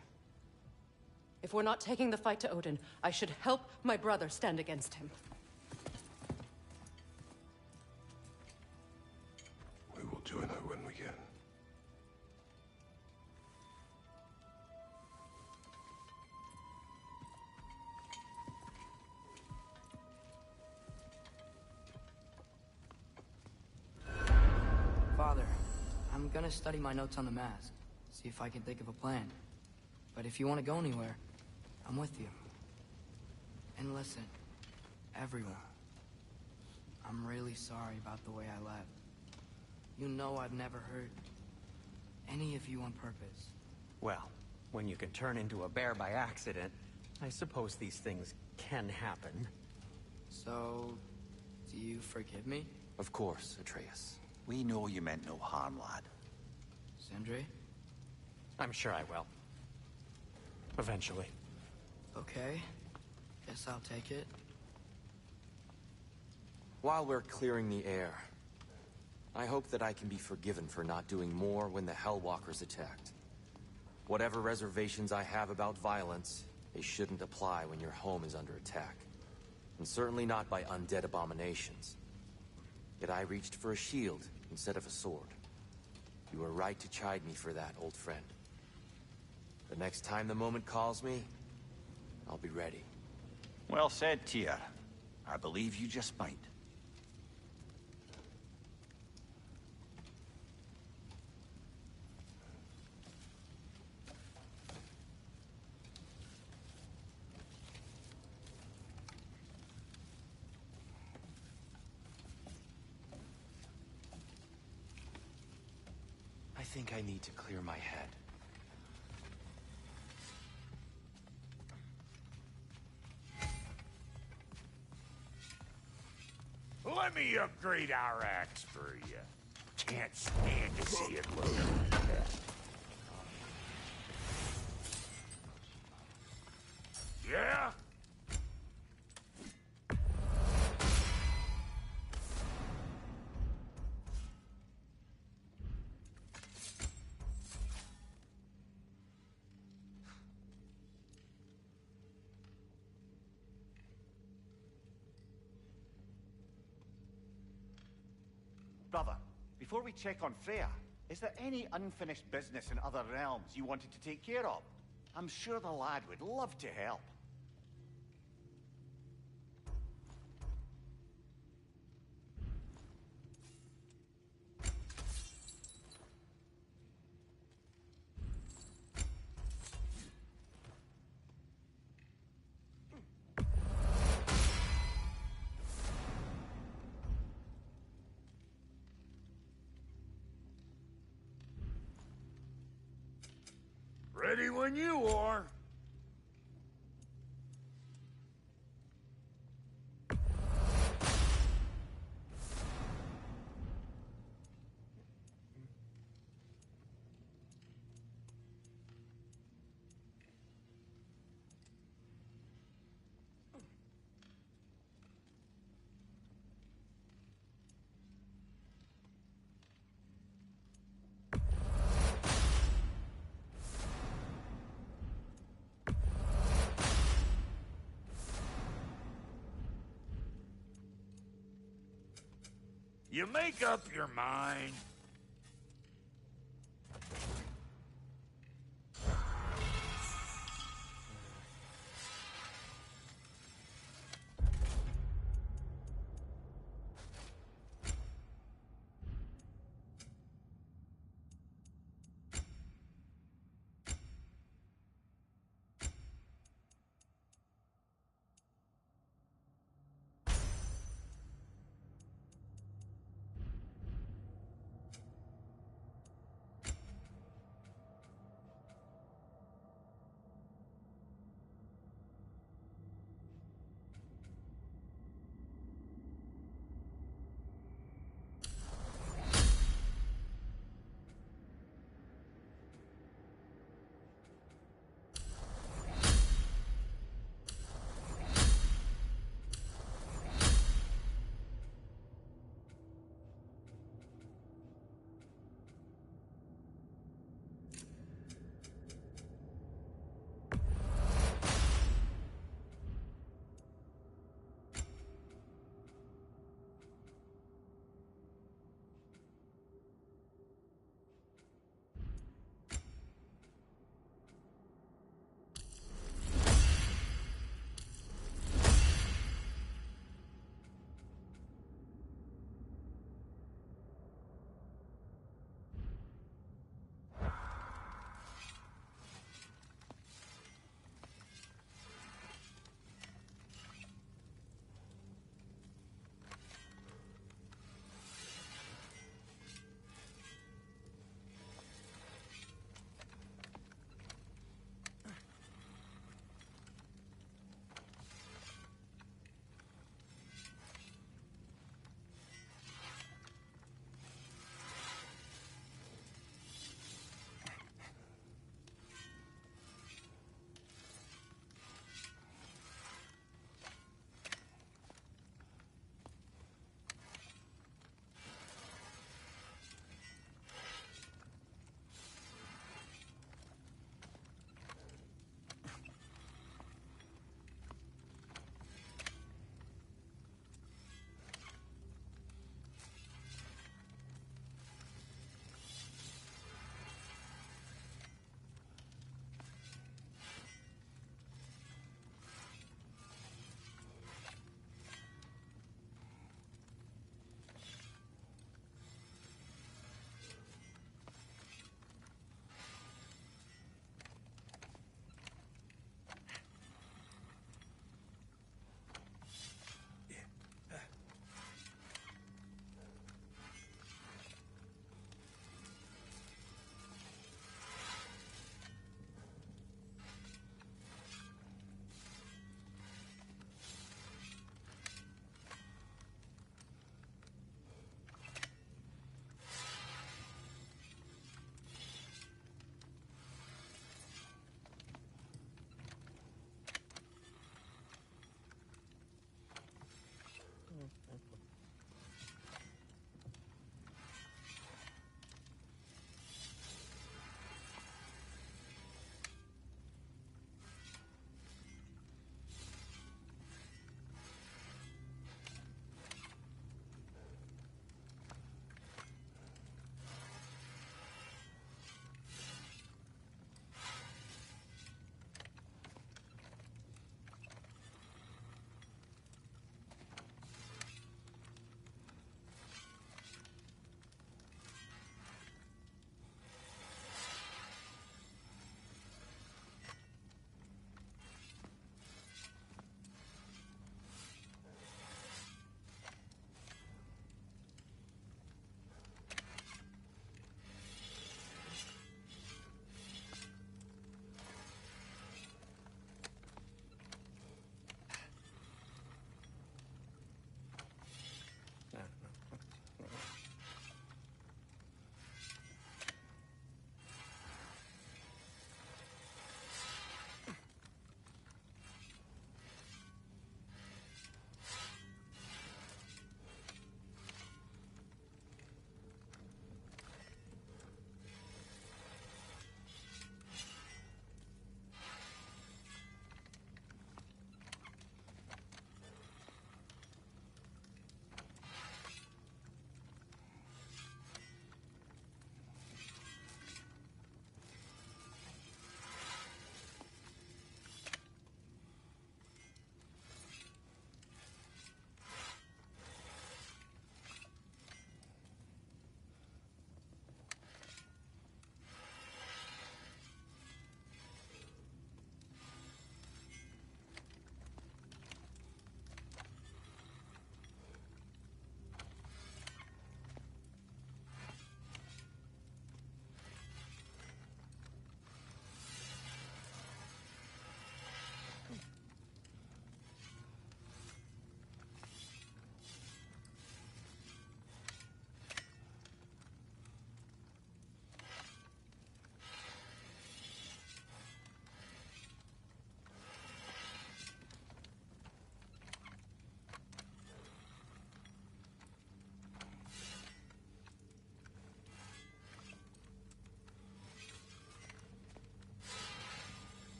If we're not taking the fight to Odin, I should help my brother stand against him. We will join her when we can. Father, gonna study my notes on the mask, see if I can think of a plan. But if you want to go anywhere, I'm with you. And listen, everyone, I'm really sorry about the way I left. You know I've never hurt any of you on purpose. Well, when you can turn into a bear by accident, I suppose these things can happen. So, do you forgive me? Of course, Atreus. We know you meant no harm, lad. Sindri? I'm sure I will. Eventually. Okay. Guess I'll take it. While we're clearing the air, I hope that I can be forgiven for not doing more when the Hellwalkers attacked. Whatever reservations I have about violence, they shouldn't apply when your home is under attack. And certainly not by undead abominations. Yet I reached for a shield instead of a sword. You were right to chide me for that, old friend. The next time the moment calls me, I'll be ready. Well said, Tyr. I believe you just might. I think I need to clear my head. Let me upgrade our axe for you. Can't stand to see it looking like that. Yeah? Brother, before we check on Freya, is there any unfinished business in other realms you wanted to take care of? I'm sure the lad would love to help. Ready when you are. You make up your mind,